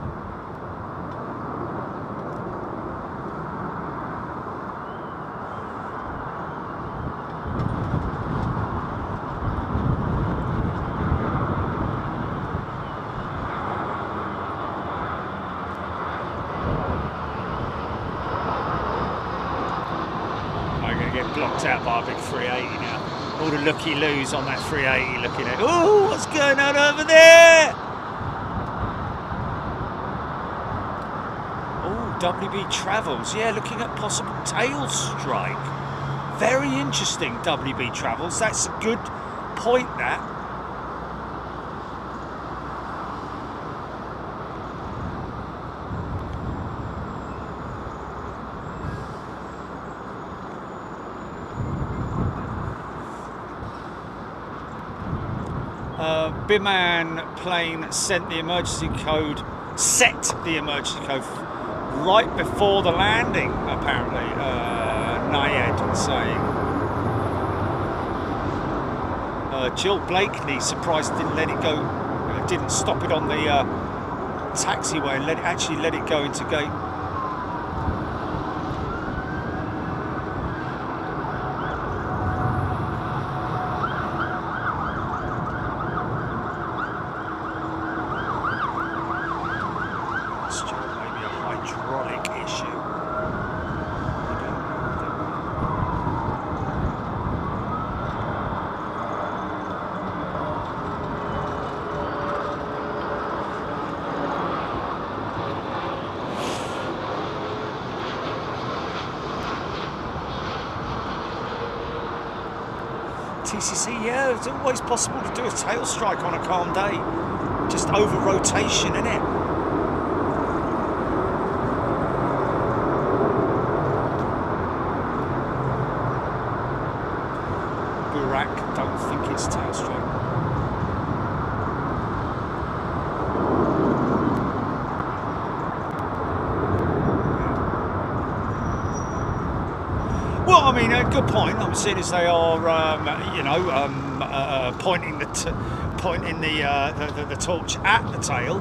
Blocked out by a big 380 now. All the looky-loos on that 380 looking at, oh, what's going on over there? Oh, WB Travels, yeah, looking at possible tail strike. Very interesting, WB Travels. That's a good point, that. Biman plane set the emergency code right before the landing, apparently. Nayed saying. Jill Blakeney surprised didn't let it go, didn't stop it on the taxiway and actually let it go into gate. TCC, yeah, it's always possible to do a tail strike on a calm day. Just over rotation, innit? Burak, don't think it's tailstraight. Well, I mean, a good point. I'm seeing as they are, pointing the torch at the tail,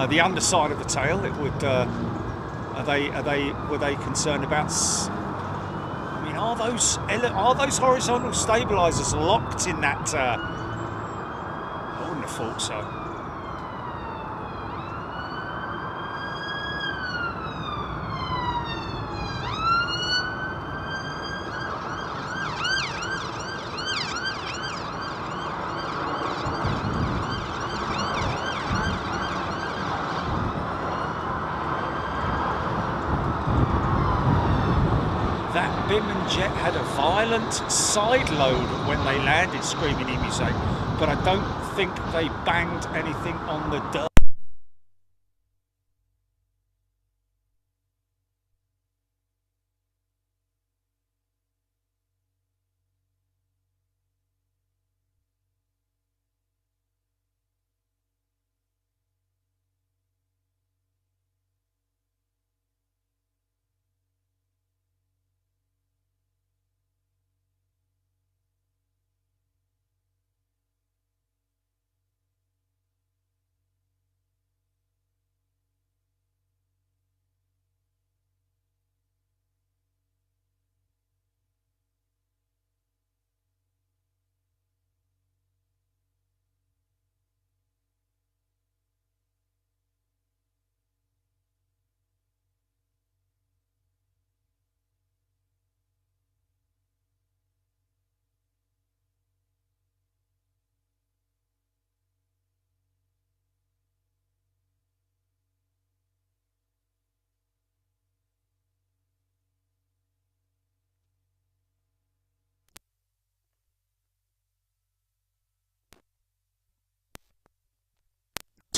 the underside of the tail. It would. Were they concerned about? I mean, are those horizontal stabilisers locked in that? I wouldn't have thought so. Jet had a violent side load when they landed, screaming Emirates, but I don't think they banged anything on the dirt.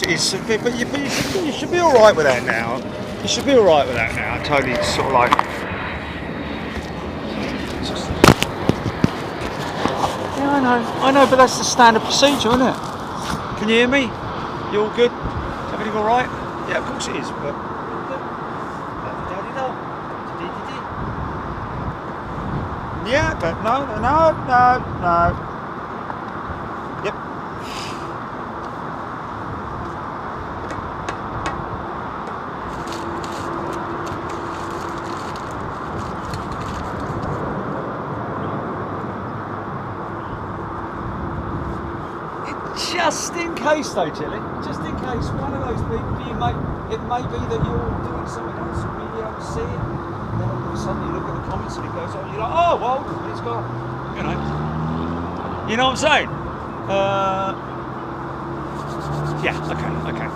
It's a bit, but you should be all right with that now. You should be all right with that now. Totally, sort of like. Yeah, I know, but that's the standard procedure, isn't it? Can you hear me? You all good? Everything all right? Yeah, of course it is. But yeah, but no. Yep. Just in case though, Tilly, just in case one of those people, it may be that you're doing something else and you don't see it, and then all of a sudden you look at the comments and it goes on, you're like, oh well, it's gone, you know what I'm saying? Yeah, okay.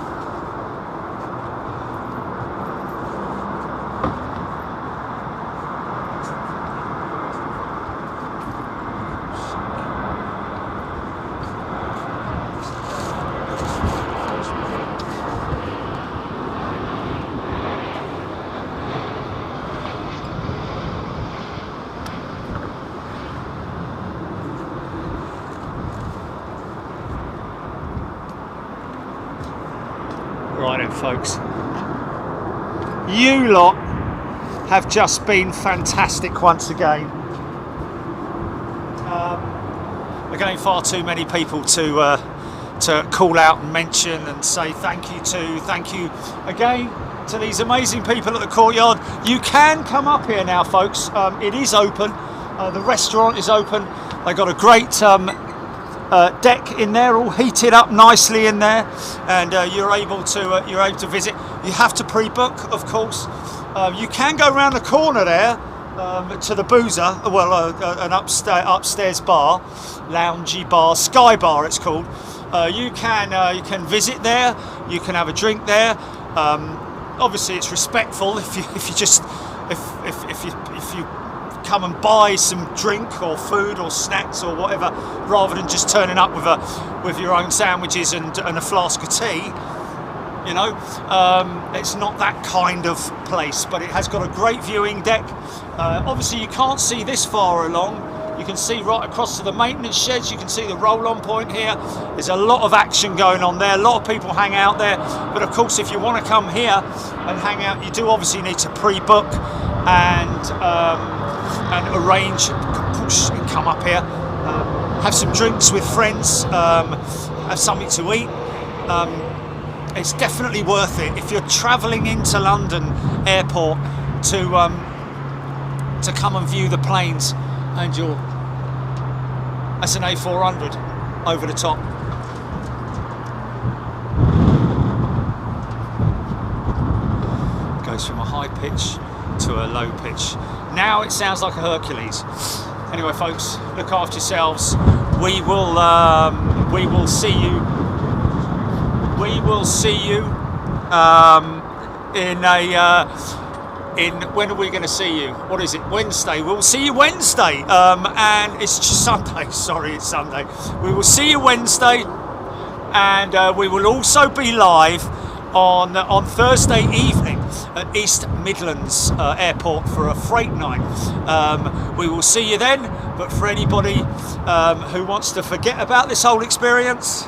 Right then, folks, you lot have just been fantastic once again. Again, far too many people to call out and mention and say thank you again to these amazing people at the courtyard. You can come up here now, folks. It is open. The restaurant is open. They got a great deck in there, all heated up nicely in there, and you're able to visit. You have to pre-book, of course. You can go around the corner there to the boozer, well, an upstairs bar, loungy bar, Sky Bar it's called. You can visit there. You can have a drink there. Obviously, it's respectful if you come and buy some drink or food or snacks or whatever, rather than just turning up with your own sandwiches and a flask of tea. You know, it's not that kind of place, but it has got a great viewing deck. Obviously, you can't see this far along You can see right across to the maintenance sheds. You can see the roll-on point here. There's a lot of action going on there. A lot of people hang out there. But of course, if you want to come here and hang out, you do obviously need to pre-book and arrange. Come up here, have some drinks with friends, have something to eat. It's definitely worth it if you're travelling into London Airport to come and view the planes, and that's an A400 over the top. Goes from a high pitch to a low pitch. Now it sounds like a Hercules. Anyway, folks, look after yourselves. We will see you. We will see you when are we going to see you? What is it? Wednesday. We'll see you Wednesday. And it's just Sunday. Sorry, it's Sunday. We will see you Wednesday, and we will also be live on Thursday evening at East Midlands Airport for a freight night. We will see you then, but for anybody who wants to forget about this whole experience,